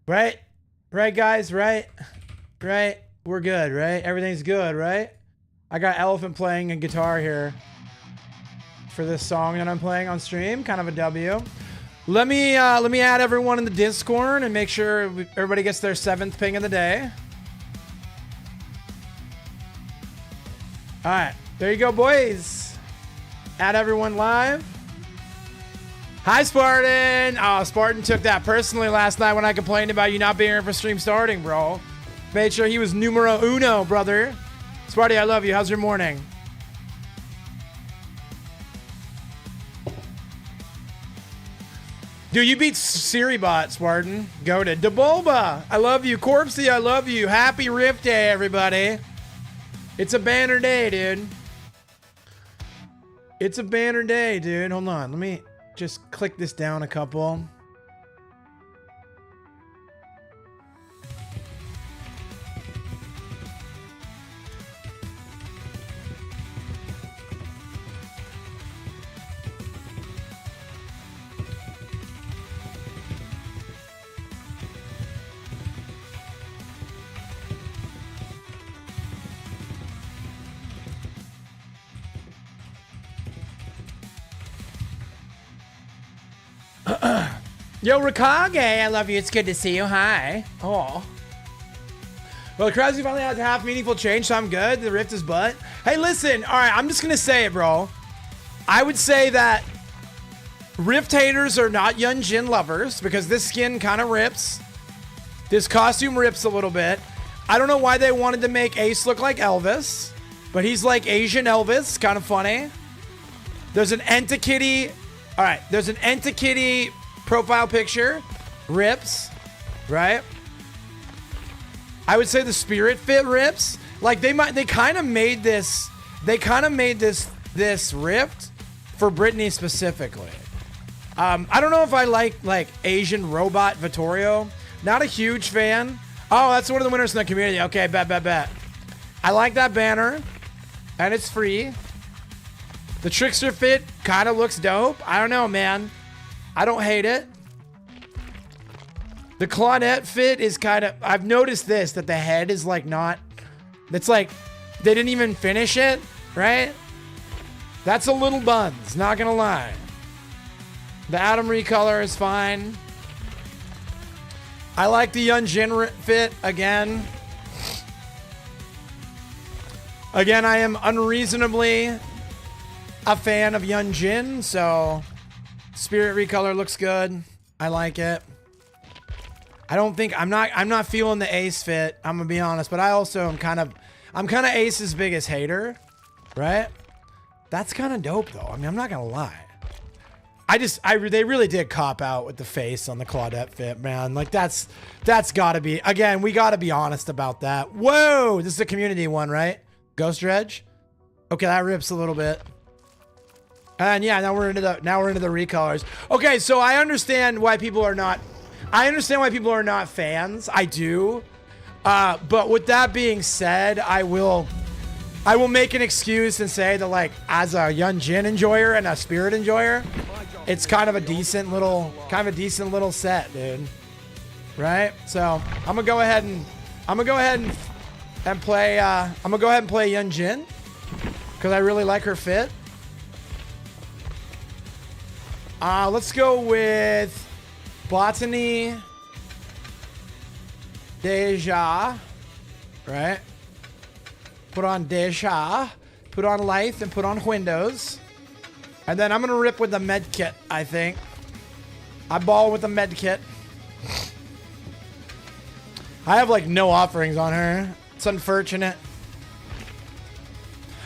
Right? Right, guys? Right? Right? We're good, right? Everything's good, right? I got Elephant playing a guitar here for this song that I'm playing on stream. Kind of a W. Let me add everyone in the Discord and make sure everybody gets their 7th ping of the day. All right, there you go, boys. Add everyone live. Hi, Spartan. Oh, Spartan took that personally last night when I complained about you not being here for stream starting, bro. Made sure he was numero uno, brother. Sparty, I love you. How's your morning? Dude, you beat Siribot, Spartan. Goated. Deboba, I love you. Corpsey, I love you. Happy Rift Day, everybody. It's a banner day, dude. It's a banner day, dude. Hold on. Let me just click this down a couple. Yo, Rikage, I love you. It's good to see you. Hi. Oh. Well, Krause finally has half meaningful change, so I'm good. The Rift is butt. Hey, listen. All right, I'm just going to say it, bro. I would say that Rift haters are not Yun Jin lovers because this skin kind of rips. This costume rips a little bit. I don't know why they wanted to make Ace look like Elvis, but he's like Asian Elvis. Kind of funny. There's an Entakitty. All right, there's an Entakitty profile picture. Rips, right? I would say the spirit fit rips. Like they kind of made this Rift for Britney specifically. I don't know if I like Asian robot Vittorio. Not a huge fan. Oh, that's one of the winners in the community. Okay, bet. I like that banner, and it's free. The Trickster fit kind of looks dope. I don't know, man. I don't hate it. The Claudette fit is kind of... I've noticed this, that the head is like not... It's like they didn't even finish it, right? That's a little buns, not gonna lie. The Atom recolor is fine. I like the Yun Jin fit again. Again, I am unreasonably a fan of Yun Jin, so Spirit recolor looks good. I like it. I'm not feeling the Ace fit, I'm gonna be honest, but I also am kind of Ace's biggest hater, right? That's kind of dope though. I mean, I'm not gonna lie. They really did cop out with the face on the Claudette fit, man. Like that's gotta be, again, we gotta be honest about that. Whoa, this is a community one, right? Ghost Dredge? Okay, that rips a little bit. And yeah, now we're into the recolors. Okay, so I understand why people are not fans. I do. But with that being said, I will make an excuse and say that, like, as a Yun Jin enjoyer and a Spirit enjoyer, it's kind of a decent little set, dude. Right? So I'm gonna go ahead and play Yun Jin because I really like her fit. Let's go with Botany Deja, right? Put on Deja, put on Life, and put on Windows. And then I'm going to rip with the med kit, I think. I ball with the med kit. I have like no offerings on her. It's unfortunate.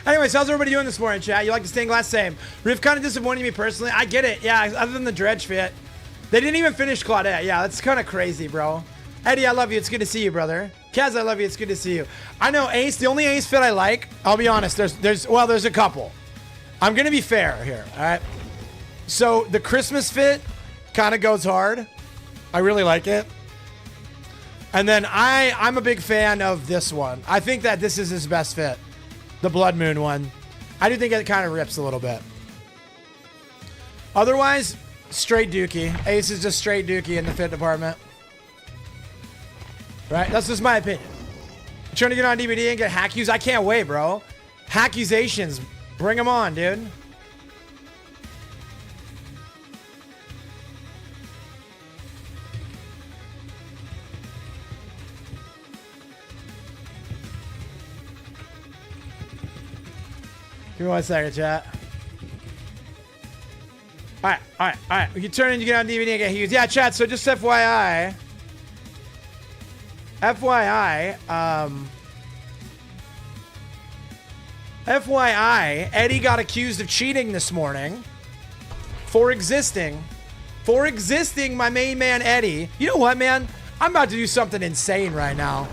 Anyways, how's everybody doing this morning, chat? You like the stained glass? Same. Rift kind of disappointed me personally. I get it. Yeah, other than the Dredge fit. They didn't even finish Claudette. Yeah, that's kind of crazy, bro. Eddie, I love you. It's good to see you, brother. Kaz, I love you. It's good to see you. I know Ace, the only Ace fit I like, I'll be honest, there's a couple. I'm going to be fair here, all right? So the Christmas fit kind of goes hard. I really like it. And then I'm a big fan of this one. I think that this is his best fit. The Blood Moon one. I do think it kind of rips a little bit. Otherwise, straight dookie. Ace is just straight dookie in the fit department. Right? That's just my opinion. Trying to get on DVD and get hack-used. I can't wait, bro. Accusations. Bring them on, dude. Give me 1 second, chat. All right. We can turn in, you get on DVD and get used. Yeah, chat, so just FYI. FYI, Eddie got accused of cheating this morning for existing my main man, Eddie. You know what, man? I'm about to do something insane right now.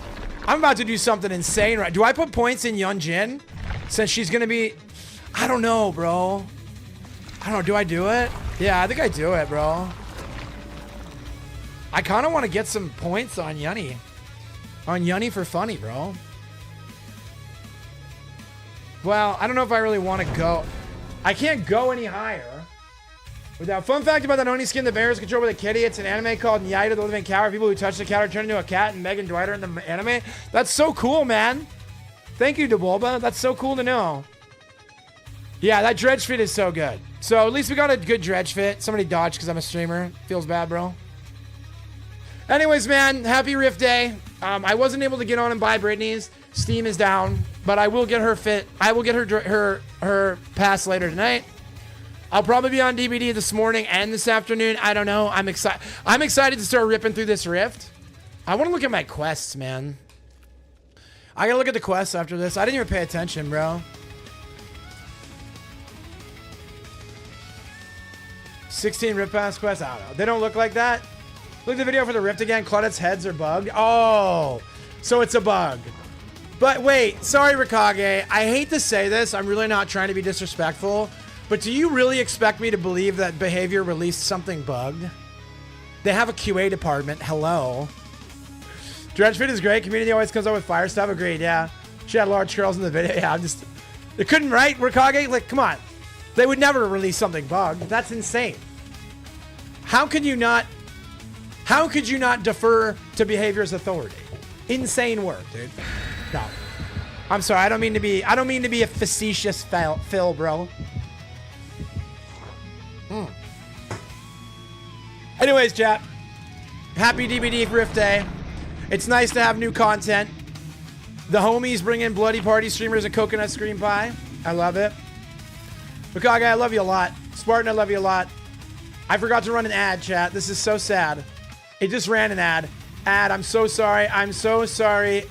Do I put points in Yeonjin since she's going to be... I don't know, bro. I don't know. Do I do it? Yeah, I think I do it, bro. I kind of want to get some points on Yunny. On Yunny for funny, bro. Well, I don't know if I really want to go. I can't go any higher. Without fun fact about that Oni skin, the bear is controlled by the kitty. It's an anime called Nyaita the Living Cow. People who touch the cow are turned into a cat, and Megan Dwight are in the anime. That's so cool, man. Thank you, Debulba. That's so cool to know. Yeah, that dredge fit is so good. So at least we got a good dredge fit. Somebody dodged because I'm a streamer. Feels bad, bro. Anyways, man, happy Rift Day. I wasn't able to get on and buy Britney's. Steam is down, but I will get her fit. I will get her pass later tonight. I'll probably be on DVD this morning and this afternoon. I don't know. I'm excited. I'm excited to start ripping through this Rift. I want to look at my quests, man. I gotta look at the quests after this. I didn't even pay attention, bro. 16 Rift Pass quests? I don't know. They don't look like that. Look at the video for the Rift again. Claudette's heads are bugged. Oh, so it's a bug. But wait, sorry, Rikage. I hate to say this. I'm really not trying to be disrespectful. But do you really expect me to believe that Behavior released something bugged? They have a QA department. Hello. Dredgefit is great. Community always comes up with fire stuff. Agreed, yeah. She had large curls in the video. Yeah, they couldn't write Rikage. Like, come on. They would never release something bugged. That's insane. How could you not defer to Behavior's authority? Insane work, dude. No. I'm sorry. I don't mean to be a facetious Phil, bro. Anyways, chat. Happy DVD Rift Day. It's nice to have new content. The homies bring in Bloody Party streamers and coconut screen pie. I love it. Rikage, I love you a lot. Spartan, I love you a lot. I forgot to run an ad, chat. This is so sad. It just ran an ad. I'm so sorry. I'm so sorry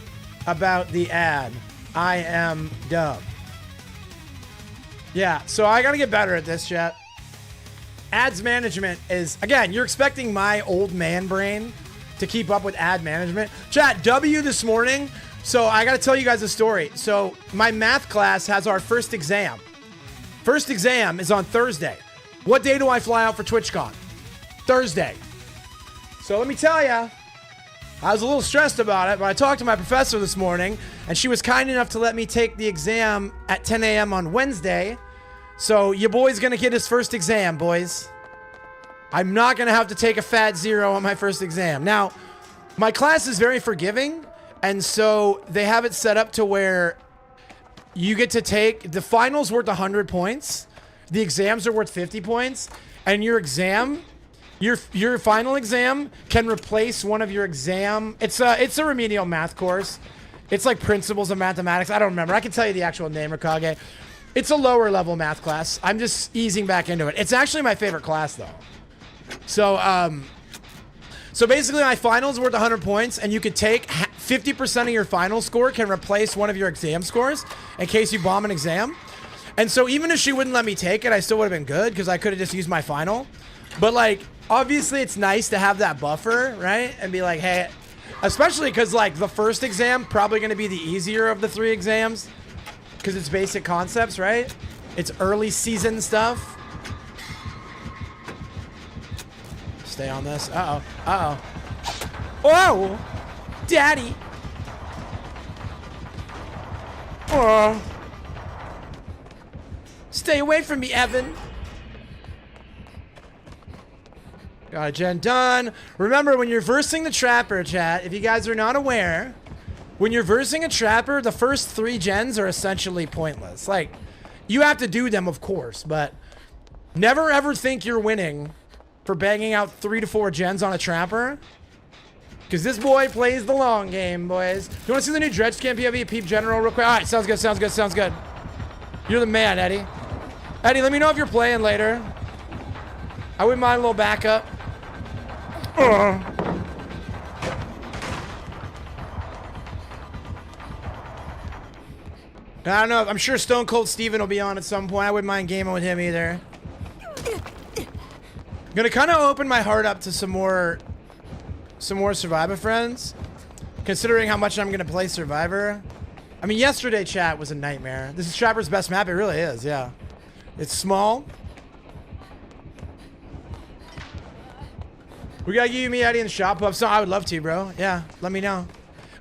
about the ad. I am dumb. Yeah, so I gotta get better at this, chat. Ads management is, again, you're expecting my old man brain to keep up with ad management. Chat, W this morning. So I gotta tell you guys a story. So my math class has our first exam. First exam is on Thursday. What day do I fly out for TwitchCon? Thursday. So let me tell you, I was a little stressed about it, but I talked to my professor this morning, and she was kind enough to let me take the exam at 10 a.m. on Wednesday. So your boy's gonna get his first exam, boys. I'm not gonna have to take a fat 0 on my first exam. Now, my class is very forgiving, and so they have it set up to where you get to take, the finals worth 100 points, the exams are worth 50 points, and your exam, your final exam can replace one of your exam. It's a remedial math course. It's like Principles of Mathematics. I don't remember. I can tell you the actual name, Rikage. It's a lower level math class. I'm just easing back into it. It's actually my favorite class though. So basically my finals are worth 100 points, and you could take 50% of your final score can replace one of your exam scores in case you bomb an exam. And so even if she wouldn't let me take it, I still would have been good because I could have just used my final. But like, obviously it's nice to have that buffer, right? And be like, hey, especially because like the first exam probably going to be the easier of the 3 exams because it's basic concepts, right? It's early season stuff. Stay on this. Uh-oh. Uh-oh. Whoa! Daddy! Oh. Stay away from me, Evan. Got a gen done. Remember, when you're versing the Trapper, chat, if you guys are not aware, when you're versing a Trapper, the first 3 gens are essentially pointless. Like, you have to do them, of course, but never ever think you're winning for banging out 3 to 4 gens on a Trapper. Because this boy plays the long game, boys. You want to see the new Dredge Camp POV Peep General real quick? All right, sounds good, sounds good, sounds good. You're the man, Eddie. Eddie, let me know if you're playing later. I wouldn't mind a little backup. I don't know. I'm sure Stone Cold Steven will be on at some point. I wouldn't mind gaming with him either. I'm gonna kind of open my heart up to some more Survivor friends, considering how much I'm gonna play Survivor. I mean, yesterday chat was a nightmare. This is Trapper's best map. It really is. Yeah, it's small. We gotta give me Eddie in the shop up. So I would love to, bro. Yeah, let me know.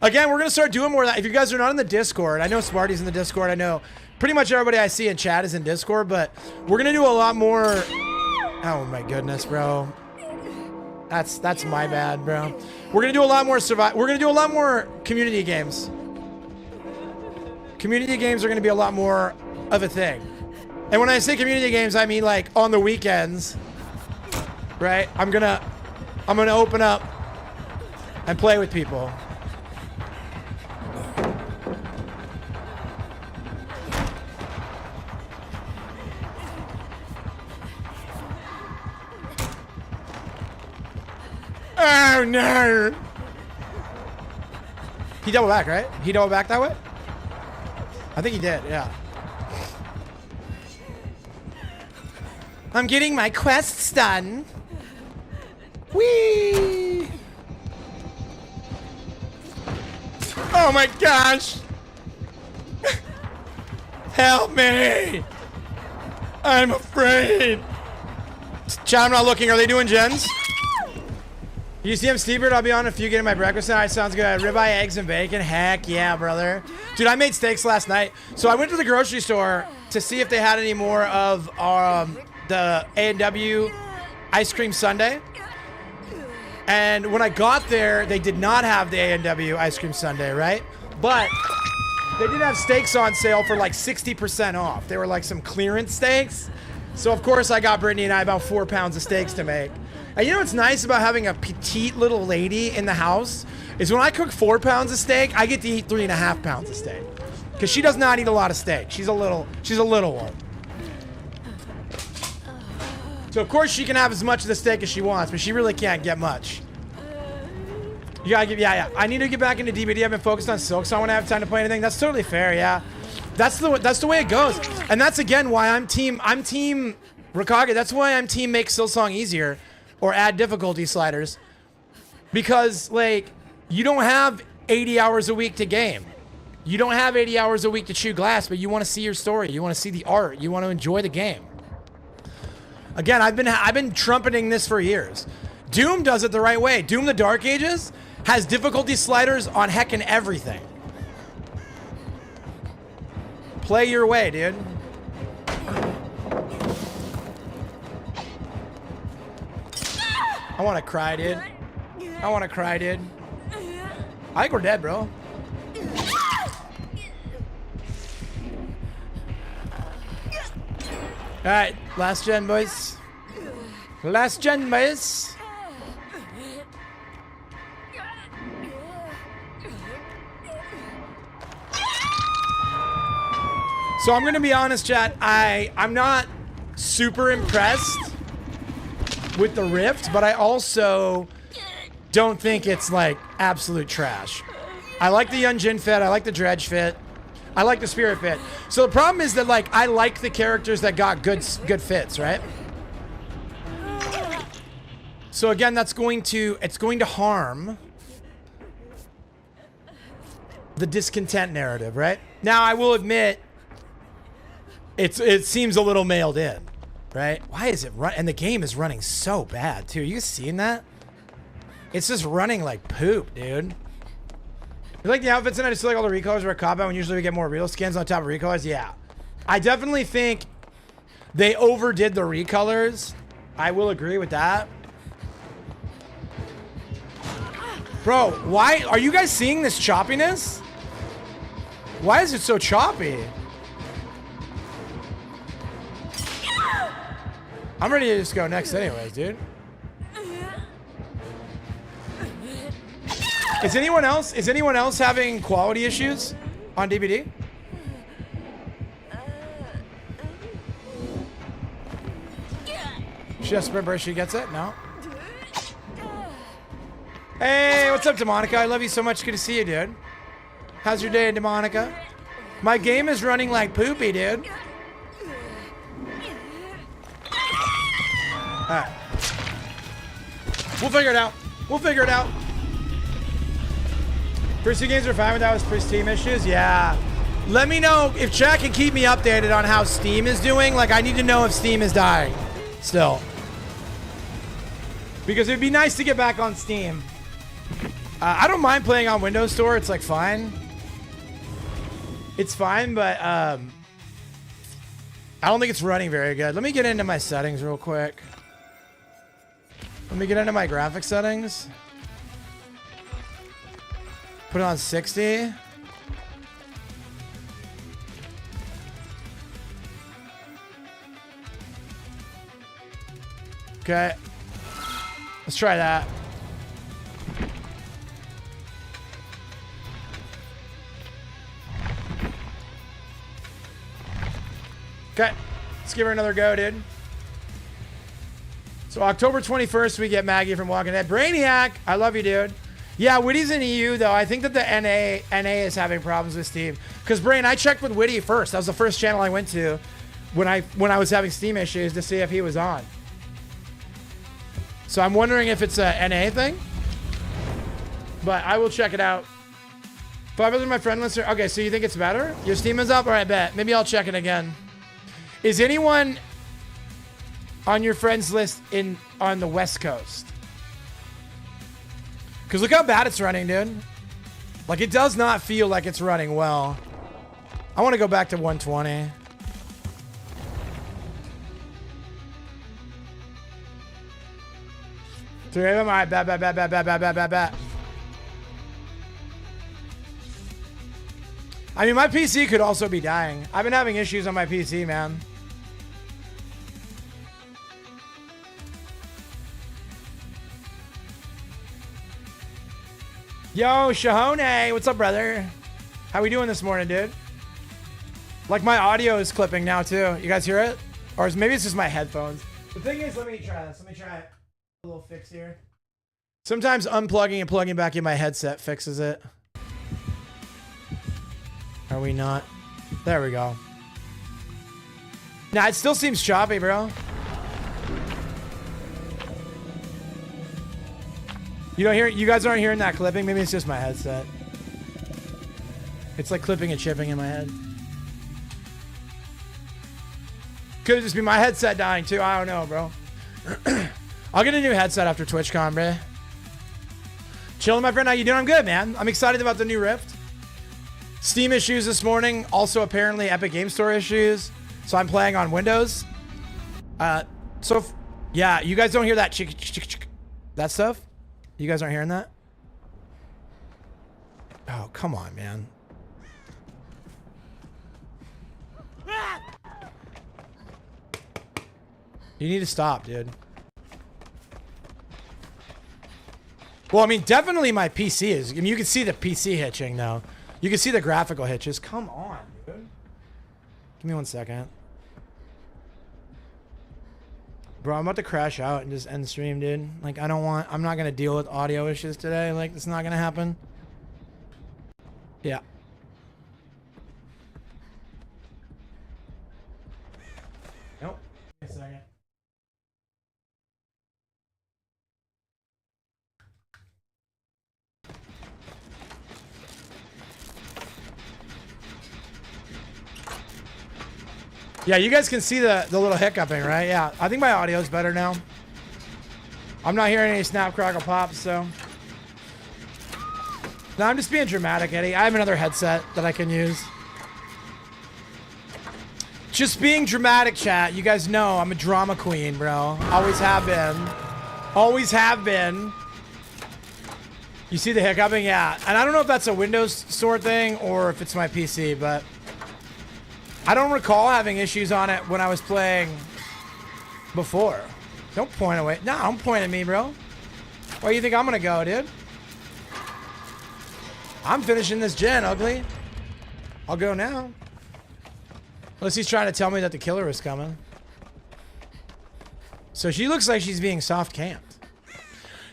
Again, we're gonna start doing more of that. If you guys are not in the Discord, I know Smarty's in the Discord. I know pretty much everybody I see in chat is in Discord, but we're gonna do a lot more. Oh my goodness, bro. That's my bad, bro. We're gonna do a lot more We're gonna do a lot more community games. Community games are gonna be a lot more of a thing. And when I say community games, I mean like on the weekends, right? I'm gonna open up and play with people. Oh no! He double back, right? He double back that way? I think he did, yeah. I'm getting my quests done. Whee! Oh my gosh! Help me! I'm afraid! Chat, I'm not looking. Are they doing gens? You see him, Steebird? I'll be on if you get my breakfast tonight. Sounds good. Ribeye, eggs, and bacon. Heck yeah, brother. Dude, I made steaks last night. So I went to the grocery store to see if they had any more of the A&W ice cream sundae. And when I got there, they did not have the A&W ice cream sundae, right? But they did have steaks on sale for like 60% off. They were like some clearance steaks. So of course I got Brittany and I about 4 pounds of steaks to make. And you know what's nice about having a petite little lady in the house is when I cook 4 pounds of steak, I get to eat 3.5 pounds of steak. Because she does not eat a lot of steak. She's a little one. So of course she can have as much of the steak as she wants, but she really can't get much. You gotta give, yeah. I need to get back into DBD. I've been focused on Silk, so I want to have time to play anything. That's totally fair, yeah. That's the way it goes. And that's again why I'm team Rikage. That's why I'm team make Silksong easier. Or add difficulty sliders, because like you don't have 80 hours a week to game. You don't have 80 hours a week to chew glass, but you want to see your story. You want to see the art. You want to enjoy the game. Again, I've been trumpeting this for years. Doom does it the right way. Doom the Dark Ages has difficulty sliders on heckin' everything. Play your way, dude. I want to cry, dude. I want to cry, dude. I think we're dead, bro. Alright, last gen, boys. Last gen, boys. So I'm gonna be honest, chat. I'm not super impressed with the Rift, but I also don't think it's like absolute trash. I like the Yunjin fit, I like the Dredge fit, I like the Spirit fit. So the problem is that like I like the characters that got good fits, right? So again, it's going to harm the discontent narrative, right? Now I will admit it seems a little mailed in. Right? Why is it run? And the game is running so bad too. You seeing that? It's just running like poop, dude. You like the outfits and I just feel like all the recolors were a cop out when usually we get more real skins on top of recolors. Yeah. I definitely think they overdid the recolors. I will agree with that. Bro, why are you guys seeing this choppiness? Why is it so choppy? I'm ready to just go next anyways, dude. Is anyone else having quality issues on DVD? She has to remember she gets it? No. Hey, what's up, Demonica? I love you so much. Good to see you, dude. How's your day, Demonica? My game is running like poopy, dude. Alright. We'll figure it out. We'll figure it out. First two games are fine without his Steam issues. Yeah. Let me know if chat can keep me updated on how Steam is doing. Like, I need to know if Steam is dying still. Because it'd be nice to get back on Steam. I don't mind playing on Windows Store. It's like fine. It's fine, but I don't think it's running very good. Let me get into my settings real quick. Let me get into my graphic settings. Put it on 60. Okay. Let's try that. Okay. Let's give her another go, dude. So October 21st, we get Maggie from Walking Dead. Brainiac, I love you, dude. Yeah, Witty's in EU, though. I think that the NA is having problems with Steam. Because, Brain, I checked with Witty first. That was the first channel I went to when I was having Steam issues to see if he was on. So I'm wondering if it's a NA thing. But I will check it out. 5 others my friend list. Okay, so you think it's better? Your Steam is up? All right, bet. Maybe I'll check it again. Is anyone on your friends list on the West Coast? Because look how bad it's running, dude. Like, it does not feel like it's running well. I want to go back to 120. Three of them? All right, bat. I mean, my PC could also be dying. I've been having issues on my PC, man. Yo, Shahone, what's up, brother? How we doing this morning, dude? Like, my audio is clipping now, too. You guys hear it? Or maybe it's just my headphones. The thing is, let me try this. Let me try a little fix here. Sometimes unplugging and plugging back in my headset fixes it. Are we not? There we go. Nah, it still seems choppy, bro. You guys aren't hearing that clipping? Maybe it's just my headset. It's like clipping and chipping in my head. Could just be my headset dying too. I don't know, bro. I'll get a new headset after TwitchCon, bro. Chilling, my friend. How you doing? I'm good, man. I'm excited about the new Rift. Steam issues this morning. Also, apparently, Epic Game Store issues. So I'm playing on Windows. Yeah, you guys don't hear that that stuff? You guys aren't hearing that? Oh, come on, man. You need to stop, dude. Well, I mean, definitely my PC is. I mean, you can see the PC hitching, though. You can see the graphical hitches. Come on, dude. Give me 1 second. Bro, I'm about to crash out and just end stream, dude. Like, I'm not going to deal with audio issues today. Like, it's not going to happen. Yeah. Nope. Wait a second. Yeah, you guys can see the little hiccuping, right? Yeah, I think my audio is better now. I'm not hearing any snap, crackle, pops, so. No, I'm just being dramatic, Eddie. I have another headset that I can use. Just being dramatic, chat. You guys know I'm a drama queen, bro. Always have been. Always have been. You see the hiccuping? Yeah. And I don't know if that's a Windows Store thing or if it's my PC, but I don't recall having issues on it when I was playing before. Don't point away. No, don't point at me, bro. Where do you think I'm going to go, dude? I'm finishing this gen, ugly. I'll go now. Unless he's trying to tell me that the killer is coming. So she looks like she's being soft camped.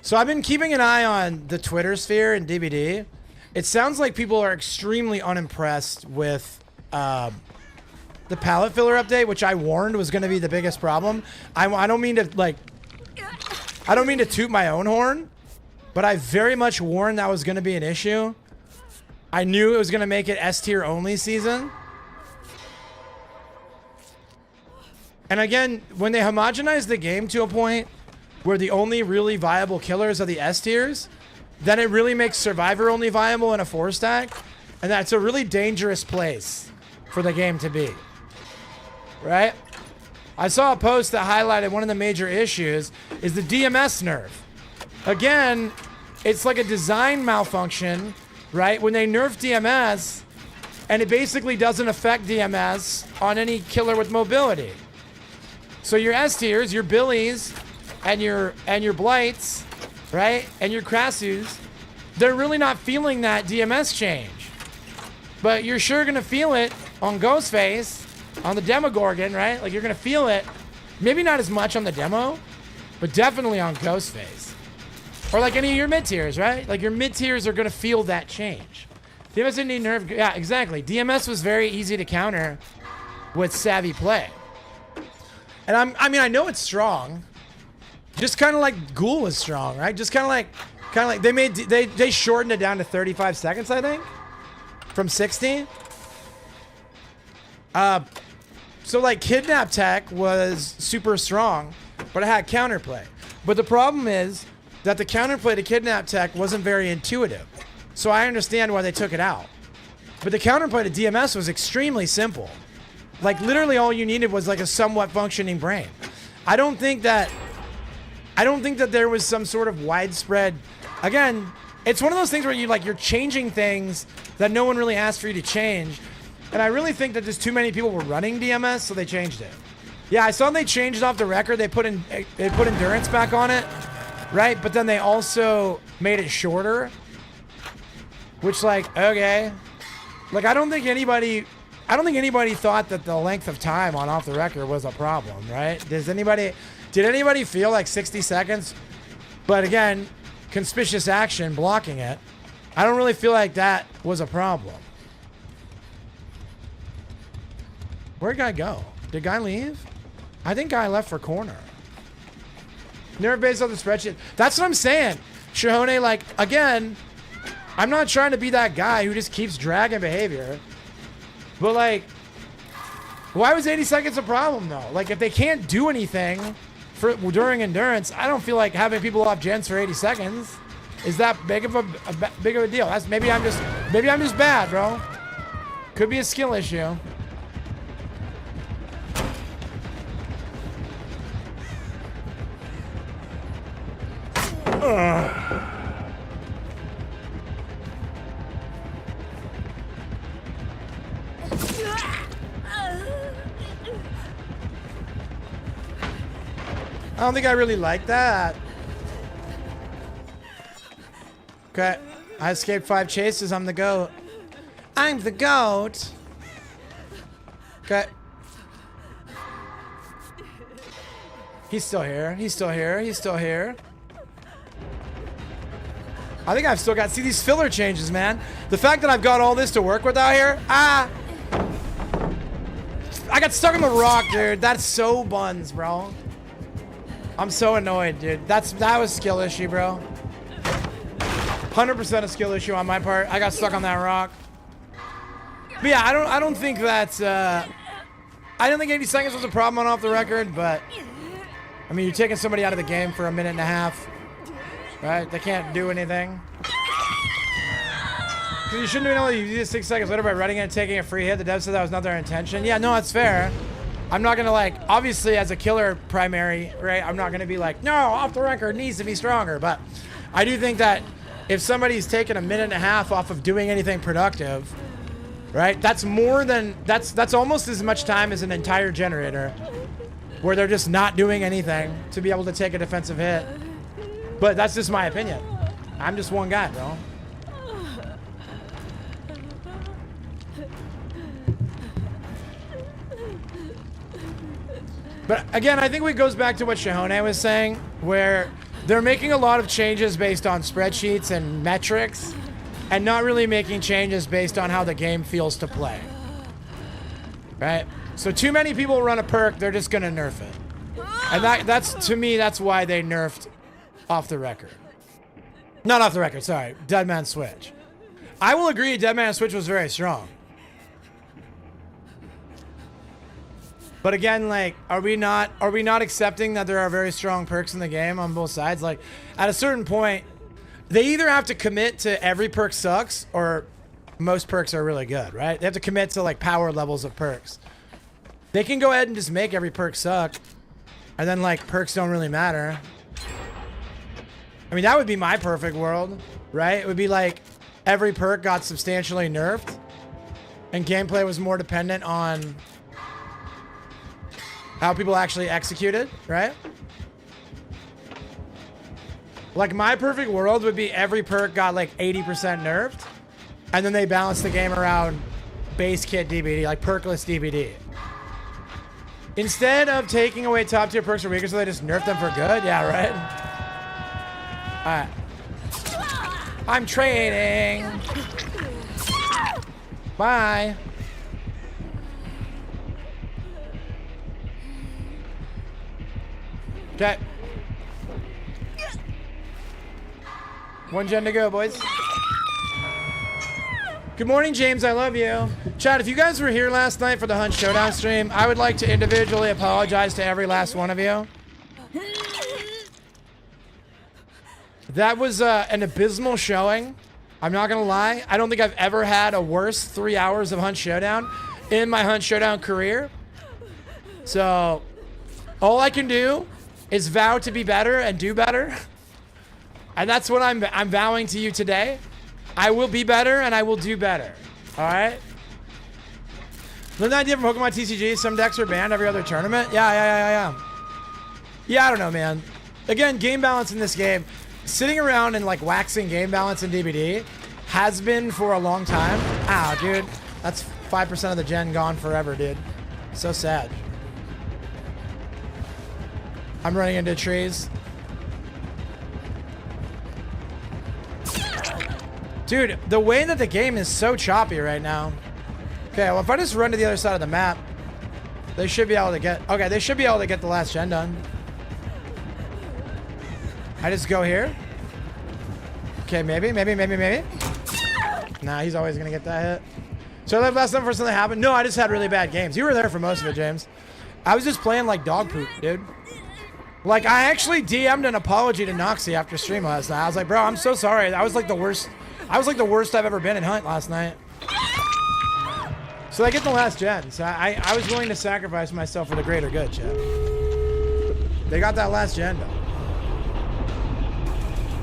So I've been keeping an eye on the Twitter sphere and DVD. It sounds like people are extremely unimpressed with the palette filler update, which I warned was going to be the biggest problem. I don't mean to toot my own horn, but I very much warned that was going to be an issue. I knew it was going to make it S tier only season. And again, when they homogenize the game to a point where the only really viable killers are the S tiers, then it really makes Survivor only viable in a 4-stack. And that's a really dangerous place for the game to be. Right? I saw a post that highlighted one of the major issues is the DMS nerf. Again, it's like a design malfunction, right? When they nerf DMS, and it basically doesn't affect DMS on any killer with mobility. So your S tiers, your Billies, and your Blights, right? And your Krassus, they're really not feeling that DMS change. But you're sure gonna feel it on Ghostface, on the Demogorgon, right? Like you're gonna feel it. Maybe not as much on the demo, but definitely on Ghostface. Or like any of your mid tiers, right? Like your mid tiers are gonna feel that change. DMS didn't need nerf. Yeah, exactly. DMS was very easy to counter with savvy play. And I mean, I know it's strong. Just kind of like Ghoul is strong, right? Just kind of like they shortened it down to 35 seconds, I think, from 60. So like Kidnap Tech was super strong, but it had counterplay. But the problem is that the counterplay to Kidnap Tech wasn't very intuitive. So I understand why they took it out. But the counterplay to DMS was extremely simple. Like literally all you needed was like a somewhat functioning brain. I don't think that there was some sort of widespread. Again, it's one of those things where you're changing things that no one really asked for you to change. And I really think that just too many people were running DMS, so they changed it. Yeah, I saw they changed off the record. They put endurance back on it, right? But then they also made it shorter, which like, okay. Like I don't think anybody thought that the length of time on off the record was a problem, right? Did anybody feel like 60 seconds? But again, conspicuous action blocking it. I don't really feel like that was a problem. Where'd Guy go? Did Guy leave? I think Guy left for corner. Nerf based on the spreadsheet. That's what I'm saying. Shahone, like, again, I'm not trying to be that guy who just keeps dragging behavior. But like, why was 80 seconds a problem though? Like if they can't do anything during endurance, I don't feel like having people off gens for 80 seconds is that big of a deal. That's maybe I'm just bad, bro. Could be a skill issue. I don't think I really like that. Okay. I escaped 5 chases. I'm the GOAT. I'm the GOAT. Okay. He's still here. He's still here. He's still here. I think I've still got... See these filler changes, man. The fact that I've got all this to work with out here. I got stuck on the rock, dude. That's so buns, bro. I'm so annoyed, dude. That was skill issue, bro. 100% a skill issue on my part. I got stuck on that rock. But yeah, I don't think that's I don't think 80 seconds was a problem on off the record, but I mean, you're taking somebody out of the game for a minute and a half, right? They can't do anything. Because you shouldn't have been able to use it 6 seconds later by running in and taking a free hit. The dev said that was not their intention. Yeah, no, that's fair. I'm not gonna like, obviously as a killer primary, right? I'm not gonna be like, no, off the record needs to be stronger. But I do think that if somebody's taken a minute and a half off of doing anything productive, right? That's more than, that's almost as much time as an entire generator where they're just not doing anything to be able to take a defensive hit. But that's just my opinion. I'm just one guy, bro. But again, I think it goes back to what Shahone was saying, where they're making a lot of changes based on spreadsheets and metrics, and not really making changes based on how the game feels to play. Right? So too many people run a perk, they're just gonna nerf it. And that's, to me, that's why they nerfed off the record. Not off the record, sorry. Dead Man Switch. I will agree, Dead Man Switch was very strong. But again, like, are we not accepting that there are very strong perks in the game on both sides? Like, at a certain point, they either have to commit to every perk sucks or most perks are really good, right? They have to commit to like power levels of perks. They can go ahead and just make every perk suck, and then like perks don't really matter. I mean, that would be my perfect world, right? It would be like every perk got substantially nerfed and gameplay was more dependent on how people actually executed, right? Like my perfect world would be every perk got like 80% nerfed, and then they balance the game around base kit DBD, like perkless DBD. Instead of taking away top tier perks or weaker, so they just nerf them for good. Yeah, right. All right. I'm trading. Bye. Okay. One gen to go, boys. Good morning, James. I love you. Chad, if you guys were here last night for the Hunt Showdown stream, I would like to individually apologize to every last one of you. That was an abysmal showing. I'm not gonna lie. I don't think I've ever had a worse 3 hours of Hunt Showdown in my Hunt Showdown career. So, all I can do is vow to be better and do better. And that's what I'm vowing to you today. I will be better and I will do better. All right? Learn the idea from Pokemon TCG. Some decks are banned every other tournament. Yeah. Yeah, I don't know, man. Again, game balance in this game. Sitting around and like waxing game balance in DBD has been for a long time. Ow, dude. That's 5% of the gen gone forever, dude. So sad. I'm running into trees. Dude, the way that the game is so choppy right now. Okay, well, if I just run to the other side of the map, they should be able to get... Okay, they should be able to get the last gen done. I just go here. Okay, maybe. Nah, he's always going to get that hit. So I left last time for something happened? No, I just had really bad games. You were there for most of it, James. I was just playing like dog poop, dude. Like, I actually DM'd an apology to Noxie after stream last night. I was like, bro, I'm so sorry. I was like the worst I've ever been in Hunt last night. So I get the last gen. So I was willing to sacrifice myself for the greater good, chat. They got that last gen done.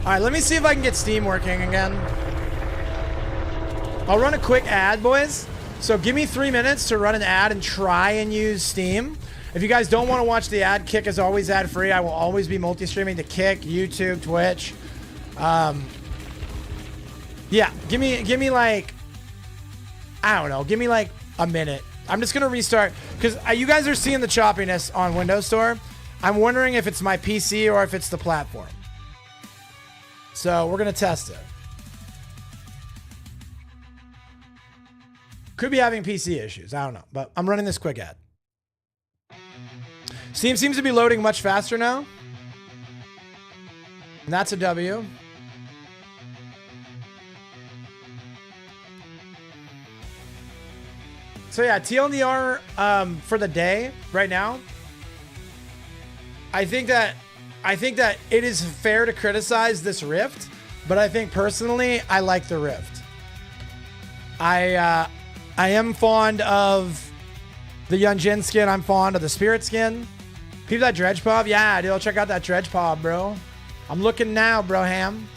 All right, let me see if I can get Steam working again. I'll run a quick ad, boys. So give me 3 minutes to run an ad and try and use Steam. If you guys don't want to watch the ad, Kick is always ad-free. I will always be multi-streaming to Kick, YouTube, Twitch. Yeah, give me like, I don't know, give me like a minute. I'm just going to restart because you guys are seeing the choppiness on Windows Store. I'm wondering if it's my PC or if it's the platform. So we're going to test it. Could be having PC issues. I don't know, but I'm running this quick ad. Steam seems to be loading much faster now. And that's a W. So yeah, TLDR for the day right now. I think that it is fair to criticize this Rift, but I think personally I like the Rift. I am fond of the Yunjin skin. I'm fond of the Spirit skin. People that Dredge Pop, yeah, dude, I'll check out that Dredge Pop, bro. I'm looking now, bro, ham.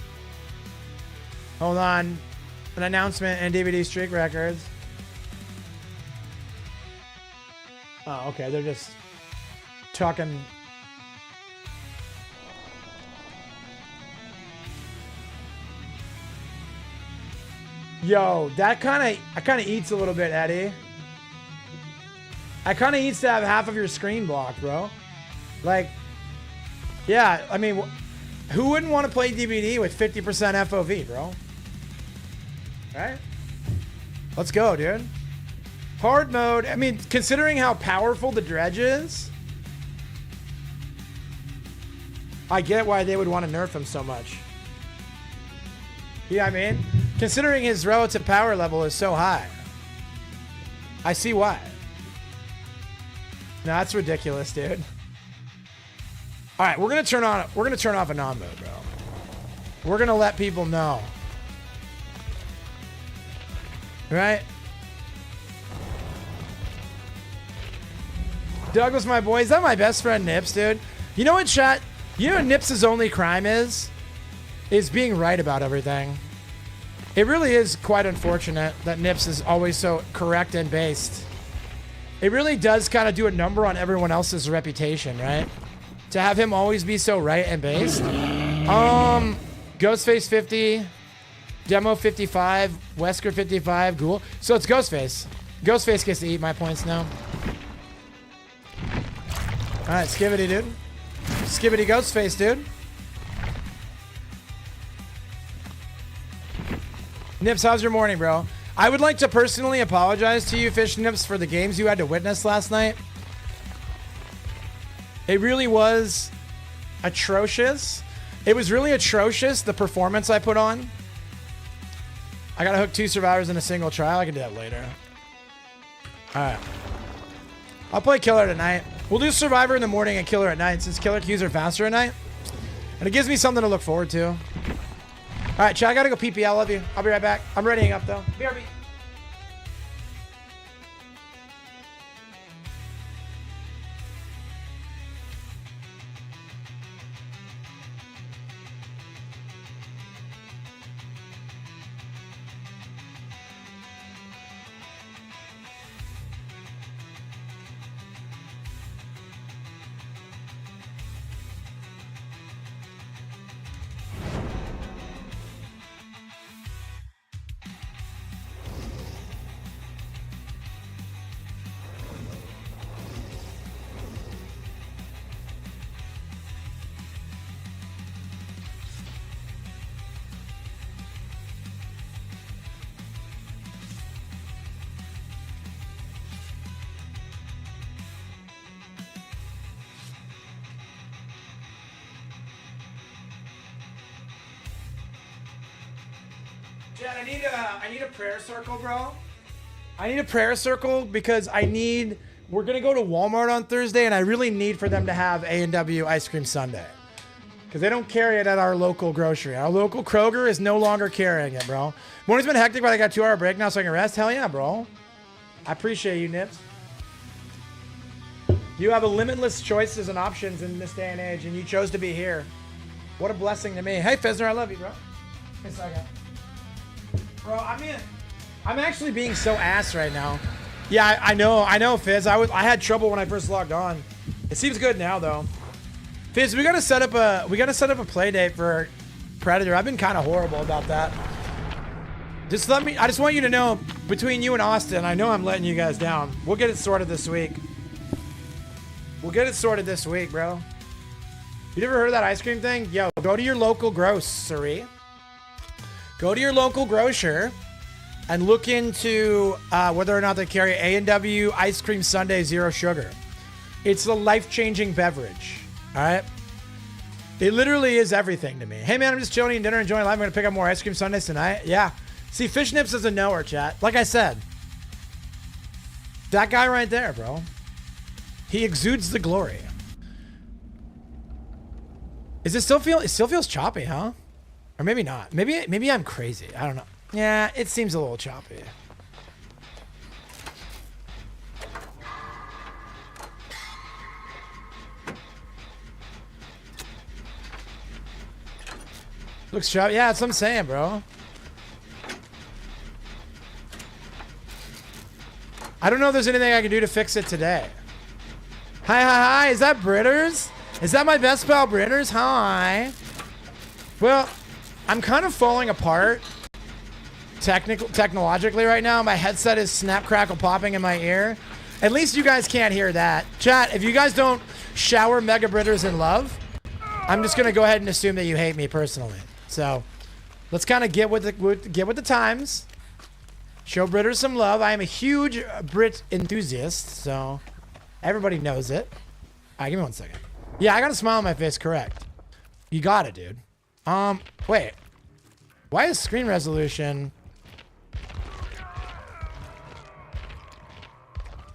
Hold on. An announcement and DVD Streak Records. Oh, okay. They're just talking. Yo, that kind of eats a little bit, Eddie. That kind of eats to have half of your screen blocked, bro. Like, yeah, I mean, who wouldn't want to play DVD with 50% FOV, bro? Right? Let's go, dude. Hard mode. I mean, considering how powerful the dredge is, I get why they would want to nerf him so much. Yeah, I mean, considering his relative power level is so high, I see why. No, that's ridiculous, dude. All right, we're gonna turn off a non-mode, bro. We're gonna let people know. Right? Douglas, my boy, is that my best friend Nips, dude? You know what, chat? You know what Nips' only crime is? Is being right about everything. It really is quite unfortunate that Nips is always so correct and based. It really does kind of do a number on everyone else's reputation, right? To have him always be so right and based. Ghostface 50, Demo 55, Wesker 55, Ghoul. So it's Ghostface. Ghostface gets to eat my points now. All right, Skibbity, dude. Skibbity Ghostface, dude. Nips, how's your morning, bro? I would like to personally apologize to you, Fish Nips, for the games you had to witness last night. It really was atrocious. It was really atrocious, the performance I put on. I gotta hook 2 survivors in a single trial. I can do that later. All right. I'll play Killer tonight. We'll do Survivor in the morning and Killer at night, since Killer queues are faster at night. And it gives me something to look forward to. All right, chat, I gotta go PP. I love you. I'll be right back. I'm readying up, though. BRB. Chad, I need a prayer circle, bro. I need a prayer circle because we're gonna go to Walmart on Thursday, and I really need for them to have A&W ice cream sundae. Because they don't carry it at our local grocery. Our local Kroger is no longer carrying it, bro. Morning's been hectic, but I got a 2-hour break now so I can rest. Hell yeah, bro. I appreciate you, Nips. You have a limitless choices and options in this day and age, and you chose to be here. What a blessing to me. Hey, Fizzner, I love you, bro. Hey, Saga. Bro, I'm actually being so ass right now. Yeah, I know, Fizz. I had trouble when I first logged on. It seems good now, though. Fizz, we gotta set up a play date for Predator. I've been kind of horrible about that. I just want you to know, between you and Austin, I know I'm letting you guys down. We'll get it sorted this week. We'll get it sorted this week, bro. You never heard of that ice cream thing? Yo, go to your local grocery. Go to your local grocer and look into whether or not they carry A&W Ice Cream Sundae Zero Sugar. It's a life-changing beverage, all right? It literally is everything to me. Hey, man, I'm just chilling, eating dinner, enjoying life. I'm going to pick up more ice cream sundaes tonight. Yeah. See, Fish Nips is a knower, chat. Like I said, that guy right there, bro. He exudes the glory. It still feels choppy, huh? Or maybe not. Maybe I'm crazy. I don't know. Yeah, it seems a little choppy. Looks choppy. Yeah, that's what I'm saying, bro. I don't know if there's anything I can do to fix it today. Hi. Is that Britters? Is that my best pal Britters? Hi. Well, I'm kind of falling apart technologically right now. My headset is snap crackle popping in my ear. At least you guys can't hear that. Chat, if you guys don't shower Mega Britters in love, I'm just gonna go ahead and assume that you hate me personally. So let's kind of get with the times. Show Britters some love. I am a huge Brit enthusiast, so everybody knows it. All right, give me 1 second. Yeah, I got a smile on my face, correct. You got it, dude. Wait. Why is screen resolution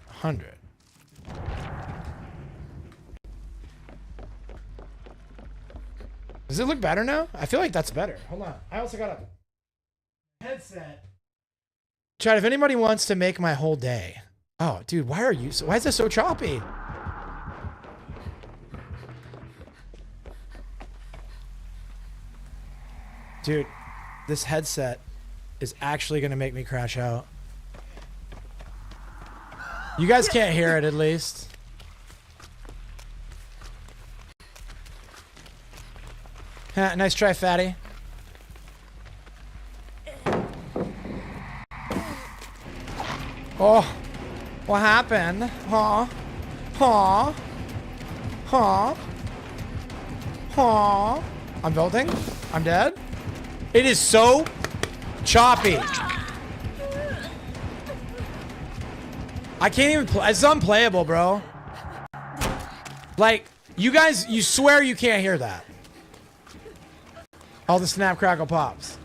100? Does it look better now? I feel like that's better. Hold on. I also got a headset. Chat, if anybody wants to make my whole day. Oh, dude, why is this so choppy? Dude, this headset is actually going to make me crash out. You guys can't hear it, at least. Nice try, fatty. Oh, what happened? Huh? I'm vaulting. I'm dead. It is so choppy. I can't even play. It's unplayable, bro. Like, you guys, you swear you can't hear that. All the snap crackle pops.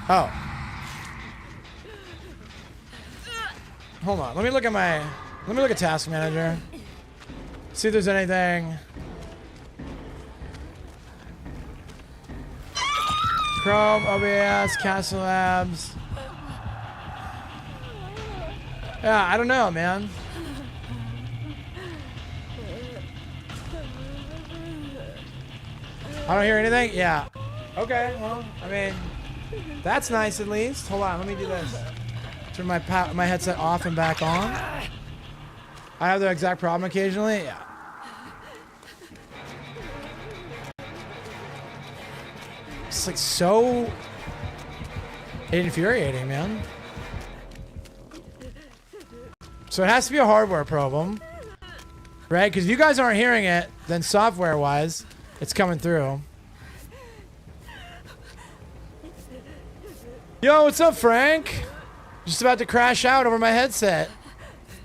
Oh. Hold on. Let me look at Task Manager. See if there's anything. Chrome, OBS, Castle Labs. Yeah, I don't know, man. I don't hear anything? Yeah. Okay, well, I mean, that's nice at least. Hold on, let me do this. Turn my headset off and back on. I have the exact problem occasionally. Yeah. It's like so infuriating, man. So it has to be a hardware problem, right? Because if you guys aren't hearing it, then software-wise, it's coming through. Yo, what's up, Frank? Just about to crash out over my headset.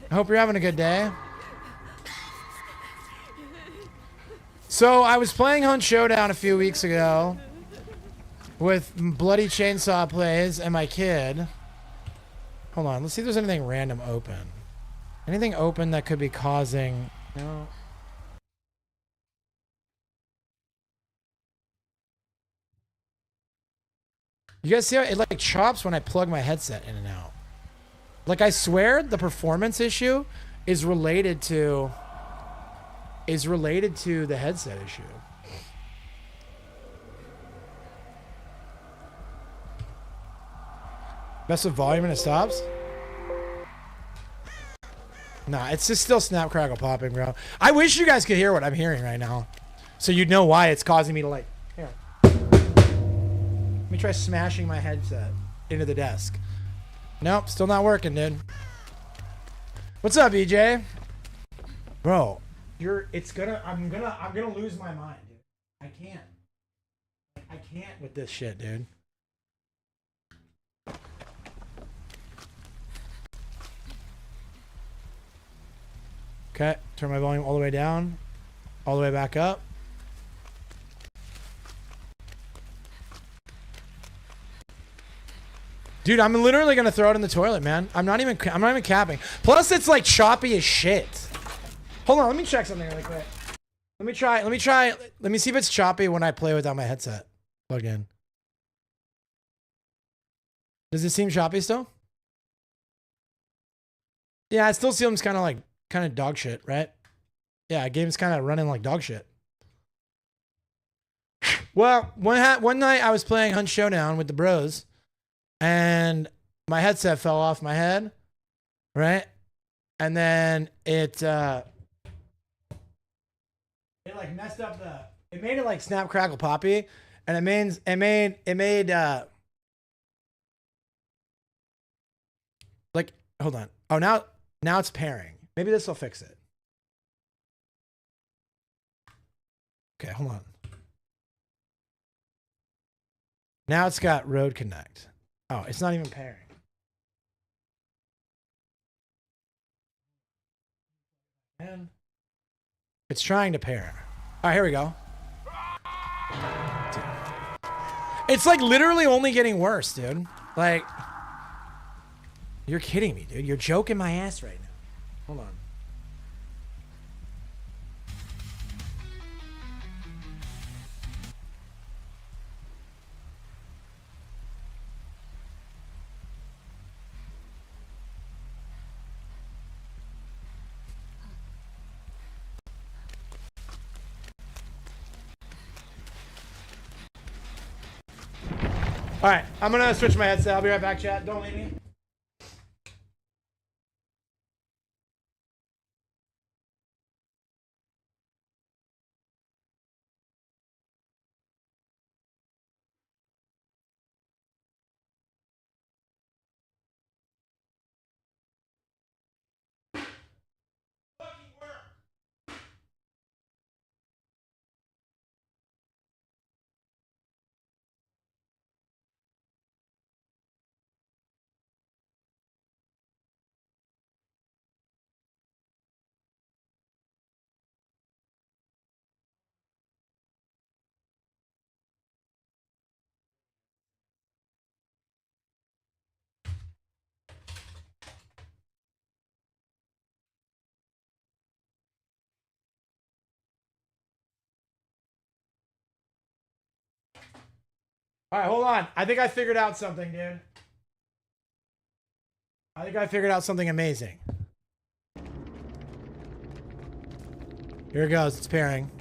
I hope you're having a good day. So I was playing Hunt Showdown a few weeks ago with Bloody Chainsaw Plays and my kid. Hold on, let's see if there's anything random open. Anything open that could be causing... No. You guys see how it like chops when I plug my headset in and out? Like, I swear the performance issue is related to the headset issue. Mess with volume and it stops? Nah, it's just still snap crackle popping, bro. I wish you guys could hear what I'm hearing right now. So you'd know why it's causing me to like... Here. Let me try smashing my headset into the desk. Nope, still not working, dude. What's up, EJ? Bro, I'm gonna lose my mind, dude. I can't with this shit, dude. Okay, turn my volume all the way down, all the way back up. Dude, I'm literally gonna throw it in the toilet, man. I'm not even capping. Plus, it's like choppy as shit. Hold on, let me check something really quick. Let me see if it's choppy when I play without my headset plugged in. Does it seem choppy still? Yeah, it still seems kind of dog shit, right? Yeah, game's kind of running like dog shit. Well, one night I was playing Hunt Showdown with the bros, and my headset fell off my head, right? And then it like messed up it made it like snap crackle poppy, and it made like, hold on. Oh, now it's pairing. Maybe this will fix it. Okay, hold on. Now it's got Road Connect. Oh, it's not even pairing. Man. It's trying to pair. All right, here we go. Dude. It's like literally only getting worse, dude. Like, you're kidding me, dude. You're joking my ass right now. Hold on. All right, I'm gonna switch my headset. I'll be right back, chat. Don't leave me. All right, hold on. I think I figured out something, dude. I think I figured out something amazing. Here it goes. It's pairing.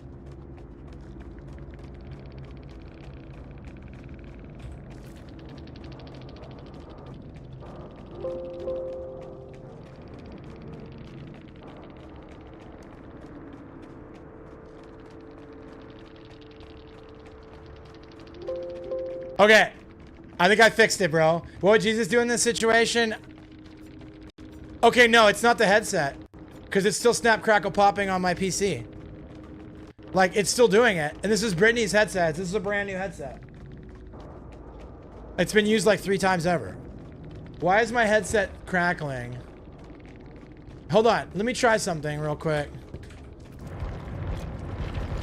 Okay. I think I fixed it, bro. What would Jesus do in this situation? Okay, no, it's not the headset. Because it's still snap, crackle, popping on my PC. Like, it's still doing it. And this is Brittany's headset. This is a brand new headset. It's been used like 3 times ever. Why is my headset crackling? Hold on. Let me try something real quick.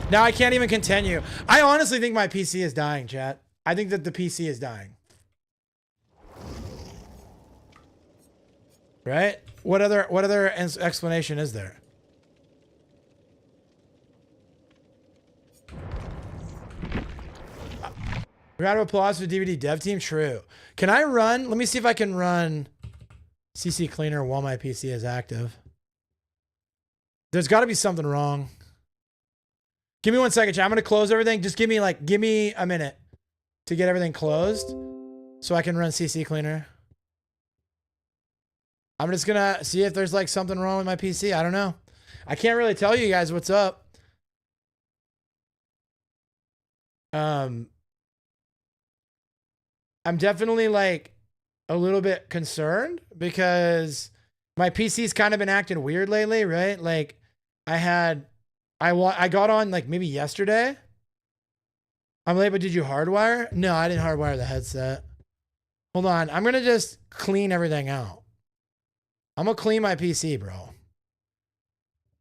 Now I can't even continue. I honestly think my PC is dying, chat. I think that the PC is dying. Right? What other explanation is there? Round of applause for DVD dev team. True. Can I run? Let me see if I can run CC Cleaner while my PC is active. There's got to be something wrong. Give me 1 second, chat. I'm going to close everything. Just give me a minute to get everything closed so I can run CC Cleaner. I'm just going to see if there's like something wrong with my PC. I don't know. I can't really tell you guys what's up. I'm definitely like a little bit concerned because my PC's kind of been acting weird lately, right? Like I got on like maybe yesterday. I'm late, but did you hardwire? No, I didn't hardwire the headset. Hold on. I'm going to just clean everything out. I'm going to clean my PC, bro.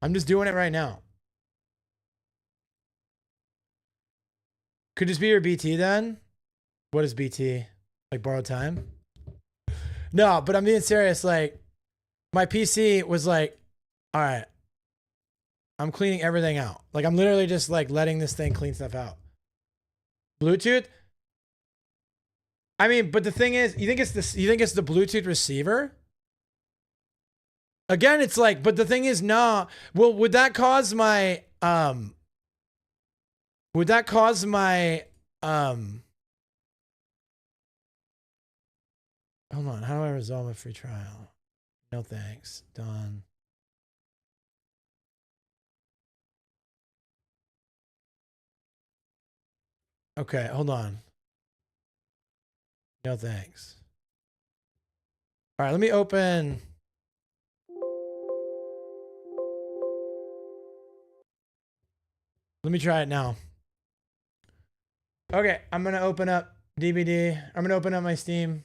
I'm just doing it right now. Could this be your BT then? What is BT? Like borrowed time? No, but I'm being serious. Like my PC was like, all right, I'm cleaning everything out. Like I'm literally just like letting this thing clean stuff out. Bluetooth? I mean, but the thing is, you think it's the Bluetooth receiver? Again, it's like, but the thing is, no. Well, would that cause my Hold on. How do I resolve a free trial? No thanks. Done. Okay, hold on. No thanks. All right, let me open. Let me try it now. Okay, I'm going to open up DVD. I'm going to open up my Steam,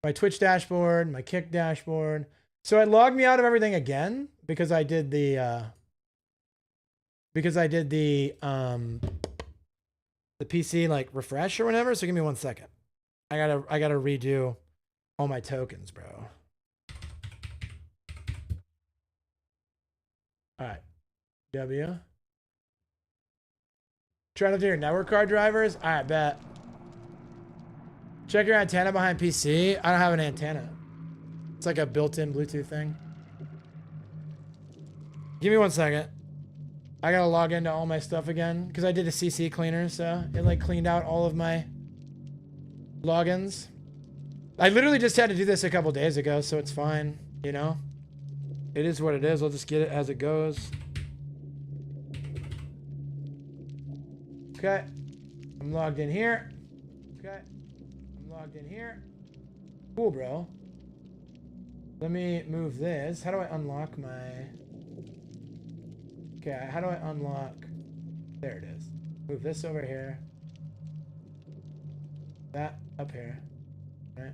my Twitch dashboard, my Kick dashboard. So it logged me out of everything again because I did the PC like refresh or whatever. So give me 1 second. I gotta redo all my tokens, bro. All right, W. Trying to do your network card drivers. All right, bet. Check your antenna behind PC. I don't have an antenna. It's like a built-in Bluetooth thing. Give me 1 second. I gotta log into all my stuff again because I did a CC cleaner, so it like cleaned out all of my logins. I literally just had to do this a couple days ago, so it's fine, you know? It is what it is. I'll just get it as it goes. Okay. I'm logged in here. Okay. I'm logged in here. Cool, bro. Let me move this. How do I unlock my... Okay, how do I unlock... There it is. Move this over here. That up here. Right.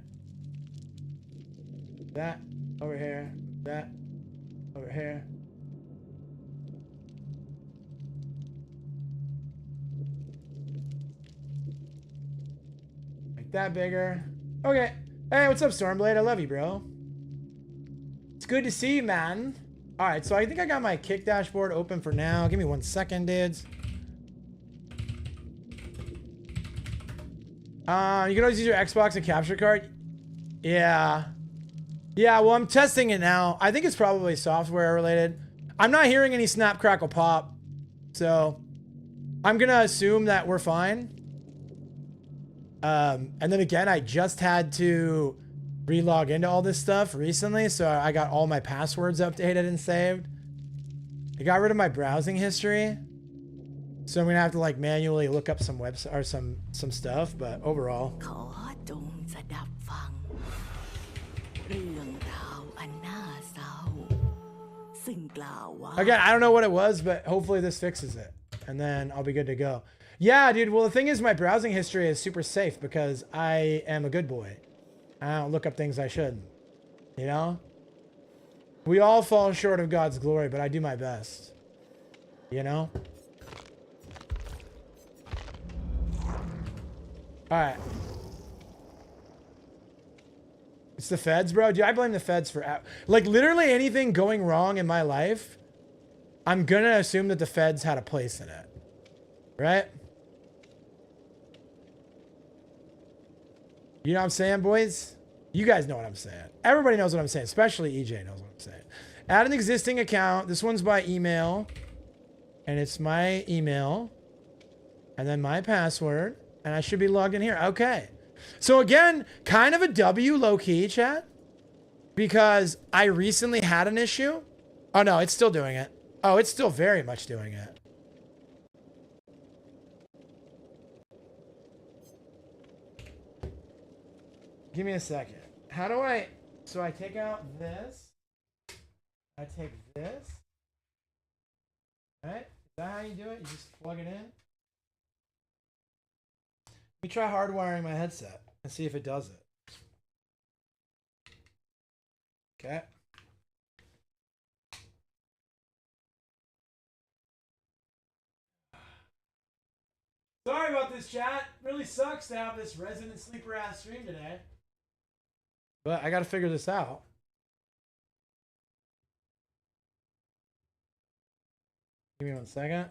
That over here. That over here. Make that bigger. Okay. Hey, what's up, Stormblade? I love you, bro. It's good to see you, man. All right, so I think I got my Kick dashboard open for now. Give me 1 second, dudes. You can always use your Xbox and capture card. Yeah. Yeah, well, I'm testing it now. I think it's probably software related. I'm not hearing any snap, crackle, pop. So I'm going to assume that we're fine. And then again, I just had to relog into all this stuff recently, so I got all my passwords updated and saved. I got rid of my browsing history, so I'm gonna have to like manually look up some website or some stuff, but overall. Again, I don't know what it was, but hopefully this fixes it, and then I'll be good to go. Yeah, dude. Well, the thing is, my browsing history is super safe because I am a good boy. I don't look up things I shouldn't. You know? We all fall short of God's glory, but I do my best. You know? Alright. It's the feds, bro. Dude, I blame the feds for... Like, literally anything going wrong in my life, I'm gonna assume that the feds had a place in it. Right? You know what I'm saying, boys? You guys know what I'm saying. Everybody knows what I'm saying, especially EJ knows what I'm saying. Add an existing account. This one's by email. And it's my email. And then my password. And I should be logged in here. Okay. So again, kind of a W low-key, chat. Because I recently had an issue. Oh, no, it's still doing it. Oh, it's still very much doing it. Give me a second. How do I... So I take out this. I take this. Right? Is that how you do it? You just plug it in? Let me try hardwiring my headset and see if it does it. Okay. Sorry about this, chat. Really sucks to have this resident sleeper ass stream today. But I got to figure this out. Give me 1 second.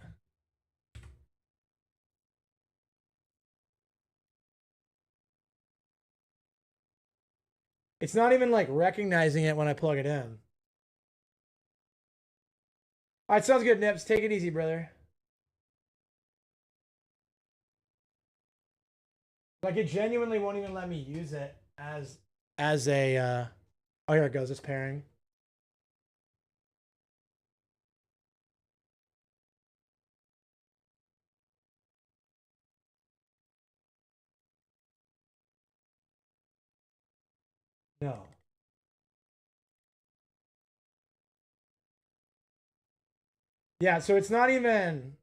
It's not even like recognizing it when I plug it in. All right, sounds good, Nips. Take it easy, brother. Like it genuinely won't even let me use it as a oh, here it goes, it's pairing. No. Yeah, so it's not even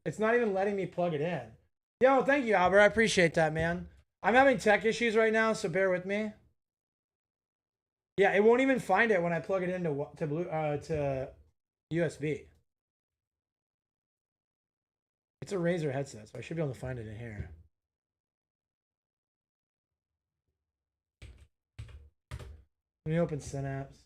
letting me plug it in. Yo, thank you, Albert. I appreciate that, man. I'm having tech issues right now, so bear with me. Yeah, it won't even find it when I plug it into to USB. It's a Razer headset, so I should be able to find it in here. Let me open Synapse.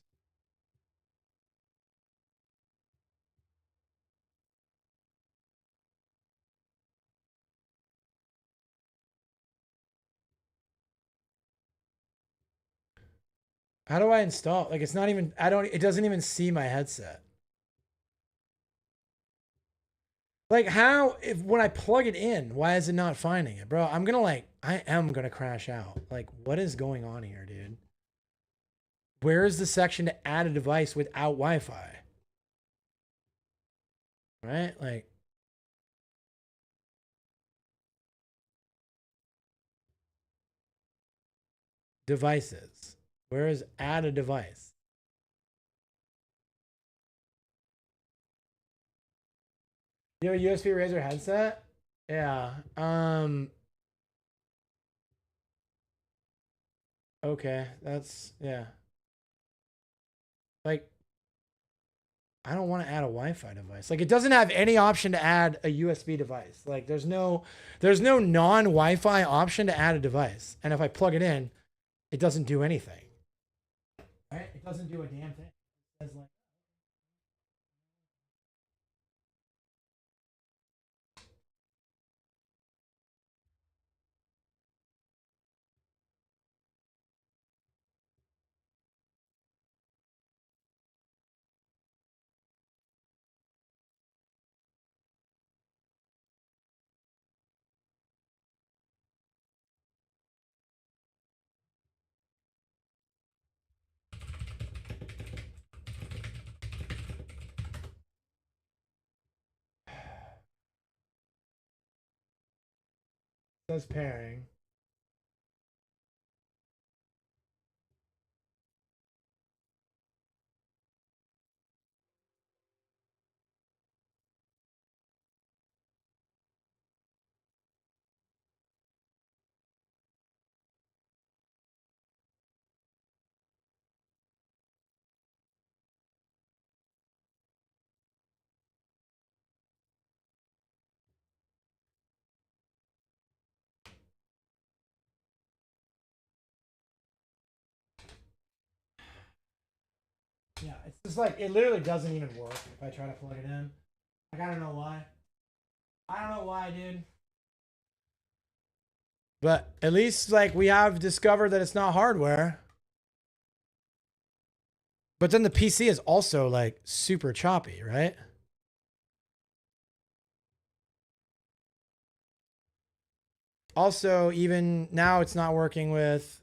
How do I install? Like it's not even it doesn't even see my headset. Like how if when I plug it in, why is it not finding it? Bro, I am gonna crash out. Like what is going on here, dude? Where is the section to add a device without Wi-Fi? Right? Like devices. Where is add a device? You have a USB Razer headset? Yeah. Okay. That's yeah. Like I don't want to add a Wi-Fi device. Like it doesn't have any option to add a USB device. Like there's no non-Wi-Fi option to add a device. And if I plug it in, it doesn't do anything. Right? It doesn't do a damn thing. It says like it says pairing. Yeah, it's just like it literally doesn't even work if I try to plug it in. Like I don't know why. I don't know why, dude. But at least like we have discovered that it's not hardware. But then the PC is also like super choppy, right? Also, even now it's not working with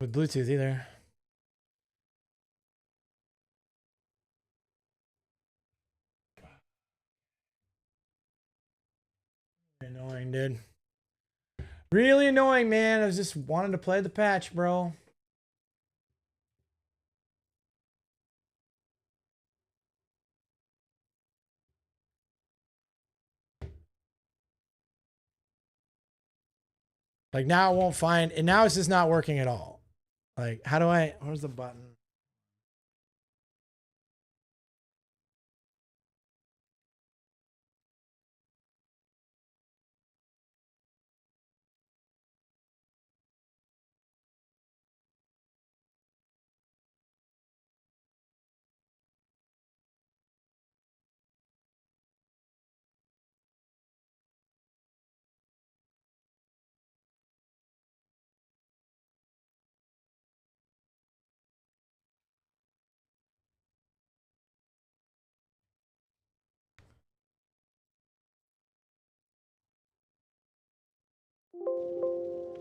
Bluetooth either. Annoying, dude. Really annoying, man. I was just wanting to play the patch, bro. Like now it won't find, and now it's just not working at all. Like, how do I? Where's the button?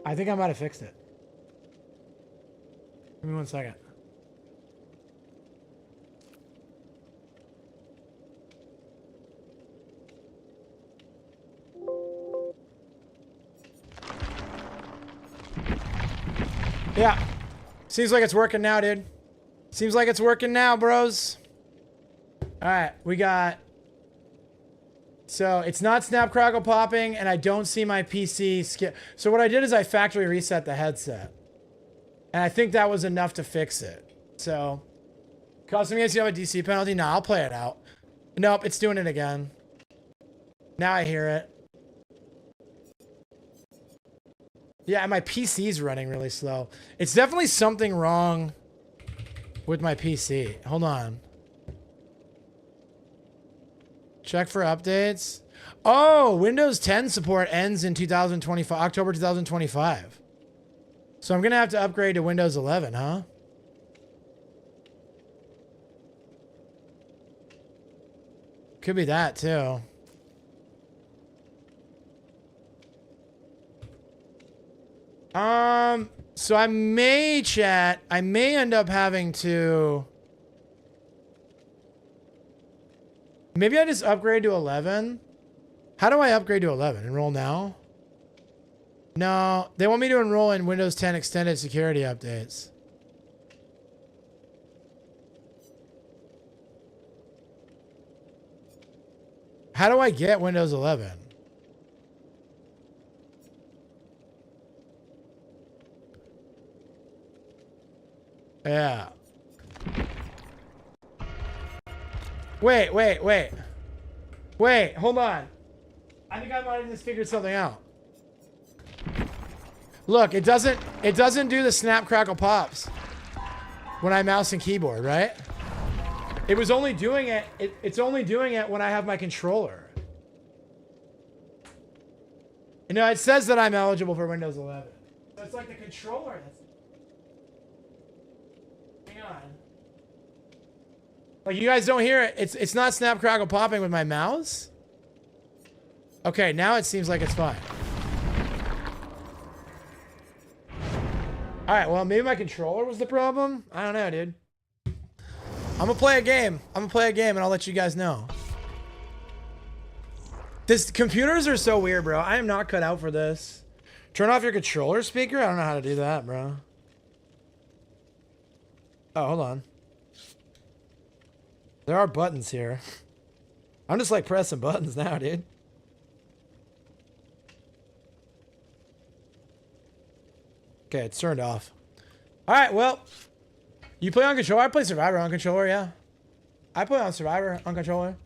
I think I might have fixed it. Give me 1 second. Yeah. Seems like it's working now, dude. Seems like it's working now, bros. All right, we got... So it's not snap crackle popping, and I don't see my PC skip. So what I did is I factory reset the headset. And I think that was enough to fix it. So, custom games, you have a DC penalty? Nah, I'll play it out. Nope, it's doing it again. Now I hear it. Yeah, and my PC's running really slow. It's definitely something wrong with my PC. Hold on. Check for updates. Oh, Windows 10 support ends in 2025, October 2025. So I'm going to have to upgrade to Windows 11, huh? Could be that too. So I may end up having to... Maybe I just upgrade to 11. How do I upgrade to 11? Enroll now? No, they want me to enroll in Windows 10 extended security updates. How do I get Windows 11? Yeah. Wait, hold on. I think I might have just figured something out. Look, it doesn't do the snap crackle pops when I mouse and keyboard, right? It was only doing it, it's only doing it when I have my controller. You know, it says that I'm eligible for Windows 11. So it's like the controller that's... Hang on. Like, you guys don't hear it. It's not snap crackle popping with my mouse. Okay, now it seems like it's fine. All right, well, maybe my controller was the problem. I don't know, dude. I'm gonna play a game. And I'll let you guys know. Computers are so weird, bro. I am not cut out for this. Turn off your controller speaker? I don't know how to do that, bro. Oh, hold on. There are buttons here. I'm just like pressing buttons now, dude. Okay, it's turned off. All right, well, you play on controller? I play Survivor on controller, yeah. I play on Survivor on controller.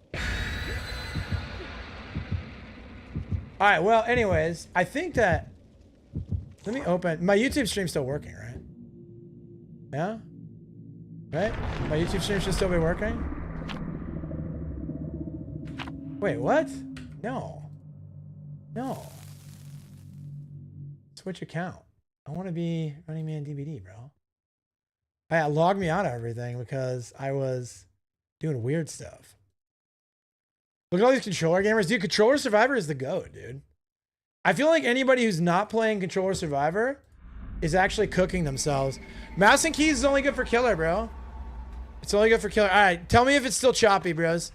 All right, well, anyways, I think that... Let me open... My YouTube stream's still working, right? Yeah? Right? My YouTube stream should still be working? Wait, what? No. No. Switch account. I want to be Running Man DVD, bro. I logged me out of everything because I was doing weird stuff. Look at all these controller gamers. Dude, Controller Survivor is the GOAT, dude. I feel like anybody who's not playing Controller Survivor is actually cooking themselves. Mouse and keys is only good for killer, bro. It's only good for killer. All right, tell me if it's still choppy, bros.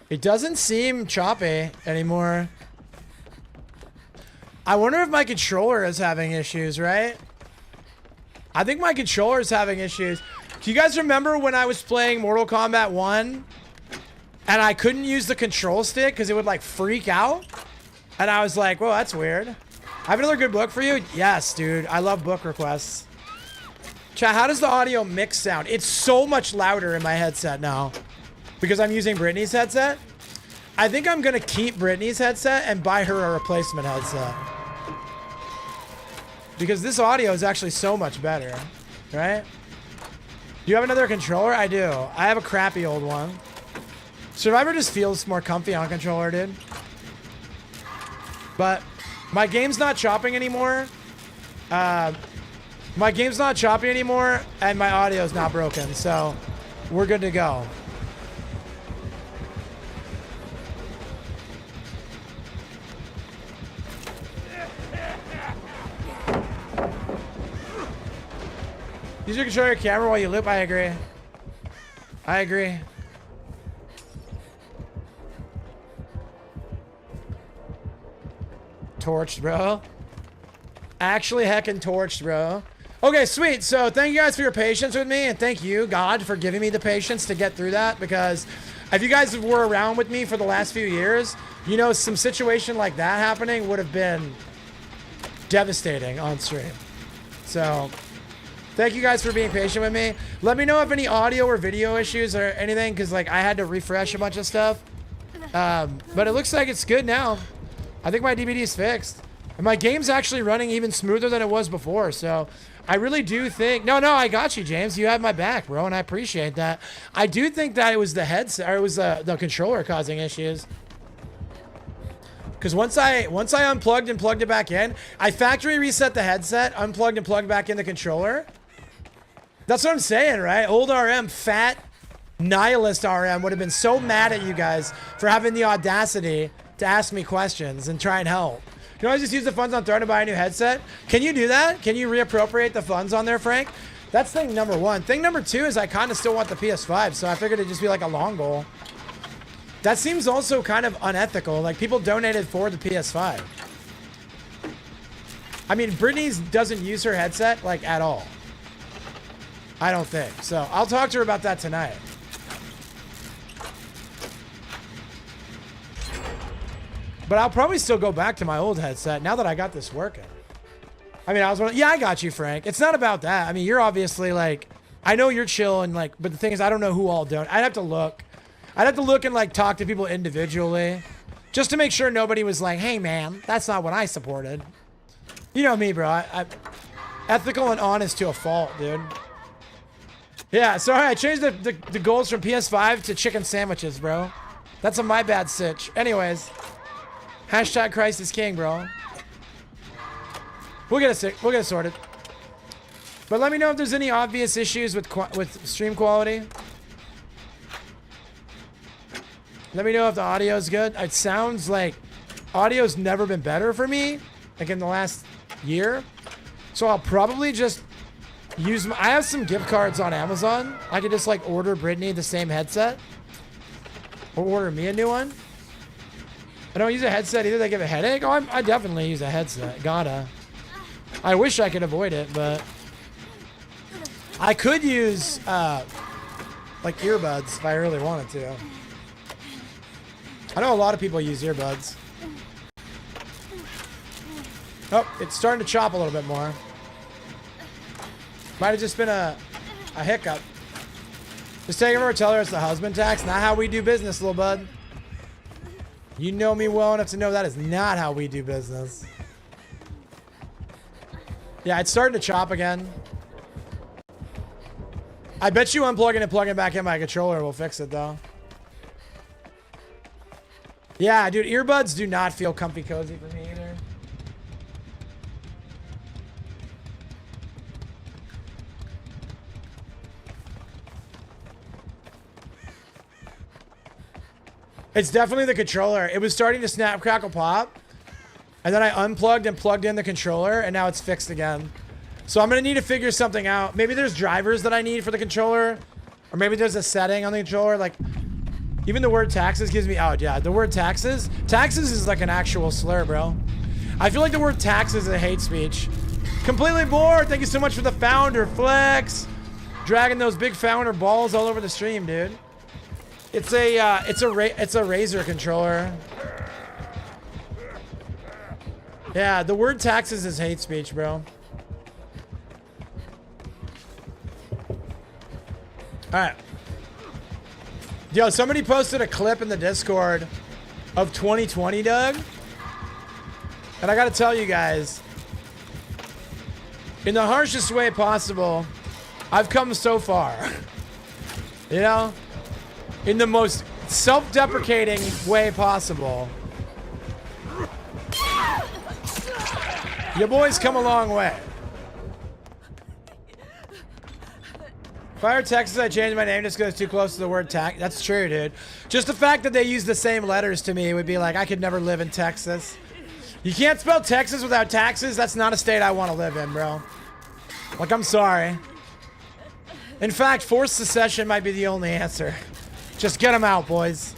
It doesn't seem choppy anymore. I wonder if my controller is having issues, right? I think my controller is having issues. Do you guys remember when I was playing Mortal Kombat 1 and I couldn't use the control stick because it would like freak out? And I was like, whoa, that's weird. I have another good book for you? Yes, dude. I love book requests. Chat, how does the audio mix sound? It's so much louder in my headset now because I'm using Brittany's headset. I think I'm going to keep Brittany's headset and buy her a replacement headset. Because this audio is actually so much better, right? Do you have another controller? I do. I have a crappy old one. Survivor just feels more comfy on controller, dude. But my game's not chopping anymore. My game's not choppy anymore, and my audio's not broken, so we're good to go. Use your controller camera while you loop. I agree. I agree. Torched, bro. Actually heckin' torched, bro. Okay, sweet. So thank you guys for your patience with me, and thank you, God, for giving me the patience to get through that, because if you guys were around with me for the last few years, you know, some situation like that happening would have been devastating on stream. So thank you guys for being patient with me. Let me know if any audio or video issues or anything, because like I had to refresh a bunch of stuff. But it looks like it's good now. I think my DVD is fixed. And my game's actually running even smoother than it was before. So I really do think... No, I got you, James. You have my back, bro, and I appreciate that. I do think that it was the headset, or it was the controller causing issues. Because once I unplugged and plugged it back in, I factory reset the headset, unplugged and plugged back in the controller. That's what I'm saying, right? Old RM, fat, nihilist RM would have been so mad at you guys for having the audacity to ask me questions and try and help. You can always just use the funds on Throne to buy a new headset. Can you do that? Can you reappropriate the funds on there, Frank? That's thing number one. Thing number two is I kind of still want the PS5, so I figured it'd just be like a long goal. That seems also kind of unethical. Like, people donated for the PS5. I mean, Brittany doesn't use her headset, like, at all. I don't think. So, I'll talk to her about that tonight. But I'll probably still go back to my old headset now that I got this working. I mean, yeah, I got you, Frank. It's not about that. I mean, you're obviously, like, I know you're chill and, like, but the thing is, I don't know who all don't. I'd have to look. I'd have to look and, like, talk to people individually just to make sure nobody was like, hey, man, that's not what I supported. You know me, bro. I ethical and honest to a fault, dude. Yeah, sorry, I changed the goals from PS5 to chicken sandwiches, bro. That's a my bad sitch. Anyways, hashtag Christ is King, bro. We'll get it sorted. But let me know if there's any obvious issues with stream quality. Let me know if the audio is good. It sounds like audio's never been better for me, like in the last year. So I'll probably just use I have some gift cards on Amazon. I could just like order Brittany the same headset, or order me a new one. I don't use a headset either. They give a headache. Oh, I definitely use a headset. Gotta. I wish I could avoid it, but I could use like earbuds if I really wanted to. I know a lot of people use earbuds. Oh, it's starting to chop a little bit more. Might have just been a hiccup. Just take her, tell her it's the husband tax. Not how we do business, little bud. You know me well enough to know that is not how we do business. Yeah, it's starting to chop again. I bet you unplugging and plugging back in my controller will fix it, though. Yeah, dude, earbuds do not feel comfy cozy for me either. It's definitely the controller. It was starting to snap, crackle, pop. And then I unplugged and plugged in the controller, and now it's fixed again. So I'm going to need to figure something out. Maybe there's drivers that I need for the controller. Or maybe there's a setting on the controller. Like, even the word taxes gives me... Oh, yeah, the word taxes? Taxes is like an actual slur, bro. I feel like the word taxes is a hate speech. Completely bored. Thank you so much for the founder, Flex. Dragging those big founder balls all over the stream, dude. It's a Razer controller. Yeah, the word taxes is hate speech, bro. Alright. Yo, somebody posted a clip in the Discord of 2020, Doug. And I gotta tell you guys, in the harshest way possible, I've come so far. You know? In the most self-deprecating way possible. Your boys come a long way. Fire Texas, I changed my name just because it's too close to the word tax. That's true, dude. Just the fact that they use the same letters to me would be like, I could never live in Texas. You can't spell Texas without taxes. That's not a state I want to live in, bro. Like, I'm sorry. In fact, forced secession might be the only answer. Just get them out, boys.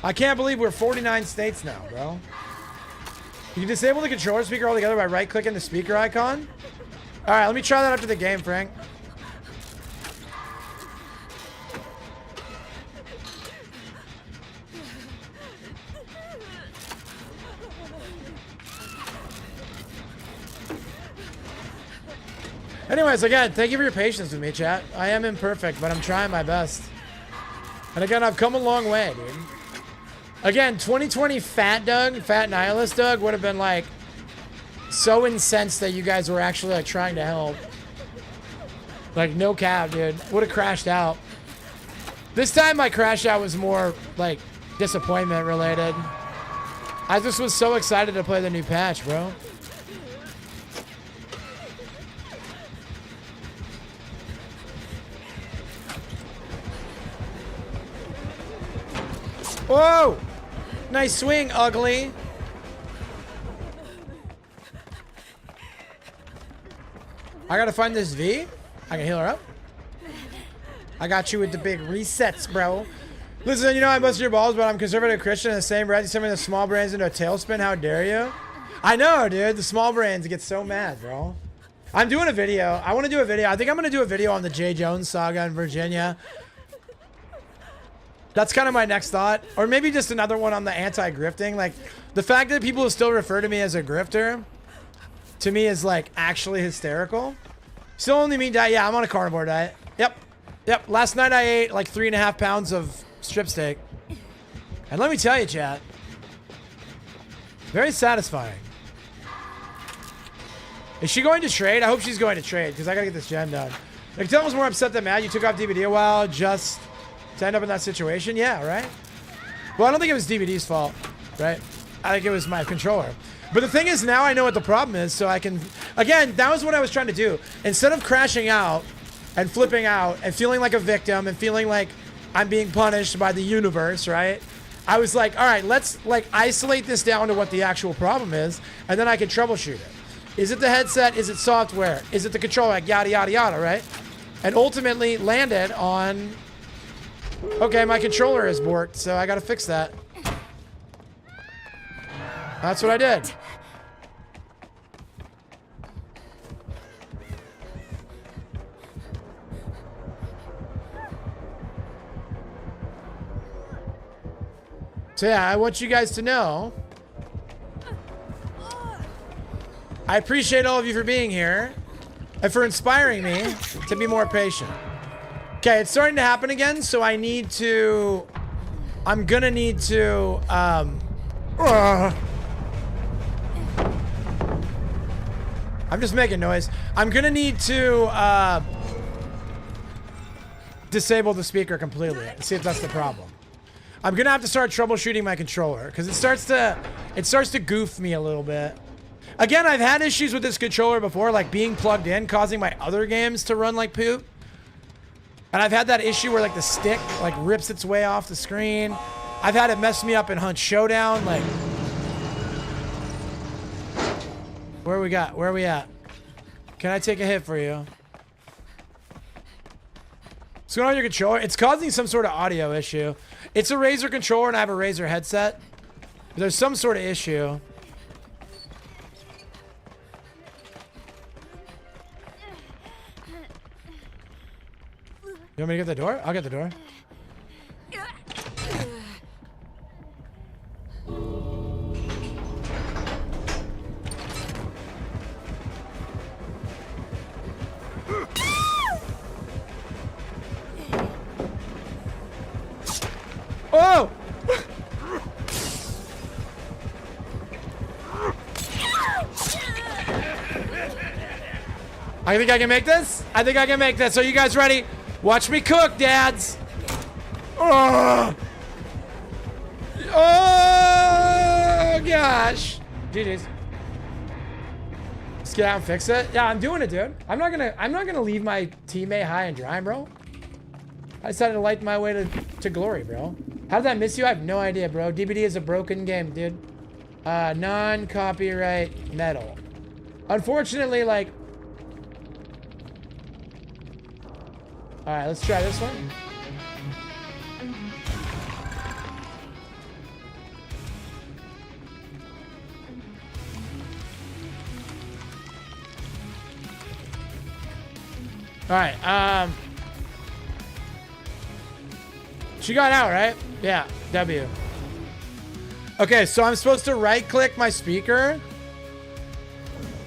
I can't believe we're 49 states now, bro. You can disable the controller speaker altogether by right-clicking the speaker icon. All right, let me try that after the game, Frank. Anyways, again, thank you for your patience with me, chat. I am imperfect, but I'm trying my best. And again, I've come a long way, dude. Again, 2020 Fat Doug, Fat Nihilist Doug would have been like so incensed that you guys were actually like trying to help. Like, no cap, dude. Would have crashed out. This time my crash out was more like disappointment related. I just was so excited to play the new patch, bro. Whoa! Nice swing, ugly. I gotta find this V. I can heal her up. I got you with the big resets, bro. Listen, you know I busted your balls, but I'm conservative Christian in the same breath. You send me the small brands into a tailspin. How dare you? I know, dude. The small brands get so mad, bro. I'm doing a video. I want to do a video. I think I'm going to do a video on the J. Jones saga in Virginia. That's kind of my next thought. Or maybe just another one on the anti-grifting. Like, the fact that people still refer to me as a grifter, to me is, like, actually hysterical. Still only mean diet. Yeah, I'm on a carnivore diet. Yep. Yep. Last night I ate, like, 3.5 pounds of strip steak. And let me tell you, chat. Very satisfying. Is she going to trade? I hope she's going to trade, because I got to get this gen done. Like, tell was more upset than mad. You took off DVD a while just to end up in that situation? Yeah, right? Well, I don't think it was DVD's fault, right? I think it was my controller. But the thing is, now I know what the problem is, so I can... Again, that was what I was trying to do. Instead of crashing out and flipping out and feeling like a victim and feeling like I'm being punished by the universe, right? I was like, all right, let's, like, isolate this down to what the actual problem is, and then I can troubleshoot it. Is it the headset? Is it software? Is it the controller? Like, yada, yada, yada, right? And ultimately landed on... Okay, my controller is borked, so I gotta fix that. That's what I did. So yeah, I want you guys to know, I appreciate all of you for being here and for inspiring me to be more patient. Okay, it's starting to happen again, so I'm gonna need to, I'm just making noise. I'm gonna need to, disable the speaker completely and see if that's the problem. I'm gonna have to start troubleshooting my controller because it starts to goof me a little bit. Again, I've had issues with this controller before, like being plugged in, causing my other games to run like poop. And I've had that issue where like the stick like rips its way off the screen. I've had it mess me up in Hunt Showdown. Like, where are we at? Can I take a hit for you? What's going on with your controller? It's causing some sort of audio issue. It's a Razer controller and I have a Razer headset. But there's some sort of issue. You want me to get the door? I'll get the door. Oh! I think I can make this. I think I can make this. Are you guys ready? Watch me cook, dads. Oh, oh gosh. GG's. Let's get out and fix it. Yeah, I'm doing it, dude. I'm not gonna leave my teammate high and dry, bro. I decided to light my way to glory, bro. How did that miss you? I have no idea, bro. DBD is a broken game, dude. Non-copyright metal. Unfortunately, like, All right, let's try this one. All right, she got out, right? Yeah, W. Okay, so I'm supposed to right-click my speaker,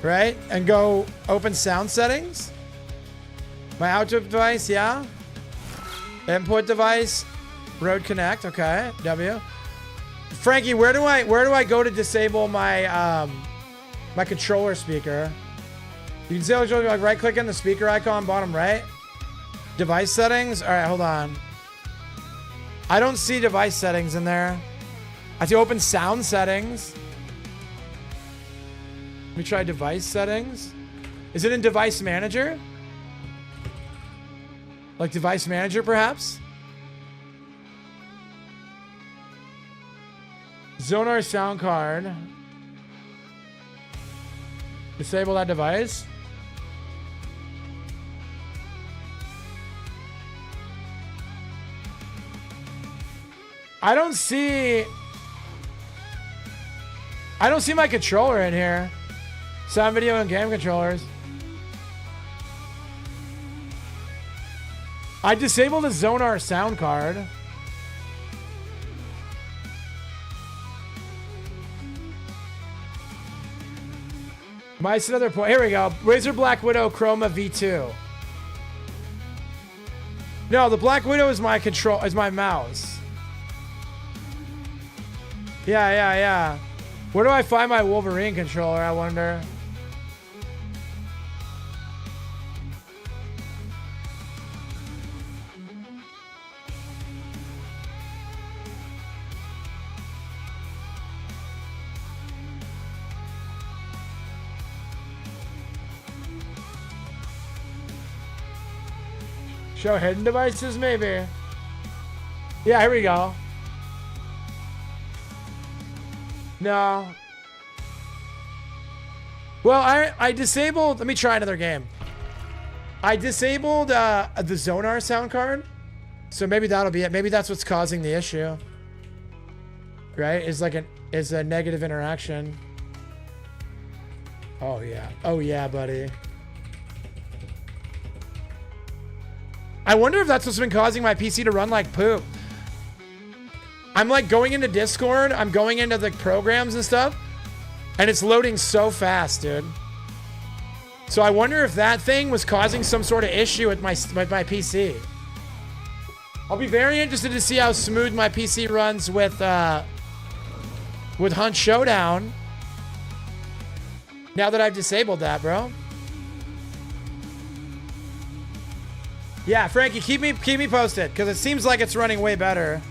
right? And go open sound settings. My output device, yeah. Input device, Rode Connect, okay, W. Frankie, where do I go to disable my my controller speaker? You can disable like right-click on the speaker icon, bottom right. Device settings. All right, hold on. I don't see device settings in there. I have to open sound settings. Let me try device settings. Is it in device manager? Like device manager, perhaps? Zonar sound card. Disable that device. I don't see my controller in here. Sound, video, and game controllers. I disabled the Zonar sound card. Mice another point. Here we go. Razer Black Widow Chroma V2. No, the Black Widow is my my mouse. Yeah. Where do I find my Wolverine controller, I wonder? Show hidden devices, maybe. Yeah, here we go. No. Well, I disabled... Let me try another game. I disabled the Zonar sound card. So maybe that'll be it. Maybe that's what's causing the issue. Right? Is a negative interaction. Oh, yeah. Oh, yeah, buddy. I wonder if that's what's been causing my PC to run like poop. I'm like going into Discord. I'm going into the programs and stuff. And it's loading so fast, dude. So I wonder if that thing was causing some sort of issue with my PC. I'll be very interested to see how smooth my PC runs with Hunt Showdown. Now that I've disabled that, bro. Yeah, Frankie, keep me posted, because it seems like it's running way better.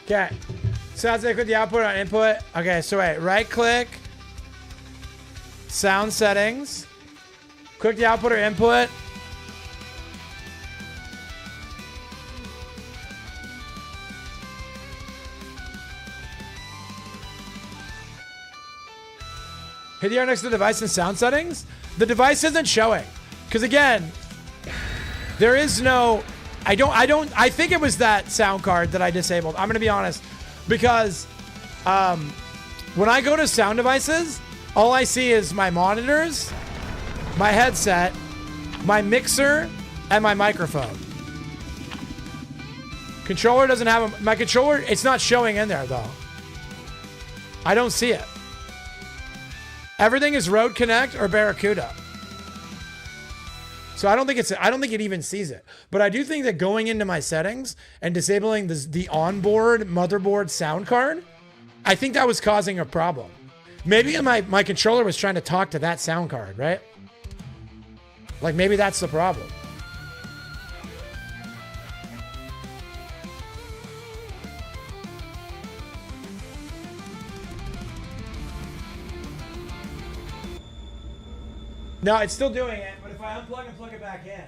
Okay. Sounds like with the output on input. Okay, so wait. Right click. Sound settings. Click the output or input. Hit the arrow next to the device and sound settings. The device isn't showing. Because again, there is no... I think it was that sound card that I disabled. I'm going to be honest. Because when I go to sound devices, all I see is my monitors, my headset, my mixer, and my microphone. Controller doesn't have my controller. It's not showing in there though. I don't see it. Everything is Rode Connect or Barracuda. So I don't think it even sees it. But I do think that going into my settings and disabling the onboard motherboard sound card, I think that was causing a problem. Maybe my controller was trying to talk to that sound card, right? Like maybe that's the problem. No, it's still doing it, but if I unplug and plug it back in.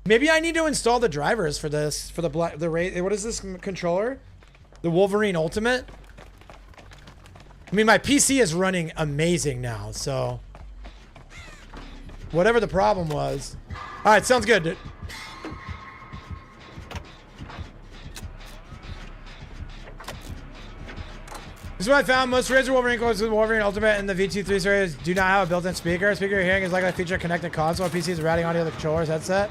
Maybe I need to install the drivers for this, for the what is this controller? The Wolverine Ultimate? I mean, my PC is running amazing now, so whatever the problem was. All right, sounds good, dude. This is what I found. Most Razor Wolverine clothes with Wolverine Ultimate and the V23 series do not have a built-in speaker. Speaker you're hearing is likely to feature a connected console. PC is routing audio to the controller's headset.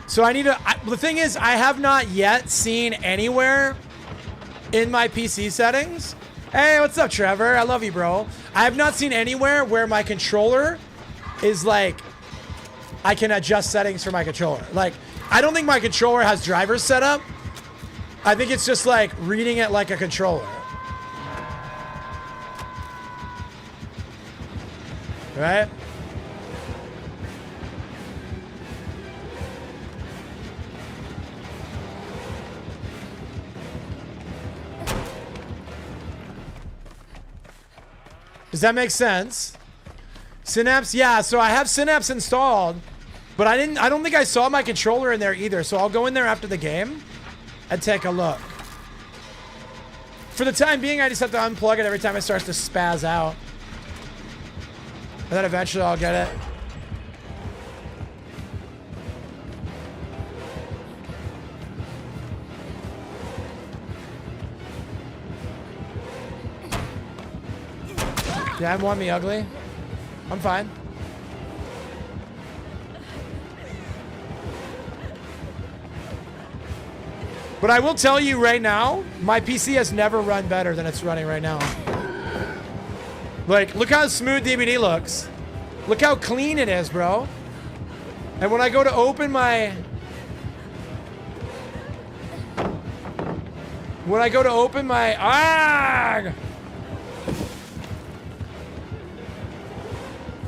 So I need to... the thing is, I have not yet seen anywhere in my PC settings. Hey, what's up, Trevor? I love you, bro. I have not seen anywhere where my controller is like... I can adjust settings for my controller. Like, I don't think my controller has drivers set up. I think it's just like reading it like a controller. Right? Does that make sense? Synapse? Yeah, so I have Synapse installed, but I don't think I saw my controller in there either. So I'll go in there after the game and take a look. For the time being, I just have to unplug it every time it starts to spaz out. And then eventually I'll get it. Yeah, want me ugly? I'm fine. But I will tell you right now, my PC has never run better than it's running right now. Like, look how smooth DVD looks. Look how clean it is, bro. And when I go to open my... When I go to open my...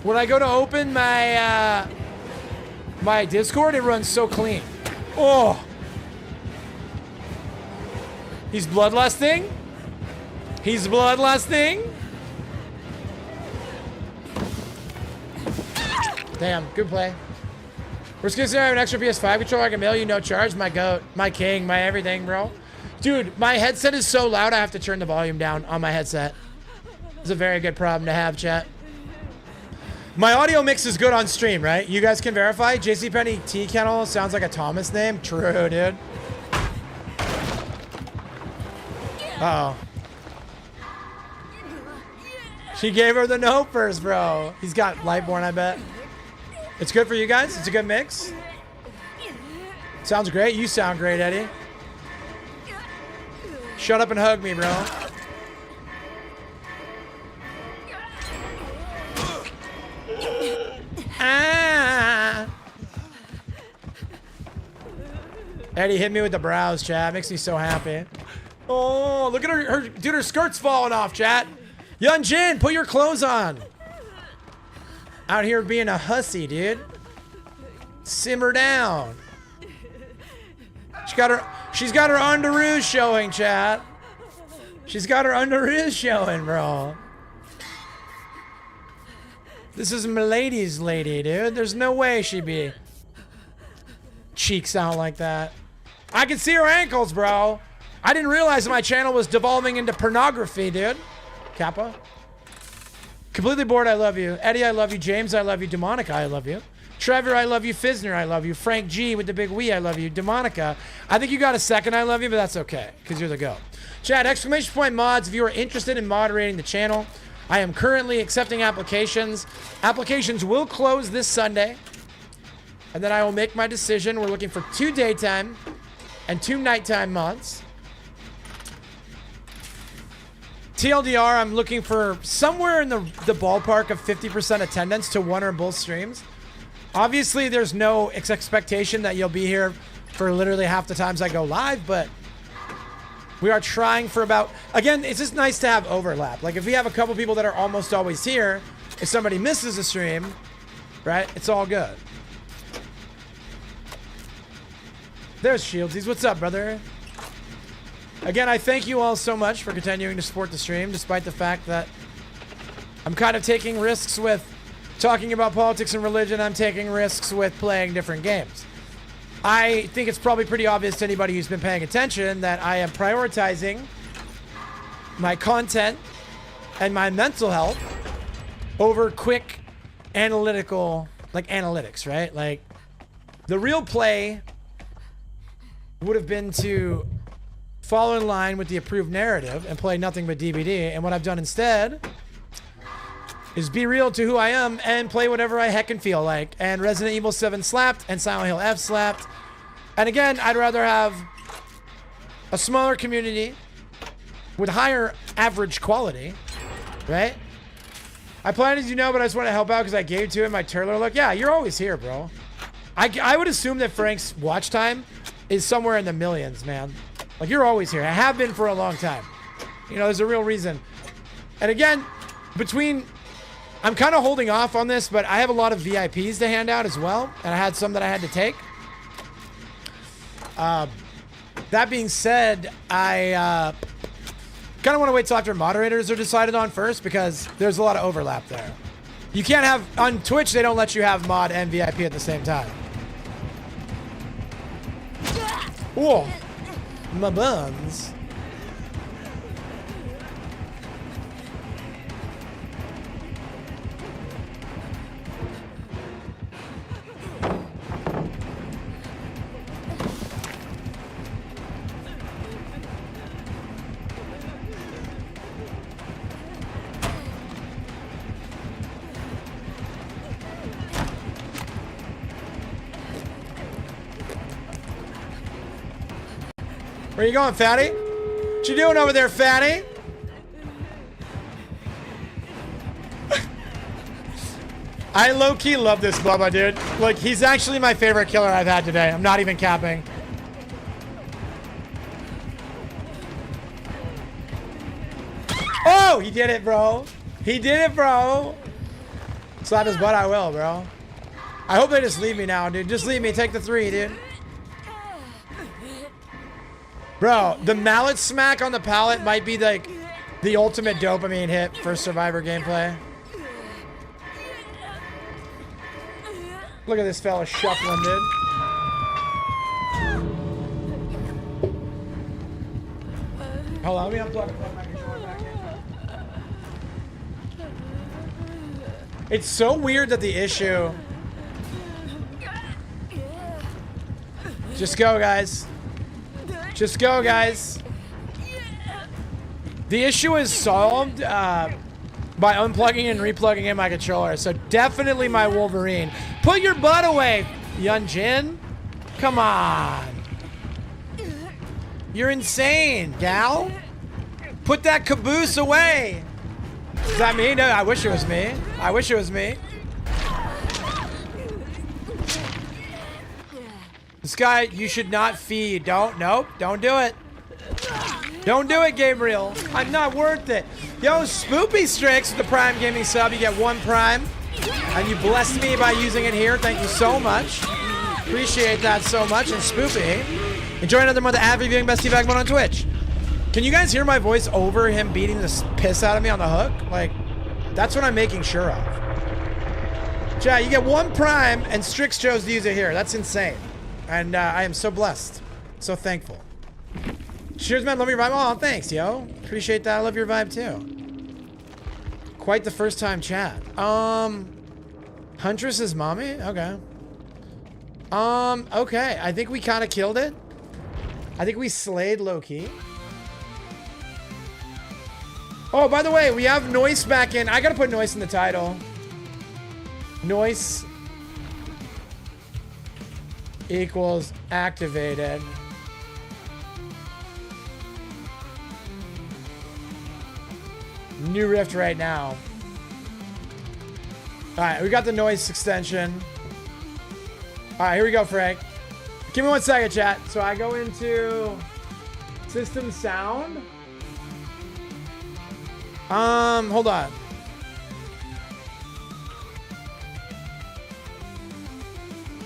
When I go to open my... my Discord, it runs so clean. Oh! He's bloodlusting. He's bloodlusting. Damn, good play. We're just gonna have an extra PS5 controller I can mail you, no charge. My goat, my king, my everything, bro. Dude, my headset is so loud I have to turn the volume down on my headset. It's a very good problem to have, chat. My audio mix is good on stream, right? You guys can verify. JCPenney Tea Kennel sounds like a Thomas name. True, dude. Uh-oh. She gave her the note first, bro. He's got Lightborn, I bet. It's good for you guys? It's a good mix? Sounds great. You sound great, Eddie. Shut up and hug me, bro. Ah! Eddie hit me with the brows, chat. Makes me so happy. Oh, look at her, dude, her skirt's falling off, chat. Young Jin, put your clothes on. Out here being a hussy, dude. Simmer down. She's got her underoos showing, chat. She's got her underoos showing, bro. This is Milady's lady, dude. There's no way she'd be cheeks out like that. I can see her ankles, bro. I didn't realize my channel was devolving into pornography, dude. Kappa. Completely bored, I love you. Eddie, I love you. James, I love you. Demonica, I love you. Trevor, I love you. Fizner, I love you. Frank G with the big we, I love you. Demonica, I think you got a second I love you, but that's okay, because you're the GOAT. Chat, exclamation point mods, if you are interested in moderating the channel, I am currently accepting applications. Applications will close this Sunday, and then I will make my decision. We're looking for 2 daytime and 2 nighttime mods. TLDR, I'm looking for somewhere in the ballpark of 50% attendance to one or both streams. Obviously, there's no expectation that you'll be here for literally half the times I go live, but we are trying for about... Again, it's just nice to have overlap. Like, if we have a couple people that are almost always here, if somebody misses a stream, right, it's all good. There's Shields. What's up, brother? Again, I thank you all so much for continuing to support the stream, despite the fact that I'm kind of taking risks with talking about politics and religion. I'm taking risks with playing different games. I think it's probably pretty obvious to anybody who's been paying attention that I am prioritizing my content and my mental health over quick analytical, like analytics, right? Like the real play would have been to follow in line with the approved narrative and play nothing but DBD. And what I've done instead is be real to who I am and play whatever I heckin' feel like. And Resident Evil 7 slapped and Silent Hill F slapped. And again, I'd rather have a smaller community with higher average quality, right? I planned, as you know, but I just want to help out because I gave to him my Turler look. Yeah, you're always here, bro. I would assume that Frank's watch time is somewhere in the millions, man. Like, you're always here. I have been for a long time. You know, there's a real reason. And again, I'm kind of holding off on this, but I have a lot of VIPs to hand out as well. And I had some that I had to take. That being said, I kind of want to wait till after moderators are decided on first because there's a lot of overlap there. You can't have, on Twitch, they don't let you have mod and VIP at the same time. Whoa, my buns. Where you going, fatty? What you doing over there, fatty? I low-key love this Bubba, dude. Like, he's actually my favorite killer I've had today. I'm not even capping. Oh, he did it, bro. He did it, bro. Slap his butt, I will, bro. I hope they just leave me now, dude. Just leave me. Take the 3, dude. Bro, the mallet smack on the pallet might be like the ultimate dopamine hit for Survivor gameplay. Look at this fella shuffling, dude. Hold on, let me unplug and plug my controller back in. It's so weird that the issue... Just go, guys. Just go, guys. The issue is solved by unplugging and replugging in my controller. So definitely my Wolverine. Put your butt away, Yunjin. Come on. You're insane, gal. Put that caboose away. Is that me? No, I wish it was me. I wish it was me. This guy, you should not feed. Nope, don't do it. Don't do it, Gabriel. I'm not worth it. Yo, Spoopy Strix with the Prime Gaming sub. You get 1 Prime. And you blessed me by using it here. Thank you so much. Appreciate that so much. And Spoopy, enjoy another month of ad reviewing Best Vagabond on Twitch. Can you guys hear my voice over him beating the piss out of me on the hook? Like, that's what I'm making sure of. Chat, you get 1 Prime and Strix chose to use it here. That's insane. And I am so blessed. So thankful. Cheers, man. Love your vibe. Oh, thanks, yo. Appreciate that. I love your vibe, too. Quite the first time chat. Huntress is mommy? Okay. Okay. I think we kind of killed it. I think we slayed low-key. Oh, by the way, we have Noise back in. I gotta put Noise in the title. Noise equals activated. New rift right now. All right, we got the noise extension. All right, here we go, Frank. Give me 1 second, chat. So I go into system sound. Hold on.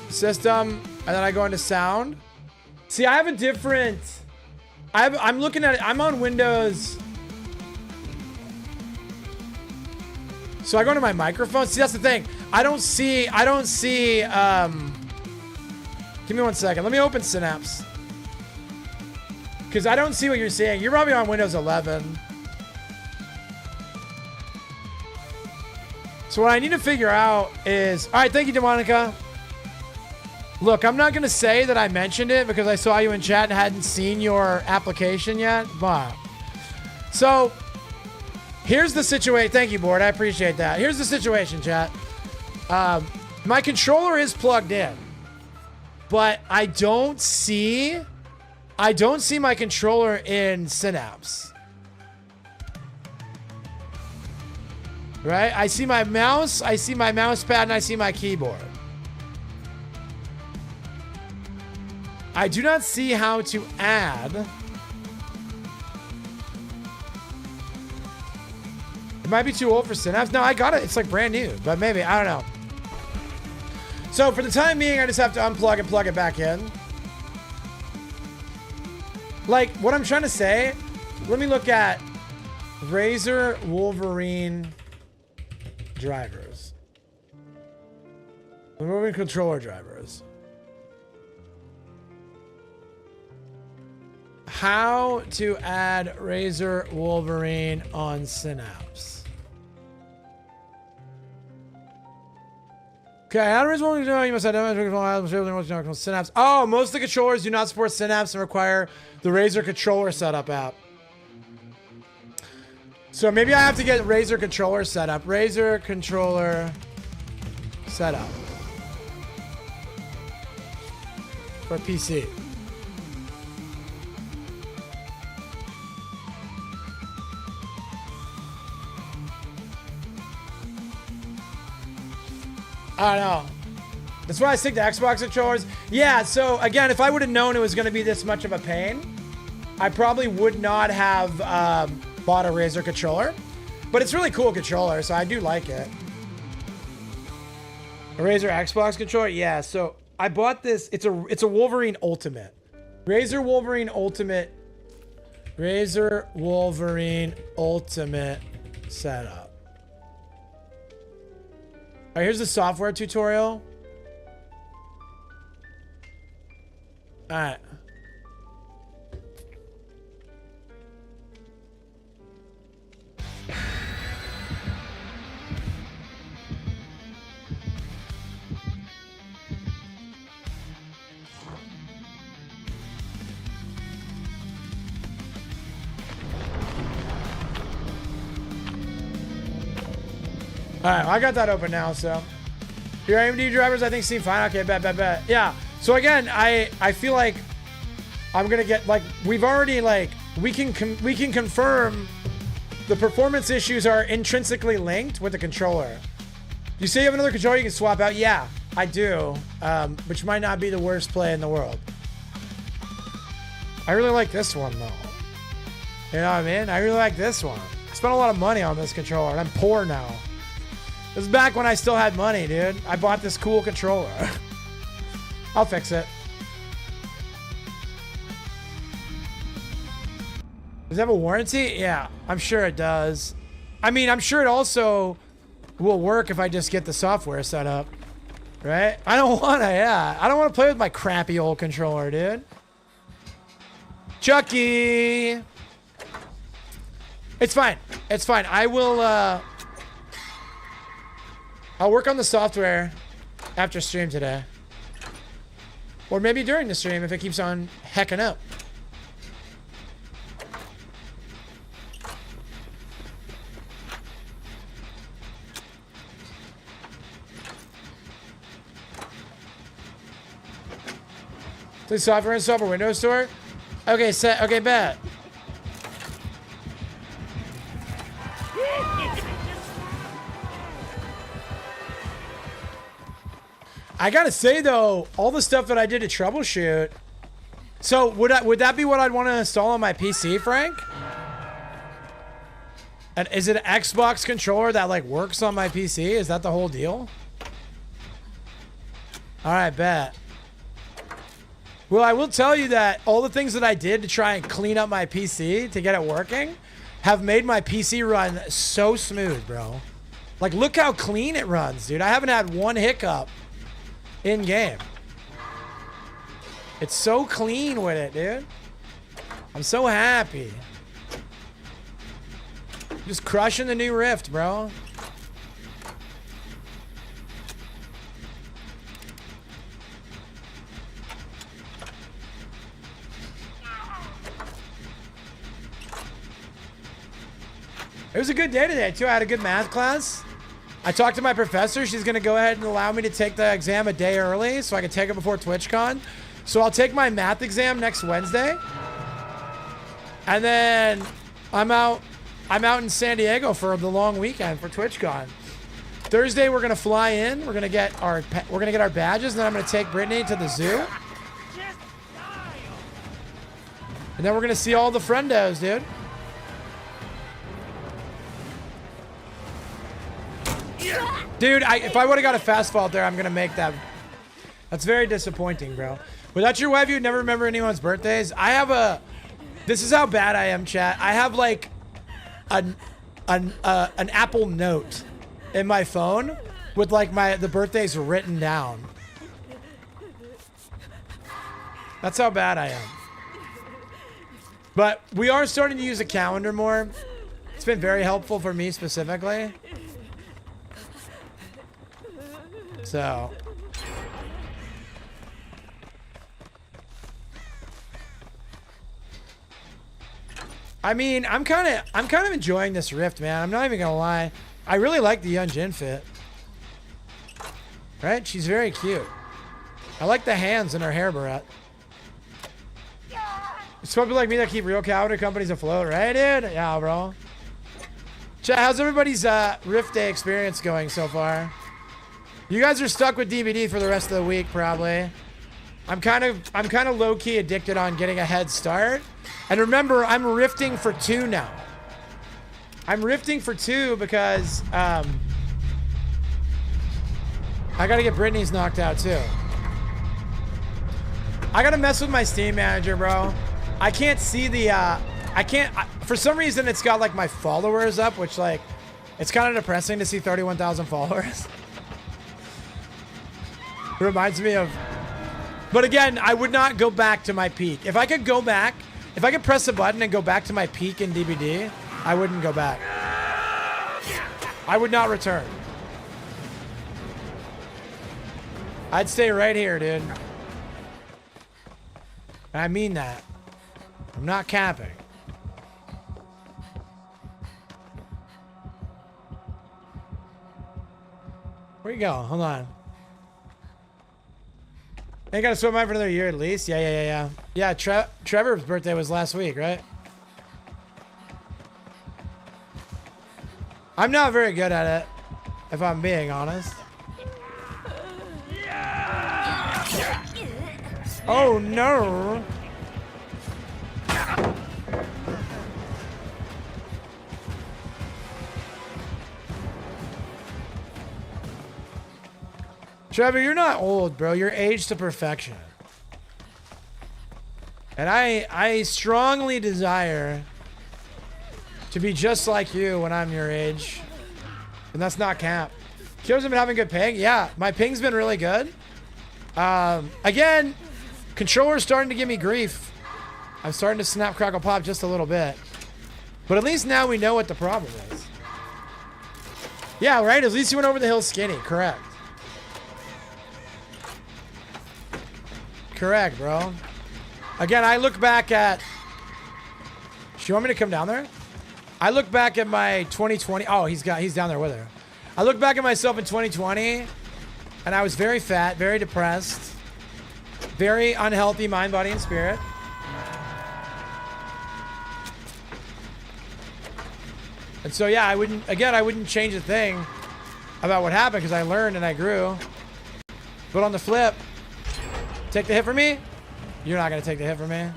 System, and then I go into sound. See, I have a different... I'm looking at it. I'm on Windows... So I go to my microphone. See, that's the thing. I don't see, give me 1 second. Let me open Synapse. Because I don't see what you're seeing. You're probably on Windows 11. So what I need to figure out is, all right, thank you, Demonica. Look, I'm not going to say that I mentioned it because I saw you in chat and hadn't seen your application yet. But so here's the situation. Thank you, board. I appreciate that. Here's the situation, chat. My controller is plugged in, but I don't see my controller in Synapse. Right? I see my mouse, I see my mouse pad, and I see my keyboard. I do not see how to add. It might be too old for Synapse. No, I got it. It's like brand new, but maybe. I don't know. So for the time being, I just have to unplug and plug it back in. Like, what I'm trying to say, let me look at Razer Wolverine drivers. Removing controller drivers. How to add Razer Wolverine on Synapse. Okay, how to Razer Wolverine, you must have Synapse. Oh, most of the controllers do not support Synapse and require the Razer controller setup app. So maybe I have to get Razer controller set up. Razer controller setup for PC. I don't know. That's why I stick to Xbox controllers. Yeah, so again, if I would have known it was going to be this much of a pain, I probably would not have bought a Razer controller. But it's really cool controller, so I do like it. A Razer Xbox controller? Yeah, so I bought this. It's a Wolverine Ultimate. Razer Wolverine Ultimate. Razer Wolverine Ultimate setup. All right, here's the software tutorial. All right. All right, well, I got that open now, so. Your AMD drivers, I think, seem fine. Okay, bet. Yeah. So again, I feel like I'm gonna get, like, we've already, like, we can confirm the performance issues are intrinsically linked with the controller. You say you have another controller you can swap out? Yeah, I do, which might not be the worst play in the world. I really like this one, though. You know what I mean? I really like this one. I spent a lot of money on this controller, and I'm poor now. This is back when I still had money, dude. I bought this cool controller. I'll fix it. Does it have a warranty? Yeah, I'm sure it does. I mean, I'm sure it also will work if I just get the software set up. Right? I don't want to, yeah. I don't want to play with my crappy old controller, dude. Chucky! It's fine. It's fine. I will, I'll work on the software after stream today. Or maybe during the stream if it keeps on hecking up. The software install for Windows Store? Okay, set. Okay, bet. I gotta say though, all the stuff that I did to troubleshoot. So would that be what I'd want to install on my PC, Frank? And is it an Xbox controller that like works on my PC? Is that the whole deal? All right, bet. Well, I will tell you that all the things that I did to try and clean up my PC to get it working have made my PC run so smooth, bro. Like, look how clean it runs, dude. I haven't had one hiccup in game. It's so clean with it, dude. I'm so happy. Just crushing the new Rift, bro. It was a good day today, too. I had a good math class. I talked to my professor. She's going to go ahead and allow me to take the exam a day early so I can take it before TwitchCon. So I'll take my math exam next Wednesday. And then I'm out in San Diego for the long weekend for TwitchCon. Thursday we're going to fly in. We're going to get our badges, and then I'm going to take Brittany to the zoo. And then we're going to see all the friendos, dude. Dude, if I would have got a fast fault there, I'm going to make that. That's very disappointing, bro. Without your wife, you'd never remember anyone's birthdays. This is how bad I am, chat. I have like an Apple Note in my phone with like the birthdays written down. That's how bad I am. But we are starting to use a calendar more. It's been very helpful for me specifically. So, I mean, I'm kind of enjoying this Rift, man. I'm not even gonna lie. I really like the Yunjin fit. Right? She's very cute. I like the hands in her hair barrette. It's people like me that keep real calendar companies afloat, right, dude? Yeah, bro. Chat, how's everybody's Rift Day experience going so far? You guys are stuck with DVD for the rest of the week, probably. I'm kind of low-key addicted on getting a head start. And remember, I'm rifting for 2 now. I'm rifting for 2 because I gotta get Brittany's knocked out too. I gotta mess with my Steam manager, bro. I can't see the for some reason it's got like my followers up, which like it's kind of depressing to see 31,000 followers. It reminds me of, but again, I would not go back to my peak. If I could go back, if I could press a button and go back to my peak in DBD, I wouldn't go back. I would not return. I'd stay right here, dude. I mean that. I'm not capping. Where you go? Hold on. Ain't gotta swim mine for another year at least. Yeah. Yeah, Trevor's birthday was last week, right? I'm not very good at it, if I'm being honest. Oh no! Trevor, you're not old, bro. You're aged to perfection. And I strongly desire to be just like you when I'm your age. And that's not cap. Killers have been having good ping. Yeah, my ping's been really good. Again, controller's starting to give me grief. I'm starting to snap, crackle, pop just a little bit. But at least now we know what the problem is. Yeah, right? At least you went over the hill skinny. Correct. Correct, bro. Again, I look back at... Do you want me to come down there? I look back at my 2020... Oh, he's down there with her. I look back at myself in 2020, and I was very fat, very depressed, very unhealthy mind, body, and spirit. And so, yeah, I wouldn't change a thing about what happened because I learned and I grew. But on the flip... Take the hit for me? You're not going to take the hit for me.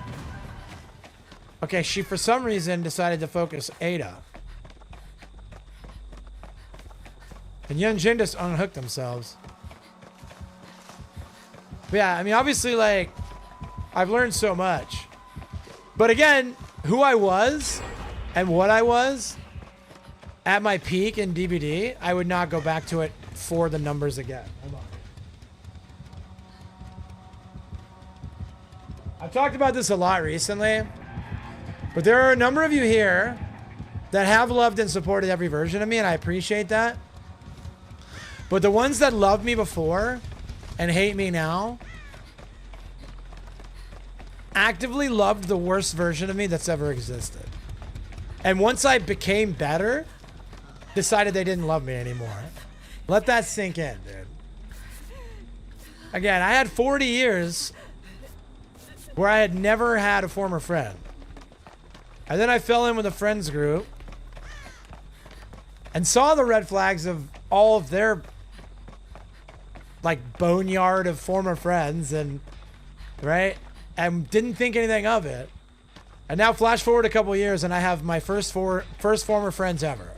Okay, she for some reason decided to focus Ada. And Yunjin just unhooked themselves. But yeah, I mean, obviously, like, I've learned so much. But again, who I was and what I was at my peak in DBD, I would not go back to it for the numbers again. Hold on. I've talked about this a lot recently, but there are a number of you here that have loved and supported every version of me, and I appreciate that. But the ones that loved me before and hate me now actively loved the worst version of me that's ever existed. And once I became better, decided they didn't love me anymore. Let that sink in, dude. Again, I had 40 years where I had never had a former friend. And then I fell in with a friends group and saw the red flags of all of their like boneyard of former friends and right, and didn't think anything of it. And now flash forward a couple years and I have my first former friends ever.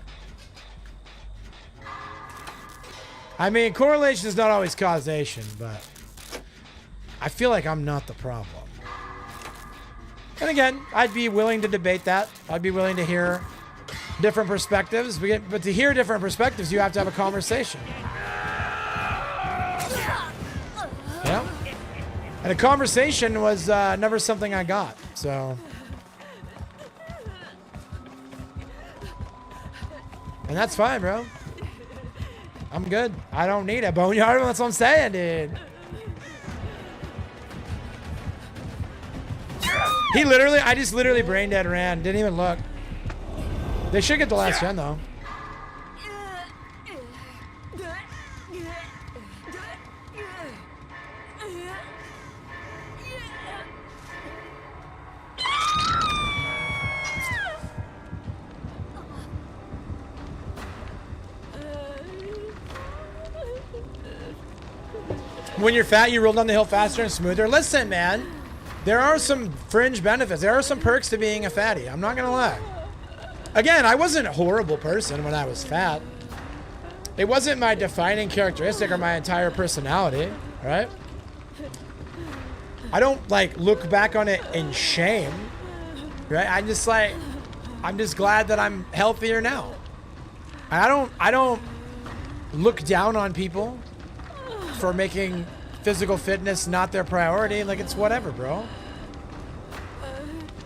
I mean, correlation is not always causation, but I feel like I'm not the problem. And again, I'd be willing to debate that. I'd be willing to hear different perspectives. But to hear different perspectives, you have to have a conversation. Yeah. And a conversation was never something I got. So. And that's fine, bro. I'm good. I don't need a boneyard. That's what I'm saying, dude. I just literally brain dead ran. Didn't even look. They should get the last gen, though. When you're fat, you roll down the hill faster and smoother. Listen, man. There are some fringe benefits. There are some perks to being a fatty. I'm not going to lie. Again, I wasn't a horrible person when I was fat. It wasn't my defining characteristic or my entire personality, right? I don't, like, look back on it in shame, right? I'm just glad that I'm healthier now. And I don't look down on people for making physical fitness not their priority. Like, it's whatever, bro.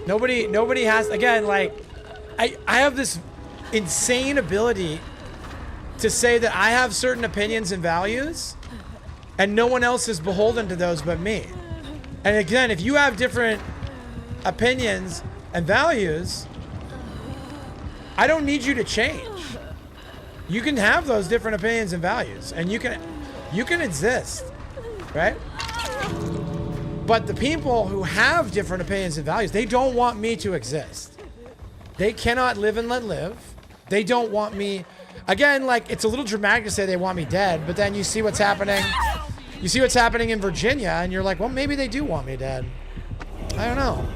Nobody has, again, like, I have this insane ability to say that I have certain opinions and values and no one else is beholden to those but me. And again, if you have different opinions and values, I don't need you to change. You can have those different opinions and values and you can exist, right? But the people who have different opinions and values, they don't want me to exist. They cannot live and let live. They don't want me. Again, like, it's a little dramatic to say they want me dead, but then you see what's happening. You see what's happening in Virginia, and you're like, well, maybe they do want me dead. I don't know.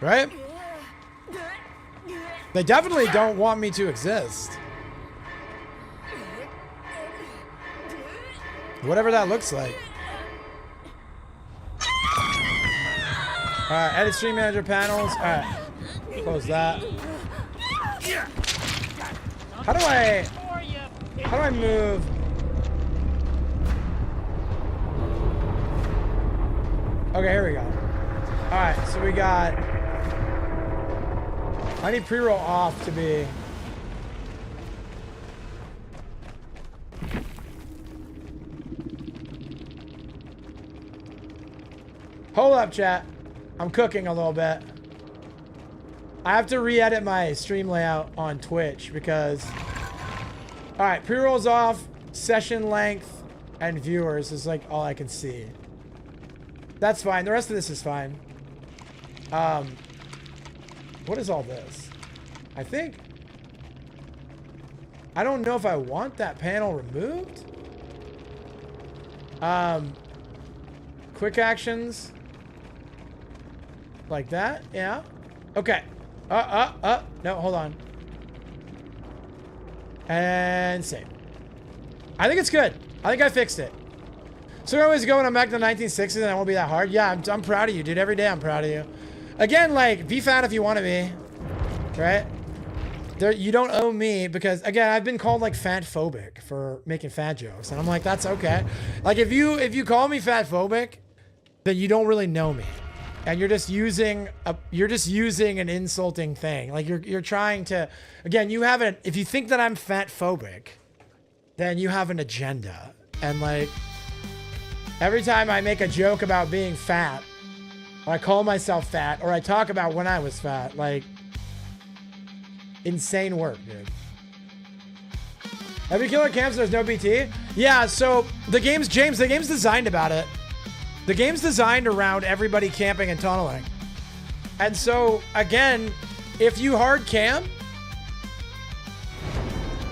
Right? They definitely don't want me to exist. Whatever that looks like. Alright, edit stream manager panels. Alright. Close that. How do I move? Okay, here we go. Alright, so we got, I need pre-roll off to be. Hold up, chat. I'm cooking a little bit. I have to re-edit my stream layout on Twitch because... Alright, pre-rolls off, session length, and viewers is like all I can see. That's fine. The rest of this is fine. What is all this? I think... I don't know if I want that panel removed. Quick actions. Like that, yeah. Okay. No, hold on. And save. I think it's good. I think I fixed it. So I always go when I'm back to the 1960s and it won't be that hard. Yeah, I'm proud of you, dude. Every day I'm proud of you. Again, like, be fat if you want to be, right? You don't owe me because, again, I've been called like fat phobic for making fat jokes, and I'm like, that's okay. Like, if you call me fat phobic, then you don't really know me, and you're just using an insulting thing. Like, you're trying to, again, if you think that I'm fat phobic, then you have an agenda, and like, every time I make a joke about being fat, or I call myself fat, or I talk about when I was fat, like, insane work, dude. Every killer camps, there's no BT? Yeah, so the game's designed about it. The game's designed around everybody camping and tunneling. And so, again, if you hard camp,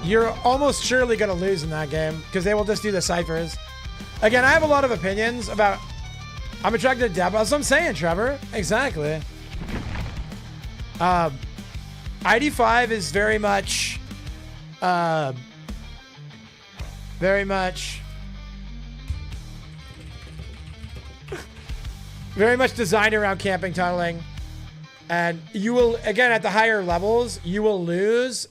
you're almost surely going to lose in that game because they will just do the ciphers. Again, I have a lot of opinions about... I'm attracted to depth. That's what I'm saying, Trevor. Exactly. ID5 is very much designed around camping, tunneling, and you will, again, at the higher levels, you will lose.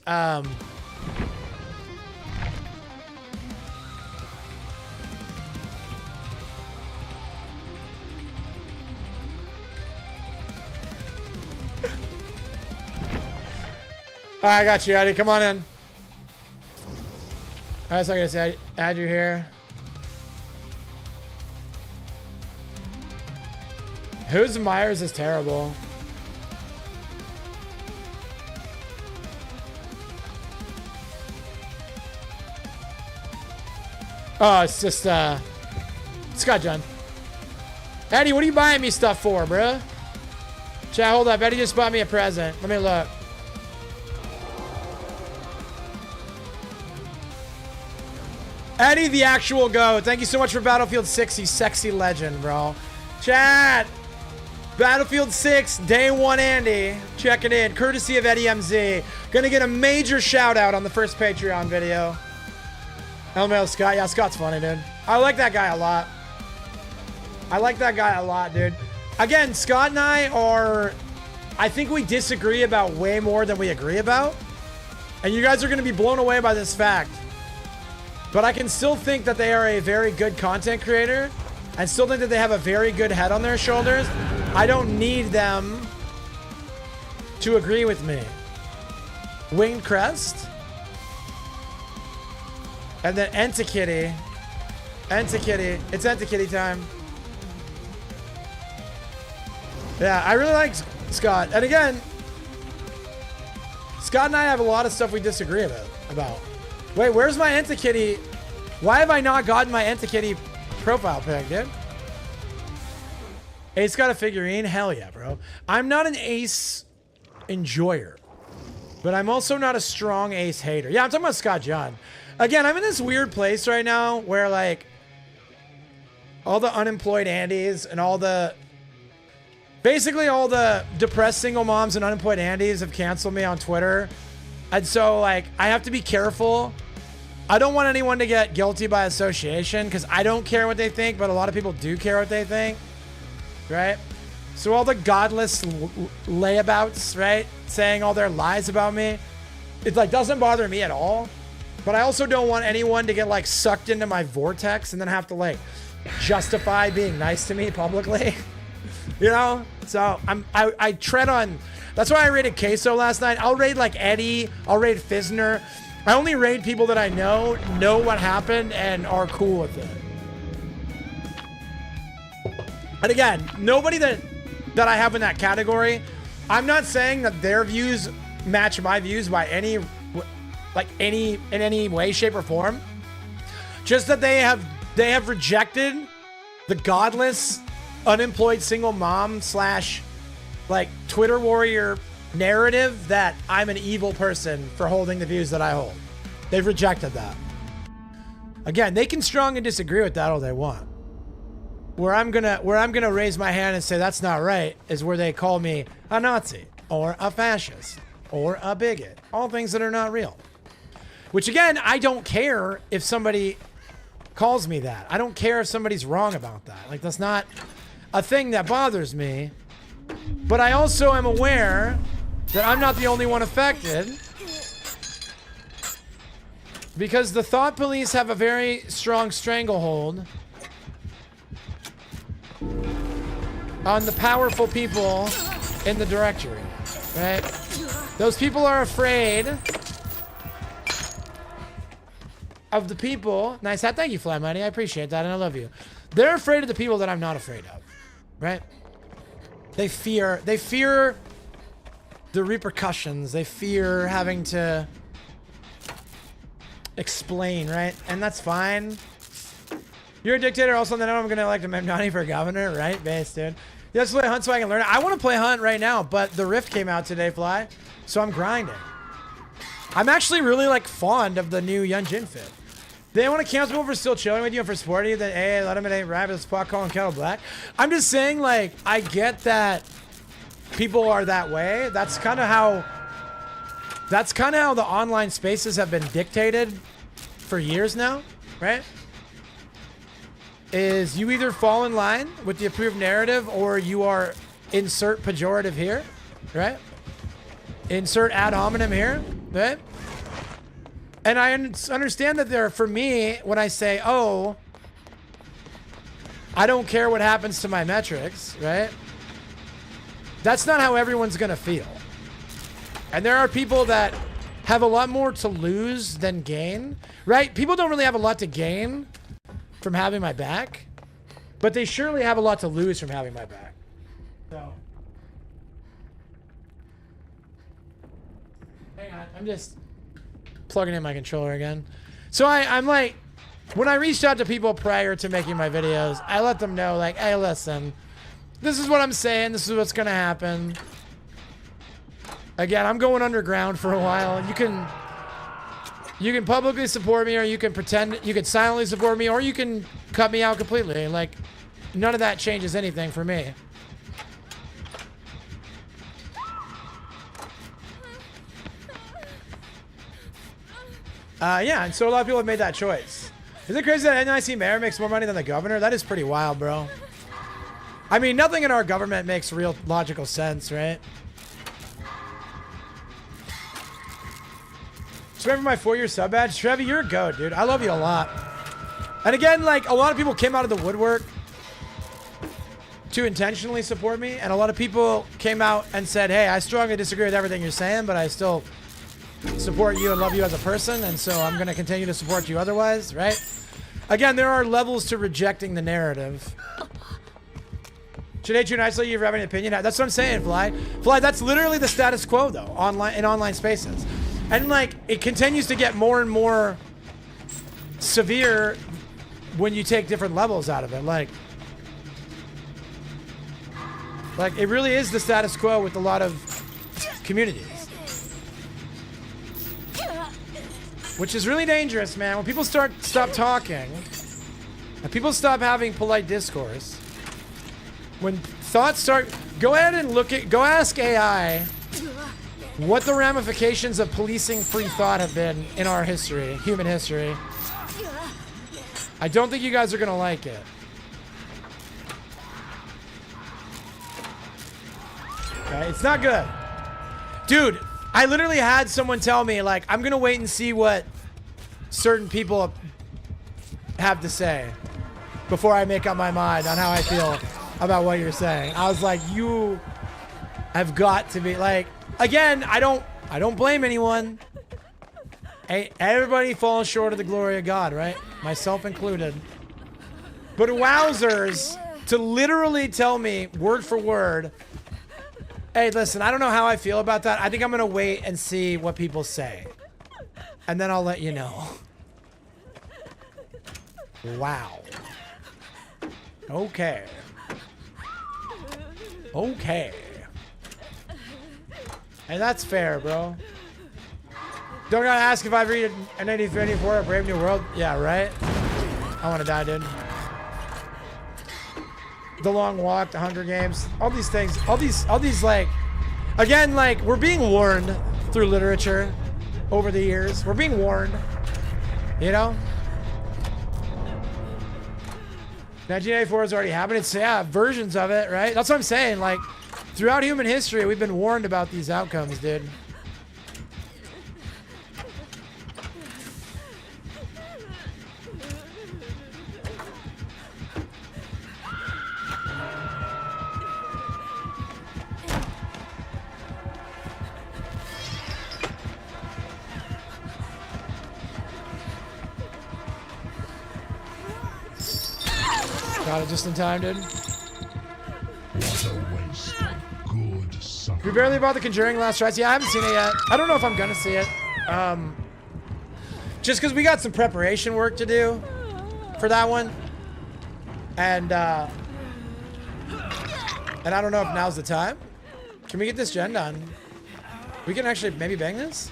All right, I got you, Eddie. Come on in. All right, so I'm gonna say add you here. Who's Myers is terrible. Oh, it's just Scott John. Eddie, what are you buying me stuff for, bruh? Chat, hold up. Eddie just bought me a present. Let me look. Eddie, the actual GOAT. Thank you so much for Battlefield 6, you sexy legend, bro. Chat. Battlefield 6, day one, Andy. Checking in. Courtesy of Eddie MZ. Gonna get a major shout out on the first Patreon video. LMAO Scott. Yeah, Scott's funny, dude. I like that guy a lot. Dude. Again, Scott and I think we disagree about way more than we agree about. And you guys are gonna be blown away by this fact. But I can still think that they are a very good content creator and still think that they have a very good head on their shoulders. I don't need them to agree with me. Winged Crest. And then Entakitty. Entakitty. It's Entakitty time. Yeah, I really like Scott. And again, Scott and I have a lot of stuff we disagree about. Wait, where's my Entakitty? Why have I not gotten my Entakitty profile pic, dude? Ace got a figurine? Hell yeah, bro. I'm not an Ace enjoyer, but I'm also not a strong Ace hater. Yeah, I'm talking about Scott John. Again, I'm in this weird place right now where, like, all the unemployed Andys and basically all the depressed single moms and unemployed Andys have canceled me on Twitter. And so, like, I have to be careful. I don't want anyone to get guilty by association because I don't care what they think, but a lot of people do care what they think, right? So all the godless layabouts, right, saying all their lies about me, it, like, doesn't bother me at all. But I also don't want anyone to get, like, sucked into my vortex and then have to, like, justify being nice to me publicly, you know? So I tread on... That's why I raided Queso last night. I'll raid, like, Eddie. I'll raid Fizner. I only raid people that I know what happened, and are cool with it. And again, nobody that I have in that category, I'm not saying that their views match my views by in any way, shape, or form. Just that they have rejected the godless, unemployed single mom / like Twitter warrior narrative that I'm an evil person for holding the views that I hold. They've rejected that. Again, they can strongly disagree with that all they want. Where I'm gonna raise my hand and say that's not right is where they call me a Nazi or a fascist or a bigot. All things that are not real. Which again, I don't care if somebody calls me that. I don't care if somebody's wrong about that. Like, that's not a thing that bothers me. But I also am aware that I'm not the only one affected. Because the thought police have a very strong stranglehold on the powerful people in the directory, right? Those people are afraid of the people. Nice hat. Thank you, Fly Money. I appreciate that, and I love you. They're afraid of the people that I'm not afraid of, right? They fear the repercussions. They fear having to explain, right? And that's fine. You're a dictator. Also, then I'm going to elect a Memnani for governor, right? Base, dude. Let's play Hunt so I can learn it. I want to play Hunt right now, but the Rift came out today, Fly. So I'm grinding. I'm actually really, like, fond of the new Yun Jin fit. They want to cancel people for still chilling with you and for supporting you. That, hey, let him in, rabbit, spot calling kettle black. I'm just saying, like, I get that people are that way. That's kind of how the online spaces have been dictated for years now, right? Is you either fall in line with the approved narrative or you are insert pejorative here, right? Insert ad hominem here, right? And I understand that there, for me, when I say, oh, I don't care what happens to my metrics, right? That's not how everyone's going to feel. And there are people that have a lot more to lose than gain, right? People don't really have a lot to gain from having my back, but they surely have a lot to lose from having my back. So, hang on, I'm just plugging in my controller again. So I'm like, when I reached out to people prior to making my videos, I let them know, like, hey, listen, this is what I'm saying. This is what's going to happen. Again, I'm going underground for a while. You can publicly support me, or you can pretend, you can silently support me, or you can cut me out completely. Like, none of that changes anything for me. Yeah, and so a lot of people have made that choice. Is it crazy that NIC mayor makes more money than the governor? That is pretty wild, bro. I mean, nothing in our government makes real logical sense, right? Remember my 4-year sub badge? Trevi, you're a goat, dude. I love you a lot. And again, like, a lot of people came out of the woodwork to intentionally support me, and a lot of people came out and said, hey, I strongly disagree with everything you're saying, but I still support you and love you as a person, and so I'm going to continue to support you otherwise, right? Again, there are levels to rejecting the narrative. Should I tune nicely? You have an opinion? That's what I'm saying, Fly. Fly, that's literally the status quo, though, in online spaces. And, like, it continues to get more and more severe when you take different levels out of it. Like, it really is the status quo with a lot of communities. Which is really dangerous, man. When people stop talking, and people stop having polite discourse, when thoughts start, go ahead and go ask AI what the ramifications of policing free thought have been in our history, human history. I don't think you guys are gonna like it. Okay, it's not good. Dude, I literally had someone tell me, like, I'm gonna wait and see what certain people have to say before I make up my mind on how I feel about what you're saying. I was like, you have got to be, like, again, I don't blame anyone. Everybody falls short of the glory of God, right? Myself included. But wowzers, to literally tell me word for word, hey, listen, I don't know how I feel about that. I think I'm going to wait and see what people say. And then I'll let you know. Wow. Okay. Okay. Hey, that's fair, bro. Don't gotta ask if I've read an 84 A Brave New World. Yeah, right? I wanna die, dude. The Long Walk, The Hunger Games, all these things, all these like, again, like, we're being warned through literature over the years. We're being warned, you know? 1984 has already happened. It's, yeah, versions of it, right? That's what I'm saying. Like, Throughout human history, we've been warned about these outcomes, dude. Got it just in time, dude. What a waste of good suffering. We barely bought The Conjuring last try. Yeah, I haven't seen it yet. I don't know if I'm gonna see it. Just because we got some preparation work to do for that one. And I don't know if now's the time. Can we get this gen done? We can actually maybe bang this?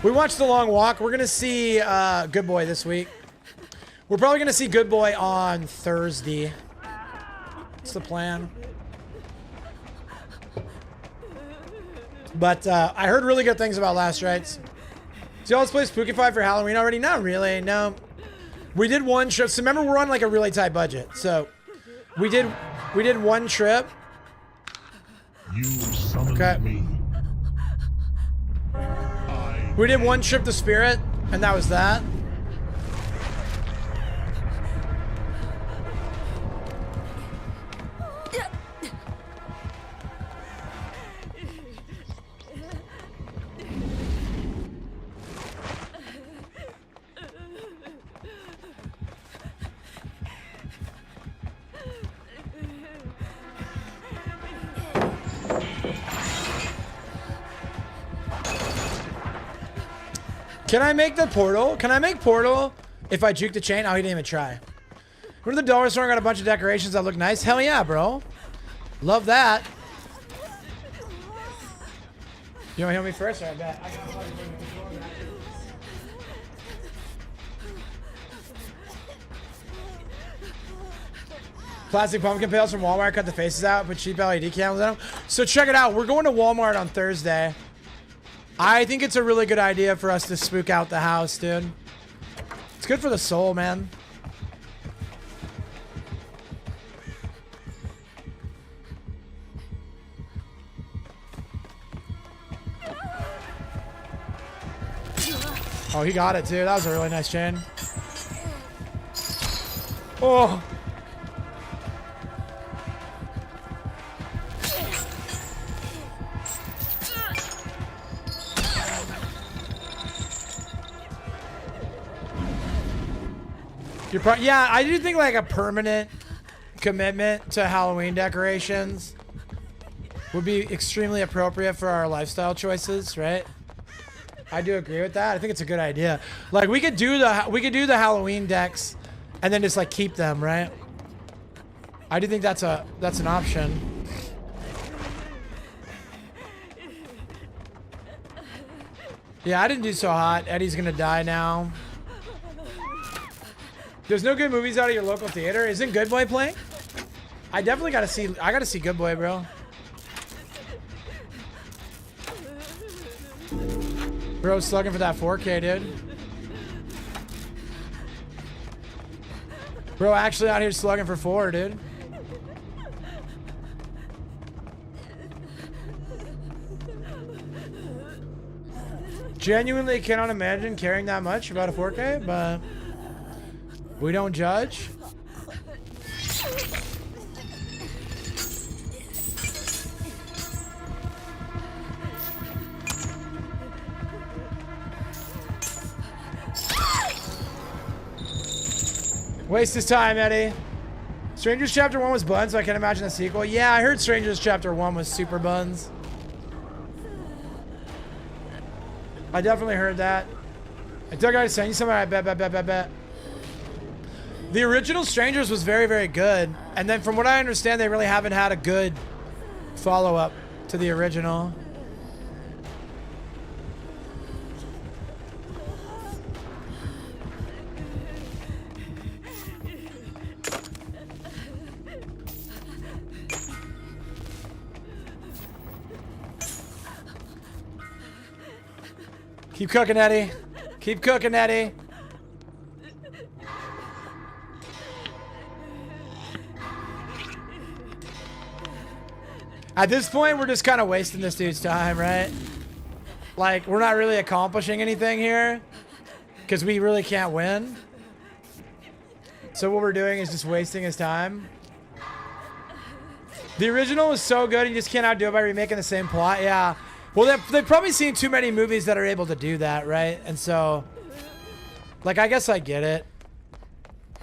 We watched The Long Walk. We're going to see Good Boy this week. We're probably going to see Good Boy on Thursday. That's the plan. But I heard really good things about Last Rites. So y'all let's play Spookify for Halloween already? Not really, no. We did one trip. So remember, we're on like a really tight budget. So we did one trip. You summoned me. We did one trip to Spirit, and that was that. Can I make the portal? Can I make portal if I juke the chain? Oh, he didn't even try. We're to the dollar store and got a bunch of decorations that look nice. Hell yeah, bro. Love that. You want to heal me first? Or I bet. Plastic pumpkin pails from Walmart. Cut the faces out. Put cheap LED candles in them. So check it out. We're going to Walmart on Thursday. I think it's a really good idea for us to spook out the house, dude. It's good for the soul, man. Oh, he got it, too. That was a really nice chain. Oh. Yeah, I do think like a permanent commitment to Halloween decorations would be extremely appropriate for our lifestyle choices, right? I do agree with that. I think it's a good idea. Like we could do the Halloween decks and then just like keep them, right? I do think that's an option. Yeah, I didn't do so hot. Eddie's gonna die now. There's no good movies out of your local theater. Isn't Good Boy playing? I definitely gotta see. I gotta see Good Boy, bro. Bro's slugging for that 4K, dude. Bro, actually out here slugging for 4, dude. Genuinely cannot imagine caring that much about a 4K, but we don't judge. Waste his time, Eddie. Strangers Chapter 1 was buns, so I can't imagine the sequel. Yeah, I heard Strangers Chapter 1 was super buns. I definitely heard that. I told I to send you something. I bet. The original Strangers was very, very good. And then from what I understand, they really haven't had a good follow-up to the original. Keep cooking, Eddie. Keep cooking, Eddie. At this point, we're just kind of wasting this dude's time, right? Like, we're not really accomplishing anything here because we really can't win. So what we're doing is just wasting his time. The original was so good, you just can't outdo it by remaking the same plot. Yeah. Well, they've probably seen too many movies that are able to do that, right? And so, like, I guess I get it.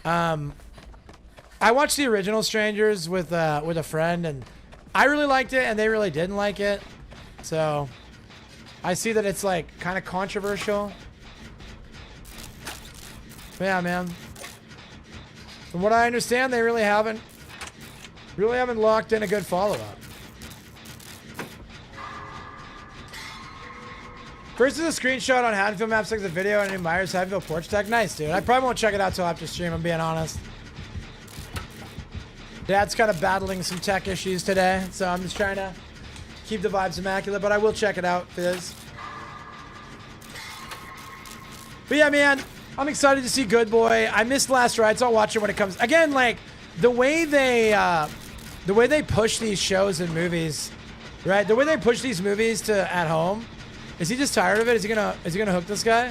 I watched the original Strangers with a friend, and I really liked it, and they really didn't like it. So, I see that it's, like, kind of controversial. But yeah, man. From what I understand, they really haven't locked in a good follow-up. First is a screenshot on Haddonfield Maps, like the video and a new Myers Haddonfield porch tech. Nice, dude. I probably won't check it out till after stream, I'm being honest. Dad's kind of battling some tech issues today, so I'm just trying to keep the vibes immaculate, but I will check it out, Fizz. But yeah, man, I'm excited to see Good Boy. I missed Last Rides. I'll watch it when it comes. Again, like, the way they push these shows and movies, right? The way they push these movies to at home. Is he just tired of it? Is he gonna hook this guy?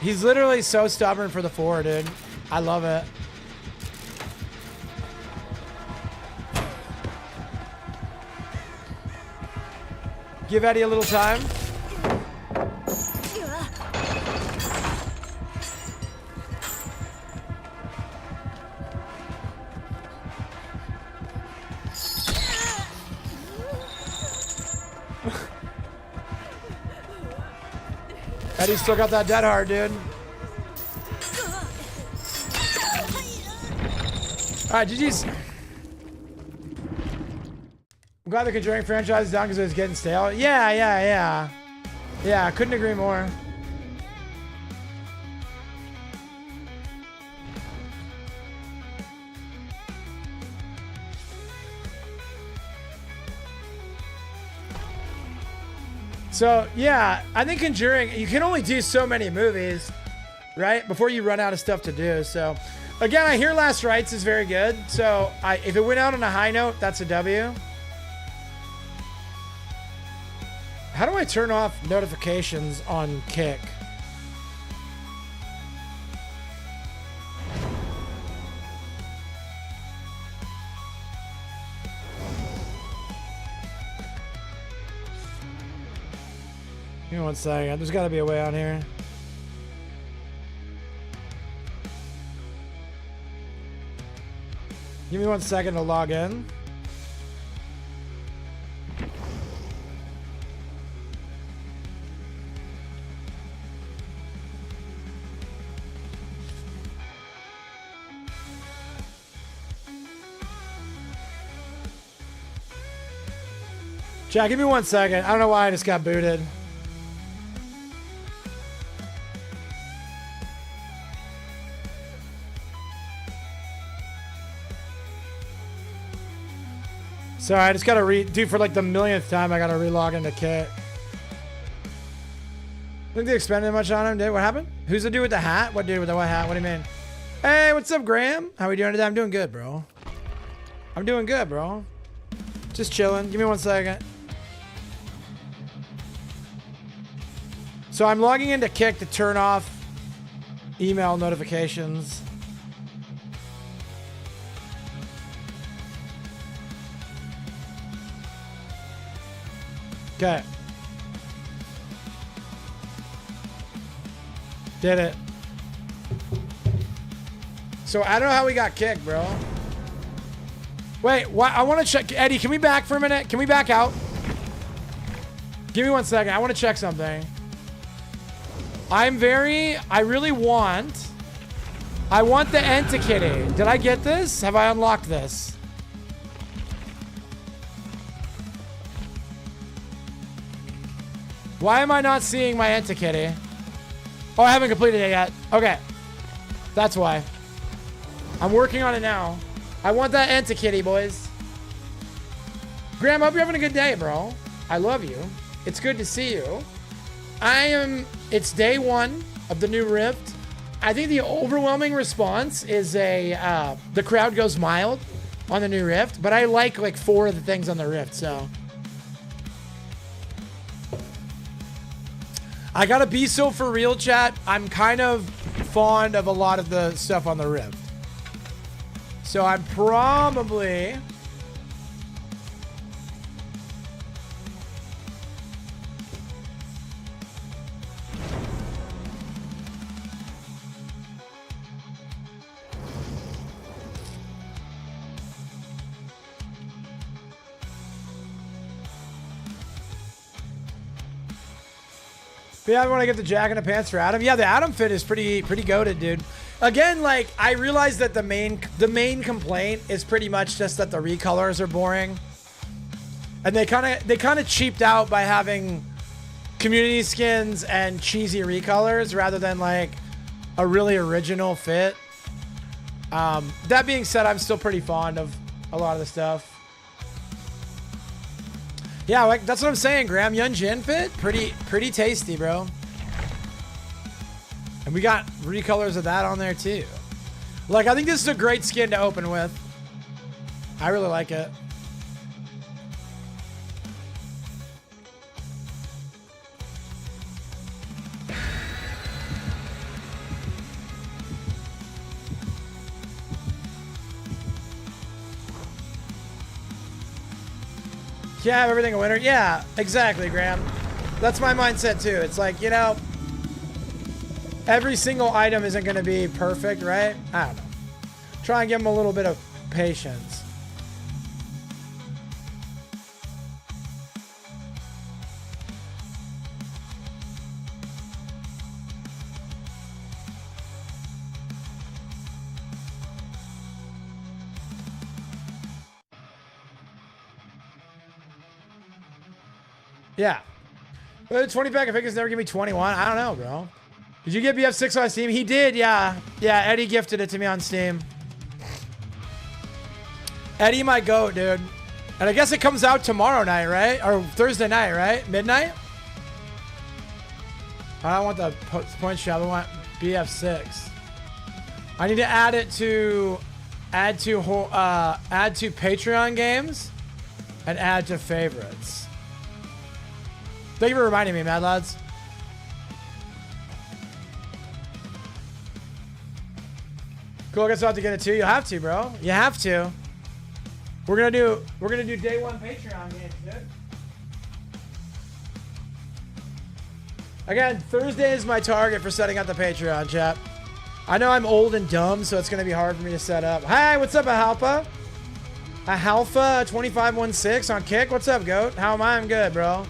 He's literally so stubborn for the 4, dude. I love it. Give Eddie a little time. Eddie's still got that dead hard, dude. Alright, GG's. I'm glad the Conjuring franchise is down because it was getting stale. Yeah, I couldn't agree more. So, yeah, I think Conjuring, you can only do so many movies, right? Before you run out of stuff to do. So, again, I hear Last Rites is very good. So, if it went out on a high note, that's a W. How do I turn off notifications on Kick? Give me one second. There's got to be a way on here. Give me 1 second to log in. Jack, give me 1 second. I don't know why I just got booted. Sorry, I just gotta do for like the millionth time. I gotta re-log into Kit. Think they expended much on him, dude? What happened? Who's the dude with the hat? What dude with the white hat? What do you mean? Hey, what's up, Graham? How we doing today? I'm doing good, bro. I'm doing good, bro. Just chilling. Give me 1 second. So I'm logging into Kick to turn off email notifications. Okay. Did it. So I don't know how we got kicked, bro. Wait, what? I want to check. Eddie, can we back for a minute? Can we back out? Give me 1 second. I want to check something. I want the Entikitty. Did I get this? Have I unlocked this? Why am I not seeing my Entikitty? Oh, I haven't completed it yet. Okay. That's why. I'm working on it now. I want that Entikitty, boys. Graham, I hope you're having a good day, bro. I love you. It's good to see you. It's day 1 of the new Rift. I think the overwhelming response is the crowd goes mild. on the new Rift, but I like 4 of the things on the Rift, so. I gotta be so for real, chat. I'm kind of fond of a lot of the stuff on the Rift. So I'm probably... But yeah, I want to get the Jack in the Pants for Adam. Yeah, the Adam fit is pretty goated, dude. Again, like I realized that the main complaint is pretty much just that the recolors are boring, and they kind of cheaped out by having community skins and cheesy recolors rather than like a really original fit. That being said, I'm still pretty fond of a lot of the stuff. Yeah, like that's what I'm saying. Graham Yun Jin fit, pretty tasty, bro. And we got recolors of that on there too. Like I think this is a great skin to open with. I really like it. Yeah, have everything a winner. Yeah, exactly, Graham. That's my mindset too. It's like, you know, every single item isn't going to be perfect, right? I don't know. Try and give them a little bit of patience. Yeah. The 20 pack of figures never give me 21. I don't know, bro. Did you get BF6 on Steam? He did, yeah. Yeah, Eddie gifted it to me on Steam. Eddie, my goat, dude. And I guess it comes out tomorrow night, right? Or Thursday night, right? Midnight? I don't want the point shop. I want BF6. I need to add it to... add to Patreon games and add to favorites. Thank you for reminding me, Mad Lads. Cool, I guess I'll have to get it too. You'll have to, bro. You have to. We're gonna do day 1 Patreon games, dude. Again, Thursday is my target for setting up the Patreon, chat. I know I'm old and dumb, so it's gonna be hard for me to set up. Hi, what's up, Ahalpa? Ahalpa 2516 on Kick. What's up, goat? How am I? I'm good, bro.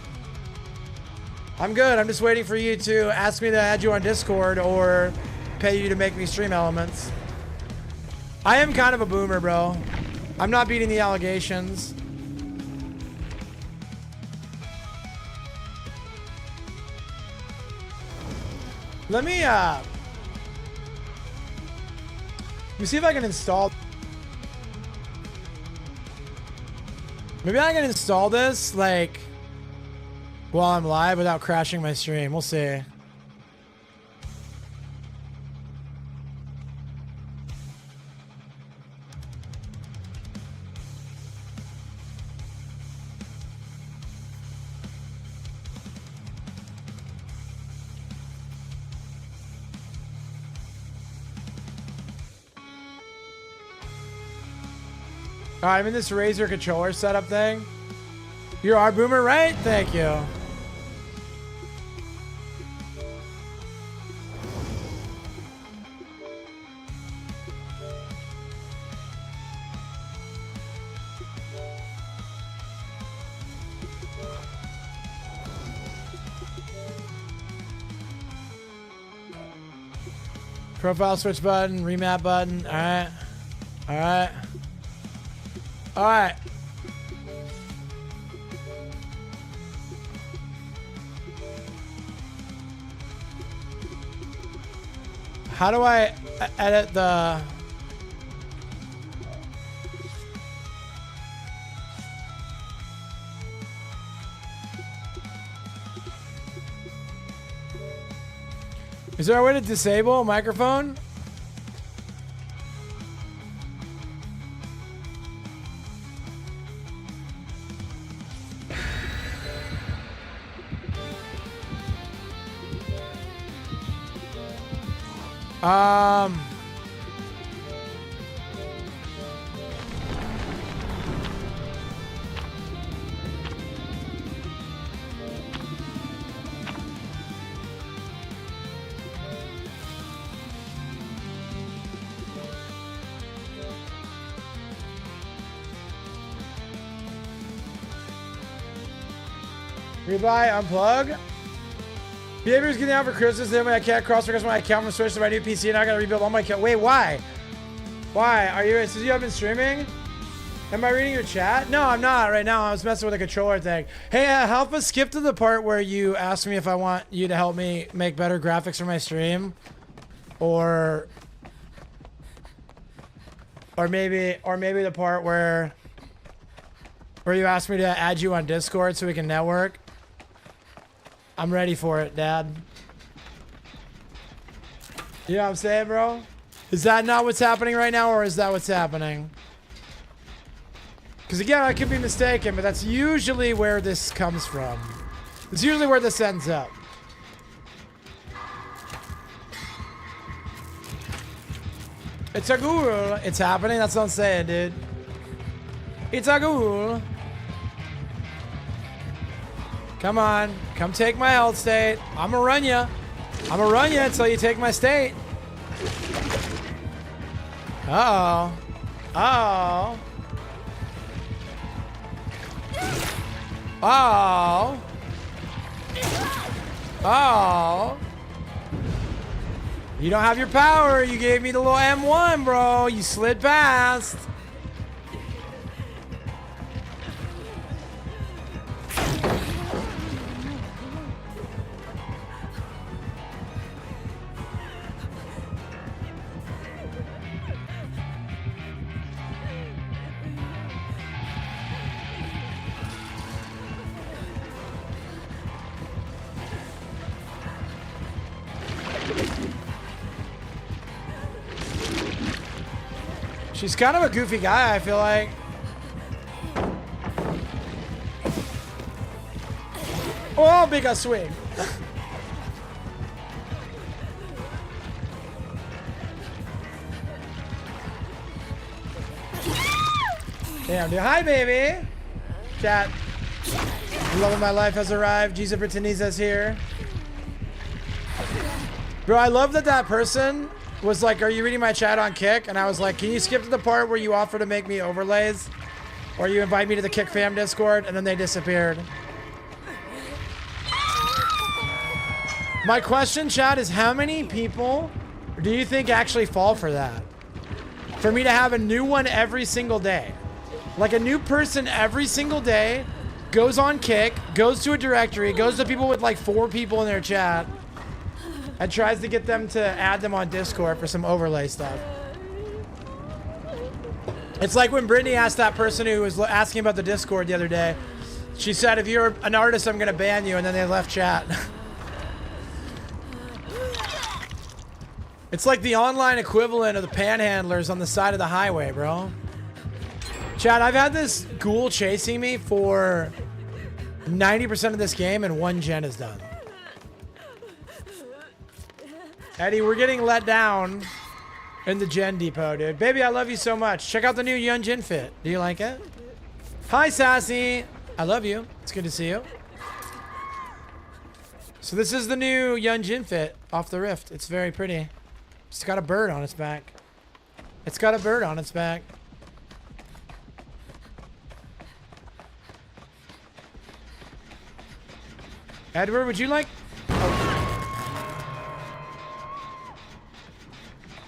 I'm good. I'm just waiting for you to ask me to add you on Discord or pay you to make me stream elements. I am kind of a boomer, bro. I'm not beating the allegations. Let me see if I can install. Maybe I can install this, like, while I'm live without crashing my stream. We'll see. All right, I'm in this Razer controller setup thing. You're our boomer, right? Thank you. Profile switch button, remap button. All right. All right. All right. How do I edit the... Is there a way to disable a microphone? Rebuy, unplug. Behavior's getting out for Christmas. Then when I can't cross-request my account from Switch to my new PC, and I gotta rebuild all my account. Wait, why? Why? Are you? Since you have been streaming? Am I reading your chat? No, I'm not right now. I was messing with a controller thing. Hey, help us skip to the part where you asked me if I want you to help me make better graphics for my stream, or maybe the part where you asked me to add you on Discord so we can network. I'm ready for it, Dad. You know what I'm saying, bro? Is that not what's happening right now, or is that what's happening? Because again, I could be mistaken, but that's usually where this comes from. It's usually where this ends up. It's a ghoul. It's happening. That's what I'm saying, dude. It's a ghoul. Come on. Come take my health state. I'm gonna run ya. I'm gonna run ya until you take my state. Uh-oh. Uh-oh. Oh. Oh. You don't have your power. You gave me the little M1, bro. You slid past. She's kind of a goofy guy, I feel like. Oh, big a swing. Damn, dude. Hi, baby. Chat. The love of my life has arrived. Jesus Britanniza's here. Bro, I love that person was like, are you reading my chat on Kick? And I was like, can you skip to the part where you offer to make me overlays? Or you invite me to the Kick fam Discord? And then they disappeared. My question, chat, is how many people do you think actually fall for that? For me to have a new one every single day. Like a new person every single day goes on Kick, goes to a directory, goes to people with like 4 people in their chat, and tries to get them to add them on Discord for some overlay stuff. It's like when Brittany asked that person who was asking about the Discord the other day. She said, if you're an artist, I'm gonna ban you, and then they left chat. It's like the online equivalent of the panhandlers on the side of the highway, bro. Chat, I've had this ghoul chasing me for 90% of this game, and 1 gen is done. Eddie, we're getting let down in the Gen Depot, dude. Baby, I love you so much. Check out the new Yun Jin fit. Do you like it? Hi, Sassy. I love you. It's good to see you. So this is the new Yun Jin fit off the Rift. It's very pretty. It's got a bird on its back. It's got a bird on its back. Edward, would you like...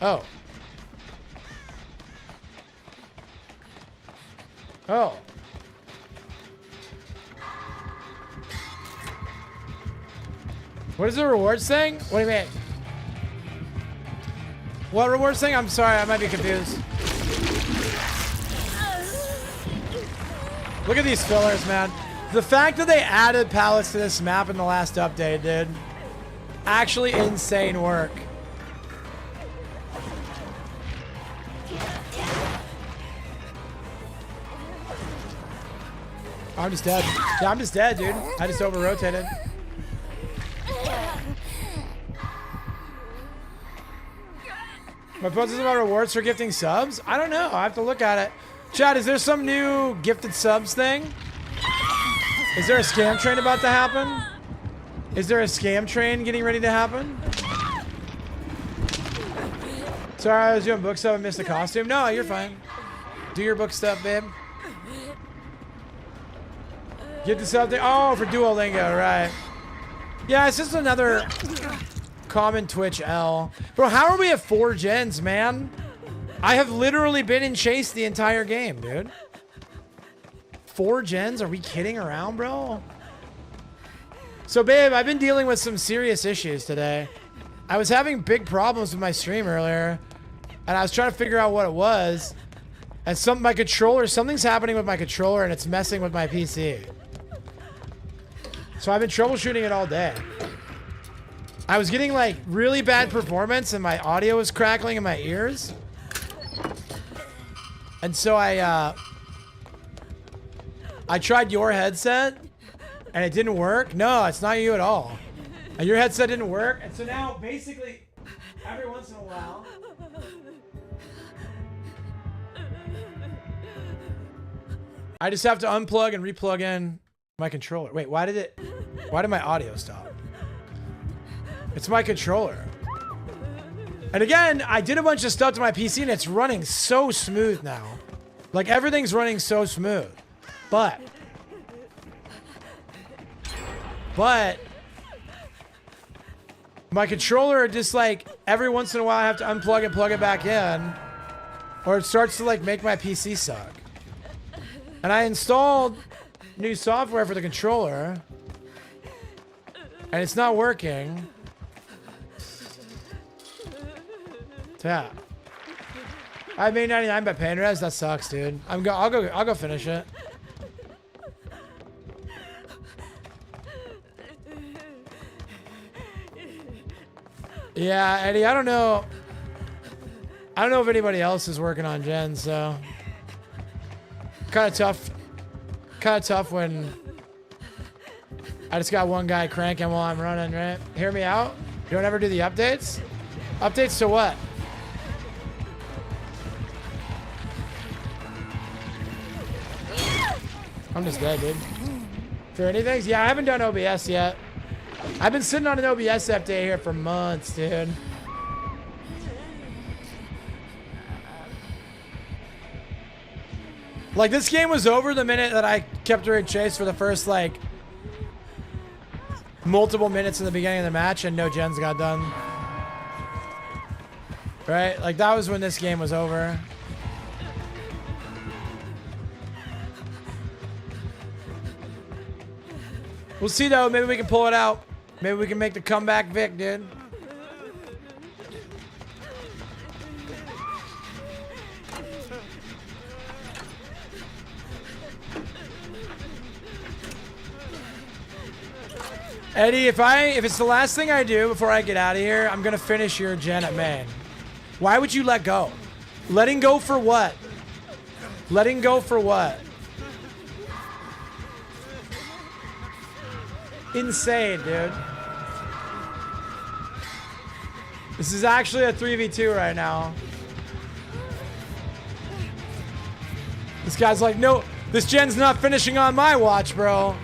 Oh. Oh. What is the reward saying? What do you mean? What reward saying? I'm sorry, I might be confused. Look at these fillers, man. The fact that they added pallets to this map in the last update, dude. Actually insane work. I'm just dead. Yeah, I'm just dead, dude. I just over-rotated. My post is about rewards for gifting subs? I don't know. I have to look at it. Chad, is there some new gifted subs thing? Is there a scam train about to happen? Is there a scam train getting ready to happen? Sorry, I was doing book stuff and missed the costume. No, you're fine. Do your book stuff, babe. Get the sub thing. Oh, for Duolingo, right. Yeah, it's just another common Twitch L. Bro, how are we at 4 gens, man? I have literally been in chase the entire game, dude. 4 gens? Are we kidding around, bro? So, babe, I've been dealing with some serious issues today. I was having big problems with my stream earlier, and I was trying to figure out what it was. And my controller, something's happening with my controller, and it's messing with my PC. So I've been troubleshooting it all day. I was getting like really bad performance, and my audio was crackling in my ears. And so I tried your headset, and it didn't work. No, it's not you at all. And your headset didn't work, and so now basically every once in a while, I just have to unplug and replug in my controller. Wait, why did my audio stop? It's my controller. And again, I did a bunch of stuff to my PC and it's running so smooth now. Like everything's running so smooth. But my controller just like every once in a while I have to unplug and plug it back in, or it starts to like make my PC suck. And I installed new software for the controller, and it's not working. So yeah, I made 99 by pain res. That sucks, dude. I'll go finish it. Yeah, Eddie. I don't know if anybody else is working on Gen, so kind of tough when I just got one guy cranking while I'm running, right? Hear me out? You don't ever do the updates? Updates to what? I'm just dead, dude. For anything? Yeah, I haven't done OBS yet. I've been sitting on an OBS update here for months, dude. Like, this game was over the minute that I kept her in chase for the first, like, multiple minutes in the beginning of the match and no gens got done. Right? Like, that was when this game was over. We'll see, though. Maybe we can pull it out. Maybe we can make the comeback Vic, dude. Eddie, if it's the last thing I do before I get out of here, I'm gonna finish your gen at main. Why would you let go? Letting go for what? Letting go for what? Insane, dude. This is actually a 3v2 right now. This guy's like, no, this gen's not finishing on my watch, bro.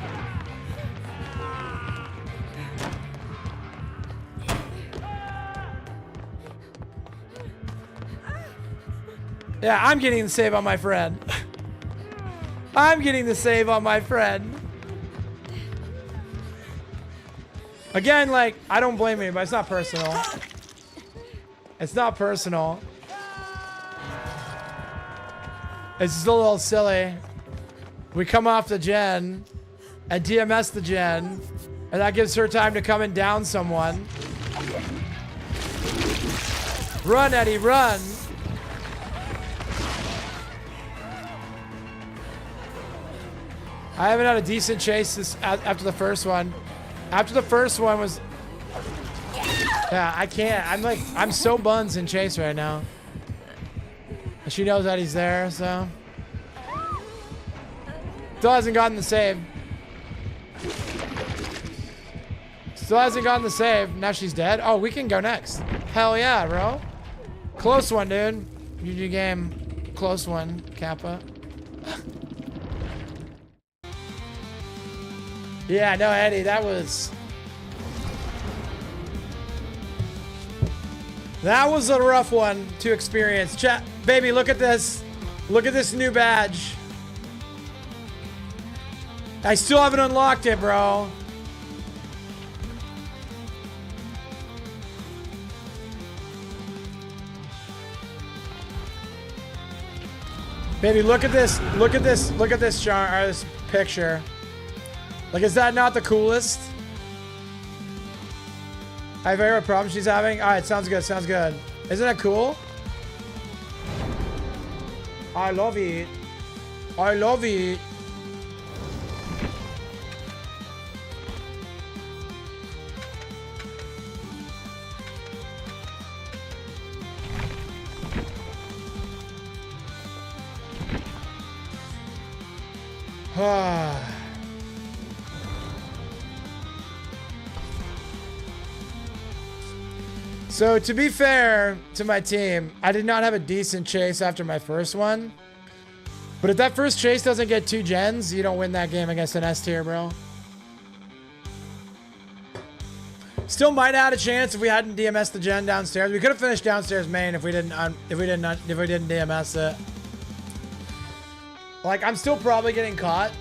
Yeah, I'm getting the save on my friend. I'm getting the save on my friend. Again, like, I don't blame you, but it's not personal. It's not personal. It's just a little silly. We come off the gen and DMS the gen, and that gives her time to come and down someone. Run, Eddie, run. I haven't had a decent chase after the first one. After the first one was... Yeah, I can't. I'm so buns in chase right now. And she knows that he's there, so... Still hasn't gotten the save. Still hasn't gotten the save. Now she's dead. Oh, we can go next. Hell yeah, bro. Close one, dude. GG game. Close one, Kappa. Yeah, no, Eddie, that was a rough one to experience. Chat, baby, look at this. Look at this new badge. I still haven't unlocked it, bro. Baby, look at this. Look at this. Look at this chart or this picture. Like, is that not the coolest? I have a problem she's having. All right, sounds good. Sounds good. Isn't that cool? I love it. I love it. So, to be fair to my team, I did not have a decent chase after my first one. But if that first chase doesn't get 2 gens, you don't win that game against an S tier, bro. Still might have had a chance if we hadn't DMS'd the gen downstairs. We could have finished downstairs main if we didn't DMS it. Like, I'm still probably getting caught.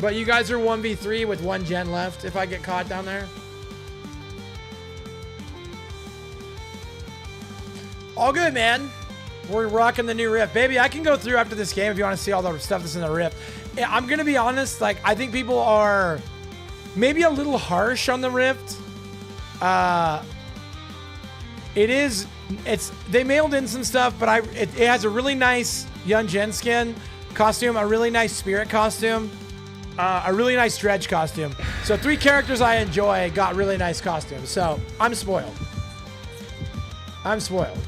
But you guys are 1v3 with 1 gen left if I get caught down there. All good, man. We're rocking the new rift. Baby, I can go through after this game if you want to see all the stuff that's in the rift. I'm going to be honest. Like, I think people are maybe a little harsh on the rift. They mailed in some stuff, but it has a really nice Young Gen skin costume, a really nice spirit costume, a really nice dredge costume. So 3 characters I enjoy got really nice costumes. So I'm spoiled. I'm spoiled.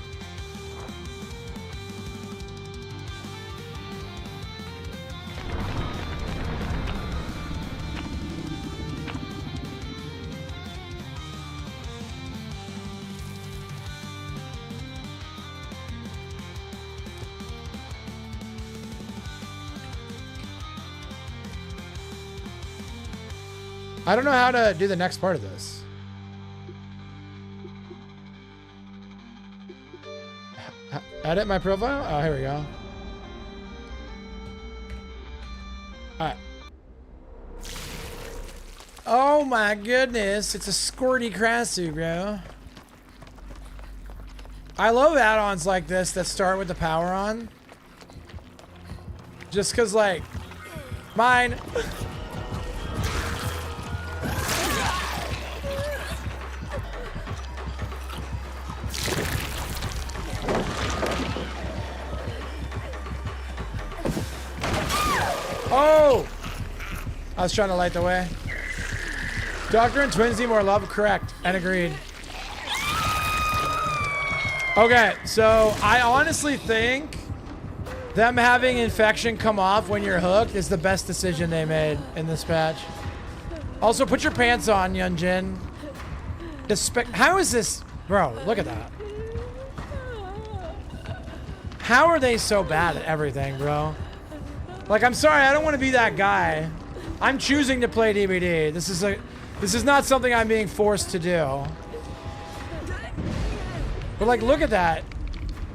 I don't know how to do the next part of this. Edit my profile? Oh, here we go. Alright. Oh my goodness. It's a squirty Krasu, bro. I love add-ons like this that start with the power on. Just cause like mine. Oh! I was trying to light the way. Doctor and twins need more love. Correct. And agreed. Okay, so I honestly think them having infection come off when you're hooked is the best decision they made in this patch. Also, put your pants on, Yunjin. How is this? Bro, look at that. How are they so bad at everything, bro? Like, I'm sorry, I don't want to be that guy. I'm choosing to play DBD. This is not something I'm being forced to do. But like, look at that.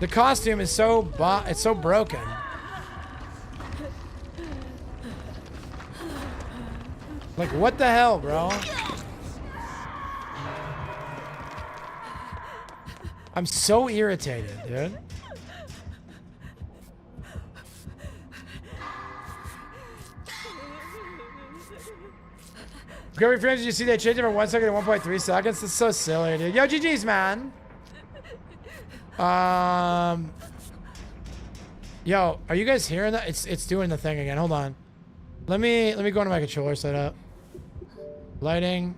The costume is it's so broken. Like, what the hell, bro? I'm so irritated, dude. Great frames, did you see they changed it from 1 second to 1.3 seconds? That's so silly, dude. Yo, GG's, man. Yo, are you guys hearing that? It's doing the thing again. Hold on. Let me go into my controller setup. Lighting,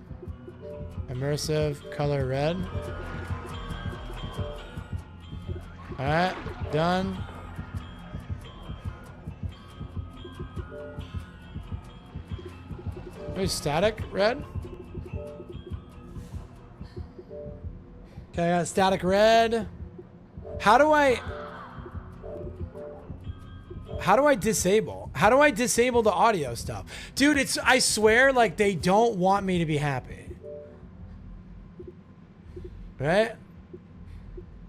immersive, color red. All right, done. Maybe static red. Okay, I got static red. How do I disable? How do I disable the audio stuff? Dude, I swear, like, they don't want me to be happy. Right?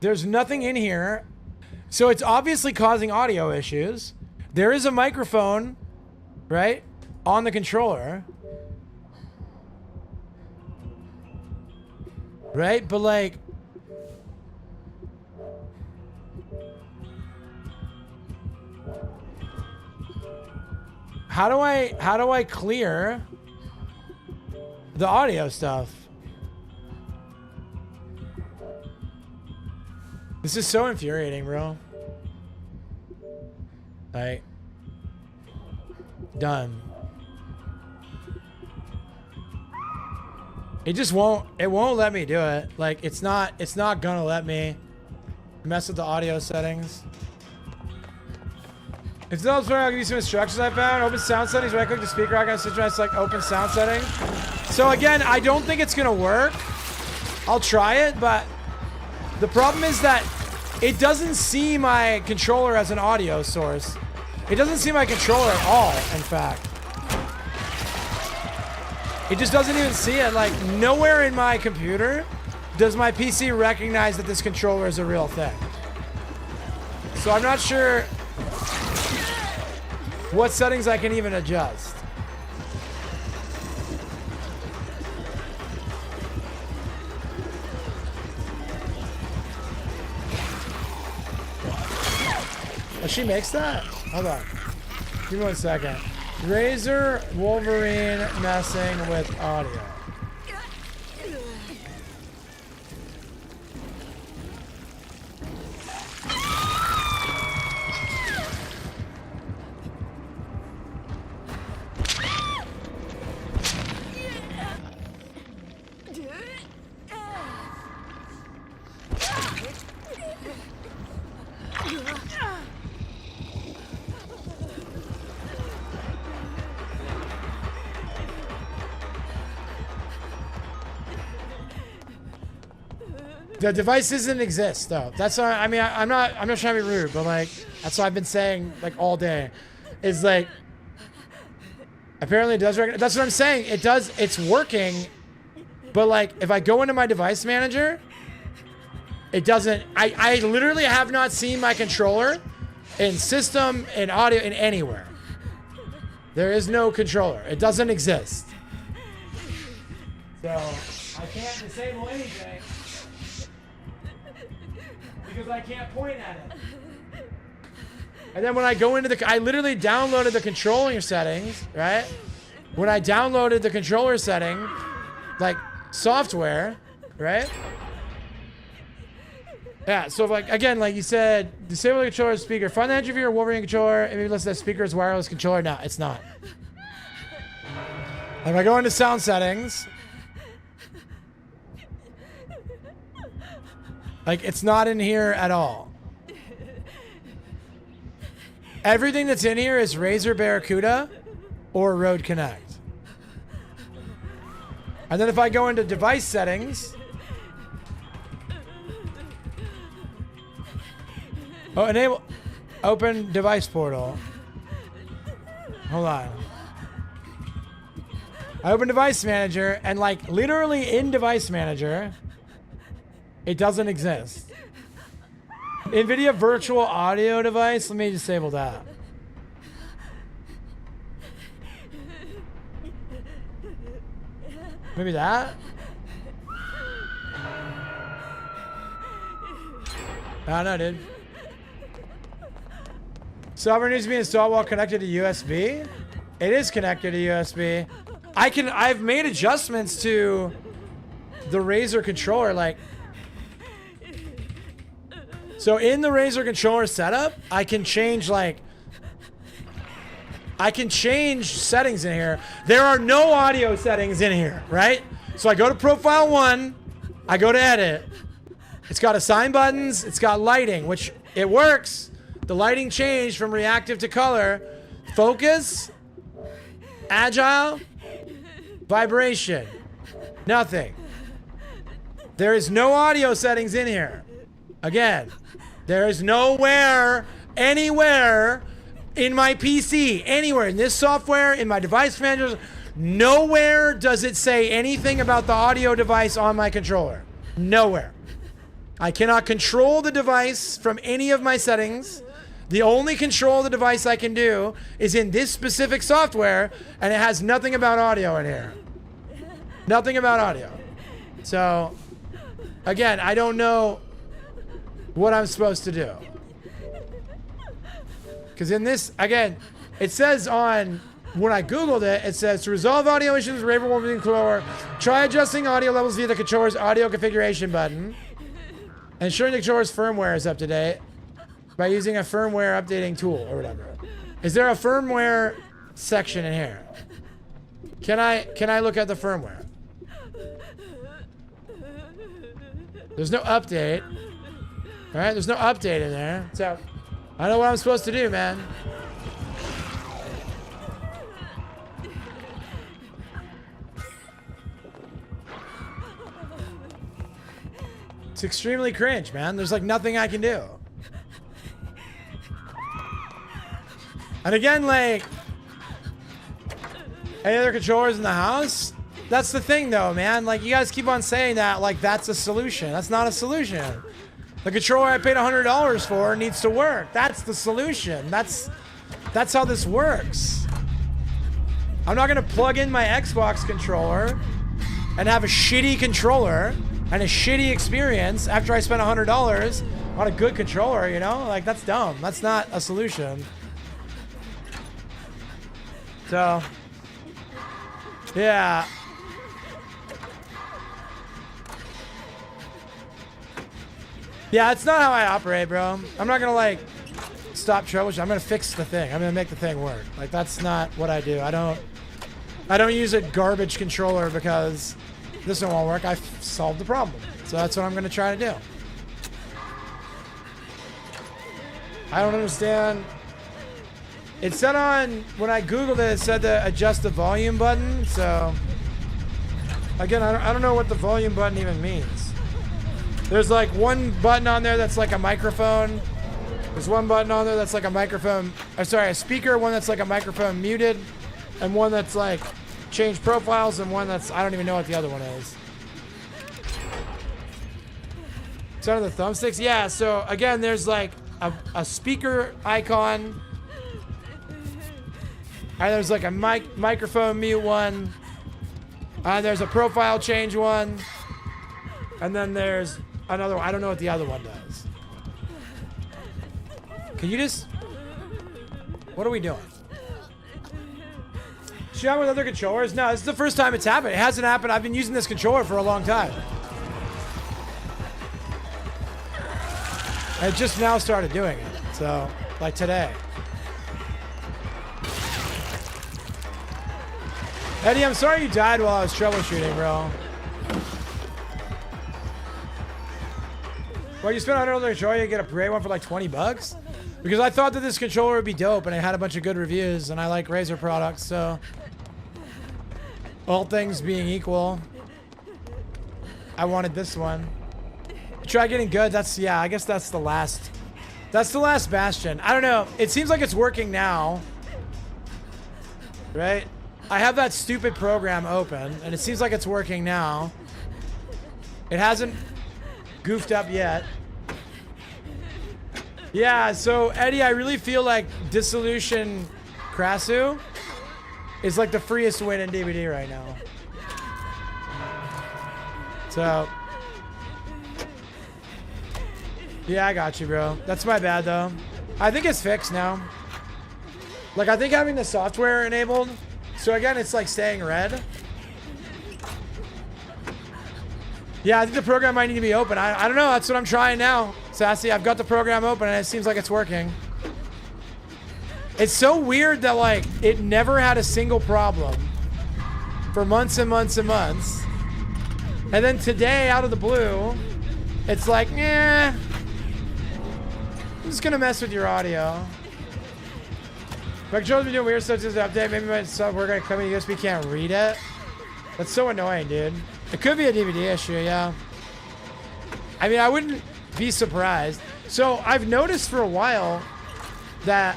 There's nothing in here. So it's obviously causing audio issues. There is a microphone, right, on the controller. Right? But like, how do I clear the audio stuff? This is so infuriating, bro. Like, done. It just won't let me do it. Like, it's not gonna let me mess with the audio settings. If the elsewhere, I'll give you some instructions I found. Open sound settings, right click the speaker icon, switch like open sound setting. So again, I don't think it's gonna work. I'll try it, but the problem is that it doesn't see my controller as an audio source. It doesn't see my controller at all, in fact. It just doesn't even see it. Like, nowhere in my computer does my PC recognize that this controller is a real thing. So I'm not sure what settings I can even adjust. Oh, she makes that? Hold on. Give me 1 second. Razor Wolverine messing with audio. The device doesn't exist though. That's why, I mean, I'm not trying to be rude, but like, that's what I've been saying like all day. Is like, apparently it does recognize. That's what I'm saying. It does. It's working, but like, if I go into my device manager, it doesn't. I literally have not seen my controller in system, in audio, in anywhere. There is no controller. It doesn't exist. So I can't disable anything. Because I can't point at it. And then when I go into I literally downloaded the controller settings, right? When I downloaded the controller setting, like software, right? Yeah, so like, again, like you said, disable the controller speaker. Find the entry for your Wolverine controller. And maybe list that speaker as wireless controller. No, it's not. If I go into sound settings, like, it's not in here at all. Everything that's in here is Razer Barracuda or Rode Connect. And then if I go into device settings, oh, enable, open device portal. Hold on. I open device manager and like literally in device manager, it doesn't exist. NVIDIA virtual audio device. Let me disable that. Maybe that? I don't know, dude. Software needs to be installed while connected to USB. It is connected to USB. I've made adjustments to the Razer controller, like, so in the Razer controller setup, I can change settings in here. There are no audio settings in here, right? So I go to profile 1, I go to edit. It's got assign buttons, it's got lighting, which it works. The lighting changed from reactive to color. Focus, agile, vibration, nothing. There is no audio settings in here. Again, There is nowhere, anywhere in my PC, anywhere in this software, in my device managers, nowhere does it say anything about the audio device on my controller. Nowhere. I cannot control the device from any of my settings. The only control of the device I can do is in this specific software, and it has nothing about audio in here. Nothing about audio. So, again, I don't know what I'm supposed to do. Because in this, again, it says on, when I Googled it, it says to resolve audio issues, Raven will be controller, try adjusting audio levels via the controller's audio configuration button. Ensuring the controller's firmware is up to date by using a firmware updating tool or whatever. Is there a firmware section in here? Can I look at the firmware? There's no update. All right, there's no update in there. So I don't know what I'm supposed to do, man. It's extremely cringe, man. There's like nothing I can do. And again, like, any other controllers in the house? That's the thing though, man. Like, you guys keep on saying that like that's a solution. That's not a solution. The controller I paid $100 for needs to work. That's the solution. That's how this works. I'm not gonna plug in my Xbox controller and have a shitty controller and a shitty experience after I spent $100 on a good controller, you know? Like, that's dumb. That's not a solution. So, yeah. Yeah, it's not how I operate, bro. I'm not gonna, like, stop troubleshooting. I'm gonna fix the thing. I'm gonna make the thing work. Like, that's not what I do. I don't use a garbage controller because this one won't work. I've solved the problem. So that's what I'm gonna try to do. I don't understand. It said on, when I Googled it, it said to adjust the volume button. So, again, I don't know what the volume button even means. There's like one button on there that's like a microphone. There's one button on there that's like a microphone, or sorry, a speaker, one that's like a microphone muted, and one that's like change profiles, and one that's, I don't even know what the other one is. Sound of the thumbsticks? Yeah, so again, there's like a speaker icon. And there's like a microphone mute one. And there's a profile change one. And then there's another one. I don't know what the other one does. Can you just... What are we doing? Should I with other controllers? No, this is the first time it's happened. It hasn't happened. I've been using this controller for a long time. I just now started doing it. So, like today. Eddie, I'm sorry you died while I was troubleshooting, bro. Well, you spent $100 on the controller, you get a Razer one for like 20 bucks? Because I thought that this controller would be dope, and it had a bunch of good reviews, and I like Razer products, so... All things being equal, I wanted this one. Try getting good, that's, yeah, I guess that's the last... That's the last bastion. I don't know, it seems like it's working now. Right? I have that stupid program open, and it seems like it's working now. It hasn't goofed up yet. Yeah, so Eddie, I really feel like Dissolution Krasu is like the freest win in DVD right now. So, yeah, I got you, bro. That's my bad, though. I think it's fixed now. Like, I think having the software enabled, so again, it's like staying red. Yeah, I think the program might need to be open. I don't know. That's what I'm trying now. Sassy, I've got the program open and it seems like it's working. It's so weird that like it never had a single problem for months and months and months. And then today, out of the blue, it's like, eh, I'm just gonna mess with your audio. My controller's been doing weird stuff since the update. Maybe my software gonna come in USB can't read it. That's so annoying, dude. It could be a DVD issue, yeah. I mean, I wouldn't be surprised. So I've noticed for a while that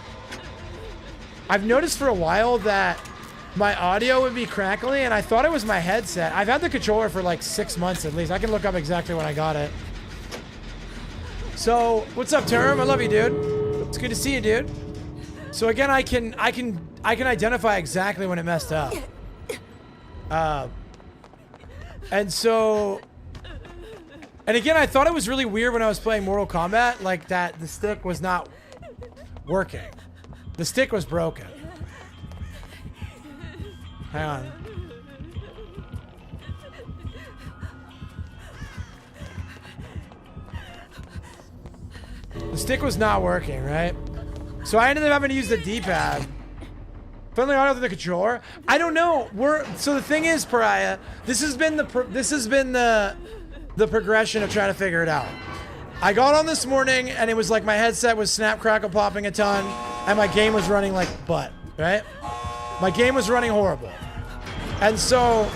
my audio would be crackly, and I thought it was my headset. I've had the controller for like 6 months at least. I can look up exactly when I got it. So what's up, Term? I love you, dude. It's good to see you, dude. So again, I can identify exactly when it messed up. And again, I thought it was really weird when I was playing Mortal Kombat, like that the stick was not working. The stick was broken. Hang on. The stick was not working, right? So I ended up having to use the D-pad. Friendly audio through the controller. I don't know. So the thing is, Pariah, this has been the progression of trying to figure it out. I got on this morning and it was like my headset was snap crackle popping a ton and my game was running like butt, right? My game was running horrible. And so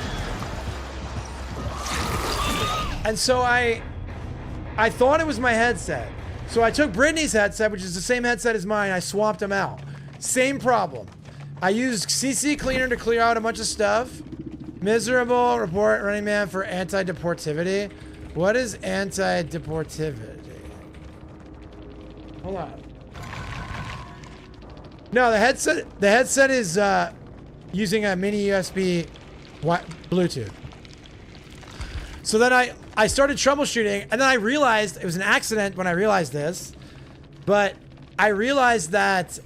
I thought it was my headset. So I took Brittany's headset, which is the same headset as mine. I swapped them out. Same problem. I used CC Cleaner to clear out a bunch of stuff. Miserable report Running Man for anti-deportivity. What is anti-deportivity? Hold on. No, the headset is using a mini USB Bluetooth. So then I started troubleshooting, and then I realized it was an accident when I realized this, but I realized that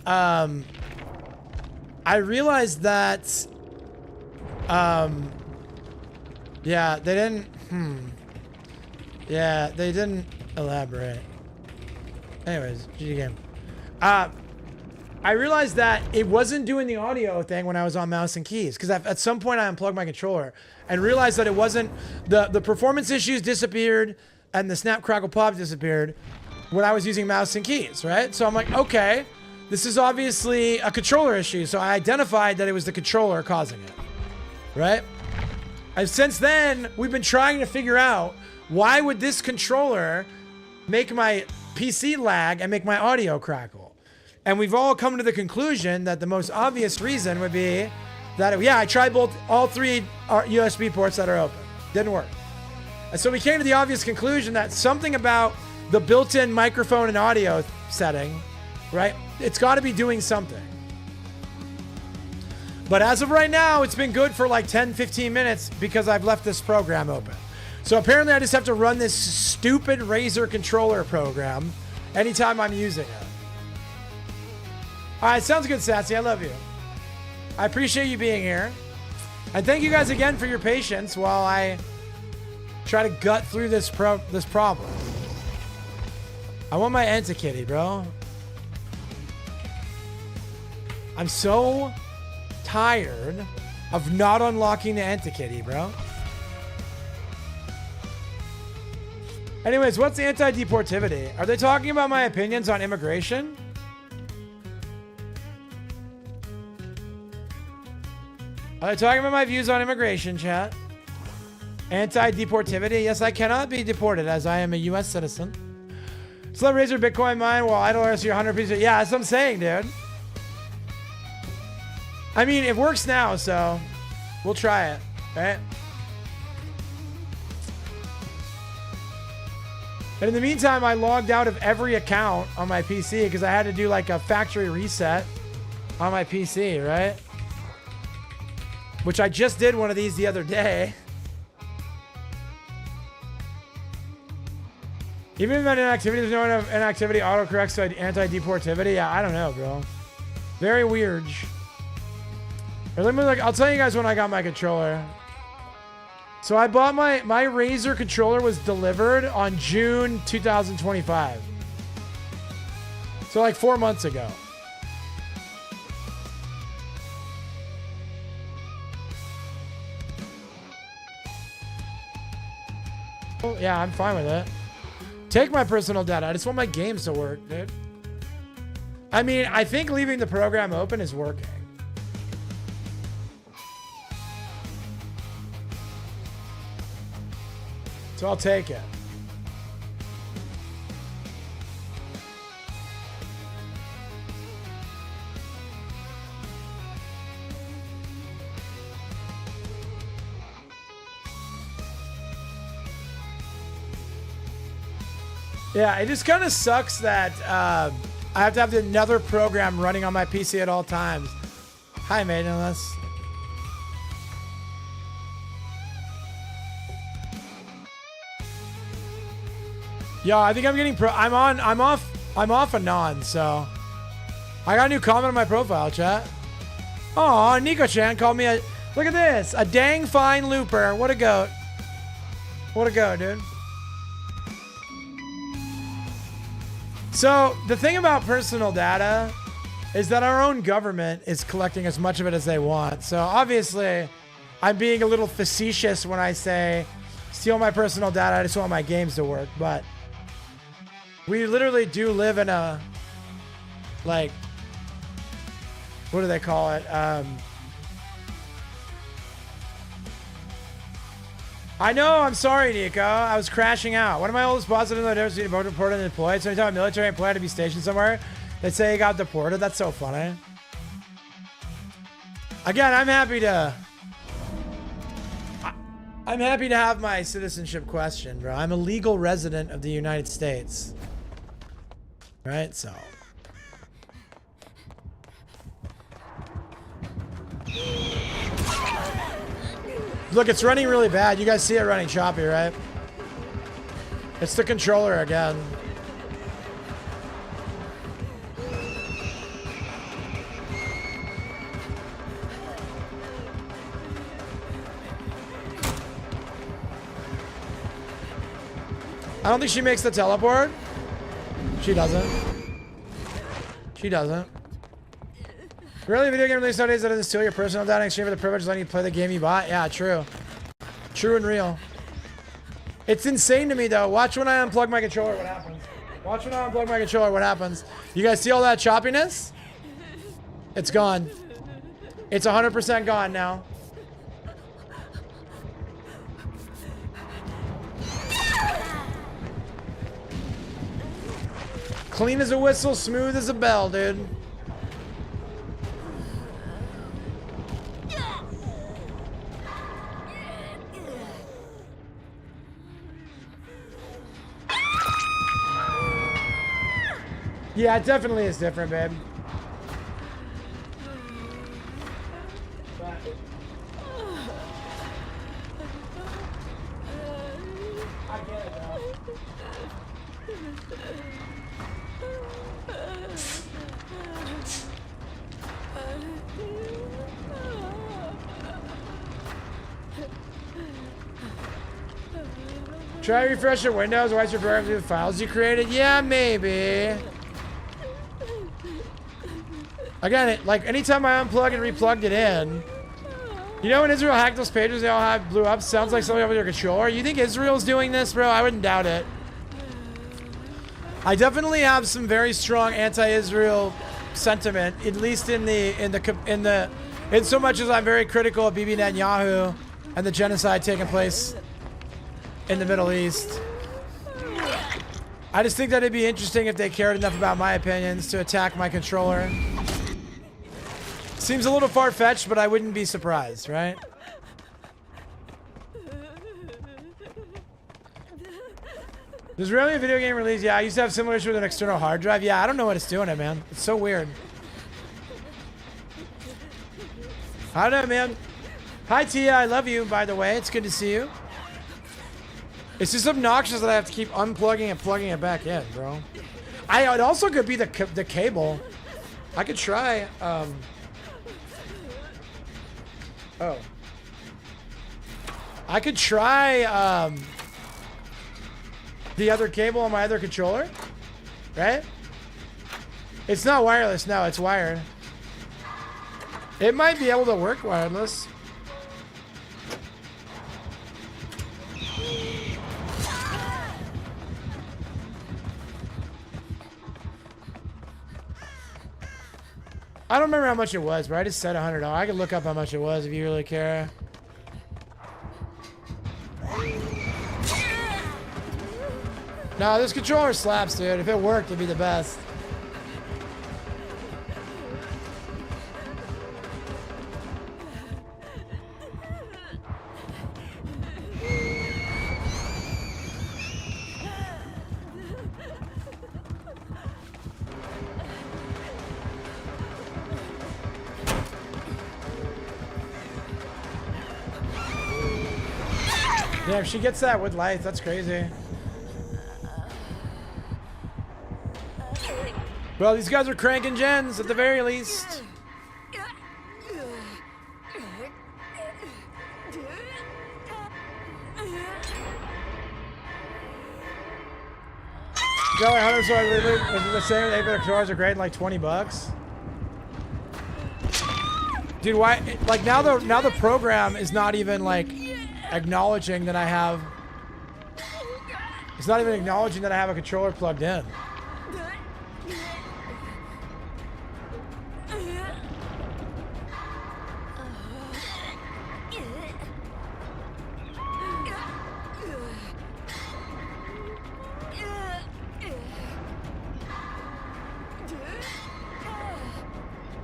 yeah, they didn't they didn't elaborate. Anyways, GG game. I realized that it wasn't doing the audio thing when I was on mouse and keys, because at some point I unplugged my controller and realized that it wasn't, the performance issues disappeared and the snap crackle pop disappeared when I was using mouse and keys, right? So I'm like, okay, this is obviously a controller issue. So I identified that it was the controller causing it, right? And since then, we've been trying to figure out why would this controller make my PC lag and make my audio crackle? And we've all come to the conclusion that the most obvious reason would be that, yeah, I tried all three USB ports that are open. Didn't work. And so we came to the obvious conclusion that something about the built-in microphone and audio setting, right? It's got to be doing something. But as of right now, it's been good for like 10, 15 minutes because I've left this program open. So apparently I just have to run this stupid Razer controller program anytime I'm using it. All right, sounds good, Sassy. I love you. I appreciate you being here. And thank you guys again for your patience while I try to gut through this problem. I want my Anti-Kitty, bro. I'm so tired of not unlocking the Anti-Kitty, bro. Anyways, what's anti-deportivity? Are they talking about my opinions on immigration? Are they talking about my views on immigration, chat? Anti-deportivity? Yes, I cannot be deported as I am a U.S. citizen. So let Razer Bitcoin mine while idle rest your 100 pieces. Yeah, that's what I'm saying, dude. I mean, it works now, so we'll try it, right? And in the meantime, I logged out of every account on my PC because I had to do like a factory reset on my PC, right? Which I just did one of these the other day. Even if I'm in inactivity, there's no inactivity autocorrects to anti-deportivity. Yeah, I don't know, bro. Very weird. Or let me look. I'll tell you guys when I got my controller. So I bought my Razer controller was delivered on June 2025. So like 4 months ago. Oh, yeah, I'm fine with it. Take my personal data. I just want my games to work, dude. I mean, I think leaving the program open is working. So I'll take it. Yeah, it just kind of sucks that I have to have another program running on my PC at all times. Hi, Maidenless. Yo, I think I'm getting I'm off Anon, so I got a new comment on my profile, chat. Aw, Nico-chan called me a, look at this, a dang fine looper. What a goat. What a goat, dude. So, the thing about personal data is that our own government is collecting as much of it as they want. So, obviously, I'm being a little facetious when I say, steal my personal data, I just want my games to work. But we literally do live in a, like, what do they call it? I know, I'm sorry, Nico. I was crashing out. One of my oldest bosses didn't know the difference between both deported and deployed. So anytime a military employee had to be stationed somewhere, they say he got deported. That's so funny. Again, I'm happy to have my citizenship questioned, bro. I'm a legal resident of the United States. Right? So. Look, it's running really bad. You guys see it running choppy, right? It's the controller again. I don't think she makes the teleport. She doesn't. She doesn't. Really, video game release nowadays that doesn't steal your personal data in exchange for the privilege of letting you play the game you bought? Yeah, true. True and real. It's insane to me, though. Watch when I unplug my controller, what happens. Watch when I unplug my controller, what happens. You guys see all that choppiness? It's gone. It's 100% gone now. Clean as a whistle, smooth as a bell, dude. Yeah, it definitely is different, babe. I get it, though. Try to refresh your Windows. Why is your program through the files you created? Yeah, maybe. Again, like anytime I unplugged and replugged it in, you know when Israel hacked those pages they all had blew up? Sounds like something over your controller. You think Israel's doing this, bro? I wouldn't doubt it. I definitely have some very strong anti-Israel sentiment, at least in so much as I'm very critical of Bibi Netanyahu and the genocide taking place in the Middle East. I just think that it'd be interesting if they cared enough about my opinions to attack my controller. Seems a little far-fetched, but I wouldn't be surprised, right? There's really a video game release. Yeah, I used to have similar issue with an external hard drive. Yeah, I don't know what it's doing it, man. It's so weird. I don't know, man. Hi, Tia. I love you, by the way. It's good to see you. It's just obnoxious that I have to keep unplugging and plugging it back in, bro. It also could be the cable. I could try, Oh. I could try, the other cable on my other controller, right? It's not wireless, no, it's wired. It might be able to work wireless. I don't remember how much it was, but I just said $100. I can look up how much it was if you really care. No, this controller slaps, dude. If it worked, it'd be the best. Yeah, if she gets that with lights, that's crazy. Well, these guys are cranking gens at the very least. Joey, 100 so is it the same? They better controllers are great, like $20. Dude, why? Like now the program is not even like acknowledging that I have. It's not even acknowledging that I have a controller plugged in.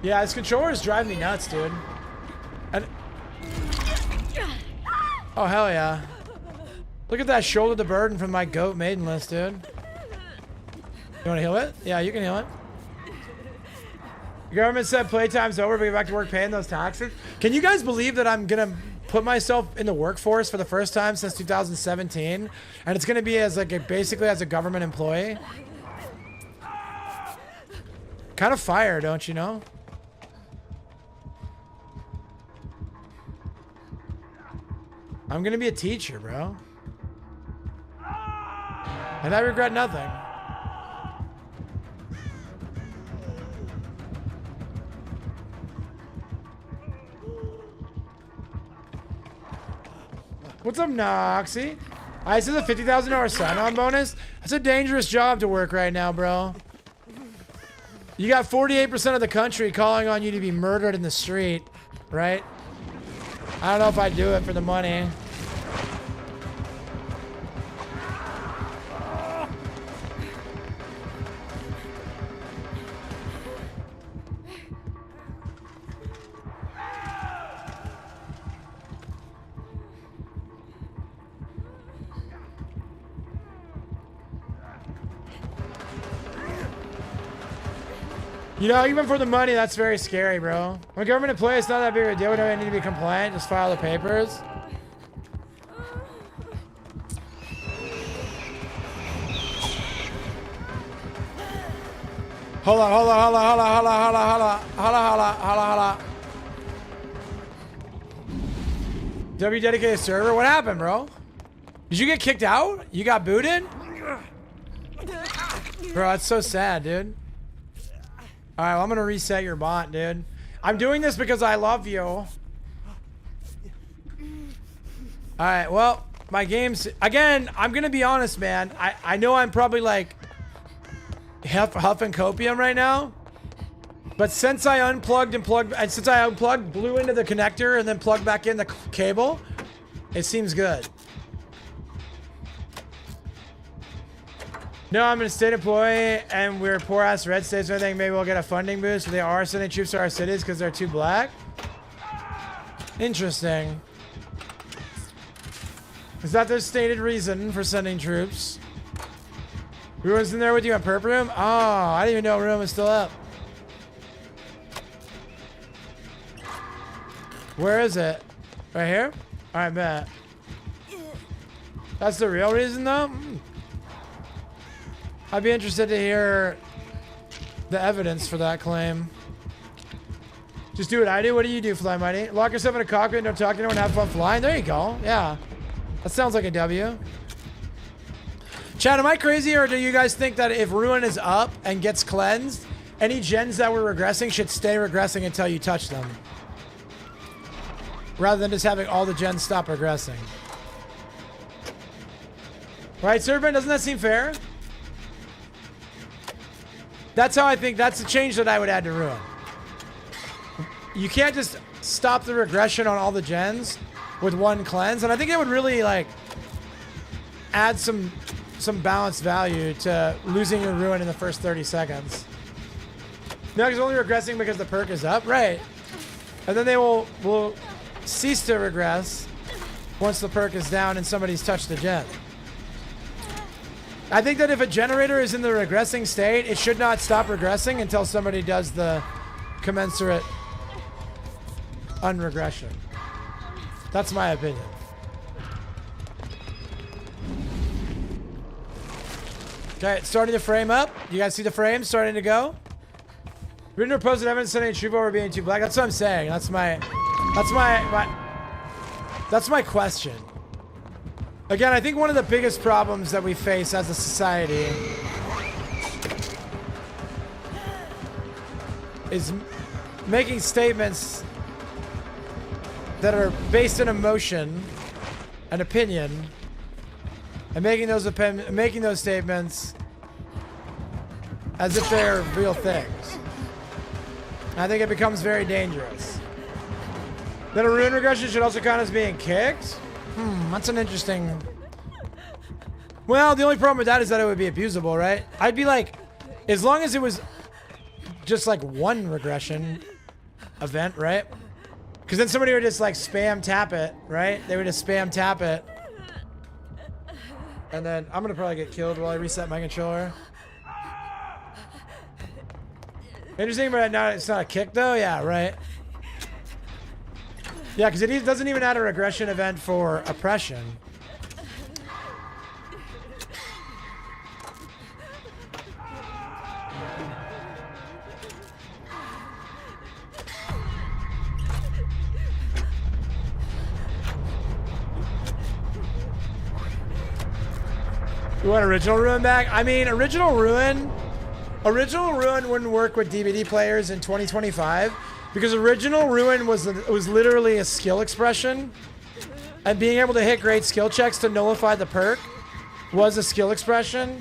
Yeah, this controller is driving me nuts, dude. And oh, hell yeah. Look at that shoulder the burden from my goat maiden list, dude. You want to heal it? Yeah, you can heal it. The government said playtime's over, but get back to work paying those taxes. Can you guys believe that I'm going to put myself in the workforce for the first time since 2017? And it's going to be as like basically as a government employee? Kind of fire, don't you know? I'm gonna be a teacher, bro. And I regret nothing. What's up, Noxy? This is a $50,000 sign-on bonus. That's a dangerous job to work right now, bro. You got 48% of the country calling on you to be murdered in the street, right? I don't know if I'd do it for the money. You know, even for the money, that's very scary, bro. When a government employee, it's not that big of a deal. We don't need to be compliant. Just file the papers. Hold on. W dedicated server? What happened, bro? Did you get kicked out? You got booted? Bro, that's so sad, dude. Alright, well, I'm gonna reset your bot, dude. I'm doing this because I love you. Alright, well, my game's... Again, I'm gonna be honest, man. I know I'm probably like... huffing copium right now. But since I unplugged and plugged... And since I unplugged, blew into the connector, and then plugged back in the cable, it seems good. No, I'm a state employee, and we're poor-ass red states, so I think maybe we'll get a funding boost, but they are sending troops to our cities because they're too black. Interesting. Is that their stated reason for sending troops? Ruin's in there with you on Perp Room? Oh, I didn't even know Ruin was still up. Where is it? Right here? Alright, bet. That's the real reason, though? I'd be interested to hear the evidence for that claim. Just do what I do. What do you do, Fly Mighty? Lock yourself in a cockpit, don't talk to anyone, have fun flying. There you go. Yeah. That sounds like a W. Chad, am I crazy, or do you guys think that if Ruin is up and gets cleansed, any gens that were regressing should stay regressing until you touch them? Rather than just having all the gens stop regressing. Right, Servant? Doesn't that seem fair? That's how I think, that's the change that I would add to Ruin. You can't just stop the regression on all the gens with one cleanse, and I think it would really like add some balanced value to losing your Ruin in the first 30 seconds. No, because only regressing because the perk is up, right? And then they will cease to regress once the perk is down and somebody's touched the gen. I think that if a generator is in the regressing state, it should not stop regressing until somebody does the commensurate unregression. That's my opinion. Okay, it's starting to frame up. You guys see the frame starting to go? Written or posted evidence sending truth over being too black. That's what I'm saying. That's my question. Again, I think one of the biggest problems that we face as a society is making statements that are based in emotion and opinion, and making those statements as if they're real things. And I think it becomes very dangerous. That a ruin regression should also count as being kicked? That's an interesting... Well, the only problem with that is that it would be abusable, right? I'd be like, as long as it was just like one regression event, right? Because then somebody would just like spam tap it, right? They would just spam tap it. And then I'm gonna probably get killed while I reset my controller. Interesting, but it's not a kick though? Yeah, right. Yeah, because it doesn't even add a regression event for oppression. You want Original Ruin back? I mean, Original Ruin wouldn't work with DVD players in 2025 because Original Ruin was literally a skill expression, and being able to hit great skill checks to nullify the perk was a skill expression.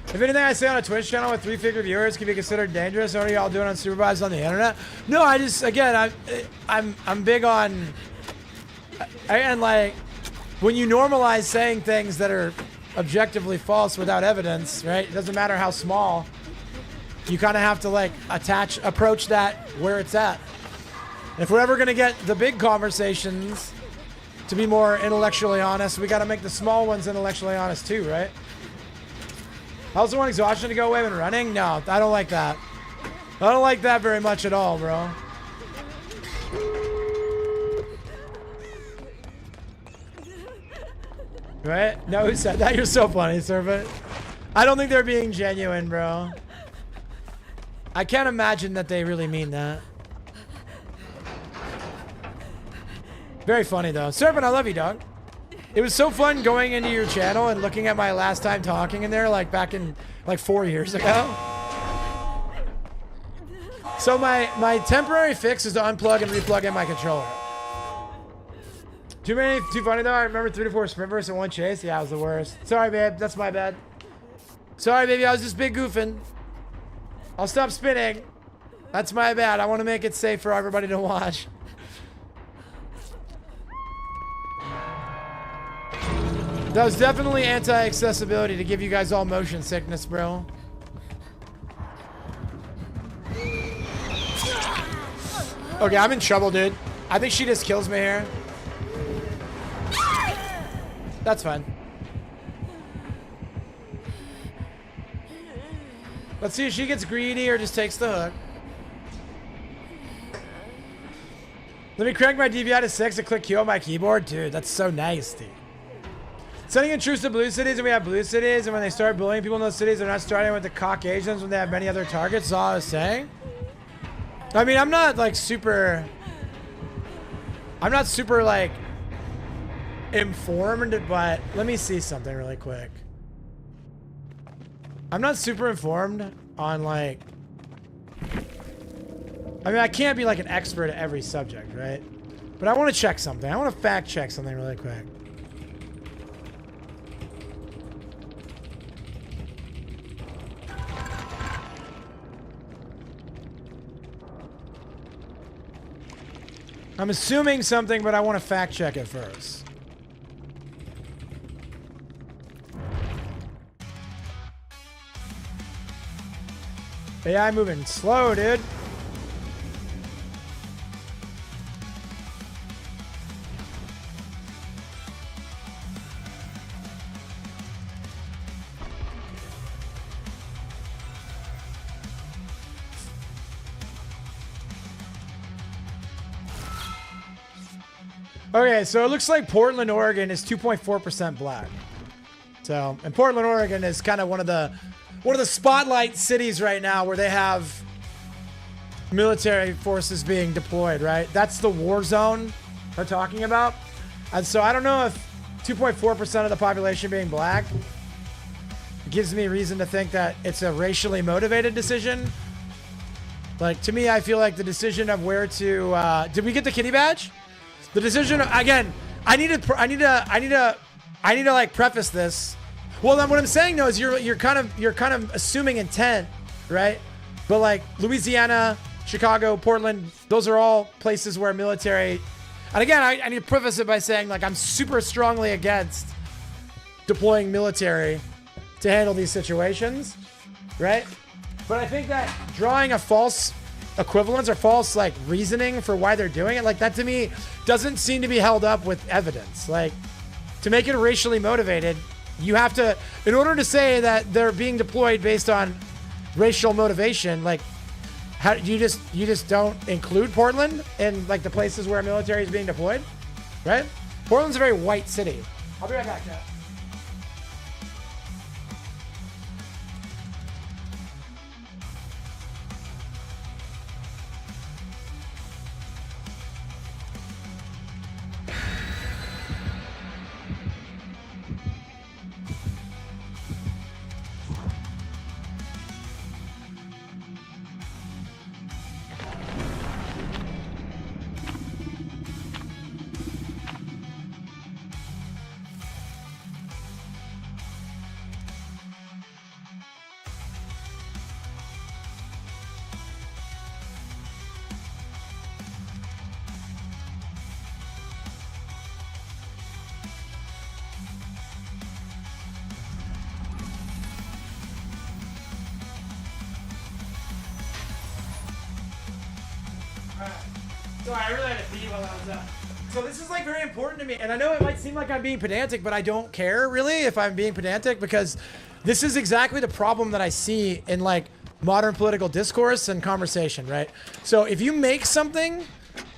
If anything I say on a Twitch channel with 3-figure viewers can be considered dangerous, what are y'all doing unsupervised on the internet? No, I just, again, I'm big on, and like, when you normalize saying things that are objectively false without evidence, right? It doesn't matter how small. You kind of have to like approach that where it's at. And if we're ever gonna get the big conversations to be more intellectually honest, we gotta make the small ones intellectually honest too, right? I also want exhaustion to go away when running. No, I don't like that. I don't like that very much at all, bro. Right? No, who said that? You're so funny, Servant. I don't think they're being genuine, bro. I can't imagine that they really mean that. Very funny, though. Servant, I love you, dog. It was so fun going into your channel and looking at my last time talking in there, like back in like 4 years ago. So my temporary fix is to unplug and replug in my controller. Too funny though. I remember 3 to 4 sprint bursts and 1 chase. Yeah, it was the worst. Sorry, babe. That's my bad. Sorry, baby. I was just big goofing. I'll stop spinning. That's my bad. I want to make it safe for everybody to watch. That was definitely anti-accessibility to give you guys all motion sickness, bro. Okay, I'm in trouble, dude. I think she just kills me here. That's fine. Let's see if she gets greedy or just takes the hook. Let me crank my DVI to 6 and click Q on my keyboard. Dude, that's so nice, dude. Sending in troops to blue cities, and we have blue cities, and when they start bullying people in those cities, they're not starting with the Caucasians when they have many other targets. That's all I was saying. I mean, I'm not super like informed, but let me see something really quick. I'm not super informed on like, I mean, I can't be like an expert at every subject, right? But I want to check something. I want to fact check something really quick. I'm assuming something, but I want to fact check it first. AI moving slow, dude. Okay, so it looks like Portland, Oregon is 2.4% black. So, and Portland, Oregon is kind of one of the spotlight cities right now where they have military forces being deployed, right? That's the war zone they're talking about. And so I don't know if 2.4% of the population being black gives me reason to think that it's a racially motivated decision. Like, to me, I feel like the decision of where to, did we get the kitty badge? The decision, again, I need to like preface this. Well, then what I'm saying though is you're kind of assuming intent, right? But like Louisiana, Chicago, Portland, those are all places where military, and again, I need to preface it by saying like I'm super strongly against deploying military to handle these situations, right? But I think that drawing a false equivalence or false like reasoning for why they're doing it, like that to me doesn't seem to be held up with evidence. Like, to make it racially motivated, you have to, in order to say that they're being deployed based on racial motivation, like, how you just don't include Portland in like the places where military is being deployed, right? Portland's a very white city. I'll be right back, Jeff. So I really had to pee while I was up. So this is like very important to me, and I know it might seem like I'm being pedantic, but I don't care really if I'm being pedantic, because this is exactly the problem that I see in like modern political discourse and conversation, right? So if you make something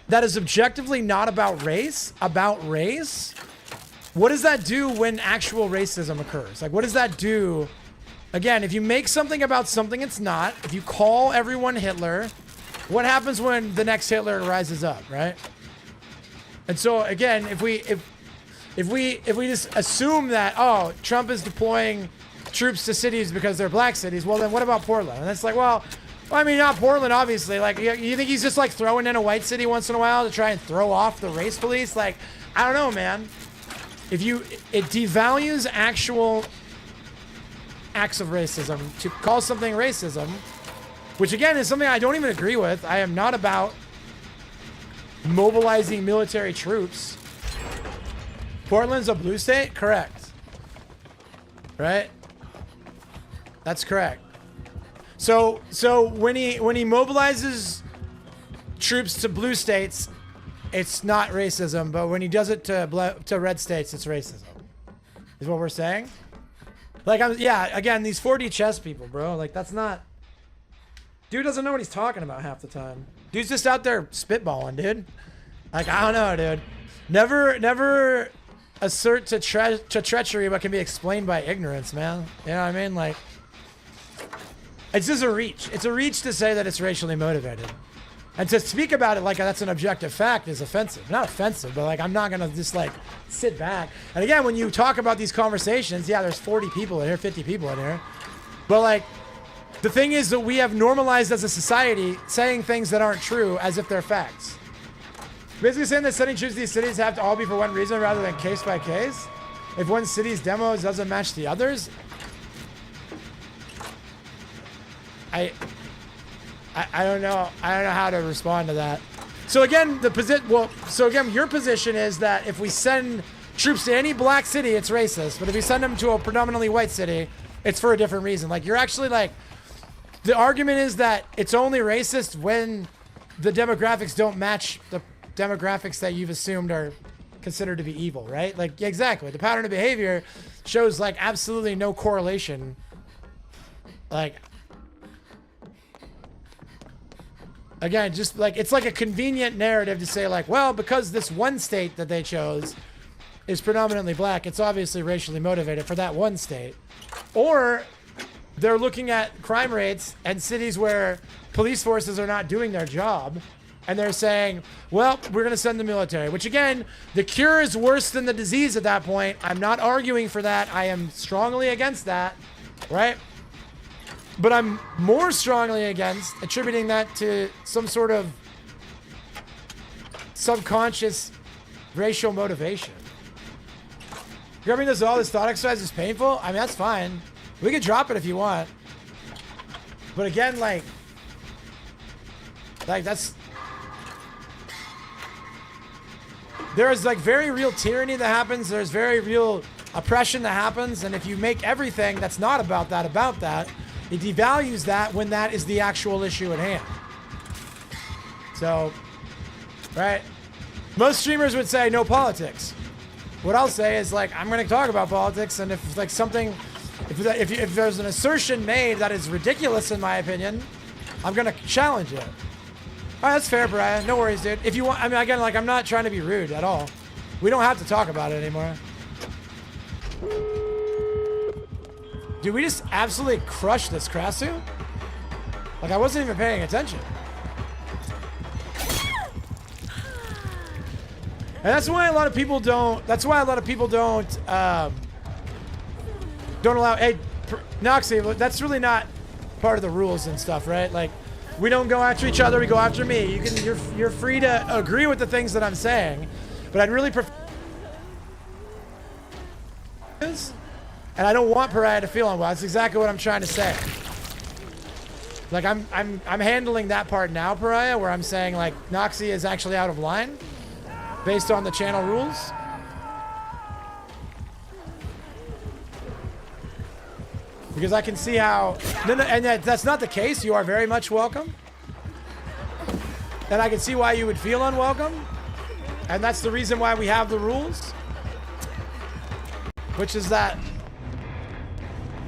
that is objectively not about race, what does that do when actual racism occurs? Like, what does that do? Again, if you make something about something it's not, if you call everyone Hitler, what happens when the next Hitler rises up, right? And so again, if we just assume that, oh, Trump is deploying troops to cities because they're black cities, well then what about Portland? And it's like, well, I mean, not Portland, obviously. Like, you think he's just like throwing in a white city once in a while to try and throw off the race police? Like, I don't know, man. It devalues actual acts of racism to call something racism, which again is something I don't even agree with. I am not about mobilizing military troops. Portland's a blue state? Correct. Right? That's correct. So when he mobilizes troops to blue states, it's not racism, but when he does it to red states, it's racism. Is what we're saying? Like, again, these 4D chess people, bro, like that's not... Dude doesn't know what he's talking about half the time. Dude's just out there spitballing, dude. Like, I don't know, dude. Never assert to treachery what can be explained by ignorance, man. You know what I mean? Like, it's just a reach. It's a reach to say that it's racially motivated. And to speak about it like that's an objective fact is offensive. Not offensive, but like, I'm not gonna just like sit back. And again, when you talk about these conversations, yeah, there's 40 people in here, 50 people in here. But like, the thing is that we have normalized as a society saying things that aren't true as if they're facts. Basically saying that sending troops to these cities have to all be for one reason rather than case by case. If one city's demos doesn't match the others. I don't know. I don't know how to respond to that. So again, your position is that if we send troops to any black city, it's racist. But if we send them to a predominantly white city, it's for a different reason. Like, you're actually like, the argument is that it's only racist when the demographics don't match the demographics that you've assumed are considered to be evil, right? Like, exactly. The pattern of behavior shows like absolutely no correlation. Like, Again, just like, it's like a convenient narrative to say like, well, because this one state that they chose is predominantly black, it's obviously racially motivated for that one state. Or they're looking at crime rates and cities where police forces are not doing their job, and they're saying, well, we're going to send the military, which again, the cure is worse than the disease at that point. I'm not arguing for that. I am strongly against that, right? But I'm more strongly against attributing that to some sort of subconscious racial motivation. Grabbing this all this thought exercise is painful. I mean, that's fine. We can drop it if you want. But again, like that's... There is like very real tyranny that happens. There's very real oppression that happens. And if you make everything that's not about that, it devalues that when that is the actual issue at hand. So, right? Most streamers would say no politics. What I'll say is like, I'm going to talk about politics, and if like something, if there's an assertion made that is ridiculous in my opinion, I'm going to challenge it. All right, that's fair, Brian. No worries, dude. If you want, I mean, again, like I'm not trying to be rude at all. We don't have to talk about it anymore. Dude, we just absolutely crushed this Krasu. Like I wasn't even paying attention. And that's why a lot of people don't. That's why a lot of people don't allow. Hey, Noxie, that's really not part of the rules and stuff, right? Like, we don't go after each other. We go after me. You're free to agree with the things that I'm saying, but I'd really prefer. And I don't want Pariah to feel unwell. That's exactly what I'm trying to say. Like I'm handling that part now, Pariah, where I'm saying like Noxie is actually out of line based on the channel rules. Because I can see how, and that's not the case. You are very much welcome. And I can see why you would feel unwelcome. And that's the reason why we have the rules. Which is that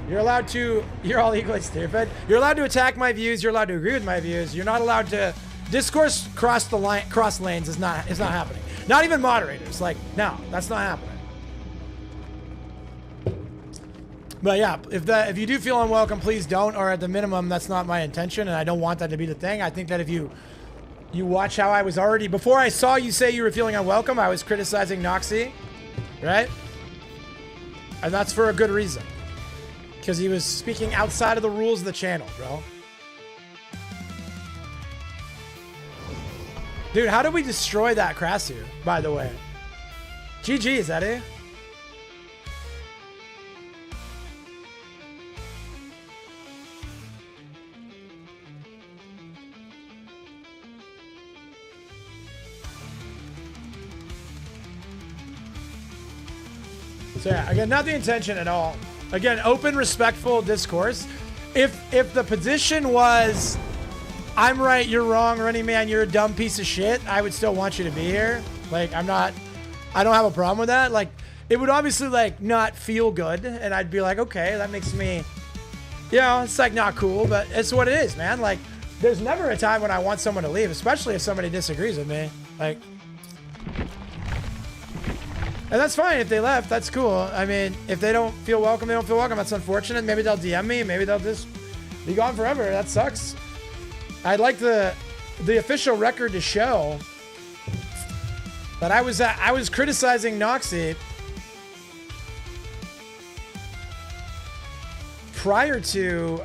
you're allowed to, you're all equally stupid. You're allowed to attack my views. You're allowed to agree with my views. You're not allowed to, discourse cross the line, cross lanes is not happening. Not even moderators. Like, no, that's not happening. But yeah, if you do feel unwelcome, please don't, or at the minimum, that's not my intention, and I don't want that to be the thing. I think that if you watch how I was already, before I saw you say you were feeling unwelcome, I was criticizing Noxie, right? And that's for a good reason. Because he was speaking outside of the rules of the channel, bro. Dude, how did we destroy that Krasu, by the way? GG's, Eddie. So yeah, again, not the intention at all. Again, open, respectful discourse. If the position was, I'm right, you're wrong, Running Man, you're a dumb piece of shit, I would still want you to be here. Like, I don't have a problem with that. Like, it would obviously, like, not feel good, and I'd be like, okay, that makes me, you know, it's, like, not cool, but it's what it is, man. Like, there's never a time when I want someone to leave, especially if somebody disagrees with me. Like, and that's fine if they left. That's cool. I mean, if they don't feel welcome, they don't feel welcome. That's unfortunate. Maybe they'll DM me. Maybe they'll just be gone forever. That sucks. I'd like the official record to show that I was criticizing Noxie prior to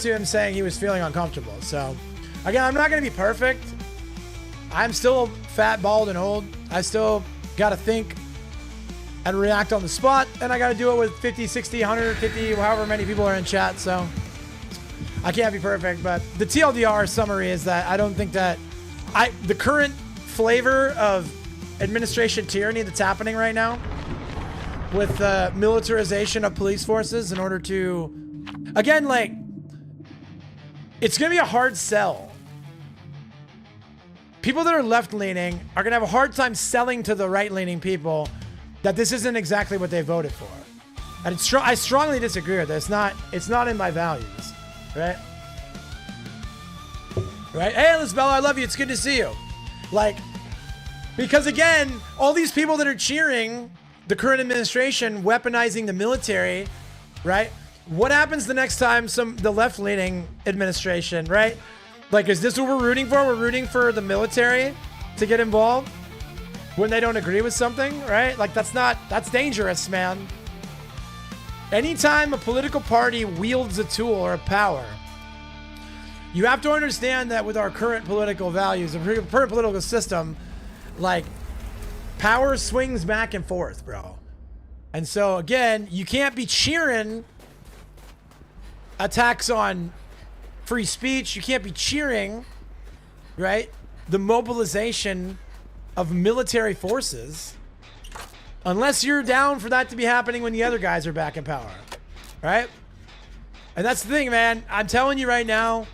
him saying he was feeling uncomfortable. So again, I'm not going to be perfect. I'm still fat, bald, and old. I still got to think and react on the spot, and I got to do it with 50, 60, 150, however many people are in chat, so I can't be perfect. But the TLDR summary is that I don't think that the current flavor of administration tyranny that's happening right now with militarization of police forces in order to, again, like, it's going to be a hard sell. People that are left-leaning are going to have a hard time selling to the right-leaning people that this isn't exactly what they voted for. And I strongly disagree with it. It's not in my values. right? Right? Hey, Lisbella, I love you. It's good to see you. Like, because again, all these people that are cheering the current administration weaponizing the military, right? What happens the next time the left-leaning administration, right? Like, is this what we're rooting for? We're rooting for the military to get involved when they don't agree with something, right? Like, that's dangerous, man. Anytime a political party wields a tool or a power, you have to understand that with our current political values, the current political system, like, power swings back and forth, bro. And so, again, you can't be cheering attacks on free speech. You can't be cheering, right, the mobilization of military forces unless you're down for that to be happening when the other guys are back in power, right? And that's the thing, man. I'm telling you right now,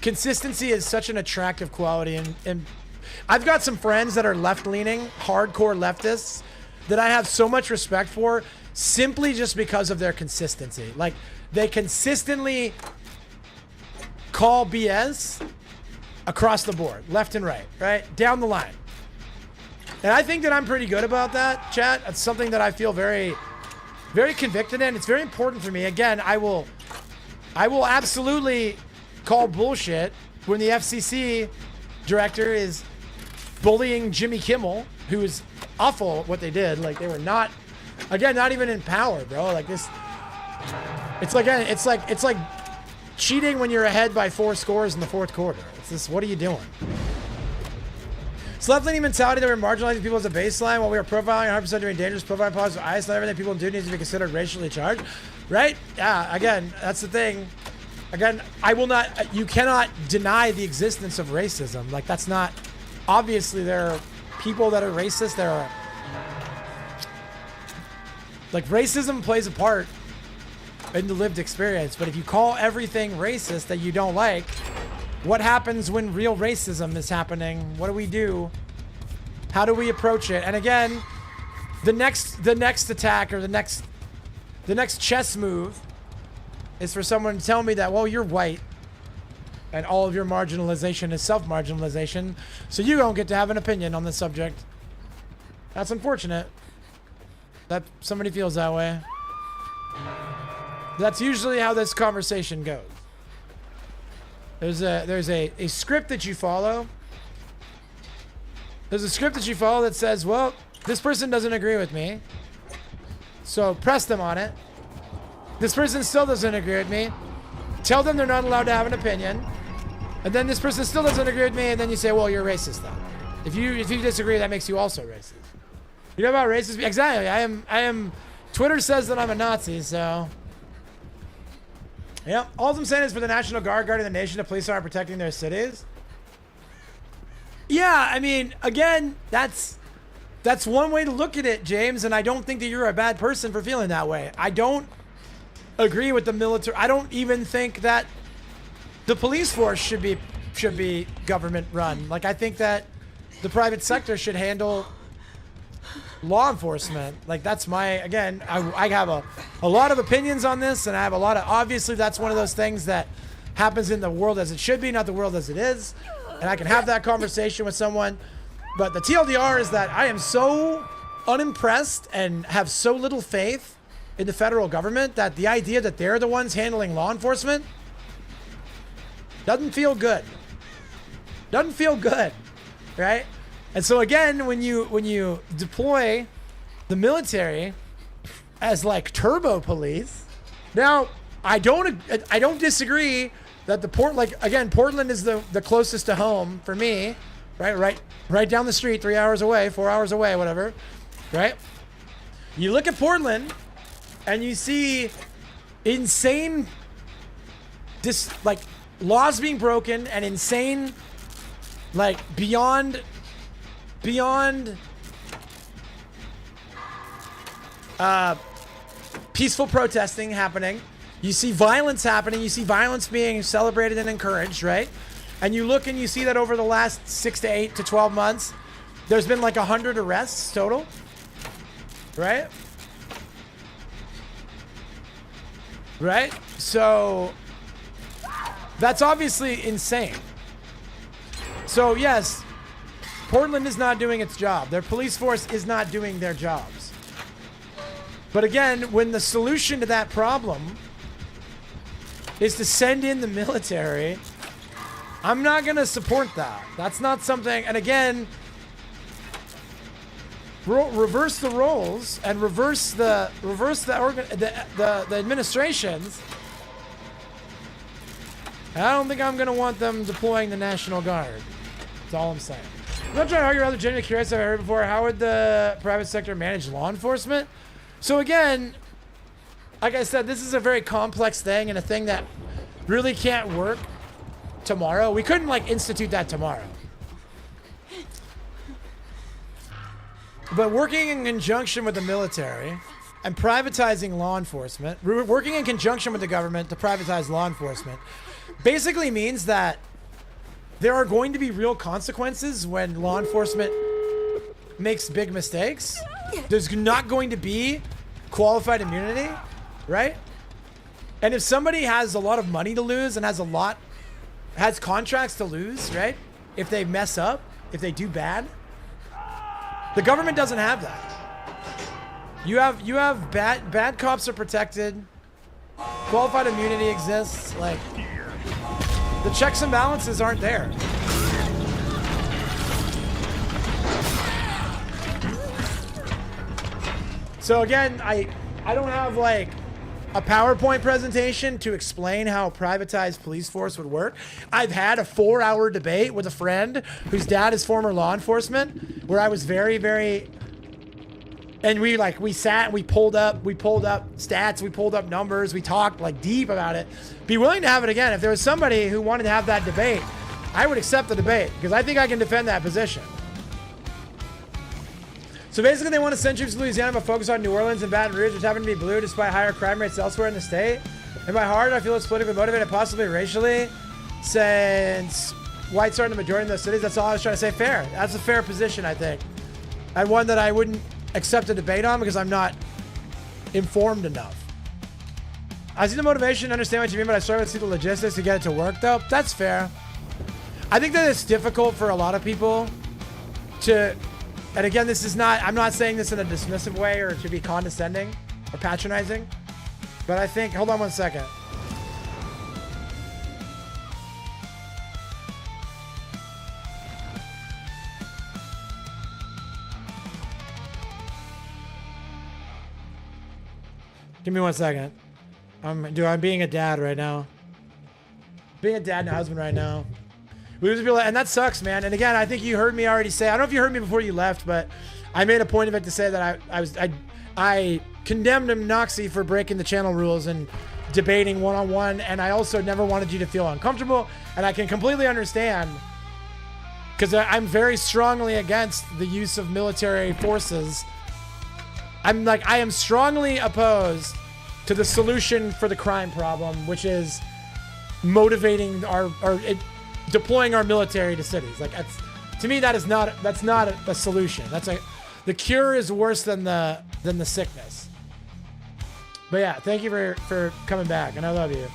consistency is such an attractive quality. And I've got some friends that are left-leaning, hardcore leftists that I have so much respect for simply just because of their consistency. Like, they consistently call BS across the board, left and right, down the line. And I think that I'm pretty good about that, chat. It's something that I feel very, very convicted in. It's very important for me. Again, I will absolutely call bullshit when the FCC director is bullying Jimmy Kimmel, who is awful at what they did. Like, they were not even in power, bro. Like, this, it's like cheating when you're ahead by 4 scores in the 4th quarter. It's this, what are you doing? It's left-leaning mentality that we're marginalizing people as a baseline while we are profiling 100% doing dangerous profiling policies for ICE. Not everything people do needs to be considered racially charged, right? Yeah, again, that's the thing. Again, you cannot deny the existence of racism. Like, that's not, obviously there are people that are racist. There are, like, racism plays a part in the lived experience. But if you call everything racist that you don't like, what happens when real racism is happening? What do we do? How do we approach it? And again, the next attack or the next chess move is for someone to tell me that, well, you're white and all of your marginalization is self-marginalization, so you don't get to have an opinion on this subject. That's unfortunate that somebody feels that way. That's usually how this conversation goes. There's a script that you follow. There's a script that you follow that says, well, this person doesn't agree with me, so press them on it. This person still doesn't agree with me. Tell them they're not allowed to have an opinion. And then this person still doesn't agree with me, and then you say, well, you're racist then. If you disagree, that makes you also racist. You know about racism? Exactly. I am Twitter says that I'm a Nazi, so yeah. All I'm saying is for the National Guard guarding the nation, the police aren't protecting their cities. Yeah, I mean, again, that's one way to look at it, James, and I don't think that you're a bad person for feeling that way. I don't agree with the military. I don't even think that the police force should be government run. Like, I think that the private sector should handle law enforcement. Like, that's my, again, I have a lot of opinions on this, and I have a lot of, obviously that's one of those things that happens in the world as it should be, not the world as it is. And I can have that conversation with someone. But the TLDR is that I am so unimpressed and have so little faith in the federal government that the idea that they're the ones handling law enforcement doesn't feel good. Doesn't feel good, right? And so again, when you deploy the military as like turbo police, now I don't disagree that Portland is the closest to home for me, right down the street, 3 hours away, 4 hours away, whatever, right? You look at Portland and you see insane laws being broken and insane, like, beyond peaceful protesting happening. You see violence happening. You see violence being celebrated and encouraged, right? And you look and you see that over the last 6 to 8 to 12 months, there's been like 100 arrests total, right? Right? So That's obviously insane. So yes, Portland is not doing its job. Their police force is not doing their jobs. But again, when the solution to that problem is to send in the military, I'm not going to support that. That's not something, and again, reverse the roles and reverse the administrations. And I don't think I'm going to want them deploying the National Guard. That's all I'm saying. I'm not trying to argue, rather genuinely curious. I've heard before. How would the private sector manage law enforcement? So again, like I said, this is a very complex thing and a thing that really can't work tomorrow. We couldn't like institute that tomorrow. But working in conjunction with the military and privatizing law enforcement, working in conjunction with the government to privatize law enforcement, basically means that there are going to be real consequences when law enforcement makes big mistakes. There's not going to be qualified immunity, right? And if somebody has a lot of money to lose and has contracts to lose, right? If they mess up, if they do bad, the government doesn't have that. You have bad cops are protected. Qualified immunity exists. Like, the checks and balances aren't there. So again, I don't have like a PowerPoint presentation to explain how a privatized police force would work. I've had a 4-hour debate with a friend whose dad is former law enforcement, where I was very, and we sat, we pulled up stats, we pulled up numbers, we talked like deep about it. Be willing to have it again. If there was somebody who wanted to have that debate, I would accept the debate because I think I can defend that position. So basically, they want to send troops to Louisiana, but focus on New Orleans and Baton Rouge, which happen to be blue despite higher crime rates elsewhere in the state. In my heart, I feel it's politically motivated, possibly racially, since whites are in the majority of those cities. That's all I was trying to say. Fair. That's a fair position, I think. And one that I wouldn't accept a debate on because I'm not informed enough. I see the motivation, understand what you mean, but I struggle to see the logistics to get it to work, though. That's fair. I think that it's difficult for a lot of people to... And again, this is not, I'm not saying this in a dismissive way or to be condescending or patronizing, but I think, hold on one second. Give me 1 second. I'm being a dad right now. Being a dad and a husband right now. We lose people, and that sucks, man. And again, I think you heard me already say, I don't know if you heard me before you left, but I made a point of it to say that I condemned Noxie for breaking the channel rules and debating one-on-one, and I also never wanted you to feel uncomfortable, and I can completely understand, because I'm very strongly against the use of military forces. I am strongly opposed to the solution for the crime problem, which is motivating deploying our military to cities. Like, to me, that's not a solution. The cure is worse than the sickness. But yeah, thank you for coming back, and I love you.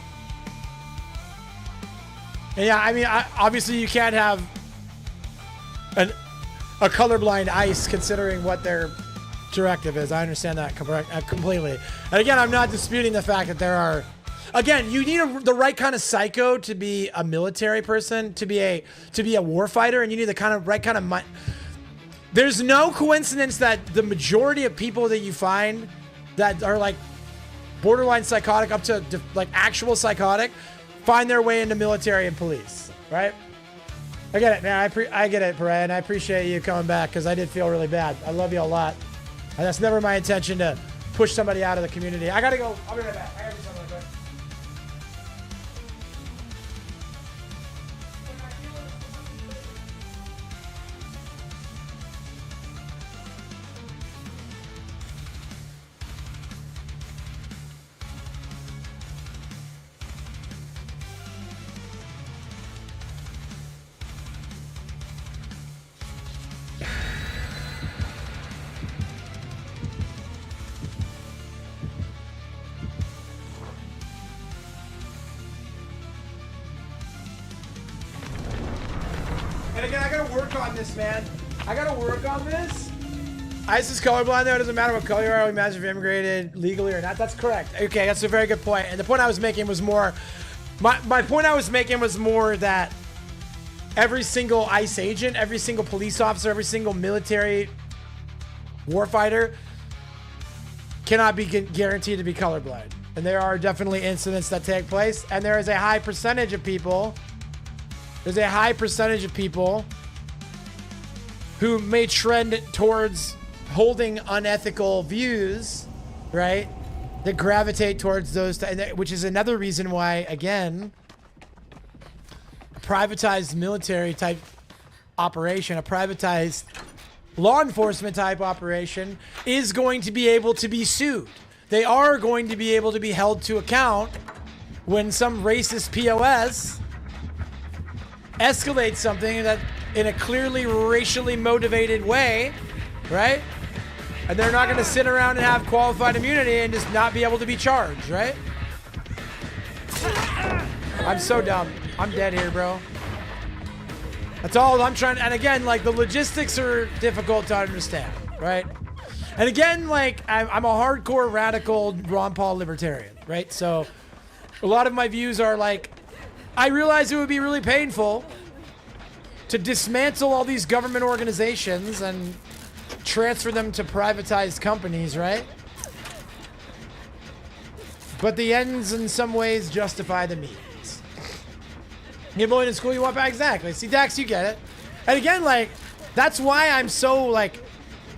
And yeah, I mean, obviously you can't have a colorblind ICE considering what their directive is. I understand that completely. And again, I'm not disputing the fact that there are. Again, you need the right kind of psycho to be a military person, to be a warfighter, and you need the right kind of mind. There's no coincidence that the majority of people that you find that are like borderline psychotic up to like actual psychotic find their way into military and police, right? I get it, man. I get it, Paray, and I appreciate you coming back because I did feel really bad. I love you a lot. And that's never my intention to push somebody out of the community. I gotta go. I'll be right back. I gotta do something real quick. gotta work on this, man. I gotta work on this. ICE is colorblind, though. It doesn't matter what color you are. We imagine if you immigrated legally or not. That's correct. Okay, that's a very good point. And the point I was making was more... My point I was making was more that every single ICE agent, every single police officer, every single military warfighter cannot be guaranteed to be colorblind. And there are definitely incidents that take place. And there is a high percentage of people... There's a high percentage of people who may trend towards holding unethical views, right? That gravitate towards those, which is another reason why, again, a privatized military type operation, a privatized law enforcement type operation is going to be able to be sued. They are going to be able to be held to account when some racist POS escalates something that in a clearly racially motivated way, right? And they're not going to sit around and have qualified immunity and just not be able to be charged, right? I'm so dumb. I'm dead here, bro. That's all I'm trying. And again, like, the logistics are difficult to understand, right? And again, like, I'm a hardcore radical Ron Paul libertarian, right? So a lot of my views are like, I realize it would be really painful to dismantle all these government organizations and transfer them to privatized companies, right? But the ends in some ways justify the means. You boy in school, you want back? Exactly. See, Dax, you get it. And again, like, that's why I'm so, like,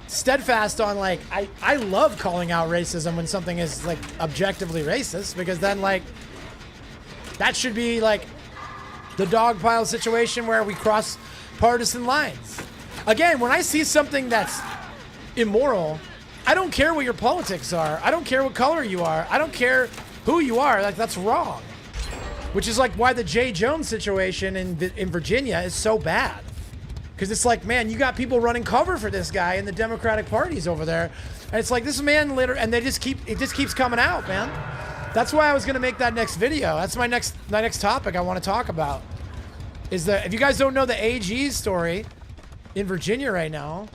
steadfast on, like, I love calling out racism when something is, like, objectively racist, because then, like, that should be, like, the dog pile situation where we cross partisan lines. Again, when I see something that's immoral, I don't care what your politics are. I don't care what color you are. I don't care who you are. Like, that's wrong. Which is, like, why the Jay Jones situation in Virginia is so bad. Because it's like, man, you got people running cover for this guy in the Democratic parties over there. And it's like, this man literally, and it just keeps coming out, man. That's why I was going to make that next video. That's my next topic I want to talk about. Is that if you guys don't know the AG's story in Virginia right now,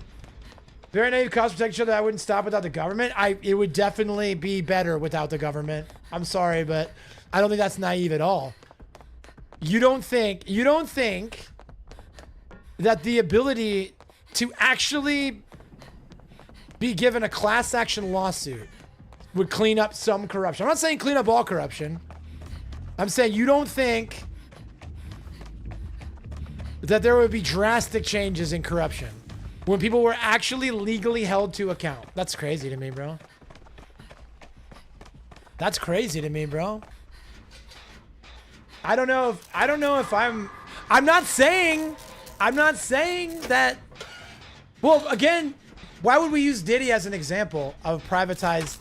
very naive cops protect each other. I wouldn't stop without the government. It would definitely be better without the government. I'm sorry, but I don't think that's naive at all. You don't think that the ability to actually be given a class action lawsuit would clean up some corruption. I'm not saying clean up all corruption. I'm saying you don't think that there would be drastic changes in corruption when people were actually legally held to account. That's crazy to me, bro. That's crazy to me, bro. I don't know if I'm not saying that. Well, again, why would we use Diddy as an example of privatized?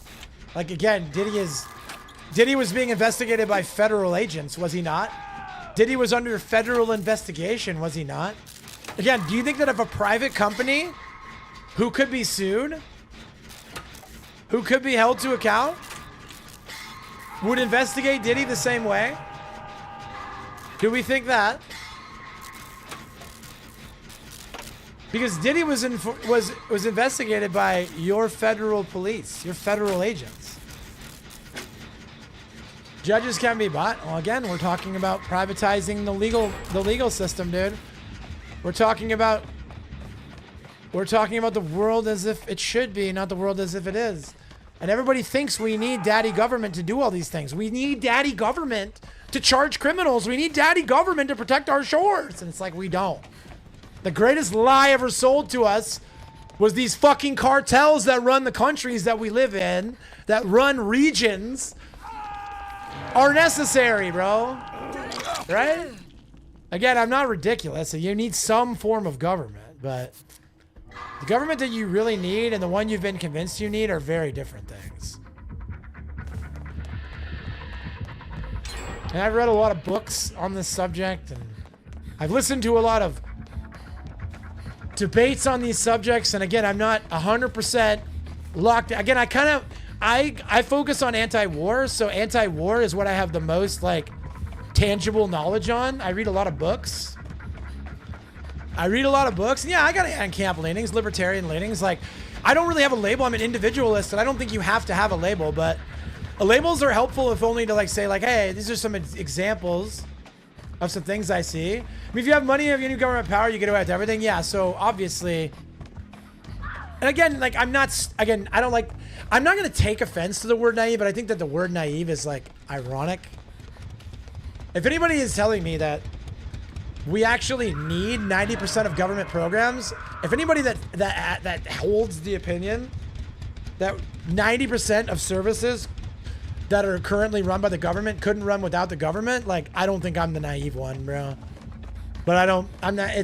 Like, again, Diddy was being investigated by federal agents, was he not? Diddy was under federal investigation, was he not? Again, do you think that if a private company who could be sued, who could be held to account, would investigate Diddy the same way? Do we think that? Because Diddy was investigated by your federal police, your federal agents. Judges can be bought. Well, again, we're talking about privatizing the legal system, dude. We're talking about the world as if it should be, not the world as if it is. And everybody thinks we need daddy government to do all these things. We need daddy government to charge criminals. We need daddy government to protect our shores. And it's like, we don't. The greatest lie ever sold to us was these fucking cartels that run the countries that we live in, that run regions, are necessary, bro. Right? Again, I'm not ridiculous. You need some form of government, but the government that you really need and the one you've been convinced you need are very different things. And I've read a lot of books on this subject, and I've listened to a lot of debates on these subjects, and again, I'm not 100% locked. Again, I focus on anti-war, so anti-war is what I have the most, like, tangible knowledge on. I read a lot of books. I read a lot of books. And yeah, I got anti-camp leanings, libertarian leanings. Like, I don't really have a label. I'm an individualist, and I don't think you have to have a label, but labels are helpful if only to like say like, hey, these are some examples of some things I see. I mean, if you have money, if you have government power, you get away with everything. Yeah, so obviously, and again, like I'm not going to take offense to the word naive, but I think that the word naive is like ironic. If anybody is telling me that we actually need 90% of government programs, if anybody that holds the opinion that 90% of services that are currently run by the government couldn't run without the government, like, I don't think I'm the naive one, bro. But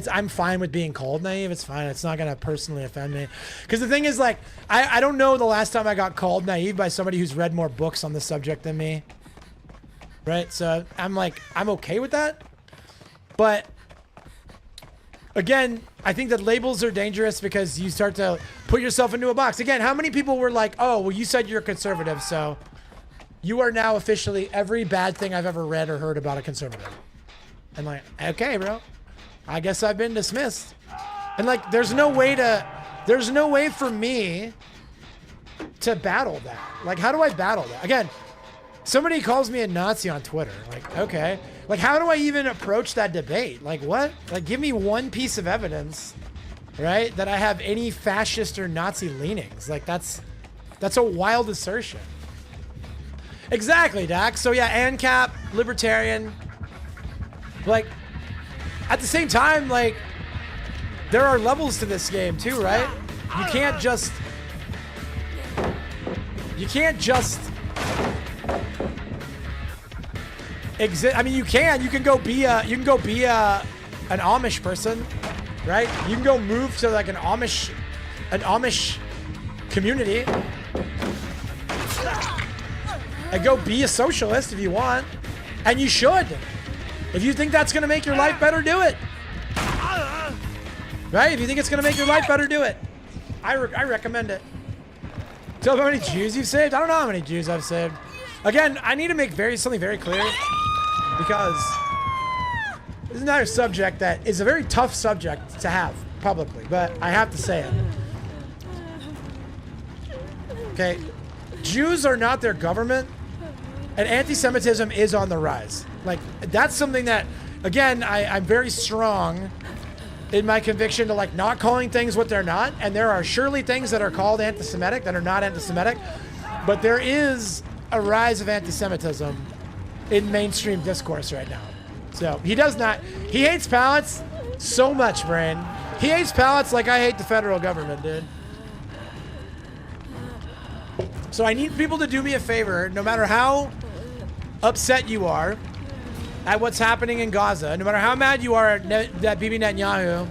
I'm fine with being called naive. It's fine. It's not going to personally offend me. Because the thing is, like, I don't know the last time I got called naive by somebody who's read more books on the subject than me. Right? So I'm okay with that. But again, I think that labels are dangerous because you start to put yourself into a box. Again, how many people were like, oh, well, you said you're a conservative, so you are now officially every bad thing I've ever read or heard about a conservative. And like, okay, bro, I guess I've been dismissed. And like, there's no way for me to battle that. Like, how do I battle that? Again, somebody calls me a Nazi on Twitter. Like, okay. Like, how do I even approach that debate? Like, what? Like, give me one piece of evidence, right, that I have any fascist or Nazi leanings. Like, that's a wild assertion. Exactly, Dax. So yeah, ANCAP, libertarian. Like, at the same time, like, there are levels to this game too, right? You can't just exist. I mean, you can go be an Amish person, right? You can go move to like an Amish community and go be a socialist if you want, and you should. If you think that's gonna make your life better, do it. Right? If you think it's gonna make your life better, do it. I recommend it. Tell me how many Jews you've saved? I don't know how many Jews I've saved. Again, I need to make something very clear, because this is another subject that is a very tough subject to have publicly, but I have to say it. Okay, Jews are not their government, and anti-Semitism is on the rise. Like, that's something that, again, I'm very strong in my conviction to like not calling things what they're not, and there are surely things that are called anti-Semitic that are not anti-Semitic, but there is a rise of anti-Semitism in mainstream discourse right now. So he hates pallets so much, Brain. He hates pallets like I hate the federal government, dude. So I need people to do me a favor, no matter how upset you are at what's happening in Gaza, no matter how mad you are at that Bibi Netanyahu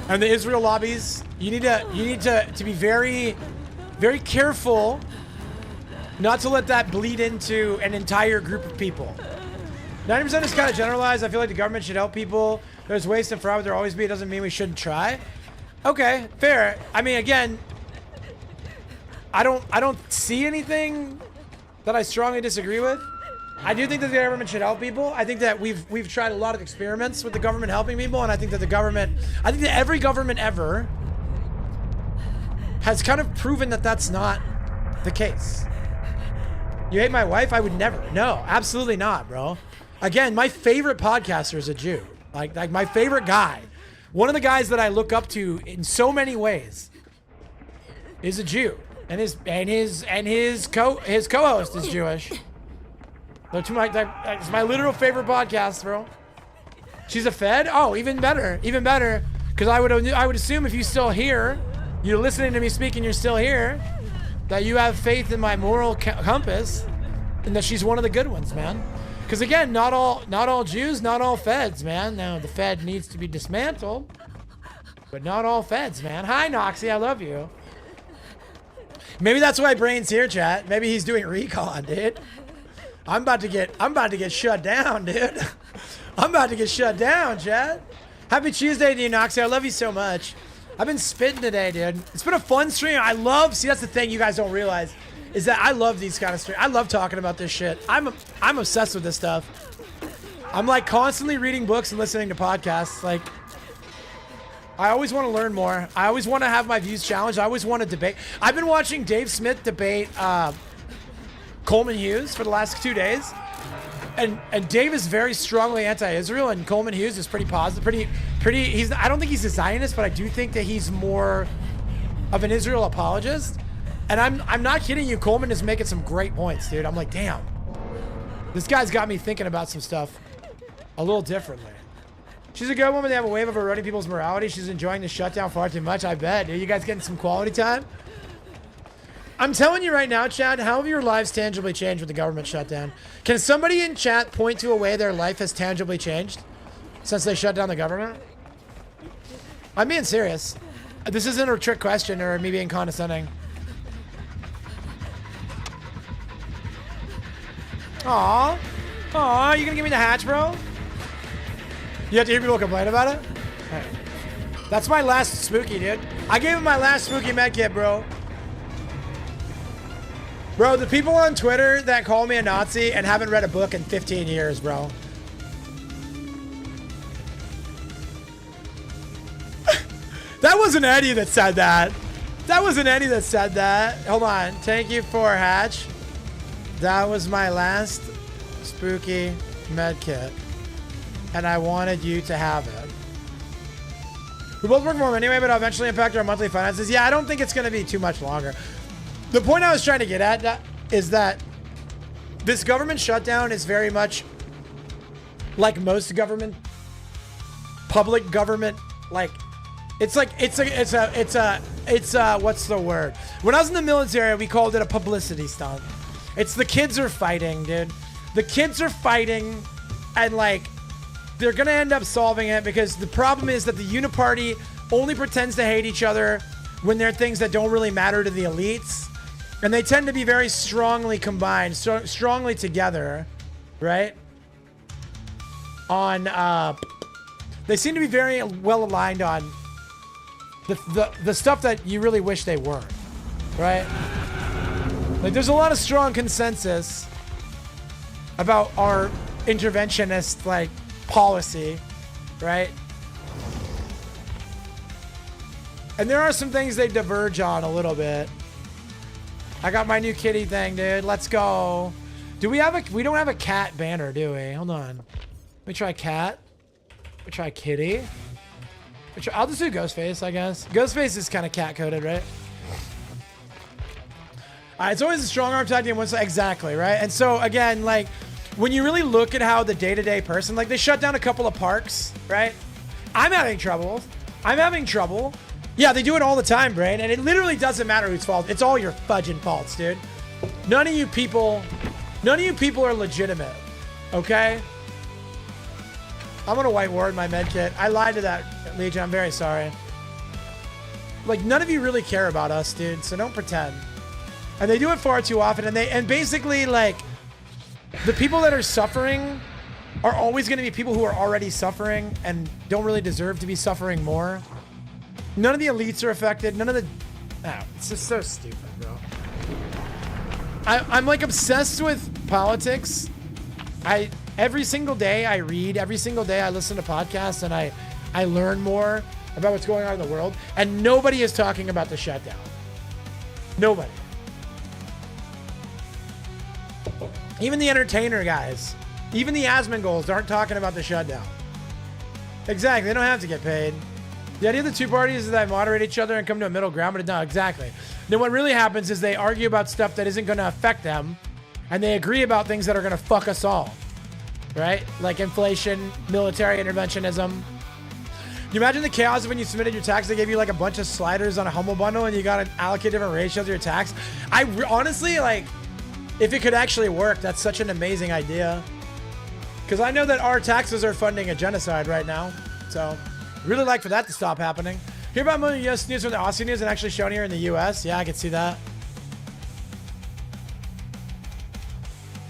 and the Israel lobbies, you need to be very, very careful not to let that bleed into an entire group of people. 90% is kind of generalized. I feel like the government should help people. There's ways to fraud, but there always be. It doesn't mean we shouldn't try. Okay, fair. I mean, again, I don't see anything that I strongly disagree with. I do think that the government should help people. I think that we've tried a lot of experiments with the government helping people, and I think that every government ever has kind of proven that that's not the case. You hate my wife? I would never. No, absolutely not, bro. Again, my favorite podcaster is a Jew. Like my favorite guy. One of the guys that I look up to in so many ways is a Jew. And his co-host is Jewish. It's my literal favorite podcast, bro. She's a Fed? Oh, even better. Even better. Because I would assume if you're still here, you're listening to me speak and you're still here, that you have faith in my moral compass and that she's one of the good ones, man. Because again, not all Jews, not all Feds, man. Now, the Fed needs to be dismantled, but not all Feds, man. Hi, Noxie. I love you. Maybe that's why Brain's here, chat. Maybe he's doing recon, dude. I'm about to get shut down, dude. I'm about to get shut down, chat. Happy Tuesday to you, Noxie. I love you so much. I've been spitting today, dude. It's been a fun stream. See, that's the thing you guys don't realize, is that I love these kind of streams. I love talking about this shit. I'm obsessed with this stuff. I'm like constantly reading books and listening to podcasts. Like, I always want to learn more. I always want to have my views challenged. I always want to debate. I've been watching Dave Smith debate Coleman Hughes for the last 2 days. And Dave is very strongly anti-Israel, and Coleman Hughes is pretty positive, pretty. I don't think he's a Zionist, but I do think that he's more of an Israel apologist. And I'm not kidding you. Coleman is making some great points, dude. I'm like, damn, this guy's got me thinking about some stuff a little differently. She's a good woman. They have a wave of eroding people's morality. She's enjoying the shutdown far too much. I bet. Are you guys getting some quality time? I'm telling you right now, Chad, how have your lives tangibly changed with the government shutdown? Can somebody in chat point to a way their life has tangibly changed since they shut down the government? I'm being serious. This isn't a trick question or me being condescending. Aw. Aw, you gonna give me the hatch, bro? You have to hear people complain about it? Right. That's my last spooky, dude. I gave him my last spooky med kit, bro. Bro, the people on Twitter that call me a Nazi and haven't read a book in 15 years, bro. That wasn't Eddie that said that. That wasn't Eddie that said that. Hold on. Thank you for Hatch. That was my last spooky med kit. And I wanted you to have it. We both work from home anyway, but it'll eventually impact our monthly finances. Yeah, I don't think it's going to be too much longer. The point I was trying to get at is that this government shutdown is very much like most government, public government, like it's what's the word? When I was in the military, we called it a publicity stunt. It's the kids are fighting, dude. The kids are fighting, and like they're gonna end up solving it because the problem is that the uniparty only pretends to hate each other when they're things that don't really matter to the elites. And they tend to be very strongly combined, strongly together, right? They seem to be very well aligned on the stuff that you really wish they weren't, right? Like there's a lot of strong consensus about our interventionist like policy, right? And there are some things they diverge on a little bit. I got my new kitty thing, dude. Let's go. We don't have a cat banner, do we? Hold on. Let me try cat. Let me try kitty. I'll just do Ghostface, I guess. Ghostface is kind of cat coded, right? It's always a strong arm tag team once, exactly, right? And so again, like when you really look at how the day-to-day person, like they shut down a couple of parks, right? I'm having trouble. Yeah, they do it all the time, Brain, and it literally doesn't matter whose fault. It's all your fudging faults, dude. None of you people are legitimate, okay? I'm gonna white ward my med kit. I lied to that, Legion. I'm very sorry. Like, none of you really care about us, dude, so don't pretend. And they do it far too often, and basically, like, the people that are suffering are always gonna be people who are already suffering and don't really deserve to be suffering more. None of the elites are affected. None of the... Oh, it's just so stupid, bro. I'm like obsessed with politics. Every single day I read. Every single day I listen to podcasts and I learn more about what's going on in the world. And nobody is talking about the shutdown. Nobody. Even the entertainer guys. Even the Asmongols aren't talking about the shutdown. Exactly. They don't have to get paid. The idea of the two parties is that they moderate each other and come to a middle ground, but no, exactly. Then what really happens is they argue about stuff that isn't going to affect them, and they agree about things that are going to fuck us all, right? Like inflation, military interventionism. You imagine the chaos of when you submitted your tax, they gave you like a bunch of sliders on a Humble Bundle, and you got to allocate different ratios of your tax. Honestly, like, if it could actually work, that's such an amazing idea. Because I know that our taxes are funding a genocide right now, so... Really like for that to stop happening. Hear about more US news from the Aussie news and actually shown here in the US. Yeah, I can see that.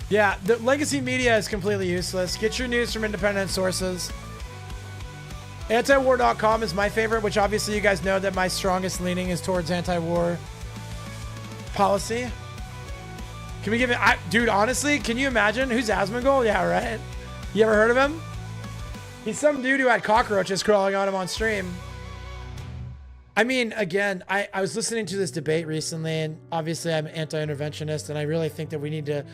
Yeah, the legacy media is completely useless. Get your news from independent sources. Antiwar.com is my favorite, which obviously you guys know that my strongest leaning is towards anti-war policy. Can we give it... dude, honestly, can you imagine? Who's Asmongold? Yeah, right? You ever heard of him? He's some dude who had cockroaches crawling on him on stream. I mean, again, I was listening to this debate recently, and obviously I'm anti-interventionist, and I really think that we need to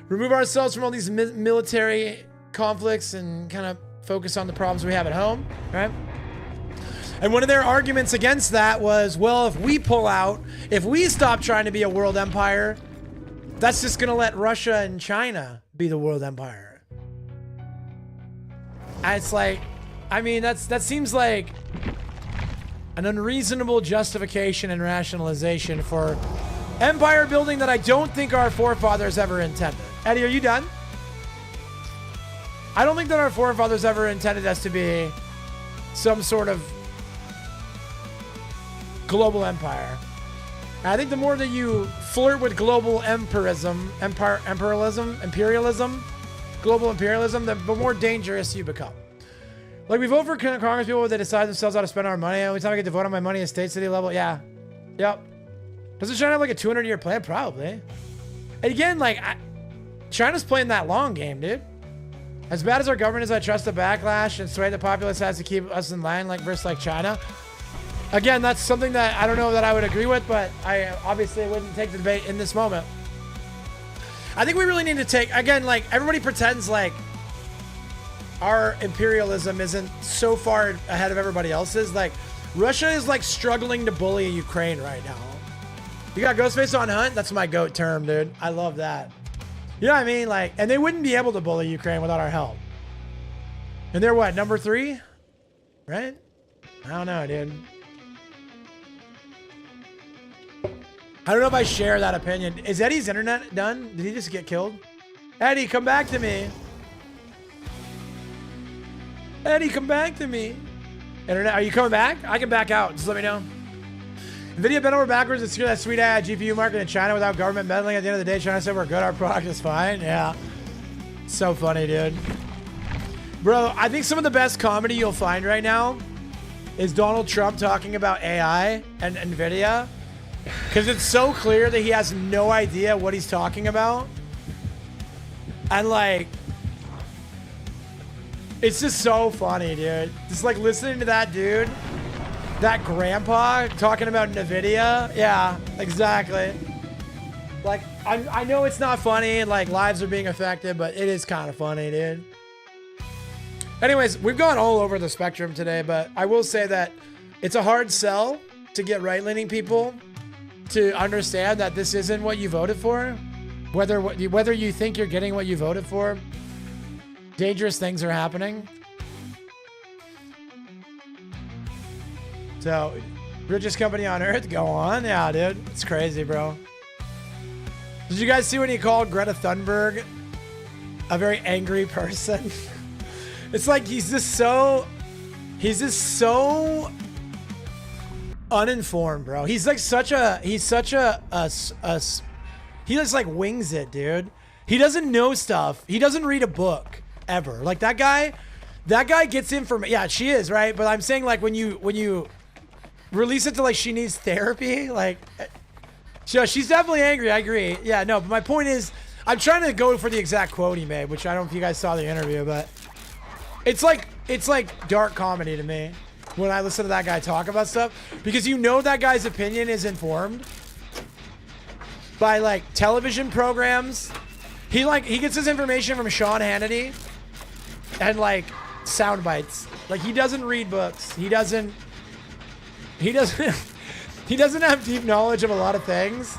remove ourselves from all these military conflicts and kind of focus on the problems we have at home, right? And one of their arguments against that was, well, if we pull out, if we stop trying to be a world empire, that's just going to let Russia and China be the world empire. And it's like, I mean, that seems like an unreasonable justification and rationalization for empire building that I don't think our forefathers ever intended. Eddie, are you done? I don't think that our forefathers ever intended us to be some sort of global empire. I think the more that you flirt with global imperialism, global imperialism, the more dangerous you become. Like, we vote for Congress people that decide themselves how to spend our money. Every time I get to vote on my money at state, city level, yeah. Yep. Doesn't China have like a 200-year plan? Probably. And again, like, China's playing that long game, dude. As bad as our government is, I trust the backlash and sway the populace has to keep us in line, like, versus like China. Again, that's something that I don't know that I would agree with, but I obviously wouldn't take the debate in this moment. I think we really need to take, again, like, everybody pretends like our imperialism isn't so far ahead of everybody else's. Like, Russia is like struggling to bully Ukraine right now. You got Ghostface on Hunt? That's my GOAT term, dude. I love that. You know what I mean? Like, and they wouldn't be able to bully Ukraine without our help. And they're what, number 3? Right? I don't know, dude. I don't know if I share that opinion. Is Eddie's internet done? Did he just get killed? Eddie, come back to me. Eddie, come back to me. Internet, are you coming back? I can back out. Just let me know. NVIDIA bent over backwards to secure that sweet GPU market in China without government meddling. At the end of the day, China said we're good. Our product is fine. Yeah. So funny, dude. Bro, I think some of the best comedy you'll find right now is Donald Trump talking about AI and NVIDIA. Because it's so clear that he has no idea what he's talking about. And like, it's just so funny, dude. Just like listening to that dude, that grandpa talking about NVIDIA. Yeah, exactly. Like, I know it's not funny and like lives are being affected, but it is kind of funny, dude. Anyways, we've gone all over the spectrum today, but I will say that it's a hard sell to get right-leaning people to understand that this isn't what you voted for. Whether you think you're getting what you voted for, dangerous things are happening. So, richest company on earth, go on. Yeah, dude. It's crazy, bro. Did you guys see when he called Greta Thunberg a very angry person? It's like he's just so uninformed, bro. He's like he just like wings it, dude. He doesn't know stuff. He doesn't read a book ever. Like that guy gets information. Yeah, she is, right? But I'm saying like when you release it to like she needs therapy, like she's definitely angry. I agree. Yeah, no, but my point is I'm trying to go for the exact quote he made, which I don't know if you guys saw the interview, but it's like dark comedy to me when I listen to that guy talk about stuff, because you know that guy's opinion is informed by like television programs. He gets his information from Sean Hannity and like sound bites. Like he doesn't read books. He doesn't have deep knowledge of a lot of things.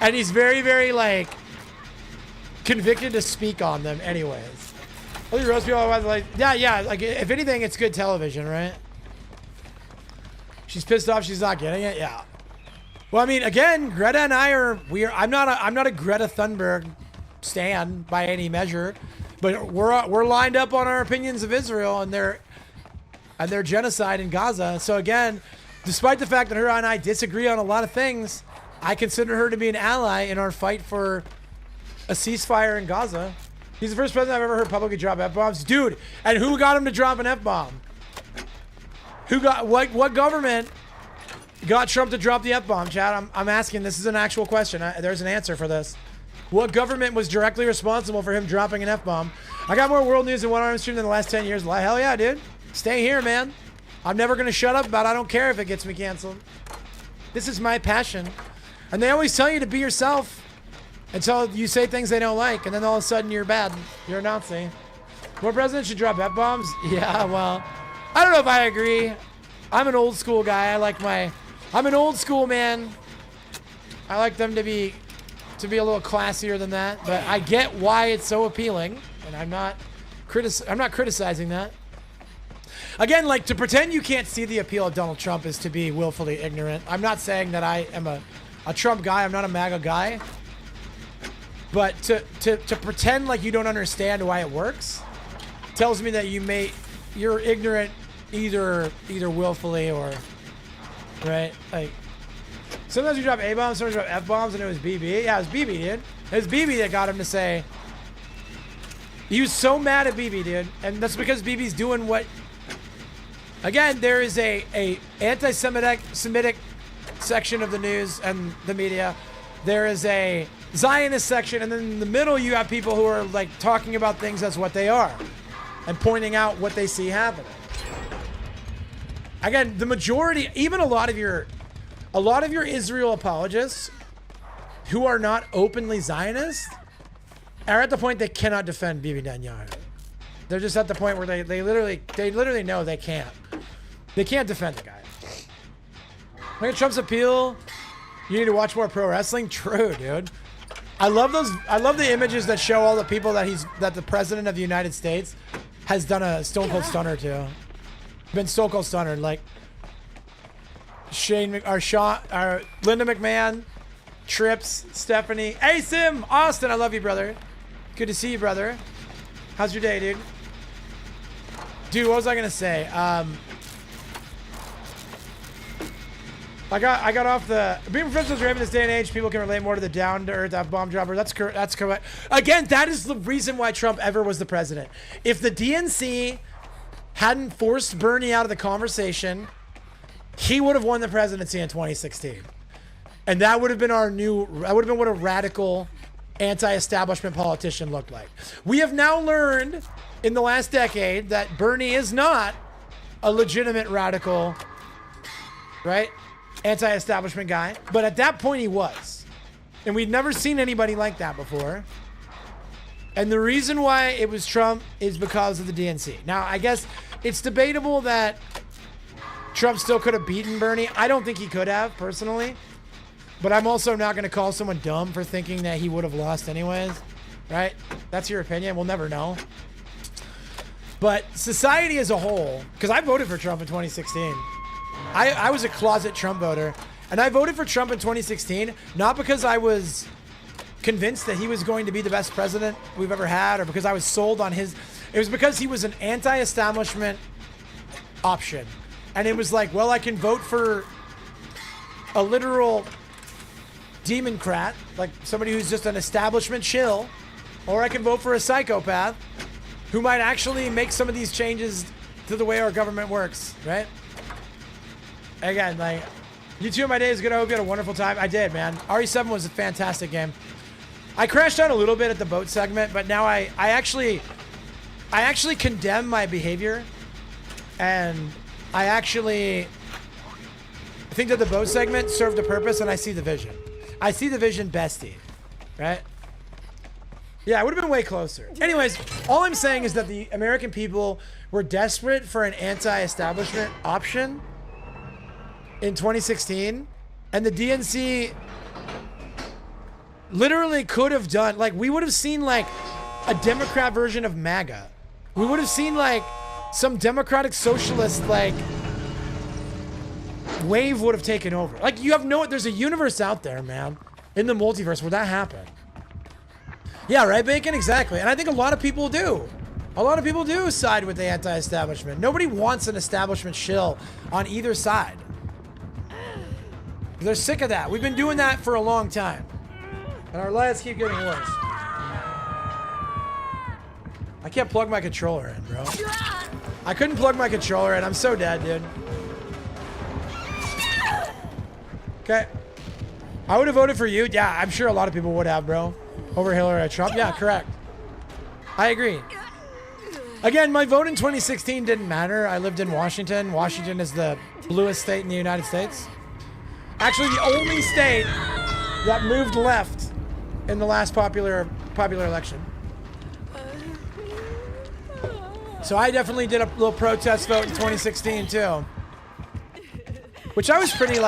And he's very, very like convicted to speak on them anyways. All these roast people are like, yeah, like if anything, it's good television, right? She's pissed off she's not getting it. Yeah. Well, I mean, again, Greta and I I'm not a Greta Thunberg stan by any measure, but we're lined up on our opinions of Israel and their genocide in Gaza. So again, despite the fact that her and I disagree on a lot of things, I consider her to be an ally in our fight for a ceasefire in Gaza. He's the first president I've ever heard publicly drop F-bombs. Dude, and who got him to drop an F-bomb? What government got Trump to drop the F-bomb, Chad? I'm asking. This is an actual question. There's an answer for this. What government was directly responsible for him dropping an F-bomb? I got more world news in one arm stream than the last 10 years. Hell yeah, dude. Stay here, man. I'm never going to shut up about it. I don't care if it gets me canceled. This is my passion. And they always tell you to be yourself until you say things they don't like, and then all of a sudden you're bad. You're a Nazi. More presidents should drop F-bombs? Yeah, well, I don't know if I agree. I'm an old school guy. I'm an old school man. I like them to be a little classier than that, but I get why it's so appealing, and I'm not criticizing that. Again, like, to pretend you can't see the appeal of Donald Trump is to be willfully ignorant. I'm not saying that I am a Trump guy. I'm not a MAGA guy. But to pretend like you don't understand why it works tells me that you're ignorant either willfully or, right? Like, sometimes you drop A-bombs, sometimes you drop F-bombs, and it was BB. Yeah, it was BB, dude. It was BB that got him to say, he was so mad at BB, dude. And that's because BB's doing what, again, there is a anti-Semitic section of the news and the media. There is a Zionist section, and then in the middle you have people who are like talking about things as what they are and pointing out what they see happening. Again, the majority, even a lot of your Israel apologists who are not openly Zionist are at the point they cannot defend Bibi Netanyahu. They're just at the point where they literally know they can't. They can't defend the guy. Look at Trump's appeal. You need to watch more pro wrestling. True, dude. I love the images that show all the people that the president of the United States has done a Stone Cold Stunner to. Been Stone Cold Stunner, like Linda McMahon, Trips, Stephanie, hey Sim, Austin, I love you, brother. Good to see you, brother. How's your day, dude? Dude, what was I gonna say? I got off the being professionals are in this day and age. People can relate more to the down to earth bomb dropper. That's correct. Again, that is the reason why Trump ever was the president. If the DNC hadn't forced Bernie out of the conversation, he would have won the presidency in 2016, and that would have been what a radical anti-establishment politician looked like. We have now learned in the last decade that Bernie is not a legitimate radical, right? Anti-establishment guy, but at that point he was, and we'd never seen anybody like that before. And the reason why it was Trump is because of the DNC. Now, I guess it's debatable that Trump still could have beaten Bernie. I don't think he could have, personally, but I'm also not going to call someone dumb for thinking that he would have lost anyways, right? That's your opinion. We'll never know. But society as a whole, because I voted for Trump in 2016. I was a closet Trump voter, and I voted for Trump in 2016, not because I was convinced that he was going to be the best president we've ever had, or because I was sold on his. It was because he was an anti-establishment option. And it was like, well, I can vote for a literal democrat, like somebody who's just an establishment shill, or I can vote for a psychopath who might actually make some of these changes to the way our government works, right? Again, like, you two, my day is good. I hope you had a wonderful time. I did, man. RE7 was a fantastic game. I crashed out a little bit at the boat segment, but now I actually condemn my behavior, and I think that the boat segment served a purpose, and I see the vision. I see the vision, bestie, right? Yeah, it would have been way closer. Anyways, all I'm saying is that the American people were desperate for an anti-establishment option in 2016, and the DNC literally could have done, like, we would have seen like a Democrat version of MAGA. We would have seen like some democratic socialist like wave would have taken over. Like, there's a universe out there, man, in the multiverse where that happened. Yeah, right, Bacon? Exactly. And I think a lot of people do. A lot of people do side with the anti-establishment. Nobody wants an establishment shill on either side. They're sick of that. We've been doing that for a long time. And our lives keep getting worse. I can't plug my controller in, bro. I couldn't plug my controller in. I'm so dead, dude. Okay. I would have voted for you. Yeah, I'm sure a lot of people would have, bro. Over Hillary or Trump. Yeah, correct. I agree. Again, my vote in 2016 didn't matter. I lived in Washington. Washington is the bluest state in the United States. Actually, the only state that moved left in the last popular election. So I definitely did a little protest vote in 2016 too. Which I was pretty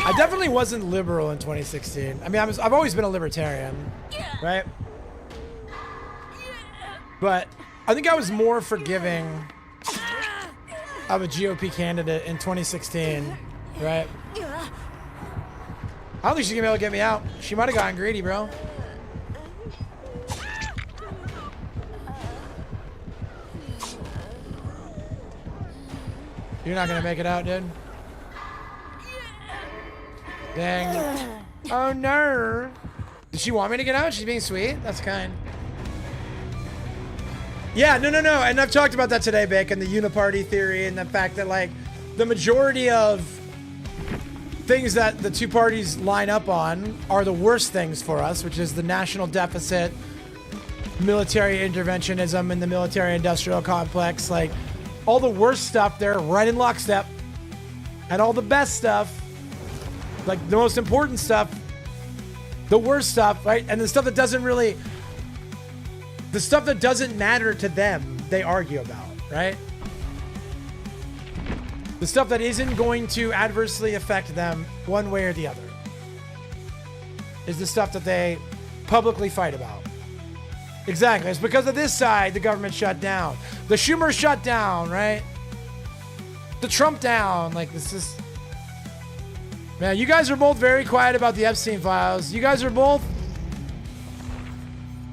I definitely wasn't liberal in 2016. I mean, I've always been a libertarian, right? But I think I was more forgiving of a GOP candidate in 2016, right? I don't think she's gonna be able to get me out. She might have gotten greedy, bro. You're not gonna make it out, dude. Dang. Oh no. Did she want me to get out? She's being sweet. That's kind. Yeah, no. And I've talked about that today, Bick, and the uniparty theory and the fact that, like, the majority of things that the two parties line up on are the worst things for us, which is the national deficit, military interventionism, and the military-industrial complex. Like, all the worst stuff, they're right in lockstep. And all the best stuff, like the most important stuff, the worst stuff, right? And the stuff that doesn't really, the stuff that doesn't matter to them, they argue about, right? The stuff that isn't going to adversely affect them one way or the other is the stuff that they publicly fight about. Exactly. It's because of this side the government shut down. The Schumer shut down, right? The Trump down. Like, this is... Man, you guys are both very quiet about the Epstein files. You guys are both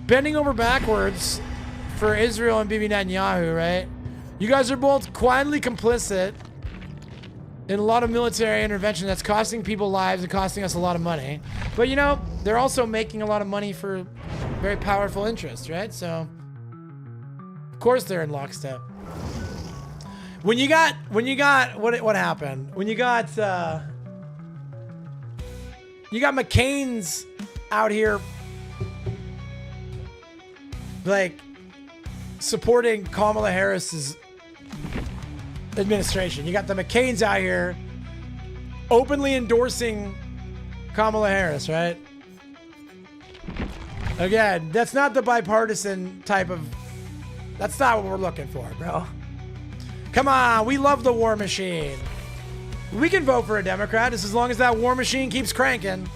bending over backwards for Israel and Bibi Netanyahu, right? You guys are both quietly complicit in a lot of military intervention that's costing people lives and costing us a lot of money. But, you know, they're also making a lot of money for very powerful interests, right? So, of course they're in lockstep. When you got, what happened? When you got McCain's out here, like, supporting Kamala Harris's administration. You got the McCain's out here openly endorsing Kamala Harris, right? Again, that's not the bipartisan type of... That's not what we're looking for, bro. Come on, we love the war machine. We can vote for a Democrat just as long as that war machine keeps cranking.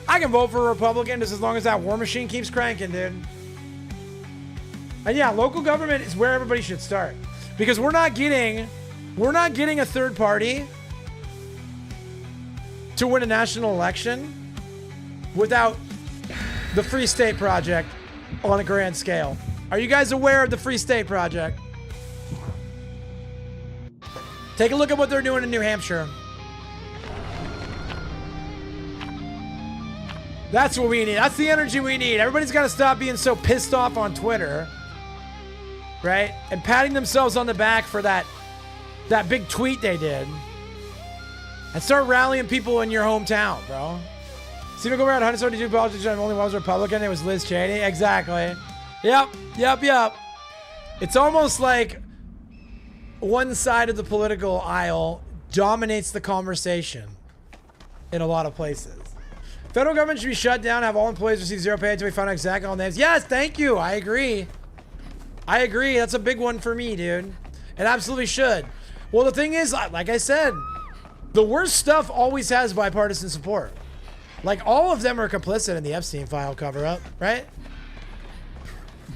I can vote for a Republican just as long as that war machine keeps cranking, dude. And yeah, local government is where everybody should start. Because we're not getting a third party to win a national election without the Free State Project on a grand scale. Are you guys aware of the Free State Project? Take a look at what they're doing in New Hampshire. That's what we need. That's the energy we need. Everybody's got to stop being so pissed off on Twitter, right? And patting themselves on the back for that big tweet they did. And start rallying people in your hometown, bro. See, we go around 172 politicians and only one was Republican. It was Liz Cheney. Exactly. Yep. It's almost like one side of the political aisle dominates the conversation in a lot of places. Federal government should be shut down, have all employees receive zero pay until we find out exactly all names. Yes, thank you. I agree. That's a big one for me, dude. It absolutely should. Well, the thing is, like I said, the worst stuff always has bipartisan support. Like, all of them are complicit in the Epstein file cover-up, right?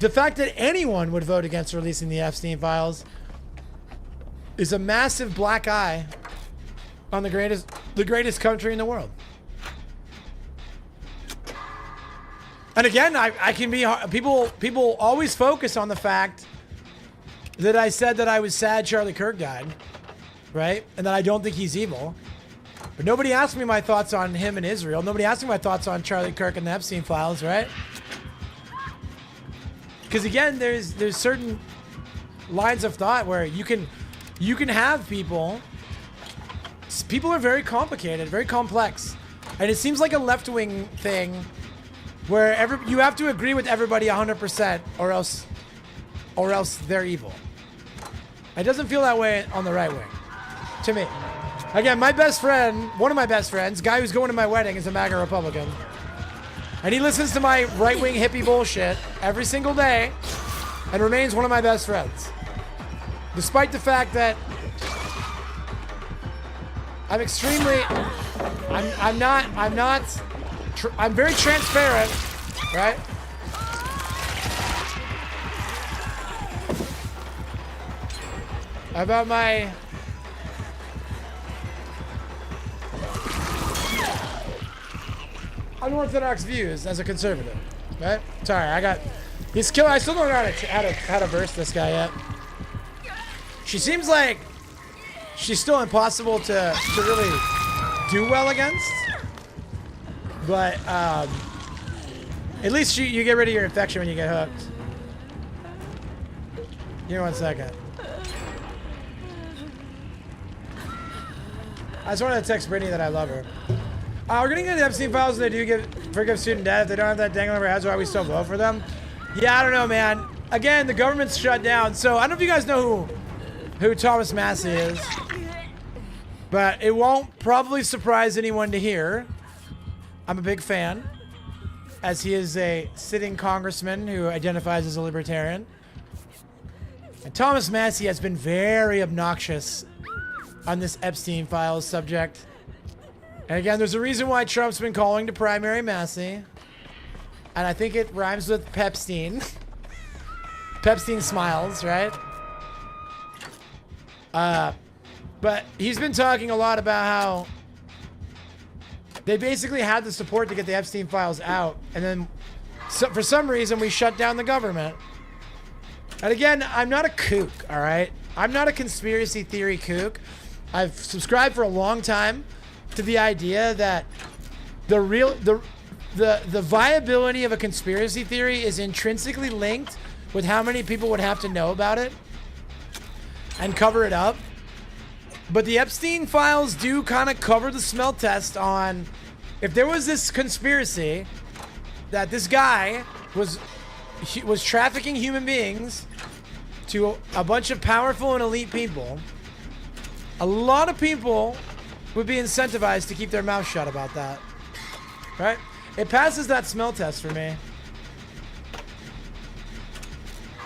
The fact that anyone would vote against releasing the Epstein files is a massive black eye on the greatest country in the world. And again, I can be... People always focus on the fact that I said that I was sad Charlie Kirk died, right? And that I don't think he's evil. But nobody asked me my thoughts on him and Israel. Nobody asked me my thoughts on Charlie Kirk and the Epstein files, right? Because again, there's certain lines of thought where you can have people are very complicated, very complex. And it seems like a left-wing thing where you have to agree with everybody 100% or else they're evil. It doesn't feel that way on the right wing, to me. Again, my best friend, one of my best friends, guy who's going to my wedding, is a MAGA Republican. And he listens to my right-wing hippie bullshit every single day and remains one of my best friends. Despite the fact that I'm very transparent, right? About my unorthodox views as a conservative, right? Sorry, he's killer. I still don't know how to verse this guy yet. She seems like she's still impossible to really do well against, but at least you get rid of your infection when you get hooked. Give me 1 second. I just wanted to text Brittany that I love her. We're gonna get the Epstein files. They do forgive student debt. If they don't have that dangling over heads, why we still vote for them? Yeah, I don't know, man. Again, the government's shut down. So I don't know if you guys know who Thomas Massey is, but it won't probably surprise anyone to hear. I'm a big fan, as he is a sitting congressman who identifies as a libertarian. And Thomas Massey has been very obnoxious on this Epstein files subject. And again, there's a reason why Trump's been calling to primary Massey. And I think it rhymes with Pepstein. Pepstein smiles, right? But he's been talking a lot about how they basically had the support to get the Epstein files out. And then for some reason, we shut down the government. And again, I'm not a kook, all right? I'm not a conspiracy theory kook. I've subscribed for a long time to the idea that the viability of a conspiracy theory is intrinsically linked with how many people would have to know about it and cover it up. But the Epstein files do kind of cover the smell test on if there was this conspiracy that this guy was trafficking human beings to a bunch of powerful and elite people. A lot of people would be incentivized to keep their mouth shut about that, right? It passes that smell test for me.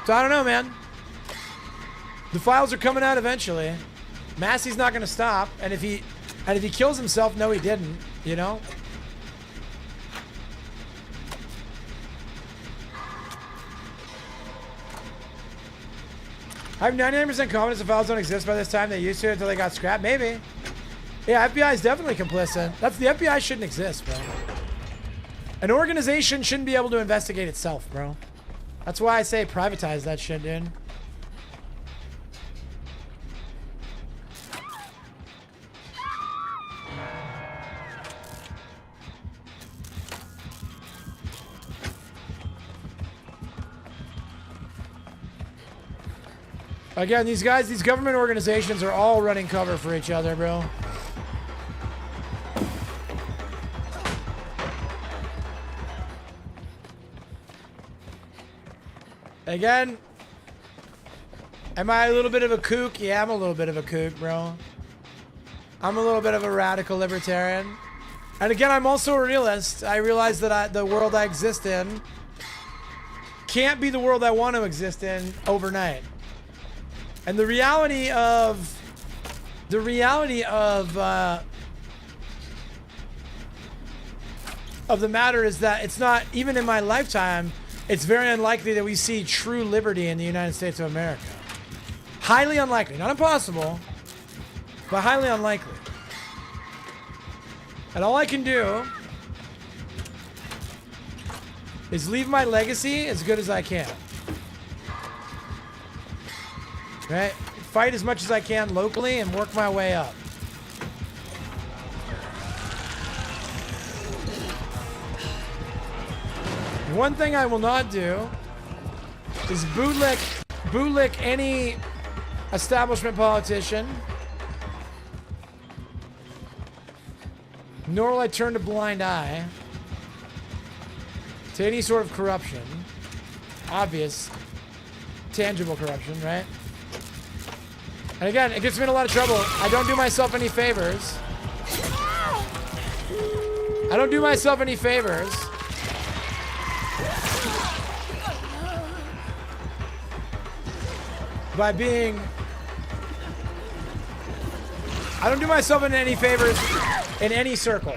So I don't know, man. The files are coming out eventually. Massey's not going to stop, and if he kills himself, no, he didn't. You know. I have 99% confidence the files don't exist by this time. They used to until they got scrapped. Maybe. Yeah, FBI is definitely complicit. The FBI shouldn't exist, bro. An organization shouldn't be able to investigate itself, bro. That's why I say privatize that shit, dude. Again, these government organizations are all running cover for each other, bro. Again, am I a little bit of a kook? Yeah, I'm a little bit of a kook, bro. I'm a little bit of a radical libertarian. And again, I'm also a realist. I realize that the world I exist in can't be the world I want to exist in overnight. And the reality of the matter is that it's not, even in my lifetime, it's very unlikely that we see true liberty in the United States of America. Highly unlikely. Not impossible, but highly unlikely. And all I can do is leave my legacy as good as I can. Right? Fight as much as I can locally and work my way up. One thing I will not do is bootlick any establishment politician, nor will I turn a blind eye to any sort of corruption. Obvious, tangible corruption, right? And again, it gets me in a lot of trouble. I don't do myself any favors. I don't do myself any favors. By being... I don't do myself any favors in any circle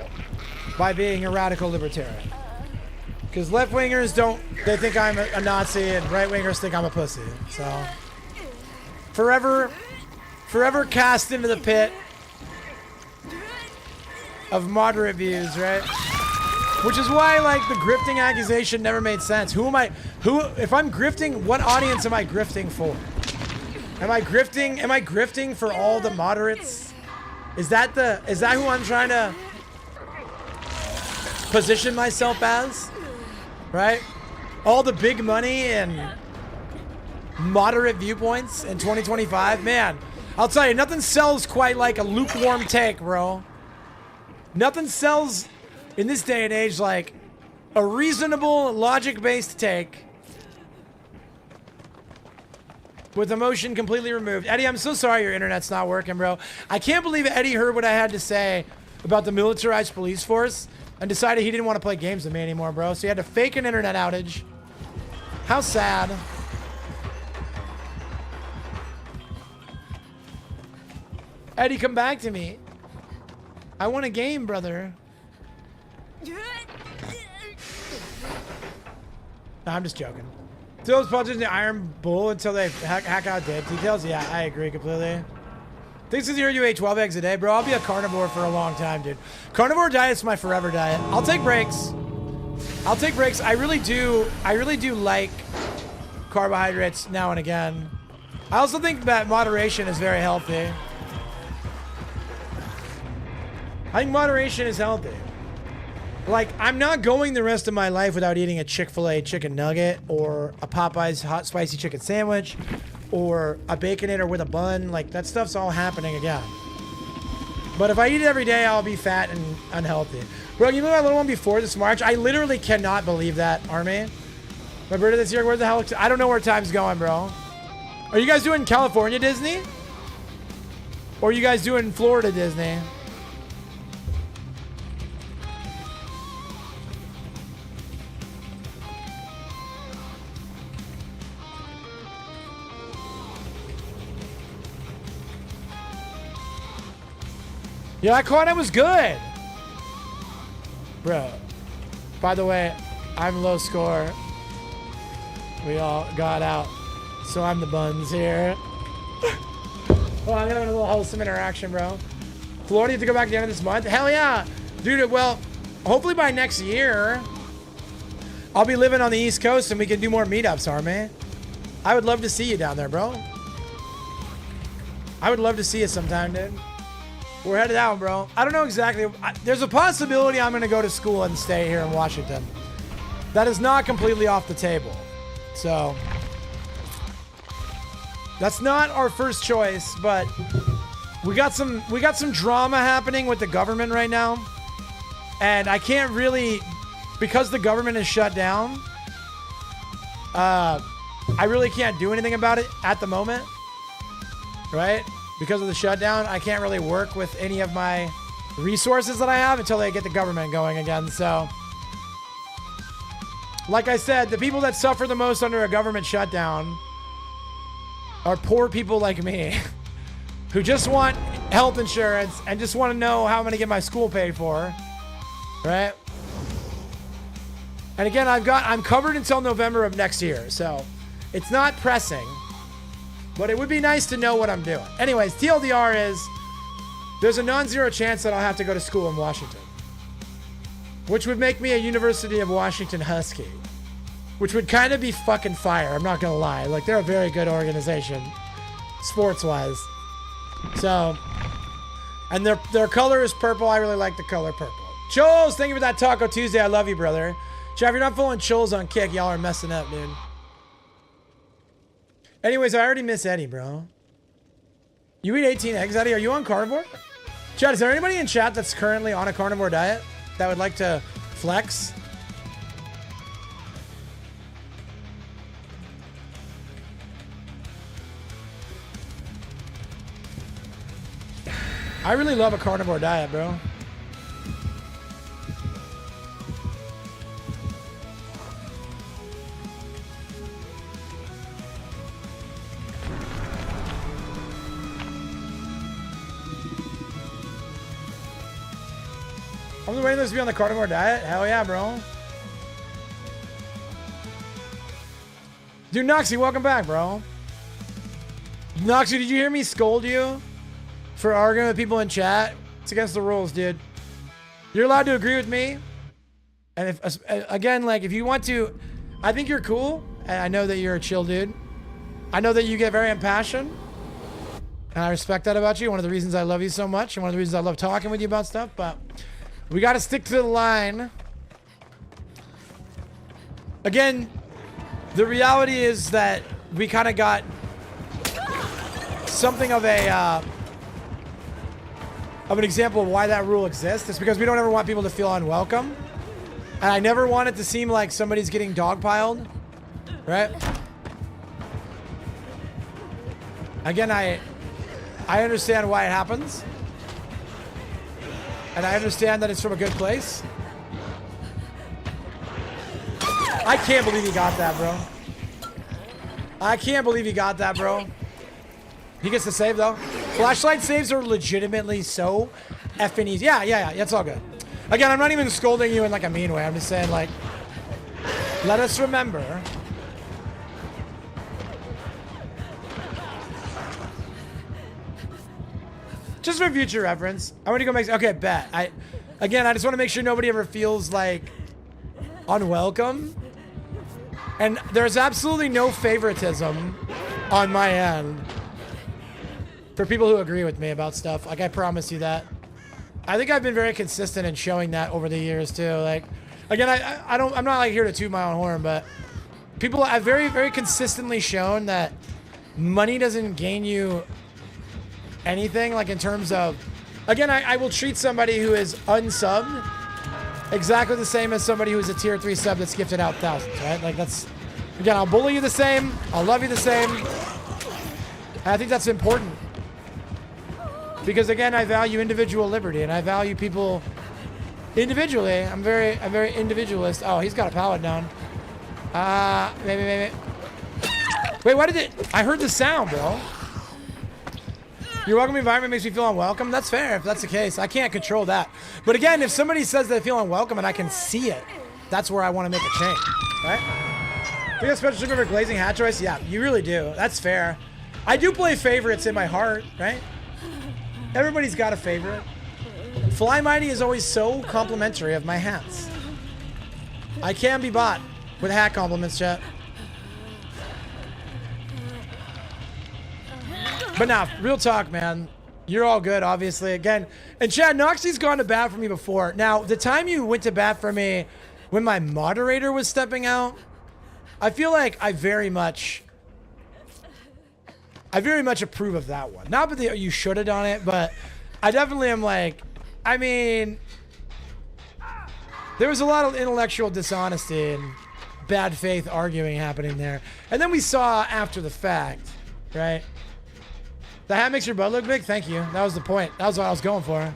by being a radical libertarian. Because left-wingers don't... They think I'm a Nazi, and right-wingers think I'm a pussy. So... Forever cast into the pit of moderate views, right? Which is why, like, the grifting accusation never made sense. If I'm grifting, what audience am I grifting for? Am I grifting for all the moderates? Is that who I'm trying to position myself as? Right? All the big money and moderate viewpoints in 2025? Man, I'll tell you, nothing sells quite like a lukewarm take, bro. Nothing sells in this day and age like a reasonable, logic-based take with emotion completely removed. Eddie, I'm so sorry your internet's not working, bro. I can't believe Eddie heard what I had to say about the militarized police force and decided he didn't want to play games with me anymore, bro. So he had to fake an internet outage. How sad. Eddie, come back to me. I want a game, brother. No, I'm just joking. Those punches in the Iron Bull until they hack out dead details? Yeah, I agree completely. Thanks to you ate 12 eggs a day, bro. I'll be a carnivore for a long time, dude. Carnivore diet's my forever diet. I'll take breaks. I really do like carbohydrates now and again. I also think that moderation is very healthy. I think moderation is healthy. Like, I'm not going the rest of my life without eating a Chick-fil-A chicken nugget or a Popeye's hot spicy chicken sandwich or a Baconator with a bun. Like, that stuff's all happening again. But if I eat it every day, I'll be fat and unhealthy. Bro, you know my little one before this March? I literally cannot believe that, Army. My birthday this year, where the hell? I don't know where time's going, bro. Are you guys doing California Disney? Or are you guys doing Florida Disney? Yeah, I caught it was good. Bro. By the way, I'm low score. We all got out. So I'm the buns here. Oh, I'm having a little wholesome interaction, bro. Florida, you have to go back at the end of this month? Hell yeah. Dude, well, hopefully by next year, I'll be living on the East Coast and we can do more meetups, Army. I would love to see you down there, bro. I would love to see you sometime, dude. We're headed out, bro. I don't know exactly. There's a possibility I'm going to go to school and stay here in Washington. That is not completely off the table. So, that's not our first choice, but we got some drama happening with the government right now. And I can't really, because the government is shut down, I really can't do anything about it at the moment. Right? Because of the shutdown, I can't really work with any of my resources that I have until they get the government going again. So, like I said, the people that suffer the most under a government shutdown are poor people like me who just want health insurance and just want to know how I'm going to get my school paid for. Right? And again, I'm covered until November of next year. So, it's not pressing. But it would be nice to know what I'm doing. Anyways, TLDR is, there's a non-zero chance that I'll have to go to school in Washington. Which would make me a University of Washington Husky. Which would kind of be fucking fire, I'm not gonna lie. Like, they're a very good organization, sports-wise. So, and their color is purple. I really like the color purple. Choles, thank you for that Taco Tuesday. I love you, brother. Chad, if you're not following Choles on Kick, y'all are messing up, dude. Anyways, I already miss Eddie, bro. You eat 18 eggs, Eddie. Are you on carnivore? Chat, is there anybody in chat that's currently on a carnivore diet that would like to flex? I really love a carnivore diet, bro. I'm just waiting for this to be on the carnivore diet. Hell yeah, bro. Dude, Noxy, welcome back, bro. Noxy, did you hear me scold you for arguing with people in chat? It's against the rules, dude. You're allowed to agree with me. And if, again, like, if you want to, I think you're cool. And I know that you're a chill dude. I know that you get very impassioned. And I respect that about you. One of the reasons I love you so much. And one of the reasons I love talking with you about stuff. But we got to stick to the line. Again, the reality is that we kind of got something of an example of why that rule exists. It's because we don't ever want people to feel unwelcome. And I never want it to seem like somebody's getting dogpiled, right? Again, I understand why it happens. And I understand that it's from a good place. I can't believe he got that, bro. I can't believe he got that, bro. He gets the save, though. Flashlight saves are legitimately so effing easy. Yeah, it's all good. Again, I'm not even scolding you in like a mean way. I'm just saying, like, let us remember. Just for future reference, I want to go make. Okay, bet. I just want to make sure nobody ever feels like unwelcome. And there's absolutely no favoritism on my end for people who agree with me about stuff. Like, I promise you that. I think I've been very consistent in showing that over the years too. Like, again, I'm not like here to toot my own horn, but people have very, very consistently shown that money doesn't gain you anything. Like, in terms of, again, I will treat somebody who is unsubbed exactly the same as somebody who's a tier 3 sub that's gifted out thousands, right? Like, that's, again, I'll bully you the same. I'll love you the same. And I think that's important. Because, again, I value individual liberty and I value people individually. I'm very individualist. Oh, he's got a pallet down. Maybe. Wait, why did it? I heard the sound, bro. Your welcome environment makes me feel unwelcome. That's fair if that's the case. I can't control that. But again, if somebody says they feel unwelcome and I can see it, that's where I want to make a change, right? You got special treatment for glazing hat choice? Yeah, you really do. That's fair. I do play favorites in my heart, right? Everybody's got a favorite. Fly Mighty is always so complimentary of my hats. I can be bought with hat compliments, chat. But now, real talk, man. You're all good, obviously. Again, and Chad, Noxie's gone to bat for me before. Now, the time you went to bat for me when my moderator was stepping out, I feel like I very much approve of that one. Not that you should have done it, but I definitely am like, I mean, there was a lot of intellectual dishonesty and bad faith arguing happening there. And then we saw after the fact, right? The hat makes your butt look big? Thank you. That was the point. That was what I was going for.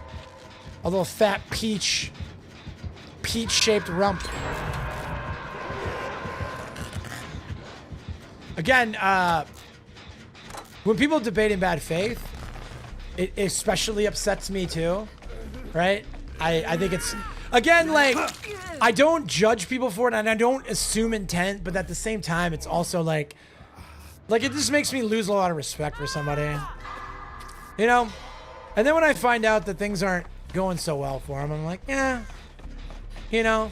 A little fat peach-shaped rump. Again, when people debate in bad faith, it especially upsets me too, right? I think it's, again, like, I don't judge people for it and I don't assume intent, but at the same time, it's also like it just makes me lose a lot of respect for somebody. You know? And then when I find out that things aren't going so well for them, I'm like, yeah, you know?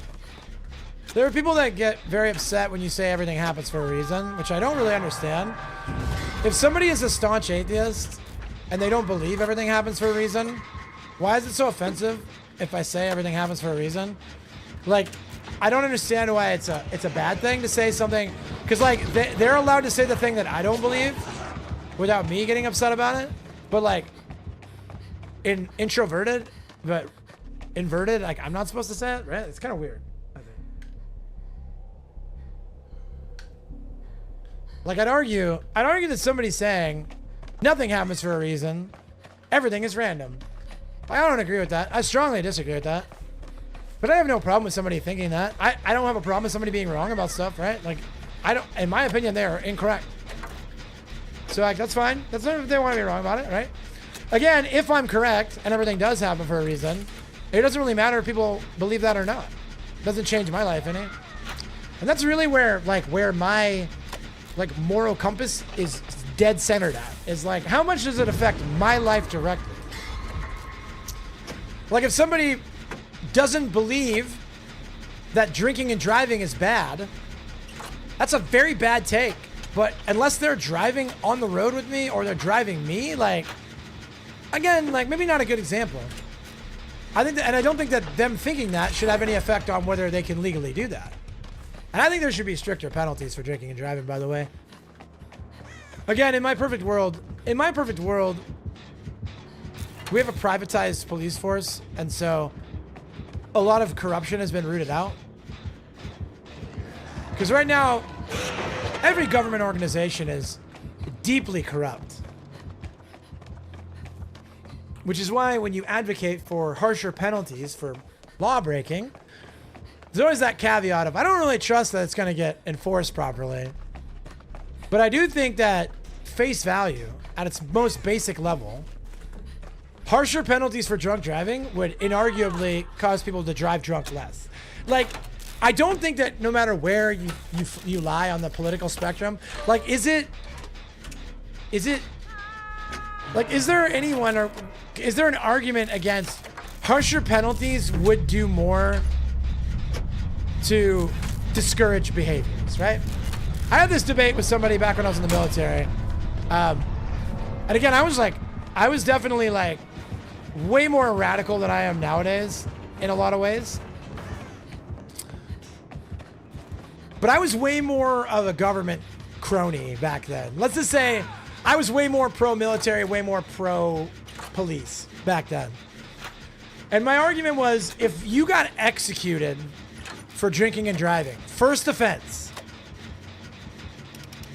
There are people that get very upset when you say everything happens for a reason, which I don't really understand. If somebody is a staunch atheist and they don't believe everything happens for a reason, why is it so offensive if I say everything happens for a reason? Like, I don't understand why it's a bad thing to say something, because like they're allowed to say the thing that I don't believe without me getting upset about it. But like in introverted, but inverted, like I'm not supposed to say it, right? It's kind of weird, I think. Like I'd argue that somebody's saying nothing happens for a reason, everything is random. I don't agree with that. I strongly disagree with that. But I have no problem with somebody thinking that. I don't have a problem with somebody being wrong about stuff, right? Like, I don't, in my opinion, they are incorrect. So, like, that's fine. That's not if they want to be wrong about it, right? Again, if I'm correct and everything does happen for a reason, it doesn't really matter if people believe that or not. It doesn't change my life any. And that's really where, like, where my, like, moral compass is dead centered at. Is like, how much does it affect my life directly? Like, if somebody doesn't believe that drinking and driving is bad, that's a very bad take. But unless they're driving on the road with me or they're driving me, like, again, like, maybe not a good example. I think that, and I don't think that them thinking that should have any effect on whether they can legally do that. And I think there should be stricter penalties for drinking and driving, by the way. Again, in my perfect world, we have a privatized police force, and so a lot of corruption has been rooted out. Because right now, every government organization is deeply corrupt. Which is why when you advocate for harsher penalties for law breaking, there's always that caveat of, I don't really trust that it's going to get enforced properly. But I do think that face value, at its most basic level, harsher penalties for drunk driving would inarguably cause people to drive drunk less. Like, I don't think that no matter where you lie on the political spectrum, like, is there anyone, or is there an argument against harsher penalties would do more to discourage behaviors, right? I had this debate with somebody back when I was in the military. And again, I was definitely like way more radical than I am nowadays in a lot of ways. But I was way more of a government crony back then. Let's just say I was way more pro-military, way more pro-police back then. And my argument was, if you got executed for drinking and driving, first offense,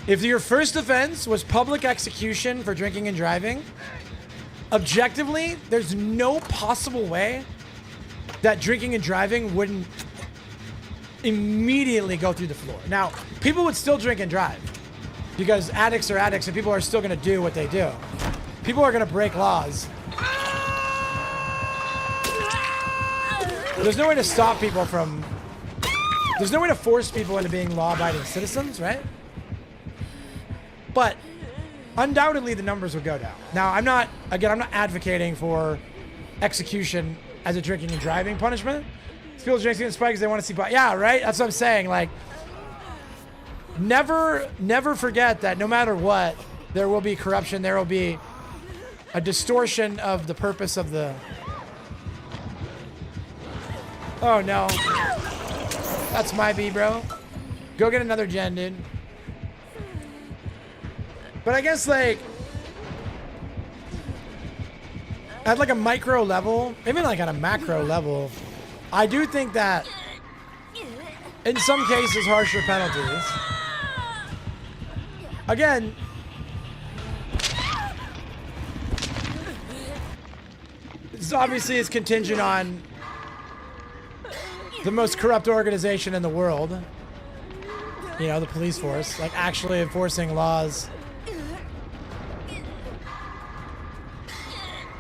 if your first offense was public execution for drinking and driving, objectively, there's no possible way that drinking and driving wouldn't immediately go through the floor. Now, people would still drink and drive because addicts are addicts and people are still going to do what they do. People are going to break laws. There's no way to stop people from... There's no way to force people into being law-abiding citizens, right? But undoubtedly the numbers would go down. Now, I'm not advocating for execution as a drinking and driving punishment. People drinking and spike because they want to see... Yeah, right? That's what I'm saying. Like, never forget that no matter what, there will be corruption. There will be a distortion of the purpose of the... Oh, no. That's my B, bro. Go get another gen, dude. But I guess, like, at like a micro level, maybe like at a macro level, I do think that in some cases harsher penalties. Again, this obviously is contingent on the most corrupt organization in the world, you know, the police force, like actually enforcing laws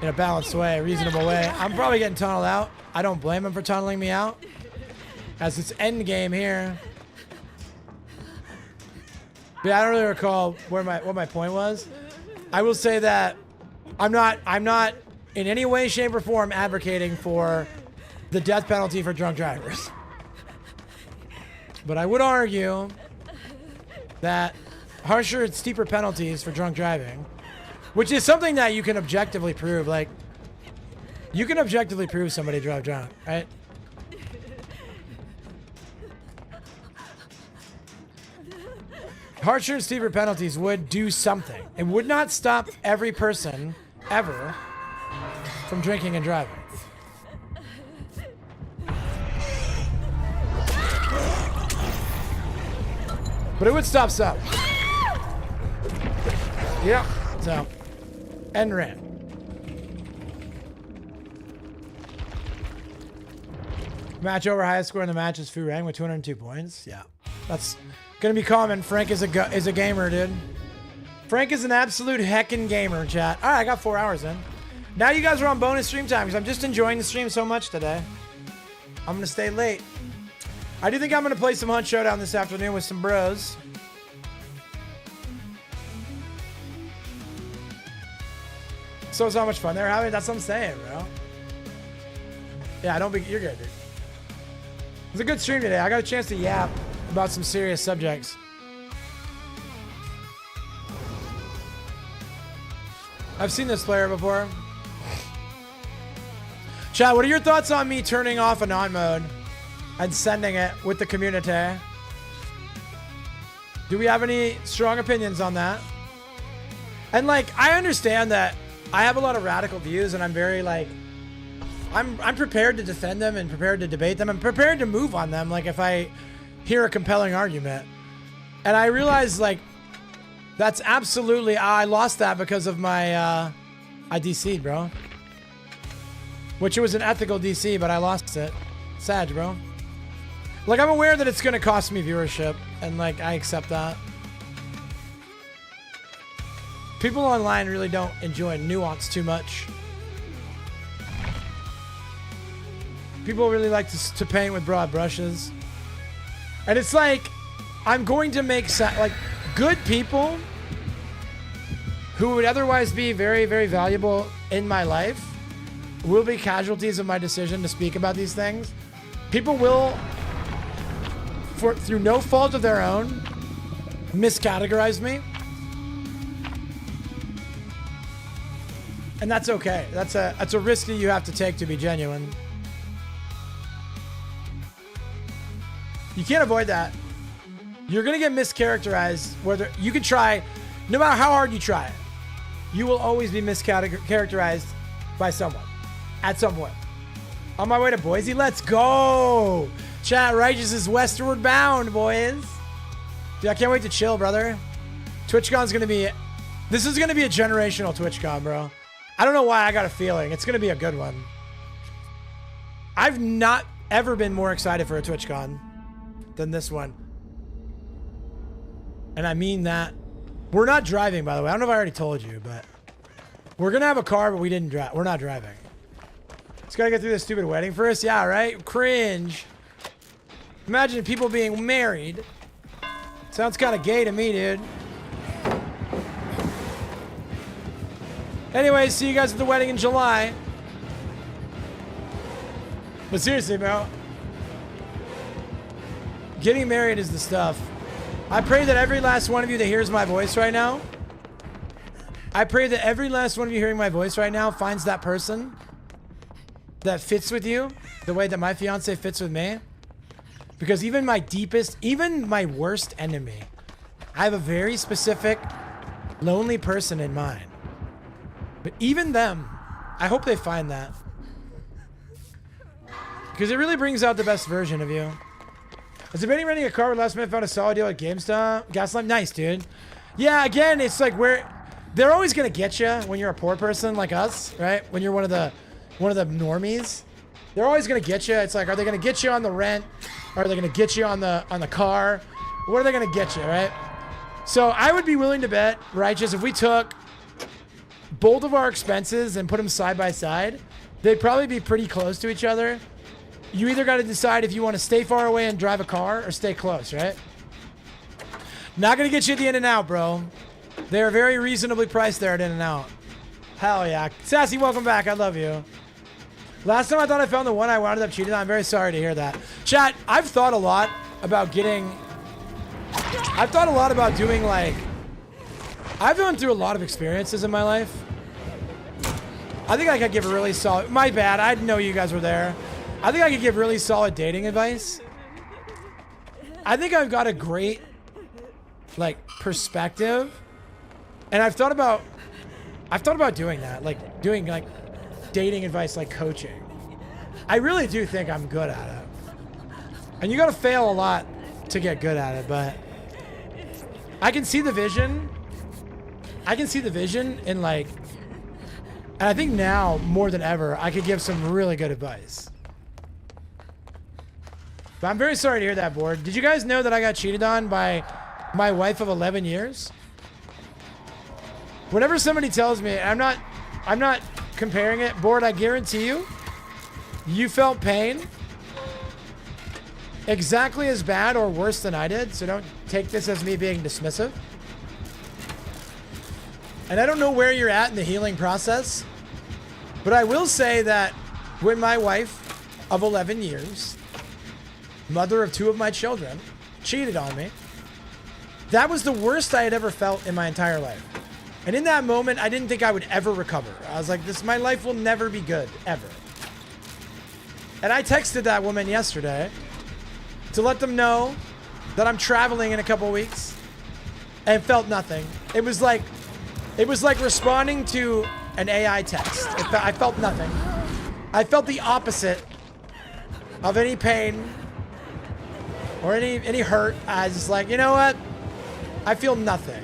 in a balanced way, a reasonable way. I'm probably getting tunneled out. I don't blame him for tunneling me out, as it's end game here. But I don't really recall what my point was. I will say that I'm not in any way, shape, or form advocating for the death penalty for drunk drivers. But I would argue that harsher and steeper penalties for drunk driving, which is something that you can objectively prove. Like, you can objectively prove somebody drove drunk, right? Harsher and steeper penalties would do something. It would not stop every person ever from drinking and driving. But it would stop some. Yeah. So, and ran. Match over, highest score in the match is Fu Rang with 202 points. Yeah, that's gonna be common. Frank is a gamer, dude. Frank is an absolute heckin' gamer, chat. All right, I got 4 hours in. Now you guys are on bonus stream time because I'm just enjoying the stream so much today. I'm gonna stay late. I do think I'm gonna play some Hunt Showdown this afternoon with some bros. So it's how much fun they're having. That's what I'm saying, bro. Yeah, don't be. You're good, dude. It was a good stream today. I got a chance to yap about some serious subjects. I've seen this player before. Chat, what are your thoughts on me turning off Anon mode and sending it with the community? Do we have any strong opinions on that? And like, I understand that I have a lot of radical views and I'm very like, I'm prepared to defend them and prepared to debate them. I'm prepared to move on them. Like if I hear a compelling argument and I realize like, that's absolutely, I lost that because of my, I DC'd, bro. Which it was an ethical DC, but I lost it. Sad, bro. Like, I'm aware that it's going to cost me viewership, and, like, I accept that. People online really don't enjoy nuance too much. People really like to paint with broad brushes. And it's like, I'm going to make, like, good people who would otherwise be very, very valuable in my life will be casualties of my decision to speak about these things. People will, through no fault of their own, miscategorize me. And that's okay. That's a risk that you have to take to be genuine. You can't avoid that. You're gonna get mischaracterized. Whether you can try, no matter how hard you try, you will always be mischaracterized by someone at some point. On my way to Boise, let's go. Chat, Righteous is westward bound, boys. Dude, I can't wait to chill, brother. TwitchCon's gonna be, this is gonna be a generational TwitchCon, bro. I don't know why, I got a feeling it's gonna be a good one. I've not ever been more excited for a TwitchCon than this one. And I mean that. We're not driving, by the way. I don't know if I already told you, but we're gonna have a car, but we didn't drive. We're not driving. Just gotta get through this stupid wedding first. Yeah, right? Cringe. Imagine people being married. Sounds kind of gay to me, dude. Anyway, see you guys at the wedding in July. But seriously, bro. Getting married is the stuff. I pray that every last one of you that hears my voice right now, I pray that every last one of you hearing my voice right now finds that person that fits with you the way that my fiance fits with me. Because even my deepest, even my worst enemy, I have a very specific, lonely person in mind. But even them, I hope they find that. Because it really brings out the best version of you. Has there been renting a car where last minute found a solid deal at GameStop? Gaslamp? Nice, dude. Yeah, again, it's like they're always gonna get you when you're a poor person like us, right? When you're one of the normies, they're always gonna get you. It's like, are they gonna get you on the rent? Or are they gonna get you on the car? What are they gonna get you, right? So I would be willing to bet, Righteous, if we took both of our expenses and put them side by side, they'd probably be pretty close to each other. You either got to decide if you want to stay far away and drive a car or stay close, right? Not going to get you at the In-N-Out, bro. They're very reasonably priced there at In-N-Out. Hell yeah. Sassy, welcome back. I love you. Last time I thought I found the one I wound up cheating on. I'm very sorry to hear that. Chat, I've thought a lot about doing like, I've gone through a lot of experiences in my life. I think I could give a really solid, my bad, I didn't know you guys were there. I think I could give really solid dating advice. I think I've got a great, like, perspective. And I've thought about doing that, like, doing, like, dating advice, like coaching. I really do think I'm good at it. And you gotta fail a lot to get good at it, but I can see the vision. I can see the vision in, like, and I think now, more than ever, I could give some really good advice. But I'm very sorry to hear that, Board. Did you guys know that I got cheated on by my wife of 11 years? Whenever somebody tells me, I'm not comparing it, Board, I guarantee you, you felt pain exactly as bad or worse than I did, so don't take this as me being dismissive. And I don't know where you're at in the healing process, but I will say that when my wife of 11 years, mother of 2 of my children, cheated on me, that was the worst I had ever felt in my entire life. And in that moment, I didn't think I would ever recover. I was like, my life will never be good, ever. And I texted that woman yesterday to let them know that I'm traveling in a couple weeks and felt nothing. It was like responding to an AI text. I felt nothing. I felt the opposite of any pain or any hurt. I was just like, you know what? I feel nothing.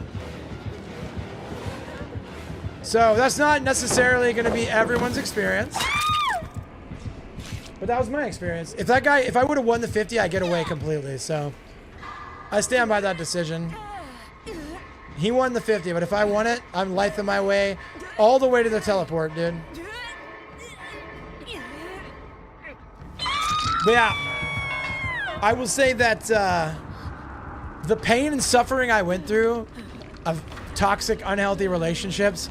So that's not necessarily going to be everyone's experience. But that was my experience. If I would have won the 50, I get away completely. So I stand by that decision. He won the 50, but if I won it, I'm lifing my way all the way to the teleport, dude. But yeah, I will say that the pain and suffering I went through of toxic, unhealthy relationships,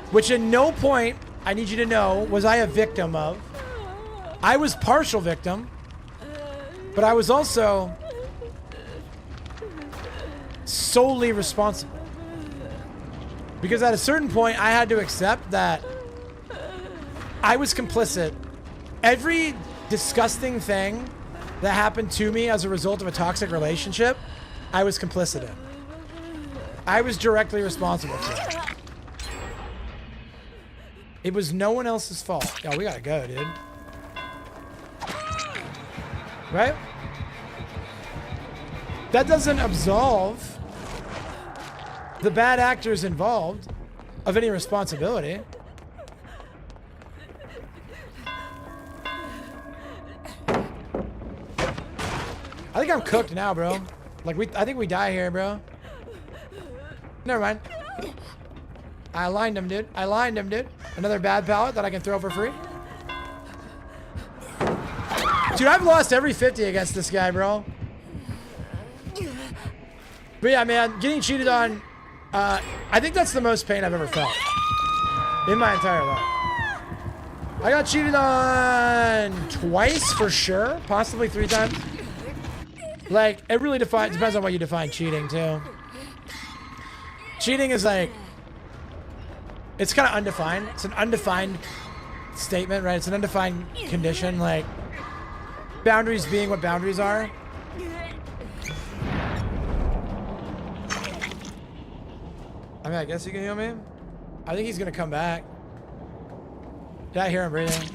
which in no point, I need you to know, was I a victim of. I was partial victim, but I was also solely responsible. Because at a certain point, I had to accept that I was complicit. Every disgusting thing that happened to me as a result of a toxic relationship, I was complicit in. I was directly responsible for it. It was no one else's fault. Yo, we gotta go, dude. Right? That doesn't absolve the bad actors involved of any responsibility. I think I'm cooked now, bro. Like I think we die here, bro. Never mind. I aligned him, dude. Another bad pallet that I can throw for free. Dude, I've lost every 50 against this guy, bro. But yeah, man, getting cheated on, I think that's the most pain I've ever felt in my entire life. I got cheated on twice for sure, possibly 3 times. Like, it really depends on what you define cheating, too. Cheating is like, it's kind of undefined. It's an undefined statement, right? It's an undefined condition, like boundaries being what boundaries are. I mean, I guess you can hear me. I think he's gonna come back. Did I hear him breathing?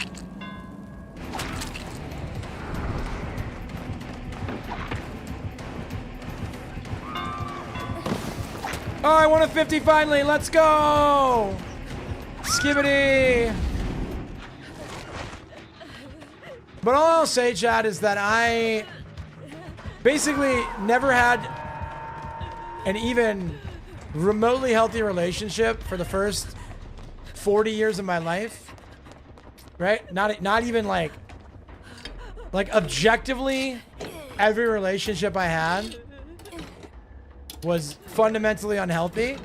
Oh, I won a 50 finally. Let's go. Skibbity. But all I'll say, Chad, is that I basically never had an even remotely healthy relationship for the first 40 years of my life. Right? Not even like objectively, every relationship I had was fundamentally unhealthy,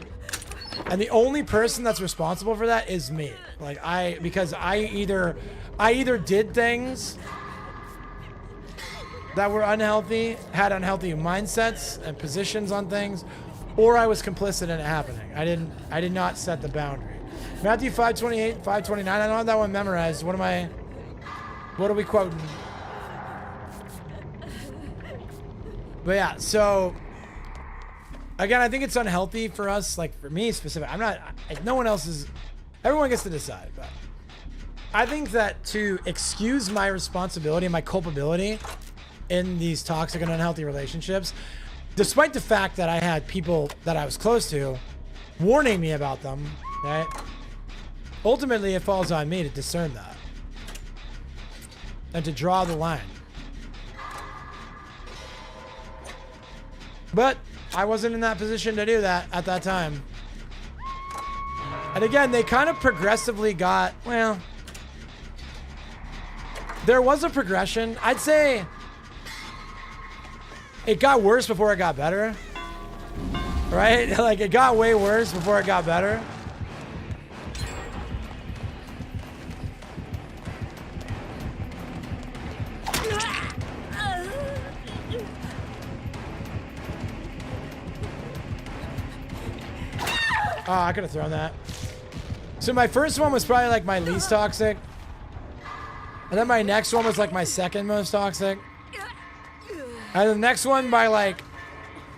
and the only person that's responsible for that is me. Like because I either did things that were unhealthy, had unhealthy mindsets and positions on things, or I was complicit in it happening. I did not set the boundary. Matthew 5:28, 5:29. I don't have that one memorized. What are we quoting? But yeah, so again, I think it's unhealthy for us, like for me specific. No one else is, everyone gets to decide, but I think that to excuse my responsibility and my culpability in these toxic and unhealthy relationships, despite the fact that I had people that I was close to warning me about them, right? Ultimately, it falls on me to discern that and to draw the line. But I wasn't in that position to do that at that time. And again, they kind of progressively got, well, there was a progression. I'd say it got worse before it got better. Right? Like, it got way worse before it got better. Oh, I could have thrown that. So my first one was probably like my least toxic. And then my next one was like my second most toxic. And the next one by like,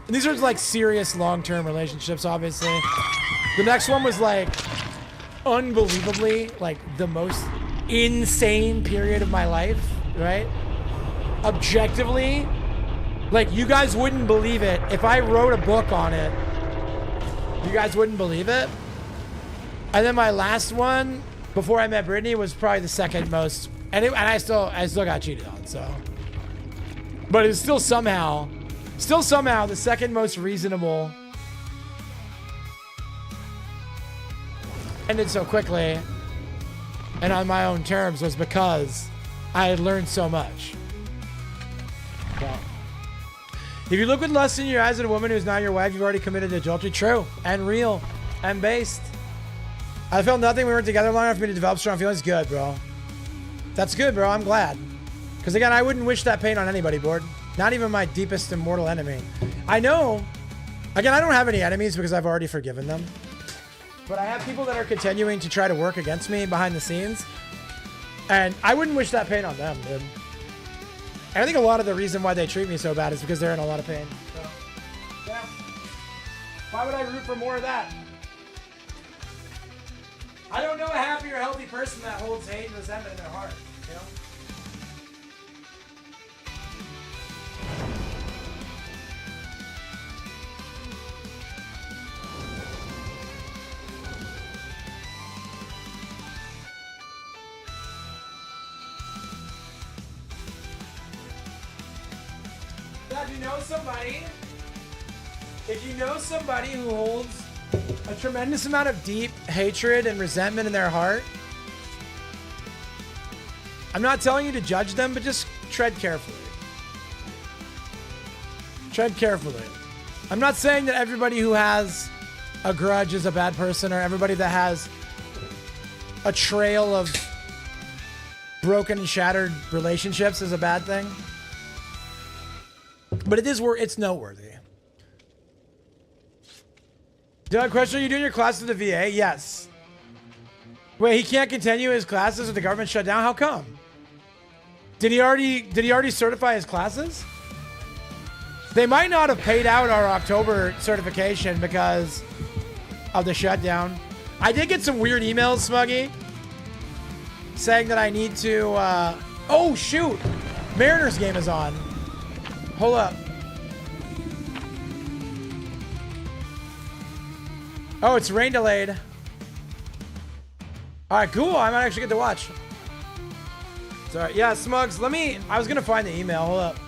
these are like serious long-term relationships, obviously. The next one was like unbelievably like the most insane period of my life, right? Objectively, like you guys wouldn't believe it. If I wrote a book on it, you guys wouldn't believe it. And then my last one before I met Brittany was probably the second most, and I still got cheated on, so. But it's still somehow the second most reasonable. Ended so quickly and on my own terms was because I had learned so much. So. If you look with lust in your eyes at a woman who's not your wife, you've already committed adultery. True and real and based. I felt nothing. We weren't together long enough for me to develop strong feelings. Good, bro. That's good, bro. I'm glad. Because again, I wouldn't wish that pain on anybody, Board. Not even my deepest and mortal enemy. I know. Again, I don't have any enemies because I've already forgiven them. But I have people that are continuing to try to work against me behind the scenes. And I wouldn't wish that pain on them, dude. And I think a lot of the reason why they treat me so bad is because they're in a lot of pain. So, yeah. Why would I root for more of that? I don't know a happy or healthy person that holds hate and resentment in their heart, you know? If you know somebody who holds a tremendous amount of deep hatred and resentment in their heart, I'm not telling you to judge them, but just tread carefully. Tread carefully. I'm not saying that everybody who has a grudge is a bad person, or everybody that has a trail of broken and shattered relationships is a bad thing. But it's noteworthy. Doug, question, are you doing your classes with the VA? Yes. Wait, he can't continue his classes with the government shut down? How come? Did he already certify his classes? They might not have paid out our October certification because of the shutdown. I did get some weird emails, Smuggy, saying that I need to, oh shoot, Mariners game is on. Hold up. Oh, it's rain delayed. All right, cool. I might actually get to watch. Sorry. Yeah, Smugs, I was going to find the email. Hold up.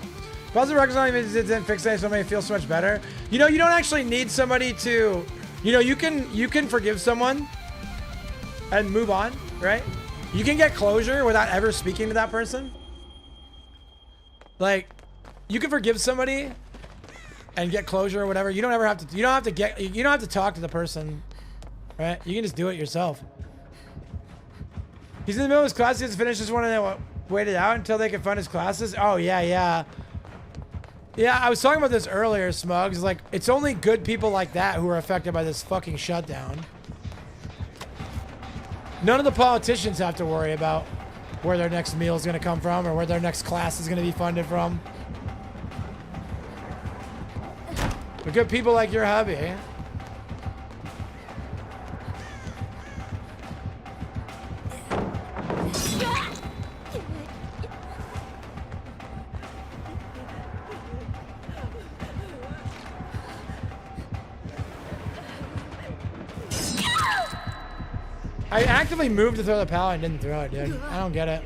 Positive records didn't fix it, so it made me feel so much better. You know, you don't actually need somebody to, you know, you can forgive someone and move on, right? You can get closure without ever speaking to that person. Like, you can forgive somebody and get closure or whatever. You don't have to talk to the person, right? You can just do it yourself. He's in the middle of his class. He has to finish this one and then wait it out until they can fund his classes. Oh, yeah. Yeah, I was talking about this earlier, Smugs. Like, it's only good people like that who are affected by this fucking shutdown. None of the politicians have to worry about where their next meal is going to come from or where their next class is going to be funded from. But good people like your hubby. I actively moved to throw the pallet and didn't throw it, dude. I don't get it.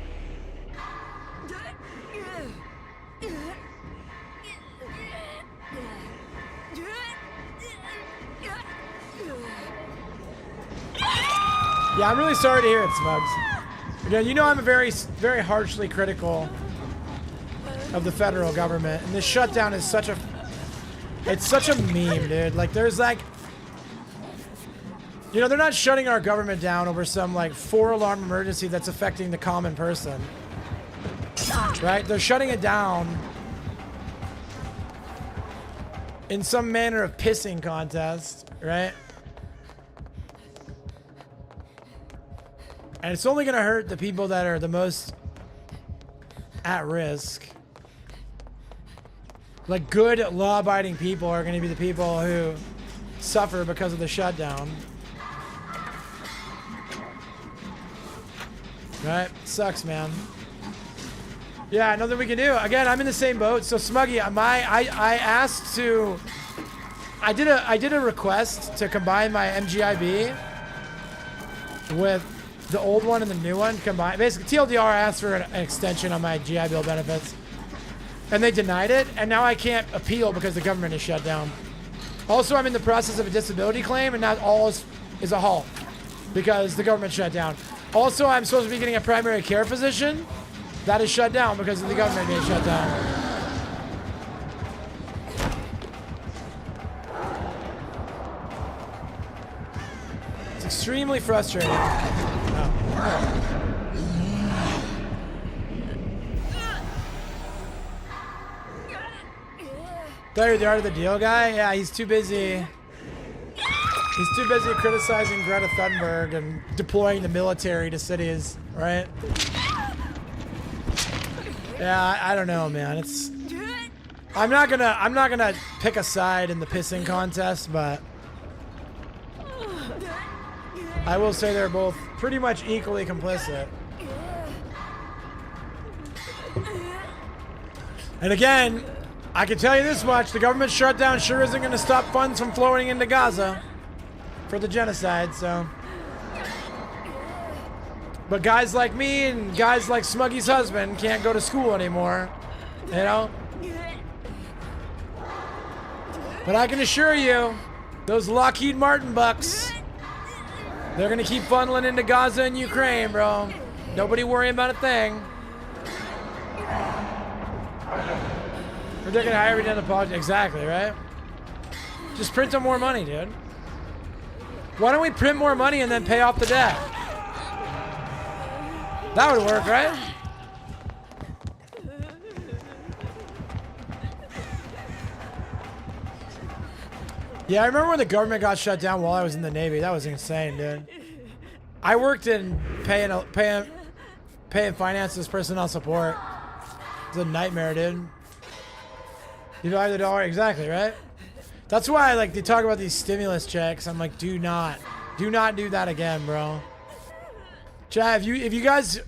Yeah, I'm really sorry to hear it, Smugs. Again, you know I'm very, very harshly critical of the federal government, and this shutdown is such a, it's such a meme, dude. Like, there's like, you know, they're not shutting our government down over some like 4-alarm emergency that's affecting the common person, right? They're shutting it down in some manner of pissing contest, right? And it's only gonna hurt the people that are the most at risk. Like, good law-abiding people are gonna be the people who suffer because of the shutdown. Right? Sucks, man. Yeah, nothing we can do. Again, I'm in the same boat. So Smuggy, I asked to, I did a request to combine my MGIB with the old one and the new one combined. Basically, TLDR asked for an extension on my GI Bill benefits, and they denied it. And now I can't appeal because the government is shut down. Also, I'm in the process of a disability claim, and now all is a halt because the government shut down. Also, I'm supposed to be getting a primary care physician. That is shut down because of the government being shut down. It's extremely frustrating. Thought you're the art of the deal guy? Yeah, he's too busy. He's too busy criticizing Greta Thunberg and deploying the military to cities, right? Yeah, I don't know, man. It's, I'm not gonna pick a side in the pissing contest, but I will say they're both pretty much equally complicit. And again, I can tell you this much: the government shutdown sure isn't going to stop funds from flowing into Gaza for the genocide. So, but guys like me and guys like Smuggy's husband can't go to school anymore, you know. But I can assure you, those Lockheed Martin bucks, they're gonna keep funneling into Gaza and Ukraine, bro. Nobody worry about a thing. Predicting higher than the project. Exactly, right? Just print some more money, dude. Why don't we print more money and then pay off the debt? That would work, right? Yeah, I remember when the government got shut down while I was in the Navy. That was insane, dude. I worked in paying finances, personnel support. It's a nightmare, dude. You value the dollar, exactly, right? That's why, like, they talk about these stimulus checks. I'm like, do not do that again, bro. Chad, if you guys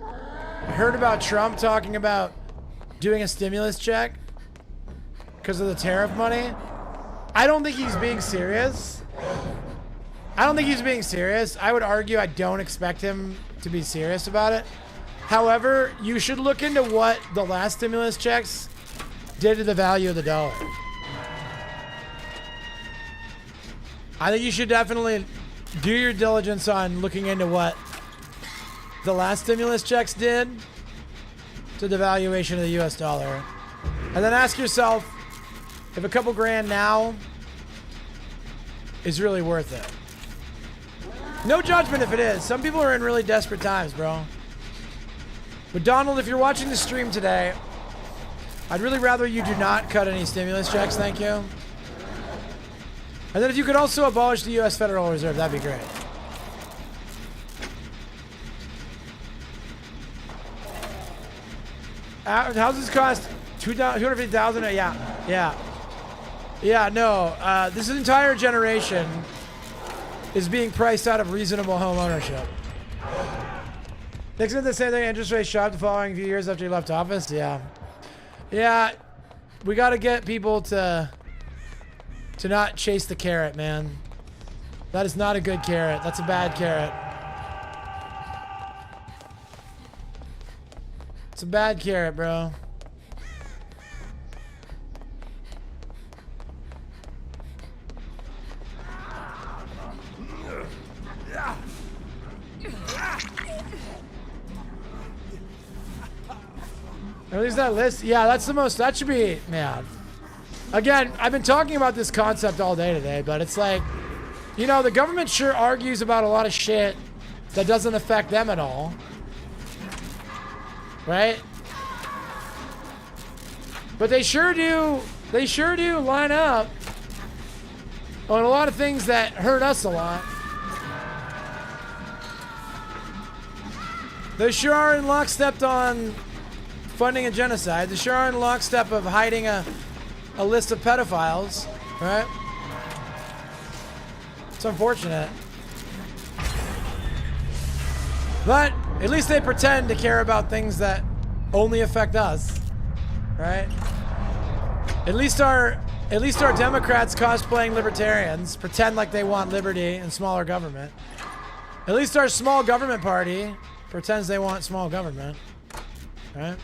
heard about Trump talking about doing a stimulus check because of the tariff money, I don't think he's being serious. I would argue I don't expect him to be serious about it. However, you should look into what the last stimulus checks did to the value of the dollar. I think you should definitely do your diligence on looking into what the last stimulus checks did to the valuation of the US dollar. And then ask yourself if a couple grand now is really worth it. No judgment if it is. Some people are in really desperate times, bro. But Donald, if you're watching the stream today, I'd really rather you do not cut any stimulus checks, thank you. And then if you could also abolish the US Federal Reserve, that'd be great. Houses cost $250,000. Yeah. No. This entire generation is being priced out of reasonable home ownership. Nixon did the same thing. Interest rates shot the following few years after he left office. Yeah. We got to get people to not chase the carrot, man. That is not a good carrot. That's a bad carrot. It's a bad carrot, bro. Or at least that list. Yeah, that's the most. That should be. Yeah. Again, I've been talking about this concept all day today, but it's like, you know, the government sure argues about a lot of shit that doesn't affect them at all. Right? But they sure do line up on a lot of things that hurt us a lot. They sure are in lockstep on funding a genocide. They sure are in lockstep of hiding a list of pedophiles, right? It's unfortunate. But at least they pretend to care about things that only affect us, right? At least our Democrats cosplaying libertarians pretend like they want liberty and smaller government. At least our small government party pretends they want small government, right?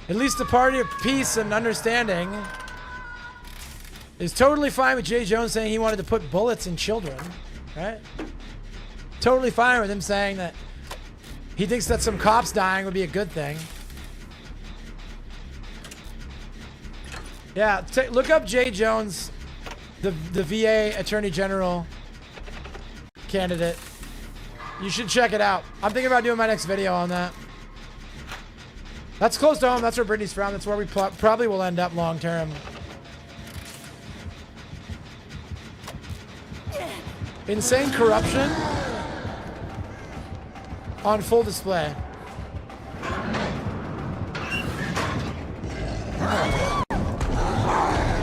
At least the party of peace and understanding is totally fine with Jay Jones saying he wanted to put bullets in children, right? Totally fine with him saying that he thinks that some cops dying would be a good thing. Yeah, look up Jay Jones, the VA Attorney General candidate. You should check it out. I'm thinking about doing my next video on that. That's close to home. That's where Brittany's from. That's where we probably will end up long term. Insane corruption on full display.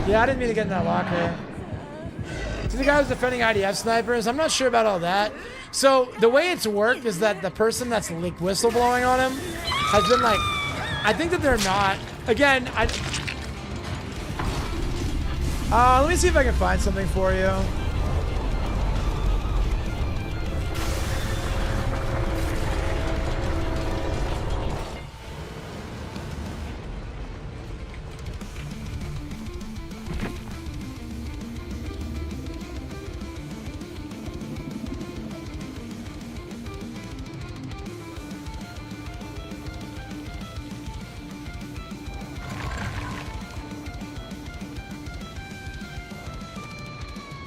Yeah, I didn't mean to get in that locker. So the guy was defending IDF snipers. I'm not sure about all that. So the way it's worked is that the person that's like whistleblowing on him has been like, I think that they're not. Again, let me see if I can find something for you.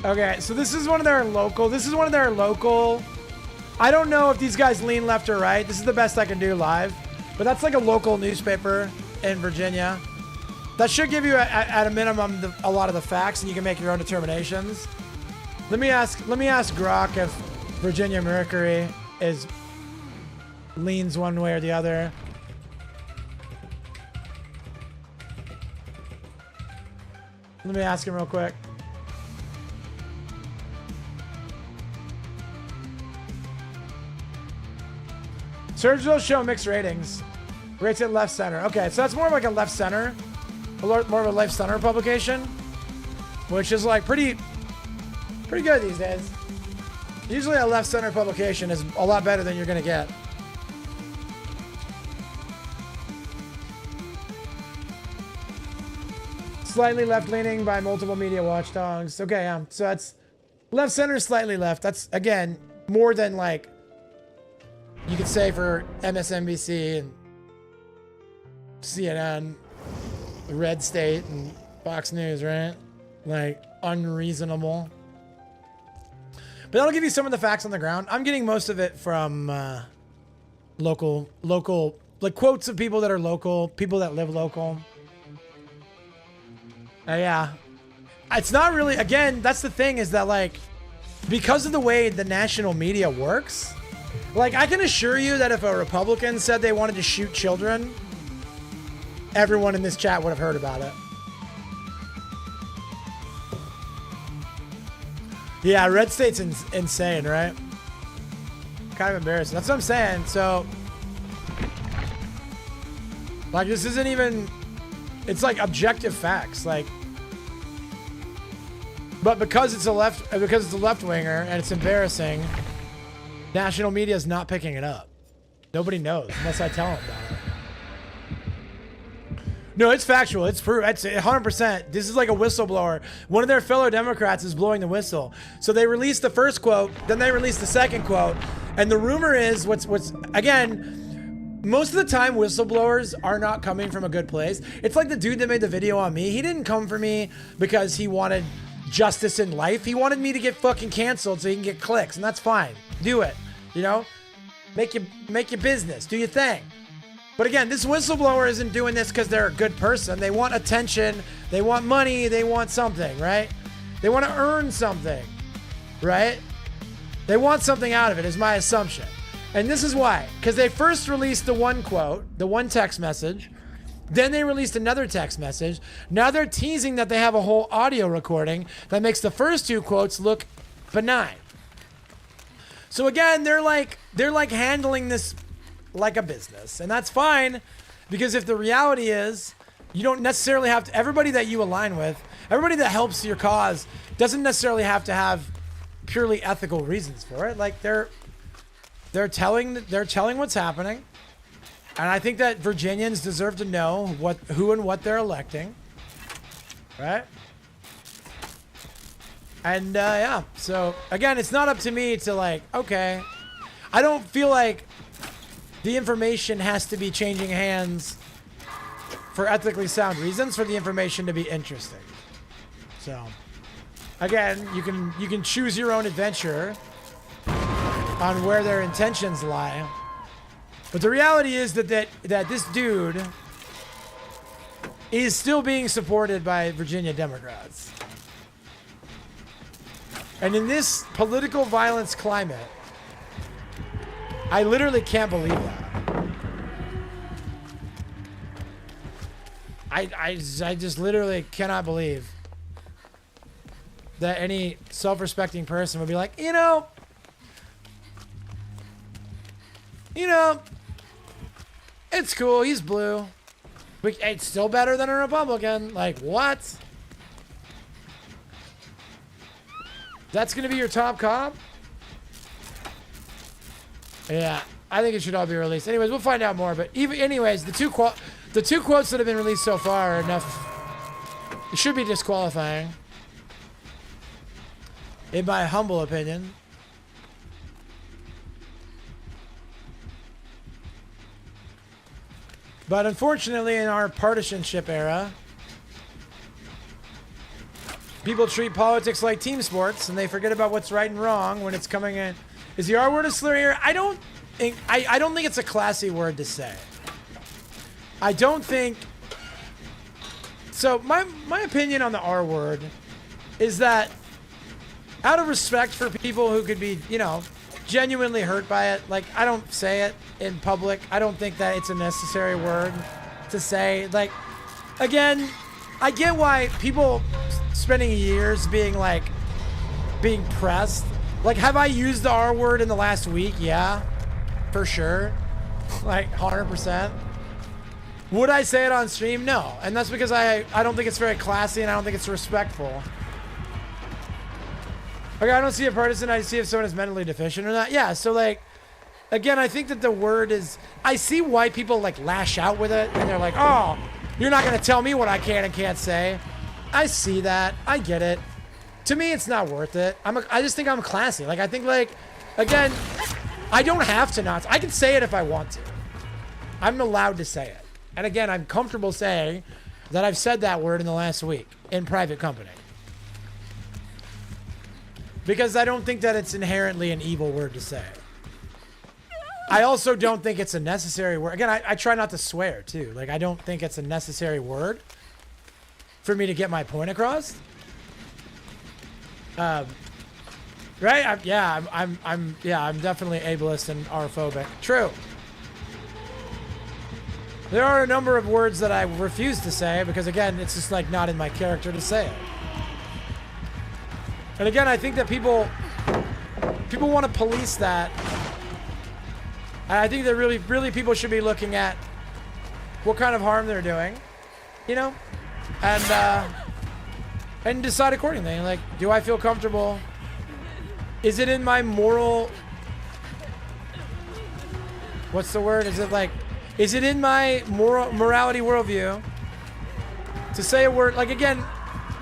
Okay, so this is one of their local. I don't know if these guys lean left or right. This is the best I can do live. But that's like a local newspaper in Virginia. That should give you, at a minimum, a lot of the facts, and you can make your own determinations. Let me ask Grok if Virginia Mercury leans one way or the other. Let me ask him real quick. Surgical show mixed ratings. Rates it left center. Okay, so that's more of like a left center, more of a left center publication, which is like pretty good these days. Usually a left center publication is a lot better than you're gonna get. Slightly left leaning by multiple media watchdogs. Okay, yeah. So that's left center, slightly left. That's again more than like you could say for MSNBC and CNN, Red State, and Fox News, right? Like, unreasonable. But that'll give you some of the facts on the ground. I'm getting most of it from local, like quotes of people that are local, people that live local. Yeah. It's not really, again, that's the thing is that like, because of the way the national media works, like, I can assure you that if a Republican said they wanted to shoot children, everyone in this chat would have heard about it. Yeah, Red State's insane, right? Kind of embarrassing. That's what I'm saying. So, like, this isn't even... It's, like, objective facts. Like... But because it's a left-winger and it's embarrassing... National media is not picking it up. Nobody knows unless I tell them about it. No, it's factual. It's true. It's 100%. This is like a whistleblower. One of their fellow Democrats is blowing the whistle. So they released the first quote, then they released the second quote, and the rumor is what's again, most of the time, whistleblowers are not coming from a good place. It's like the dude that made the video on me. He didn't come for me because he wanted justice in life. He wanted me to get fucking canceled so he can get clicks, and that's fine. Do it, you know? Make your business. Do your thing. But again, this whistleblower isn't doing this because they're a good person. They want attention. They want money. They want something, right? They want to earn something, right? They want something out of it, is my assumption. And this is why. Because they first released the one quote, the one text message. Then they released another text message. Now they're teasing that they have a whole audio recording that makes the first two quotes look benign. So again, they're like handling this like a business. And that's fine, because if the reality is you don't necessarily have to, everybody that you align with, everybody that helps your cause doesn't necessarily have to have purely ethical reasons for it. Like they're telling what's happening. And I think that Virginians deserve to know who and what they're electing. Right? And yeah, so again, it's not up to me to like, okay, I don't feel like the information has to be changing hands for ethically sound reasons for the information to be interesting. So again, you can choose your own adventure on where their intentions lie. But the reality is that this dude is still being supported by Virginia Democrats. And in this political violence climate, I literally can't believe that. I just literally cannot believe that any self-respecting person would be like, you know, it's cool, he's blue. It's still better than a Republican. Like, what? That's gonna be your top cop? Yeah, I think it should all be released. Anyways, we'll find out more. But anyways, the two quotes that have been released so far are enough. It should be disqualifying, in my humble opinion. But unfortunately, in our partisanship era, people treat politics like team sports, and they forget about what's right and wrong when it's coming in. Is the R word a slur here? I don't think it's a classy word to say. I don't think. So my opinion on the R word is that, out of respect for people who could be, you know, genuinely hurt by it, like, I don't say it in public. I don't think that it's a necessary word to say. Like, again, I get why people spending years being pressed. Like, have I used the R word in the last week? Yeah, for sure. Like, 100%. Would I say it on stream? No. And that's because I don't think it's very classy, and I don't think it's respectful. Okay, I don't see a partisan. I see if someone is mentally deficient or not. Yeah, so, like, again, I think that the word is... I see why people, like, lash out with it, and they're like, oh, you're not going to tell me what I can and can't say. I see that. I get it. To me, it's not worth it. I just think I'm classy. Like, I think, like, again, I don't have to not. I can say it if I want to. I'm allowed to say it. And again, I'm comfortable saying that I've said that word in the last week in private company. Because I don't think that it's inherently an evil word to say. I also don't think it's a necessary word. Again, I try not to swear, too. Like, I don't think it's a necessary word for me to get my point across. Right? I'm definitely ableist and R-phobic. True. There are a number of words that I refuse to say because, again, it's just, like, not in my character to say it. And again, I think that people want to police that. And I think that really people should be looking at what kind of harm they're doing, you know, and decide accordingly. Like, do I feel comfortable? Is it in my moral? What's the word? Is it in my morality worldview to say a word? Like, again,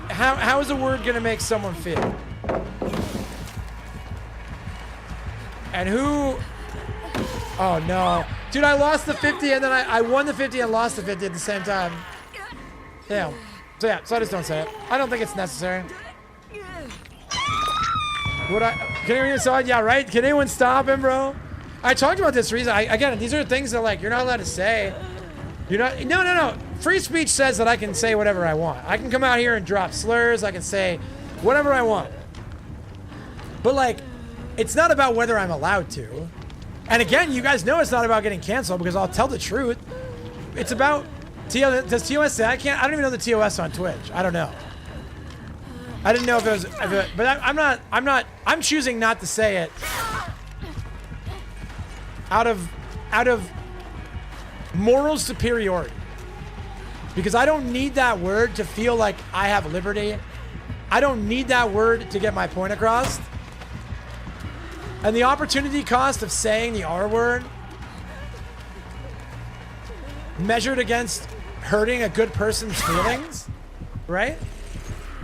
how is a word gonna make someone feel? And who? Oh no, Dude, I lost the 50 and then I won the 50 and lost the 50 at the same time. Yeah. So yeah, so I just don't say it. I don't think it's necessary. Can anyone stop? Yeah, right? Can anyone stop him, bro? I talked about this reason. Again, these are things that like you're not allowed to say. You're not. No. Free speech says that I can say whatever I want. I can come out here and drop slurs. I can say whatever I want. But like, it's not about whether I'm allowed to. And again, you guys know it's not about getting canceled because I'll tell the truth. It's about does TOS say I can't? I don't even know the TOS on Twitch. I don't know. I didn't know if it was, but I'm choosing not to say it out of moral superiority. Because I don't need that word to feel like I have liberty. I don't need that word to get my point across. And the opportunity cost of saying the R word measured against hurting a good person's feelings, right?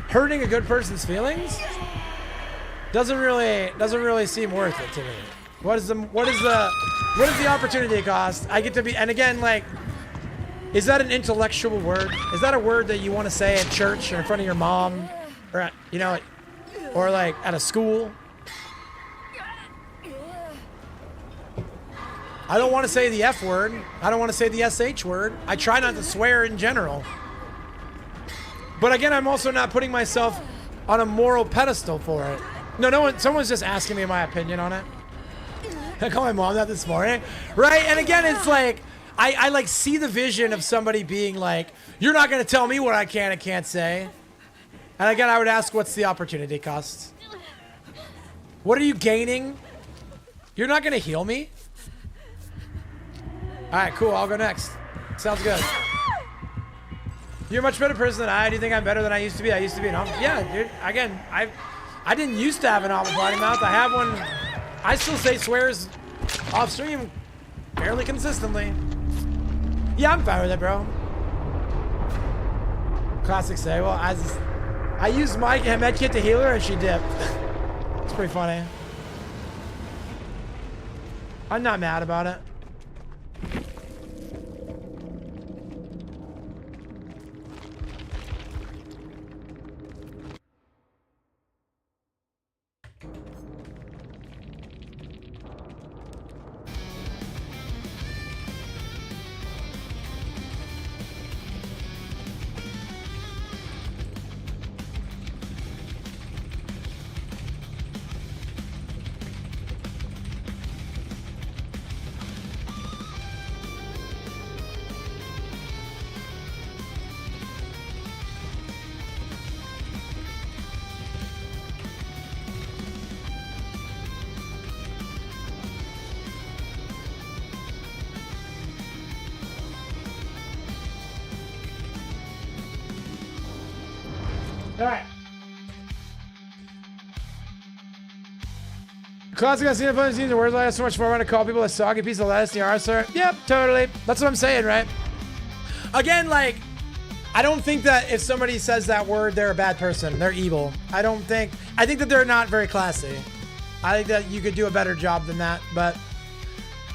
Hurting a good person's feelings doesn't really seem worth it to me. What is the opportunity cost? I get to be, and again, like, is that an intellectual word? Is that a word that you want to say at church or in front of your mom, or at, you know, or like at a school? I don't want to say the F word. I don't want to say the SH word. I try not to swear in general. But again, I'm also not putting myself on a moral pedestal for it. No one, someone's just asking me my opinion on it. I called my mom that this morning, right? And again, it's like, I like see the vision of somebody being like, you're not going to tell me what I can and can't say. And again, I would ask, what's the opportunity cost? What are you gaining? You're not going to heal me? All right, cool. I'll go next. Sounds good. You're a much better person than I. Do you think I'm better than I used to be? I used to be an awful... Yeah, dude. Again, I didn't used to have an awful potty mouth. I have one... I still say swears off stream fairly consistently. Yeah, I'm fine with it, bro. Classic say. Well, I used my med kit to heal her and she dipped. It's pretty funny. I'm not mad about it. All right. Classic, I see the funny scenes and words like that so much more. I want to call people a soggy piece of lettuce in the arse. Yep, totally. That's what I'm saying, right? Again, like, I don't think that if somebody says that word, they're a bad person. They're evil. I think that they're not very classy. I think that you could do a better job than that. But,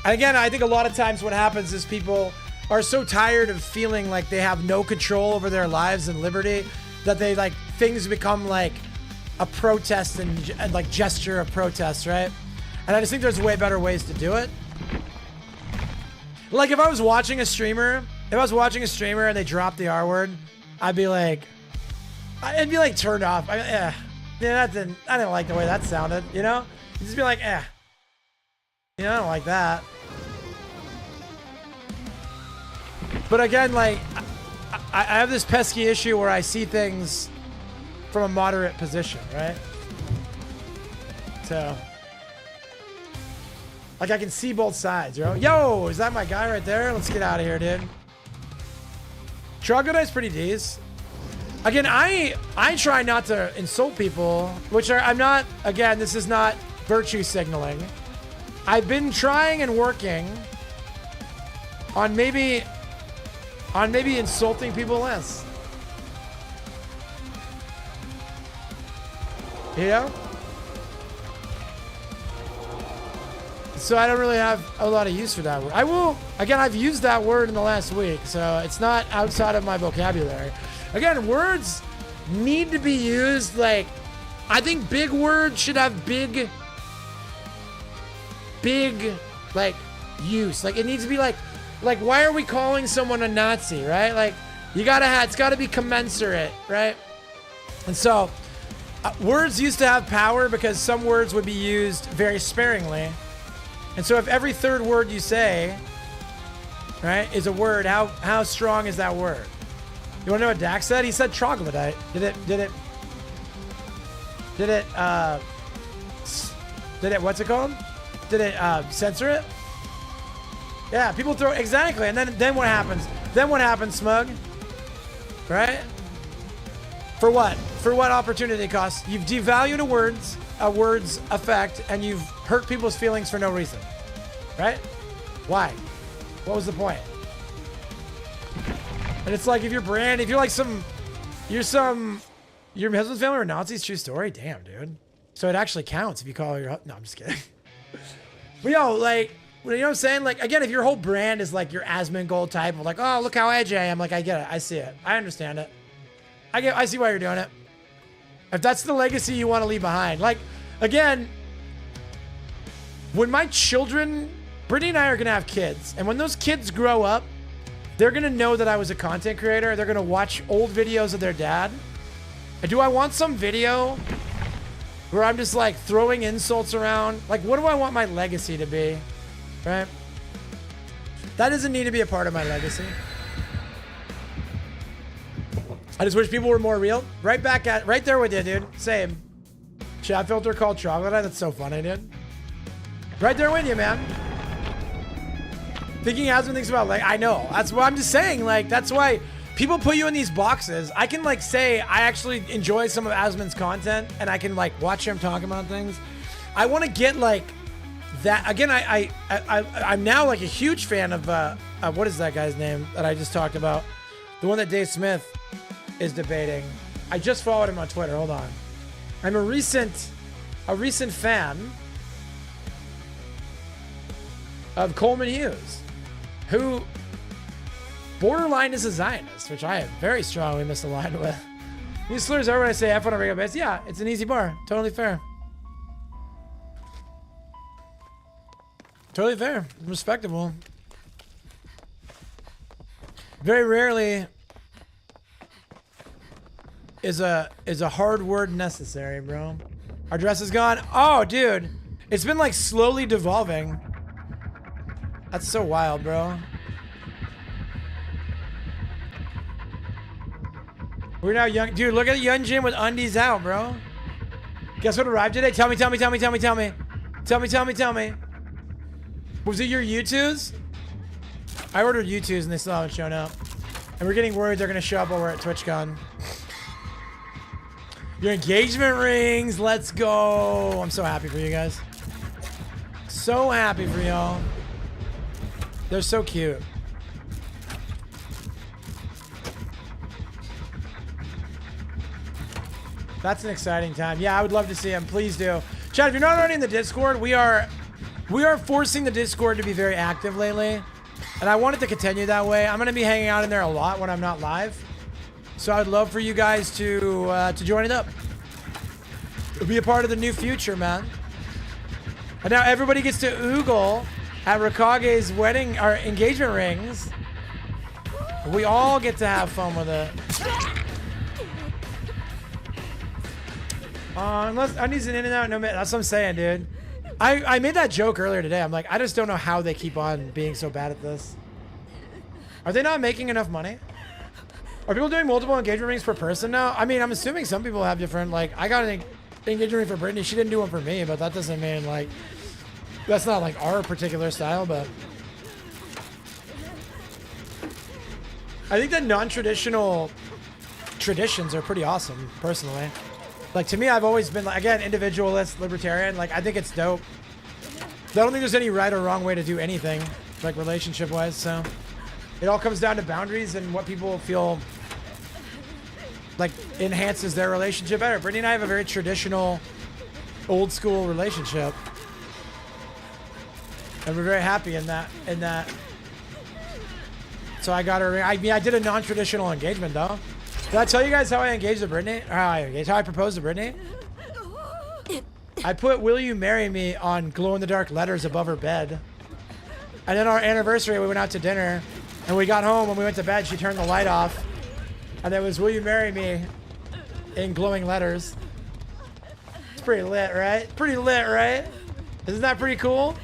and again, I think a lot of times what happens is people are so tired of feeling like they have no control over their lives and liberty that they like things become like a protest and like gesture of protest, right? And I just think there's way better ways to do it. Like if I was watching a streamer and they dropped the R word, I'd be like turned off. I didn't like the way that sounded, you know? You'd just be like, I don't like that. But again, like, I have this pesky issue where I see things from a moderate position, right? So, like, I can see both sides, Yo, is that my guy right there? Let's get out of here, dude. Troglodyte's pretty decent. Again, I try not to insult people, I'm not, again, this is not virtue signaling. I've been trying and working on maybe insulting people less. You know? So I don't really have a lot of use for that word. I will, again, I've used that word in the last week, so it's not outside of my vocabulary. Again, words need to be used like, I think big words should have big, like, use. Like, it needs to be like, why are we calling someone a Nazi, right? Like, you gotta have, it's gotta be commensurate, right? And so, words used to have power because some words would be used very sparingly. And so if every third word you say, right, is a word, how strong is that word? You wanna know what Dax said? He said troglodyte. Did it, what's it called? Did it censor it? Yeah, people throw, exactly. And then what happens? Then what happens, Smug? Right? For what? For what opportunity cost? You've devalued a word's effect, and you've hurt people's feelings for no reason. Right? Why? What was the point? And it's like, if your brand, if you're like your husband's family were Nazis, true story? Damn, dude. So it actually counts if you call your, no, I'm just kidding. But yo, like, you know what I'm saying? Like, again, if your whole brand is like your Asmongold type of like, oh, look how edgy I am. Like, I get it. I see it. I understand it. I see why you're doing it. If that's the legacy you want to leave behind. Like, again, when my children, Brittany and I are going to have kids. And when those kids grow up, they're going to know that I was a content creator. They're going to watch old videos of their dad. And do I want some video where I'm just like throwing insults around? Like, what do I want my legacy to be? Right? That doesn't need to be a part of my legacy. I just wish people were more real. Right there with you, dude. Same. Chat filter called troglodyte. That's so funny, dude. Right there with you, man. Thinking Asmon thinks about, like, I know. That's what I'm just saying. Like, that's why people put you in these boxes. I can, like, say I actually enjoy some of Asmon's content, and I can, like, watch him talk about things. I want to get, like, that. Again, I'm now, like, a huge fan of, what is that guy's name that I just talked about? The one that Dave Smith is debating. I just followed him on Twitter. Hold on. I'm a recent fan of Coleman Hughes, who borderline is a Zionist, which I am very strongly misaligned with. He slurs over when I say F on a regular basis. Yeah, it's an easy bar. Totally fair. Totally fair. Respectable. Very rarely is a hard word necessary, bro. Our dress is gone. Oh, dude. It's been like slowly devolving. That's so wild, bro. We're now young. Dude, look at Young Jim with undies out, bro. Guess what arrived today? Tell me. Was it your U2s? I ordered U2s and they still haven't shown up. And we're getting worried they're going to show up while we're at TwitchCon. Your engagement rings. Let's go. I'm so happy for you guys. So happy for y'all. They're so cute. That's an exciting time. Yeah, I would love to see them. Please do. Chad, if you're not already in the Discord, we are forcing the Discord to be very active lately. And I want it to continue that way. I'm going to be hanging out in there a lot when I'm not live. So I'd love for you guys to join it up. Be a part of the new future, man. And now everybody gets to oogle at Rikage's wedding or engagement rings. We all get to have fun with it. Unless undies an in and out, no, that's what I'm saying, dude. I made that joke earlier today. I'm like, I just don't know how they keep on being so bad at this. Are they not making enough money? Are people doing multiple engagement rings per person now? I mean, I'm assuming some people have different, like, I got an engagement ring for Brittany. She didn't do one for me, but that doesn't mean, like, that's not, like, our particular style, but I think that non-traditional traditions are pretty awesome, personally. Like, to me, I've always been, like, again, individualist, libertarian. Like, I think it's dope. I don't think there's any right or wrong way to do anything, like, relationship-wise, so it all comes down to boundaries and what people feel like enhances their relationship better. Brittany and I have a very traditional, old school relationship. And we're very happy in that. So I got her. I mean, I did a non-traditional engagement though. Did I tell you guys how I engaged to Brittany? Or how I proposed to Brittany? I put "Will you marry me" on glow-in-the-dark letters above her bed. And then our anniversary, we went out to dinner, and we got home. When we went to bed, she turned the light off, and it was "Will you marry me" in glowing letters. It's pretty lit, right? Pretty lit, right? Isn't that pretty cool?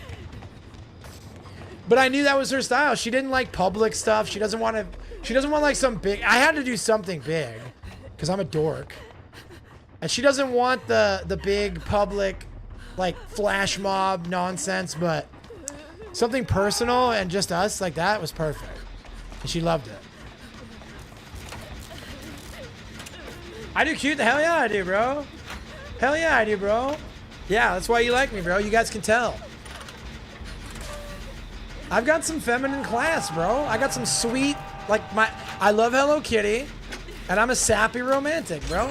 But I knew that was her style. She didn't like public stuff. She doesn't want like some big. I had to do something big, because I'm a dork. And she doesn't want the big public, like, flash mob nonsense, but something personal and just us like that was perfect. And she loved it. I do cute. Hell yeah, I do, bro. Hell yeah, I do, bro. Yeah, that's why you like me, bro. You guys can tell. I've got some feminine class, bro. I got some sweet, like, I love Hello Kitty, and I'm a sappy romantic, bro.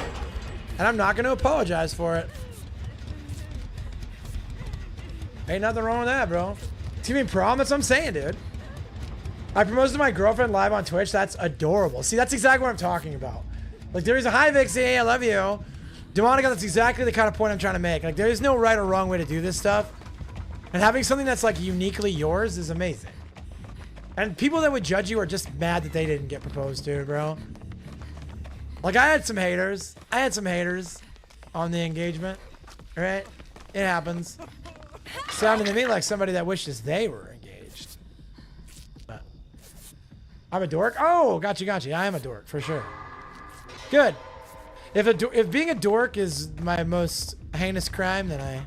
And I'm not going to apologize for it. Ain't nothing wrong with that, bro. It's gonna be prom. That's what I'm saying, dude. I proposed to my girlfriend live on Twitch. That's adorable. See, that's exactly what I'm talking about. Like, there is a hi, Vixie. I love you. Demonica, that's exactly the kind of point I'm trying to make. Like, there is no right or wrong way to do this stuff. And having something that's, like, uniquely yours is amazing. And people that would judge you are just mad that they didn't get proposed to, bro. Like, I had some haters. On the engagement. Right? It happens. Sounded to me like somebody that wishes they were engaged. But I'm a dork. Oh, gotcha. I am a dork, for sure. Good. If being a dork is my most heinous crime, then I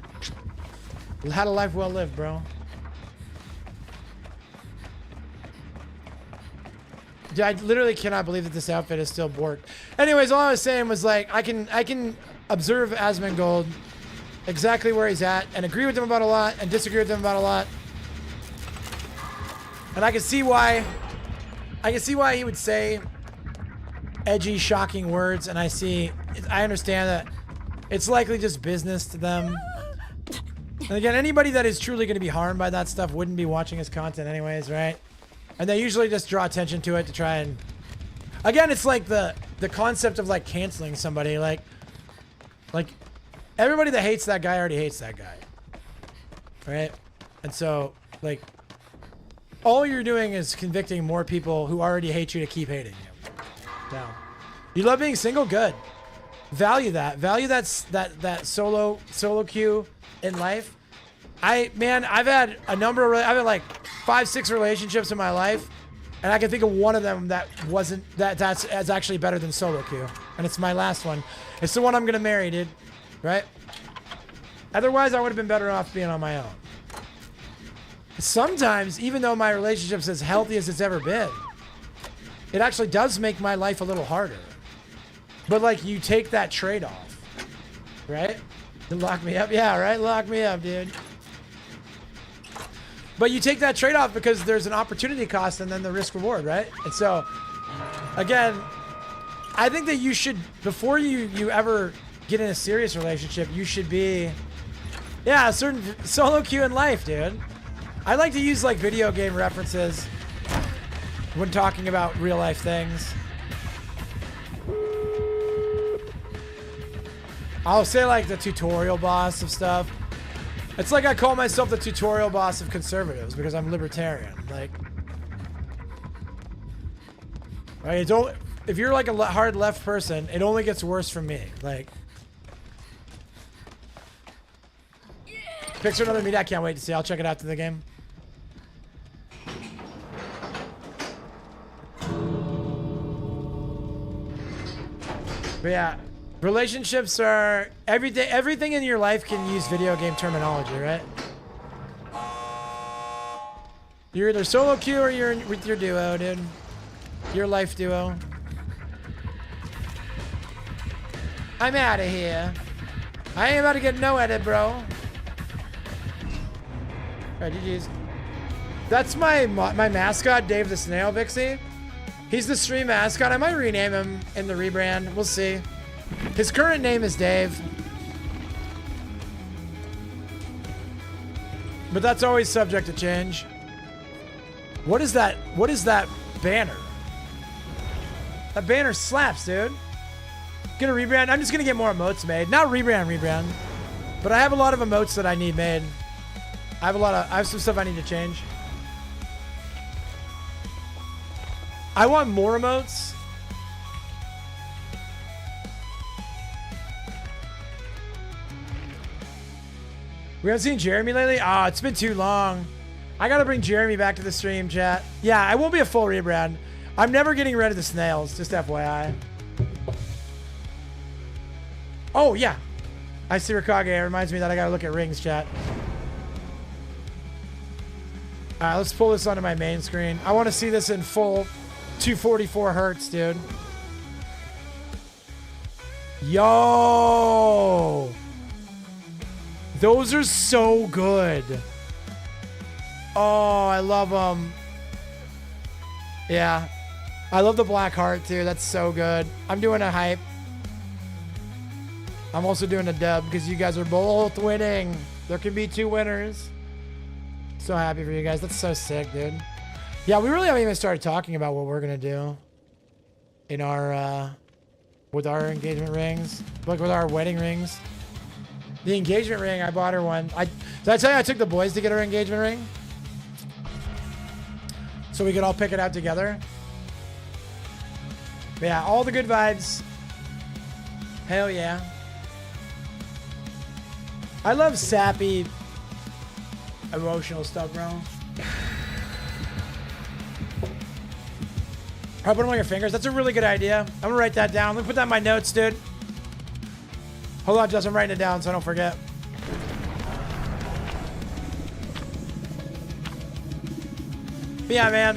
had a life well lived, bro. Dude, I literally cannot believe that this outfit is still borked. Anyways, all I was saying was, like, I can observe Asmongold exactly where he's at and agree with him about a lot and disagree with him about a lot. And I can see why he would say edgy, shocking words, and I understand that it's likely just business to them. And again, anybody that is truly going to be harmed by that stuff wouldn't be watching his content anyways, right? And they usually just draw attention to it to try and... Again, it's like the concept of, like, canceling somebody. Like, everybody that hates that guy already hates that guy. Right? And so, like, all you're doing is convicting more people who already hate you to keep hating you. Now, you love being single? Good. Value that. Value that solo queue in life. I've had I've had like 5-6 relationships in my life, and I can think of one of them that's actually better than solo queue, and it's my last one. It's the one I'm gonna marry, dude. Right? Otherwise, I would have been better off being on my own. Sometimes, even though my relationship's as healthy as it's ever been, it actually does make my life a little harder. But, like, you take that trade-off, right? Lock me up? Yeah, right? Lock me up, dude. But you take that trade-off because there's an opportunity cost and then the risk-reward, right? And so, again, I think that you should, before you ever get in a serious relationship, you should be, yeah, a certain solo queue in life, dude. I like to use, like, video game references when talking about real-life things. I'll say, like, the tutorial boss of stuff. It's like I call myself the tutorial boss of conservatives because I'm libertarian. Like, right? If you're like a hard left person, it only gets worse from me. Like, picture another meet. I can't wait to see. I'll check it after the game. But yeah. Relationships are everything in your life can use video game terminology, right? You're either solo queue or you're with your duo, dude. Your life duo. I'm out of here. I ain't about to get no edit, bro. Alright, GG's. That's my mascot, Dave the Snail Vixie. He's the stream mascot. I might rename him in the rebrand. We'll see. His current name is Dave. But that's always subject to change. What is that? What is that banner? That banner slaps, dude. Gonna rebrand. I'm just gonna get more emotes made. Not rebrand. But I have a lot of emotes that I need made. I have some stuff I need to change. I want more emotes. We haven't seen Jeremy lately? Oh, it's been too long. I gotta bring Jeremy back to the stream, chat. Yeah, I won't be a full rebrand. I'm never getting rid of the snails, just FYI. Oh, yeah. I see Rikage. It reminds me that I gotta look at rings, chat. Alright, let's pull this onto my main screen. I want to see this in full 244 hertz, dude. Yo! Those are so good. Oh, I love them. Yeah. I love the black heart, too. That's so good. I'm doing a hype. I'm also doing a dub because you guys are both winning. There can be 2 winners. So happy for you guys. That's so sick, dude. Yeah, we really haven't even started talking about what we're going to do in our, with our engagement rings. Like with our wedding rings. The engagement ring, I bought her one. Did I tell you I took the boys to get her engagement ring? So we could all pick it out together. But yeah, all the good vibes. Hell yeah. I love sappy, emotional stuff, bro. I'll put them on your fingers. That's a really good idea. I'm gonna write that down. Let me put that in my notes, dude. Hold on, Justin. I'm writing it down so I don't forget. But yeah, man.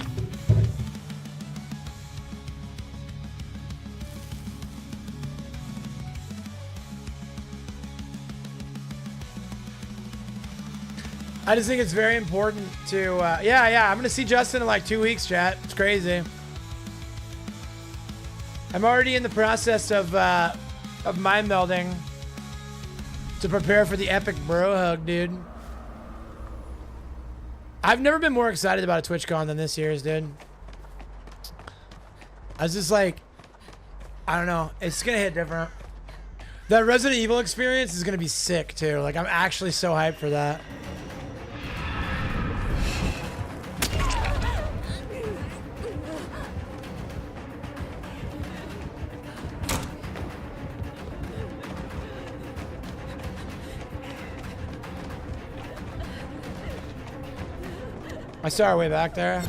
I just think it's very important to, yeah. I'm going to see Justin in like 2 weeks, chat. It's crazy. I'm already in the process of mind melding to prepare for the epic bro hug, dude. I've never been more excited about a TwitchCon than this year's, dude. I was just like, I don't know. It's going to hit different. That Resident Evil experience is going to be sick, too. Like, I'm actually so hyped for that. I saw our way back there.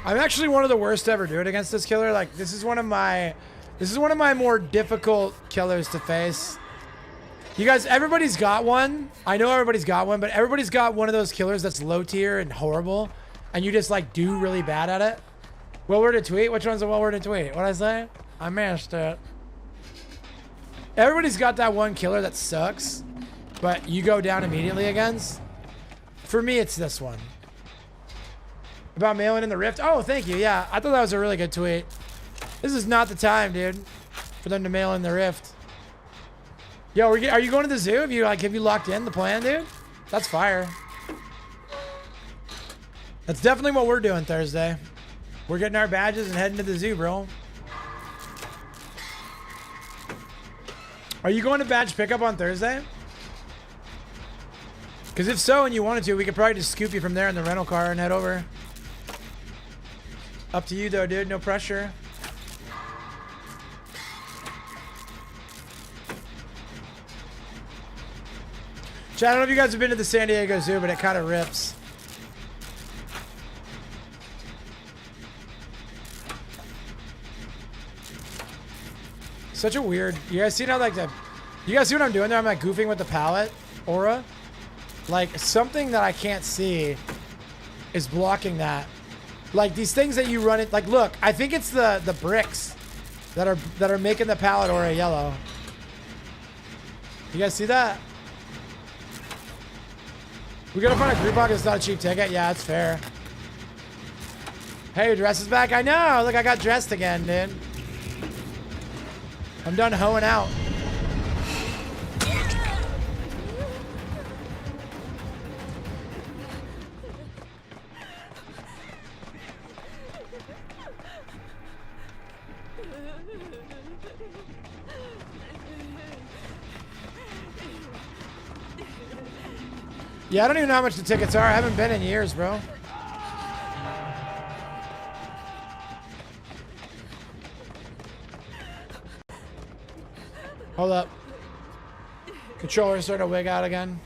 I'm actually one of the worst to ever do it against this killer. Like, this is one of my more difficult killers to face. You guys, everybody's got one. I know everybody's got one, but everybody's got one of those killers that's low tier and horrible, and you just like do really bad at it. Well-worded tweet? Which one's a well-worded tweet? What'd I say? I managed it. Everybody's got that one killer that sucks, but you go down immediately against. For me, it's this one. About mailing in the rift. Oh, thank you. Yeah, I thought that was a really good tweet. This is not the time, dude, for them to mail in the rift. Yo, are you going to the zoo? Have you locked in the plan, dude? That's fire. That's definitely what we're doing Thursday. We're getting our badges and heading to the zoo, bro. Are you going to badge pickup on Thursday? Because if so and you wanted to, we could probably just scoop you from there in the rental car and head over. Up to you though, dude. No pressure. Chat, I don't know if you guys have been to the San Diego Zoo, but it kind of rips. Such a weird. You guys see how like the? You guys see what I'm doing there? I'm like goofing with the palette aura. Like something that I can't see is blocking that. Like these things that you run it. Like look, I think it's the bricks that are making the palette aura yellow. You guys see that? We gotta find a group hug that's not a cheap ticket. Yeah, it's fair. Hey, your dress is back. I know. Look, I got dressed again, dude. I'm done hoeing out. Yeah, I don't even know how much the tickets are. I haven't been in years, bro. Hold up. Controller's starting to wig out again.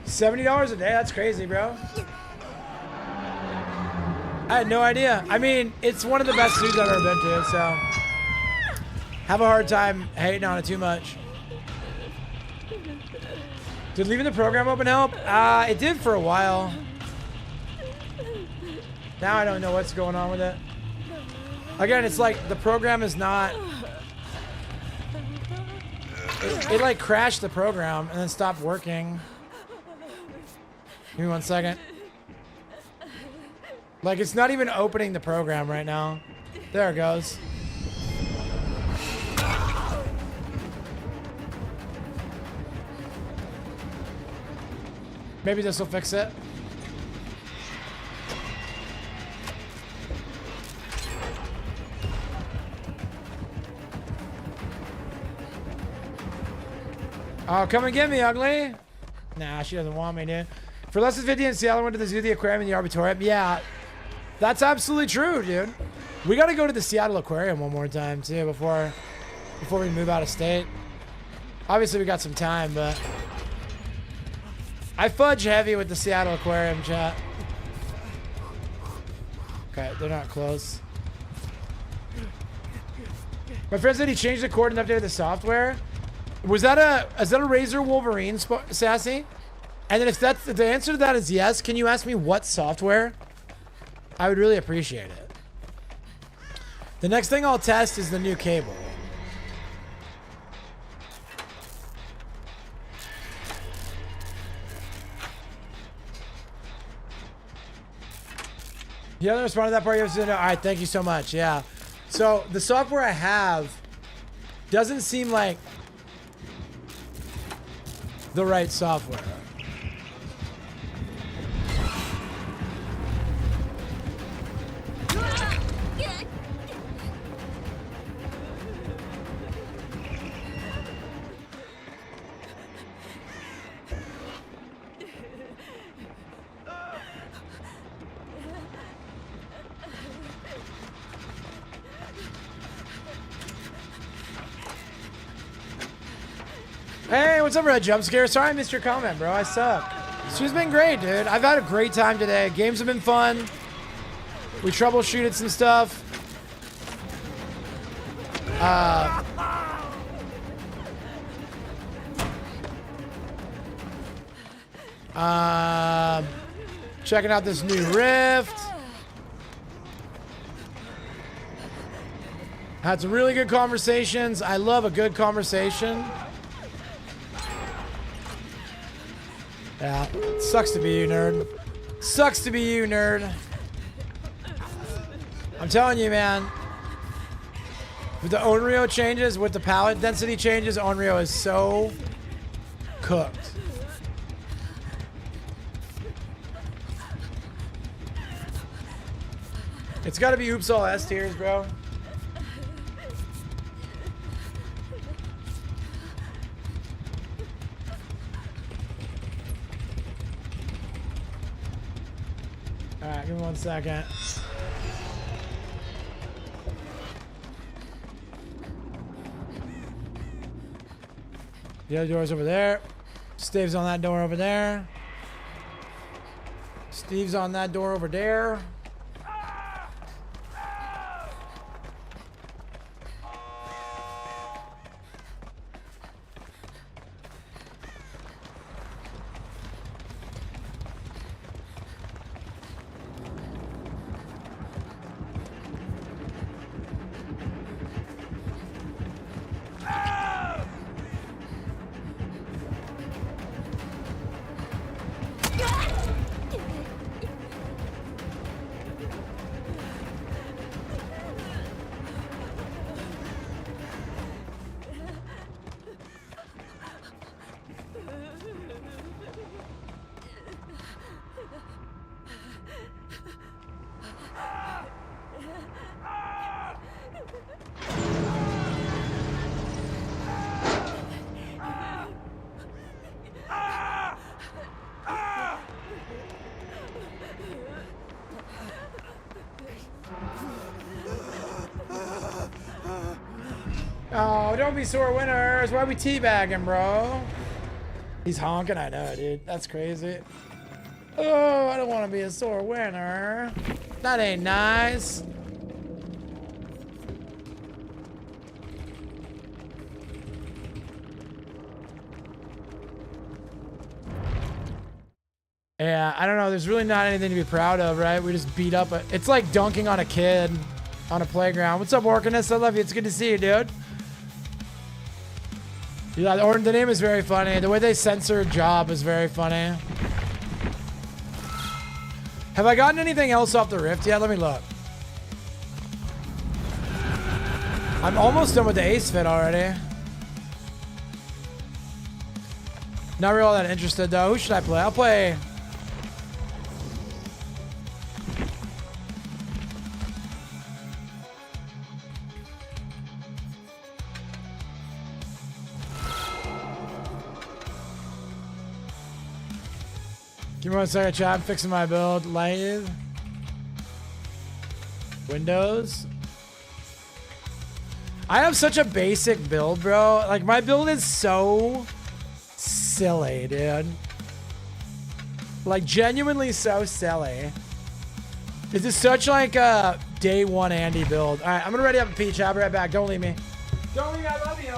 $70 a day? That's crazy, bro. I had no idea. I mean, it's one of the best dudes I've ever been to, so have a hard time hating on it too much. Did leaving the program open help? It did for a while. Now I don't know what's going on with it. Again, it's like the program is not... It like crashed the program and then stopped working. Give me 1 second. Like, it's not even opening the program right now. There it goes. Maybe this will fix it. Oh, come and get me, ugly. Nah, she doesn't want me, dude. For less than 50 in Seattle, I went to the zoo, the aquarium, and the arboretum. Yeah, that's absolutely true, dude. We got to go to the Seattle aquarium one more time, too, before we move out of state. Obviously, we got some time, but I fudge heavy with the Seattle aquarium, chat. Okay, they're not close. My friend said he changed the cord and updated the software. Is that a Razor Wolverine, Sassy? And then if the answer to that is yes, can you ask me what software? I would really appreciate it. The next thing I'll test is the new cable. You haven't responded to that part yet? All right, thank you so much. Yeah. So the software I have doesn't seem like the right software. Hey, what's up, Red Jump Scare? Sorry I missed your comment, bro. I suck. She's been great, dude. I've had a great time today. Games have been fun. We troubleshooted some stuff. Checking out this new Rift. Had some really good conversations. I love a good conversation. Yeah, sucks to be you, nerd. Sucks to be you, nerd. I'm telling you, man. With the Onryo changes, with the palette density changes, Onryo is so cooked. It's got to be Oops All S tiers, bro. Alright, give me 1 second. The other door's over there. Steve's on that door over there. Steve's on that door over there. Oh, don't be sore winners. Why we teabagging, bro? He's honking. I know, dude. That's crazy. Oh, I don't want to be a sore winner. That ain't nice. Yeah, I don't know. There's really not anything to be proud of, right? We just beat up. It's like dunking on a kid on a playground. What's up, Orkiness? I love you. It's good to see you, dude. Yeah, or the name is very funny. The way they censor Job is very funny. Have I gotten anything else off the Rift yet? Let me look. I'm almost done with the Ace Fit already. Not really all that interested, though. Who should I play? I'll play... Give me 1 second, chat. I'm fixing my build. Live. Windows. I have such a basic build, bro. Like, my build is so silly, dude. Like, genuinely so silly. This is such, like, a day one Andy build. All right, I'm gonna ready up a peach. I'll be right back. Don't leave me. Don't leave me. I love you.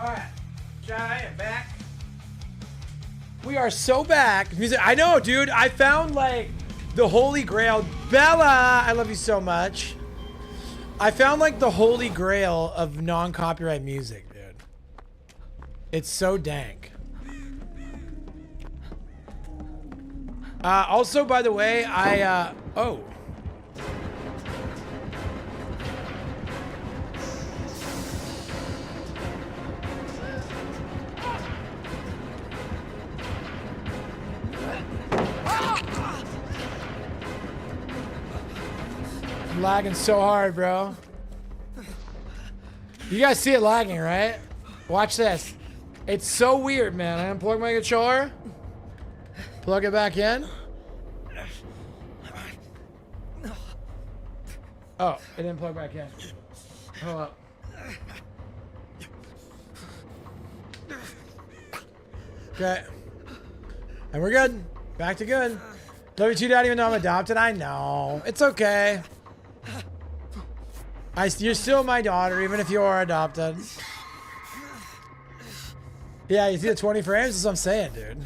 Alright, I am back. We are so back. Music, I know, dude. I found like the holy grail. Bella, I love you so much. I found like the holy grail of non-copyright music, dude. It's so dank. Also, by the way, oh. I'm lagging so hard, bro. You guys see it lagging, right? Watch this. It's so weird, man. I unplug my controller. Plug it back in. Oh, it didn't plug back in. Hold up. Okay. And we're good. Back to good. Love you too, Dad, even though I'm adopted. I know. It's okay. You're still my daughter, even if you are adopted. Yeah, you see the 20 frames? That's what I'm saying, dude.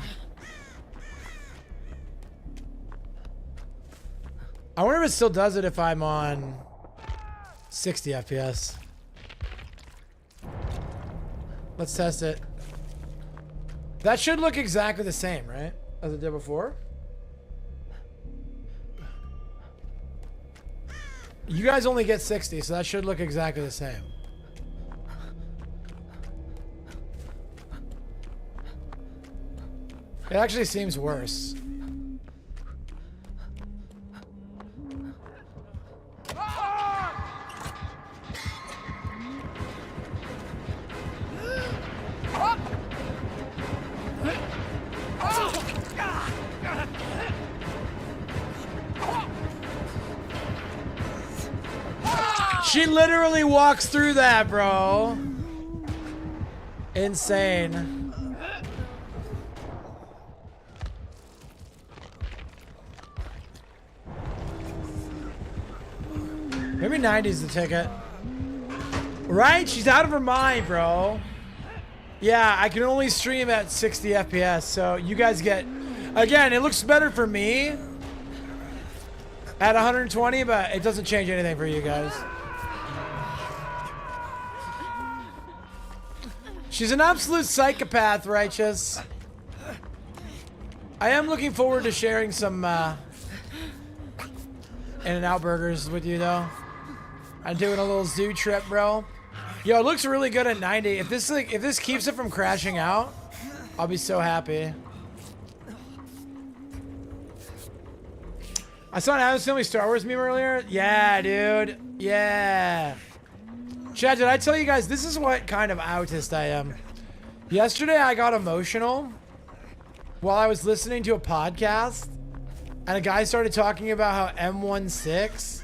I wonder if it still does it if I'm on 60 FPS. Let's test it. That should look exactly the same, right? As it did before. You guys only get 60, so that should look exactly the same. It actually seems worse. She literally walks through that, bro. Insane. Maybe 90's the ticket. Right? She's out of her mind, bro. Yeah, I can only stream at 60 FPS, so you guys get... Again, it looks better for me at 120, but it doesn't change anything for you guys. She's an absolute psychopath, Righteous. I am looking forward to sharing some In-N-Out burgers with you, though. I'm doing a little zoo trip, bro. Yo, it looks really good at 90. If this keeps it from crashing out, I'll be so happy. I saw an Adam's Family Star Wars meme earlier. Yeah, dude. Yeah. Chad, did I tell you guys, this is what kind of autist I am. Yesterday, I got emotional while I was listening to a podcast, and a guy started talking about how M16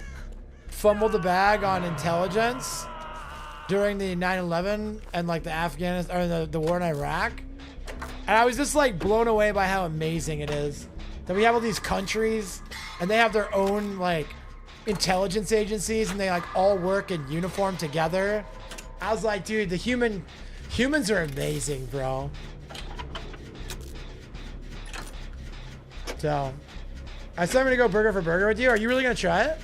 fumbled the bag on intelligence during the 9/11 and like the Afghanistan, or the war in Iraq. And I was just like blown away by how amazing it is that we have all these countries and they have their own like intelligence agencies and they like all work in uniform together. I was like, dude, humans are amazing, bro. So I said I'm gonna go burger for burger with you. Are you really gonna try it?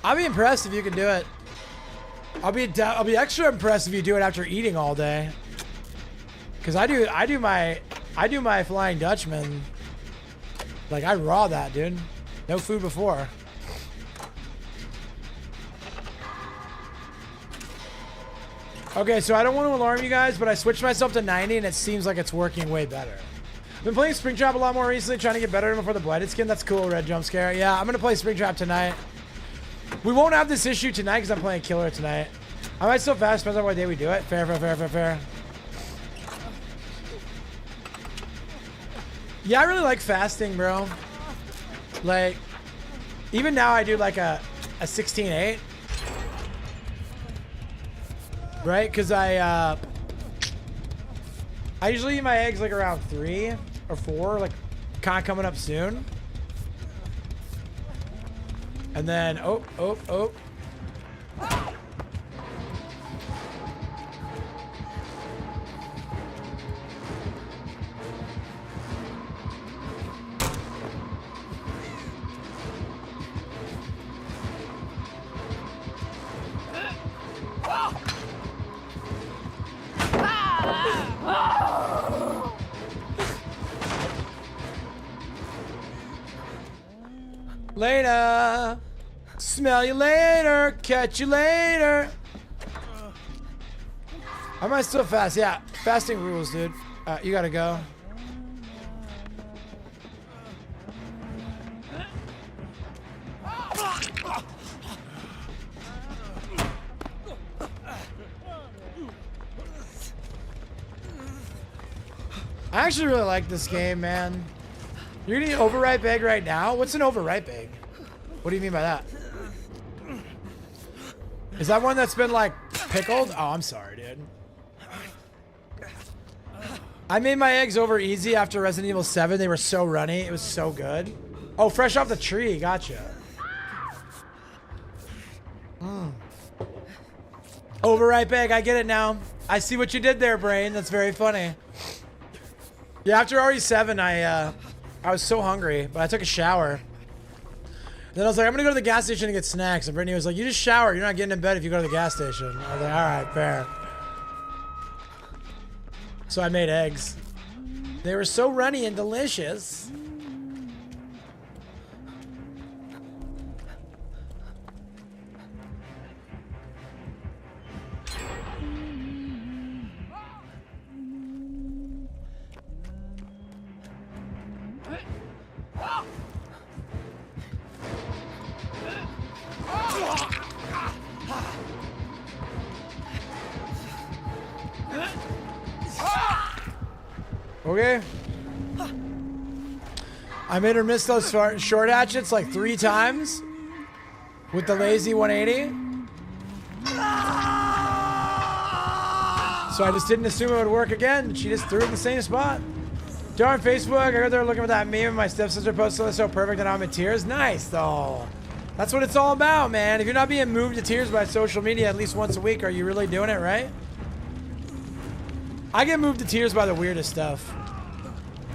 I'll be impressed if you can do it. I'll be extra impressed if you do it after eating all day. Cause I do my Flying Dutchman. Like I raw that, dude. No food before. Okay, so I don't want to alarm you guys, but I switched myself to 90 and it seems like it's working way better. I've been playing Springtrap a lot more recently, trying to get better before the Blighted Skin. That's cool, Red Jump Scare. Yeah, I'm gonna play Springtrap tonight. We won't have this issue tonight because I'm playing Killer tonight. I might still fast, depends on what day we do it. Fair, fair, fair, fair, fair. Yeah, I really like fasting, bro. Like, even now I do like a 16-8. Right? Because I usually eat my eggs like around 3 or 4, like kind of coming up soon. And then, oh. Later. Smell you later. Catch you later. I might still fast. Yeah, fasting rules, dude. You gotta go. I actually really like this game, man. You're gonna eat overripe egg right now? What's an overripe egg? What do you mean by that? Is that one that's been like pickled? Oh, I'm sorry, dude. I made my eggs over easy after Resident Evil 7. They were so runny. It was so good. Oh, fresh off the tree. Gotcha. Overripe egg. I get it now. I see what you did there, brain. That's very funny. Yeah, after RE7, I was so hungry, but I took a shower. Then I was like, I'm gonna go to the gas station to get snacks. And Brittany was like, you just shower. You're not getting in bed if you go to the gas station. I was like, all right, fair. So I made eggs. They were so runny and delicious. Okay. I made her miss those short hatchets like 3 times with the lazy 180. So I just didn't assume it would work again. She just threw it in the same spot. Darn Facebook, I got there looking at that meme and my stepsister posted it so perfect that I'm in tears. Nice though. That's what it's all about, man. If you're not being moved to tears by social media at least once a week, are you really doing it right? I get moved to tears by the weirdest stuff.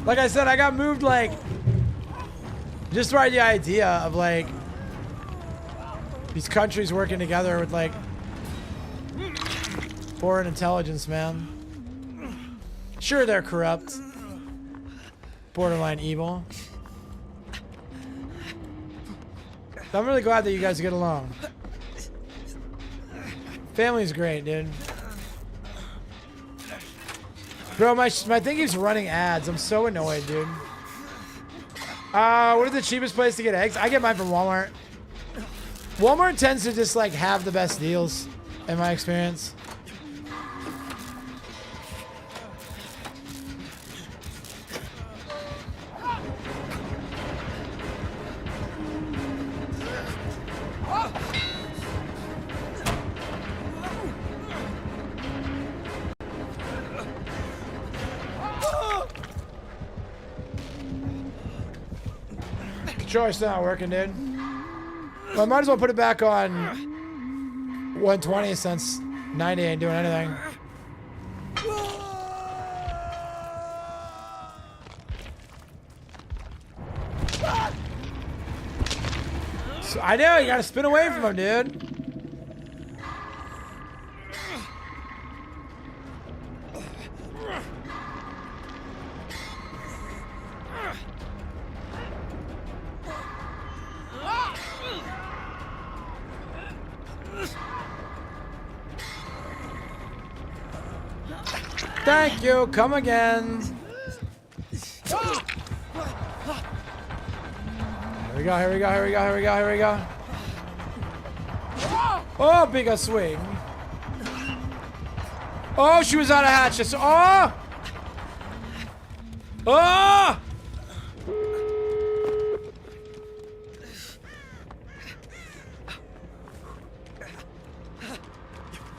Like I said, I got moved like just by the idea of like these countries working together with like foreign intelligence, man. Sure, they're corrupt, borderline evil. I'm really glad that you guys get along. Family's great, dude. Bro, my thing keeps running ads. I'm so annoyed, dude. What is the cheapest place to get eggs? I get mine from Walmart. Walmart tends to just like have the best deals, in my experience. Controller's not working, dude. Well, I might as well put it back on 120 since 90 ain't doing anything. So, I know, you gotta spin away from him, dude. Thank you. Come again. Here we go. Here we go. Here we go. Here we go. Here we go. Oh, big a swing. Oh, she was out of hatches. Oh. Oh.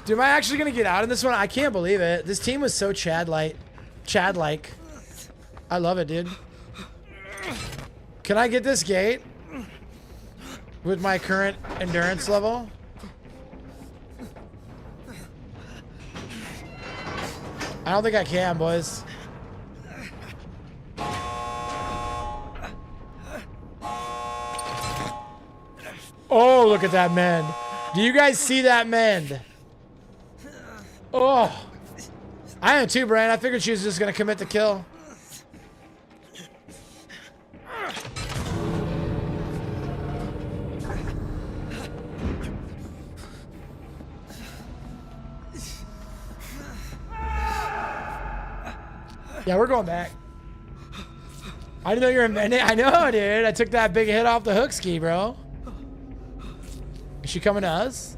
Dude, am I actually gonna get out in this one? I can't believe it. This team was so Chad-like. I love it, dude. Can I get this gate? With my current endurance level? I don't think I can, boys. Oh, look at that mend. Do you guys see that mend? Oh, I am too, Brian. I figured she was just gonna commit the kill. Yeah, we're going back. I didn't know you were amending. I know, dude. I took that big hit off the hook ski, bro. Is she coming to us?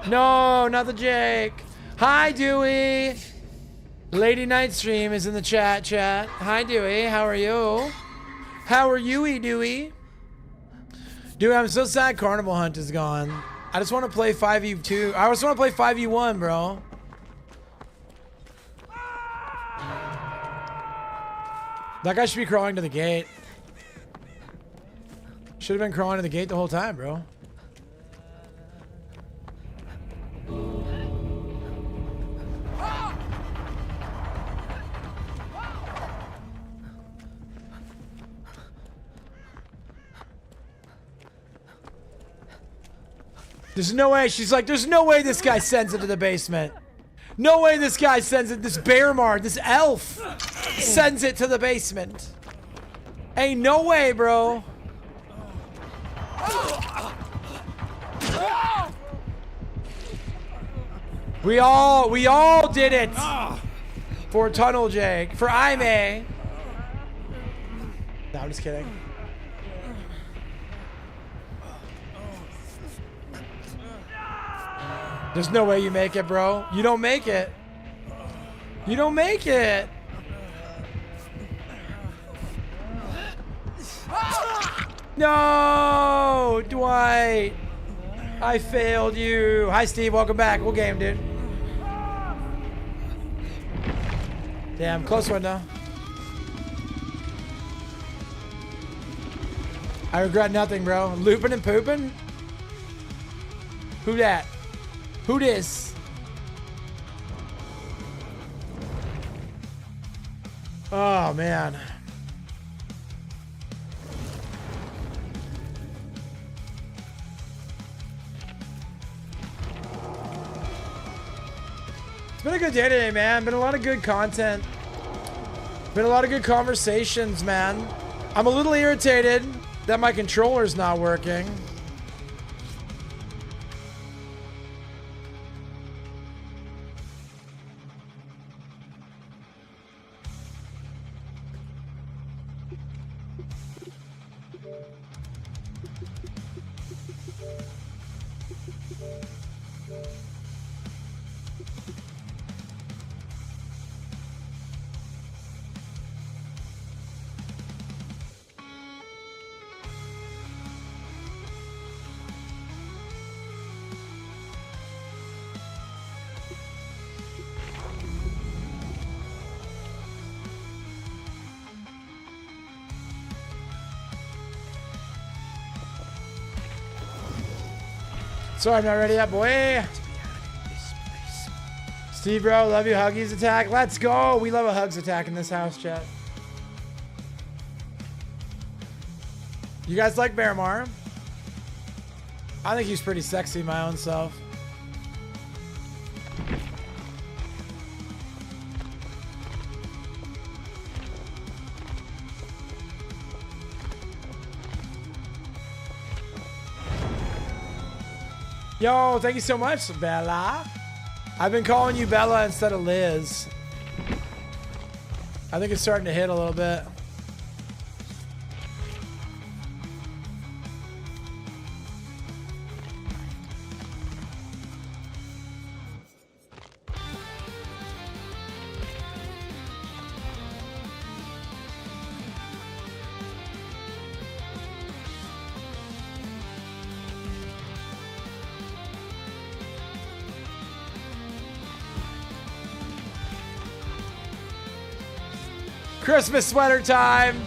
No, not the Jake. Hi, Dewey. Lady Night Stream is in the chat. Hi, Dewey. How are you? How are you, Dewey? Dude, I'm so sad Carnival Hunt is gone. I just want to play 5v2. I just want to play 5v1, bro. That guy should be crawling to the gate. Should have been crawling to the gate the whole time, bro. There's no way. She's like, there's no way this guy sends it to the basement. No way this guy sends it. This Bearmar, this elf, sends it to the basement. Ain't no way, bro. We all did it. For Tunnel Jake. For Aime. No, I'm just kidding. There's no way you make it, bro. You don't make it. You don't make it. No, Dwight. I failed you. Hi, Steve. Welcome back. We'll game, dude. Damn, close one though. I regret nothing, bro. Looping and pooping? Who that? Who this? Oh, man. It's been a good day today, man. Been a lot of good content. Been a lot of good conversations, man. I'm a little irritated that my controller's not working. Sorry, I'm not ready yet, boy. Steve, bro, love you. Huggies attack. Let's go. We love a hugs attack in this house, chat. You guys like Bearmar? I think he's pretty sexy, my own self. Yo, thank you so much, Bella. I've been calling you Bella instead of Liz. I think it's starting to hit a little bit. Christmas sweater time.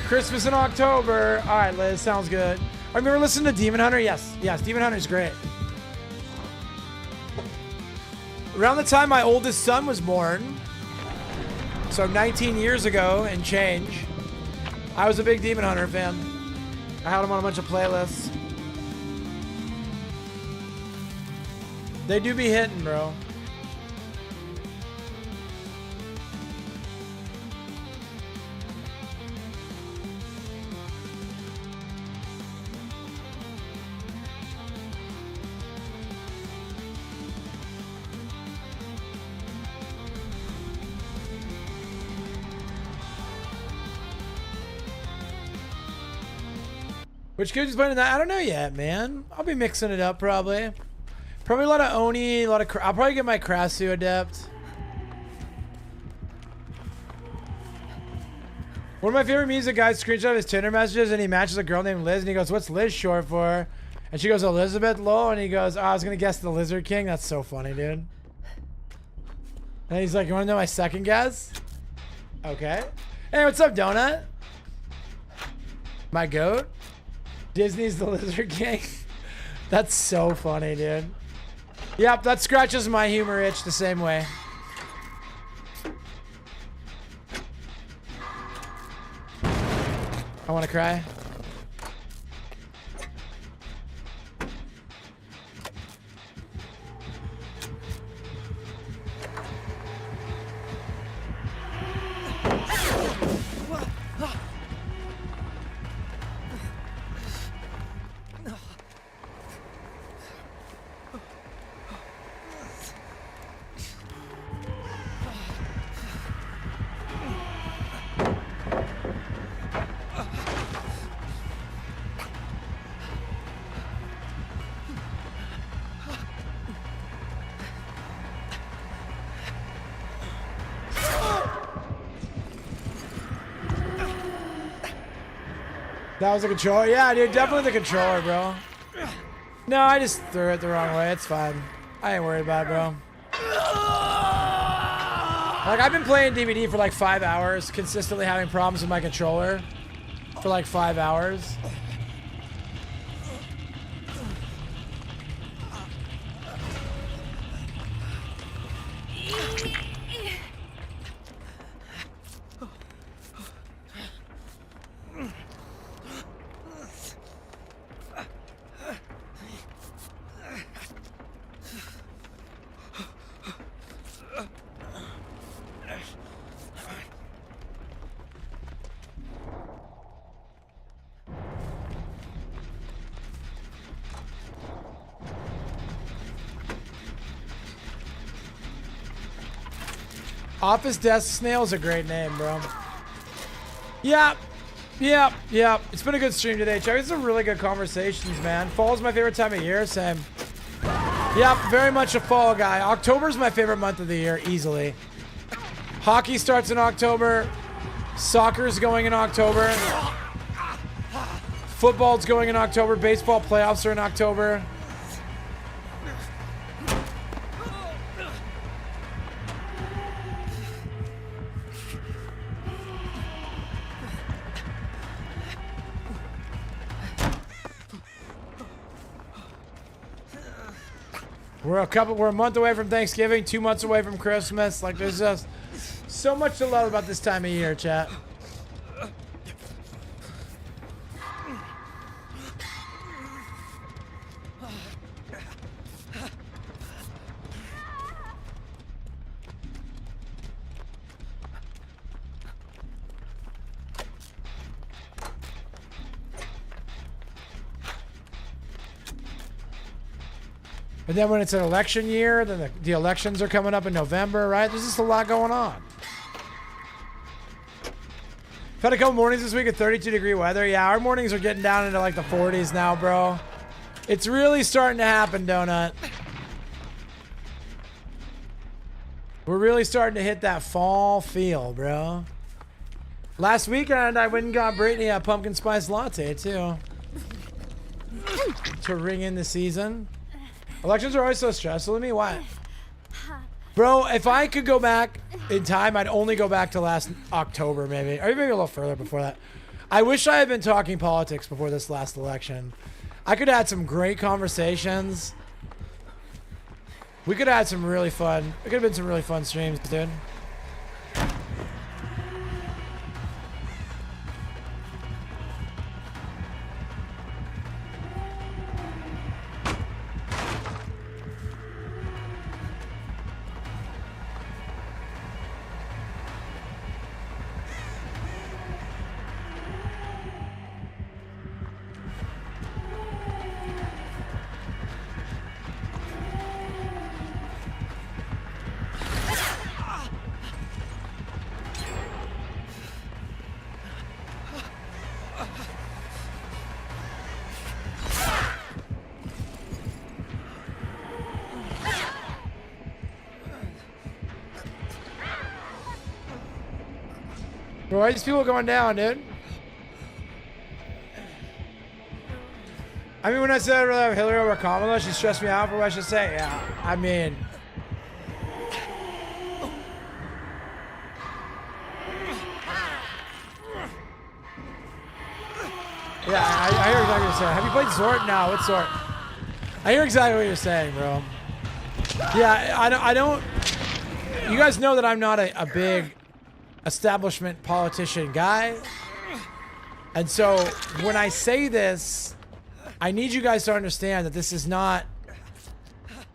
Christmas in October. All right, Liz, sounds good. I remember listening to Demon Hunter. Yes, yes, Demon Hunter's great. Around the time my oldest son was born, so 19 years ago and change, I was a big Demon Hunter fan. I had him on a bunch of playlists. They do be hitting, bro. Which could just playing that? I don't know yet, man. I'll be mixing it up probably. Probably a lot of Oni, a lot of. I'll probably get my Krasu adept. One of my favorite music guys screenshot his Tinder messages and he matches a girl named Liz and he goes, "What's Liz short for?" And she goes, "Elizabeth Lowe," and he goes, "Oh, I was gonna guess the Lizard King." That's so funny, dude. And he's like, "You wanna know my second guess?" Okay. Hey, what's up, Donut? My goat? Disney's the Lizard King. That's so funny, dude. Yep, that scratches my humor itch the same way. I want to cry. That was the controller? Yeah, dude, definitely the controller, bro. No, I just threw it the wrong way. It's fine. I ain't worried about it, bro. Like, I've been playing DVD for like 5 hours, consistently having problems with my controller for like 5 hours. Office Desk Snail's a great name, bro. Yep. It's been a good stream today, Chuck. It's some really good conversations, man. Fall's my favorite time of year. Same. Yep, very much a fall guy. October's my favorite month of the year, easily. Hockey starts in October. Soccer's going in October. Football's going in October. Baseball playoffs are in October. We're a month away from Thanksgiving, 2 months away from Christmas. Like, there's just so much to love about this time of year, chat. And then when it's an election year, then the elections are coming up in November, right? There's just a lot going on. I've had a couple mornings this week at 32-degree weather. Yeah, our mornings are getting down into like the 40s now, bro. It's really starting to happen, Donut. We're really starting to hit that fall feel, bro. Last weekend, I went and got Brittany a pumpkin spice latte, too. To ring in the season. Elections are always so stressful to me. Why? Bro, if I could go back in time, I'd only go back to last October, maybe. Or maybe a little further before that. I wish I had been talking politics before this last election. I could have had some great conversations. We could have had some really fun. It could have been some really fun streams, dude. Bro, why are these people going down, dude? I mean, when I said I'd rather have Hillary over Kamala, she stressed me out for what I should say. Yeah, I mean... Yeah, I hear exactly what you're saying. Have you played Zort? No, what Zort? I hear exactly what you're saying, bro. Yeah, I don't... You guys know that I'm not a big establishment politician guy. And so, when I say this, I need you guys to understand that this is not...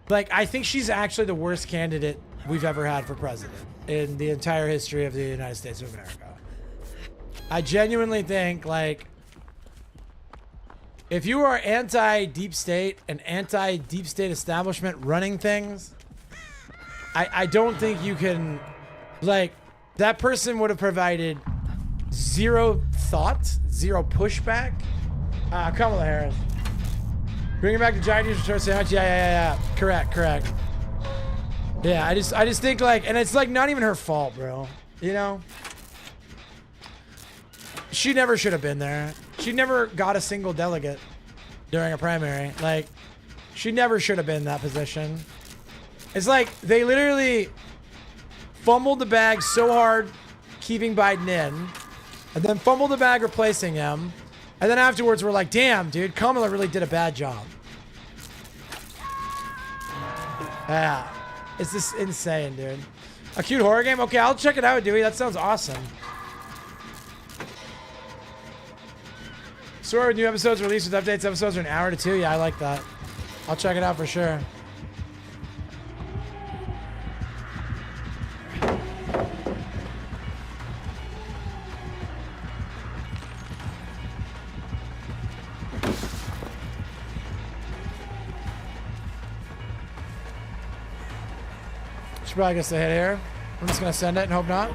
Like, I think she's actually the worst candidate we've ever had for president in the entire history of the United States of America. I genuinely think, like... If you are anti-deep state and anti-deep state establishment running things, I don't think you can, like, that person would have provided zero thought, zero pushback. Kamala Harris. Bringing back the giant news return sandwich. Yeah. Correct. Yeah, I just think, like, and it's like not even her fault, bro. You know? She never should have been there. She never got a single delegate during a primary. Like, she never should have been in that position. It's like they literally fumbled the bag so hard keeping Biden in, and then fumbled the bag replacing him, and then afterwards we're like, damn, dude, Kamala really did a bad job. Yeah, it's just insane, dude. A cute horror game? Okay, I'll check it out, Dewey. That sounds awesome. Sorry, with new episodes released with updates. Episodes are an hour to 2. Yeah, I like that. I'll check it out for sure. Should probably get the hit here. I'm just gonna send it and hope not.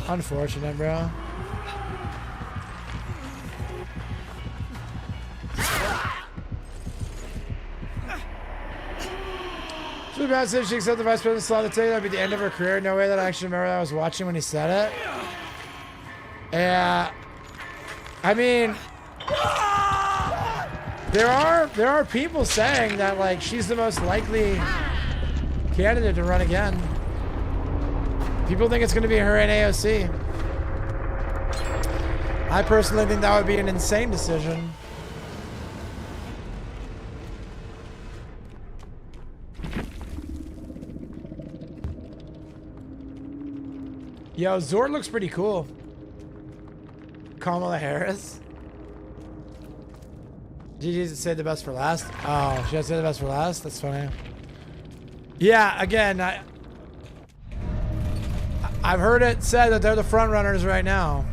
Unfortunate, bro. Too bad if she accepted the vice president's slot to tell you that'd be the end of her career. No way that I actually remember that I was watching when he said it. Yeah. I mean, there are people saying that like she's the most likely candidate to run again. People think it's going to be her in AOC. I personally think that would be an insane decision. Yo, Zord looks pretty cool. Kamala Harris. GG's said the best for last. Oh, should I say the best for last? That's funny. Yeah, again, I've heard it said that they're the front runners right now.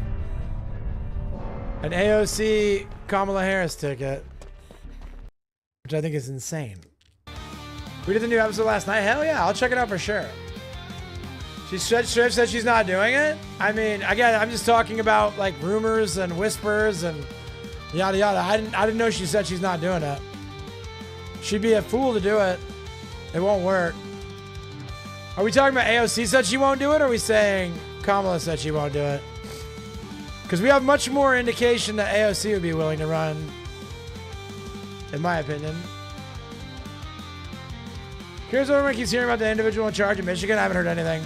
An AOC Kamala Harris ticket, which I think is insane. We did the new episode last night. Hell yeah, I'll check it out for sure. She said she's not doing it. I mean, again, I'm just talking about like rumors and whispers and yada yada. I didn't know she said she's not doing it. She'd be a fool to do it. It won't work. Are we talking about AOC said she won't do it, or are we saying Kamala said she won't do it? Because we have much more indication that AOC would be willing to run, in my opinion. Here's what everyone keeps hearing about the individual in charge of Michigan. I haven't heard anything.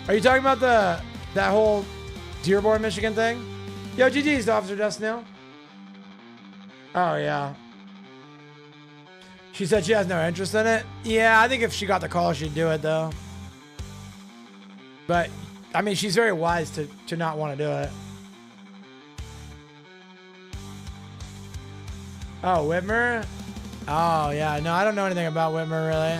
Are you talking about that whole Dearborn, Michigan thing? Yo, GG's to Officer Dustin. Oh, yeah. She said she has no interest in it. Yeah, I think if she got the call, she'd do it, though. But, I mean, she's very wise to not want to do it. Oh, Whitmer? Oh, yeah. No, I don't know anything about Whitmer, really.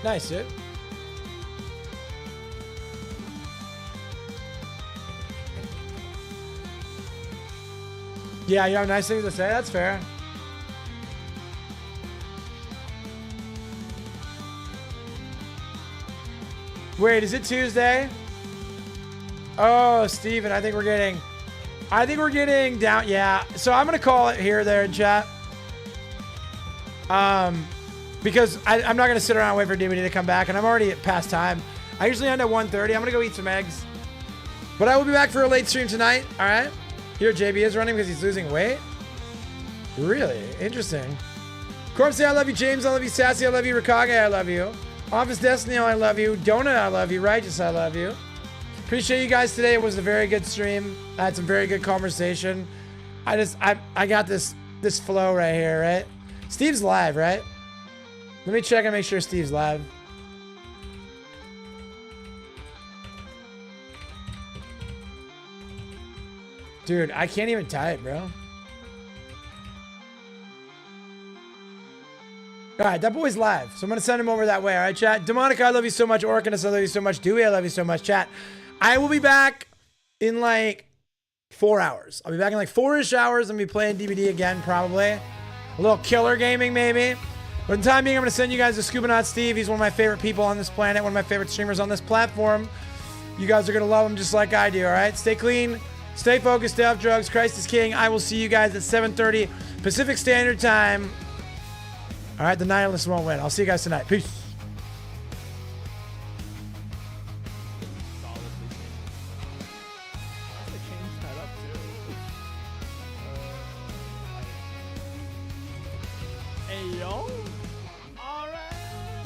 Nice, dude. Yeah, you have nice things to say. That's fair. Wait, is it Tuesday? Oh, Steven, I think we're getting down. Yeah, so I'm going to call it here, there in chat. Because I'm not going to sit around and wait for DVD to come back, and I'm already past time. I usually end at 1:30. I'm going to go eat some eggs. But I will be back for a late stream tonight, all right? Here, JB is running because he's losing weight. Really? Interesting. Corpse, I love you. James, I love you. Sassy, I love you. Rikage, I love you. Office Destiny, I love you. Donut, I love you. Righteous, I love you. Appreciate you guys today. It was a very good stream. I had some very good conversation. I got this flow right here, right? Steve's live, right? Let me check and make sure Steve's live. Dude, I can't even type, bro. All right, that boy's live, so I'm going to send him over that way. All right, chat? Demonica, I love you so much. Orcanus, I love you so much. Dewey, I love you so much. Chat, I will be back in like 4 hours. I'll be back in like 4-ish hours. I'm going to be playing DVD again, probably. A little killer gaming, maybe. But in the time being, I'm going to send you guys to Scuba Not Steve. He's one of my favorite people on this planet, one of my favorite streamers on this platform. You guys are going to love him just like I do, all right? Stay clean, stay focused, stay off drugs. Christ is King. I will see you guys at 7:30 Pacific Standard Time. All right, the Nihilists won't win. I'll see you guys tonight. Peace. Hey, yo. All right.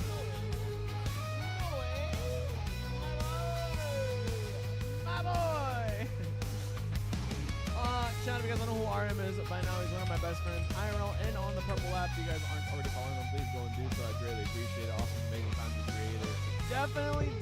My boy. Shout out, if you guys don't know who RM is, by now he's one of my best friends, IRL, and on the Purple app. If you guys aren't already following him, please go and do so. I greatly appreciate it. Awesome, amazing content creator. Definitely.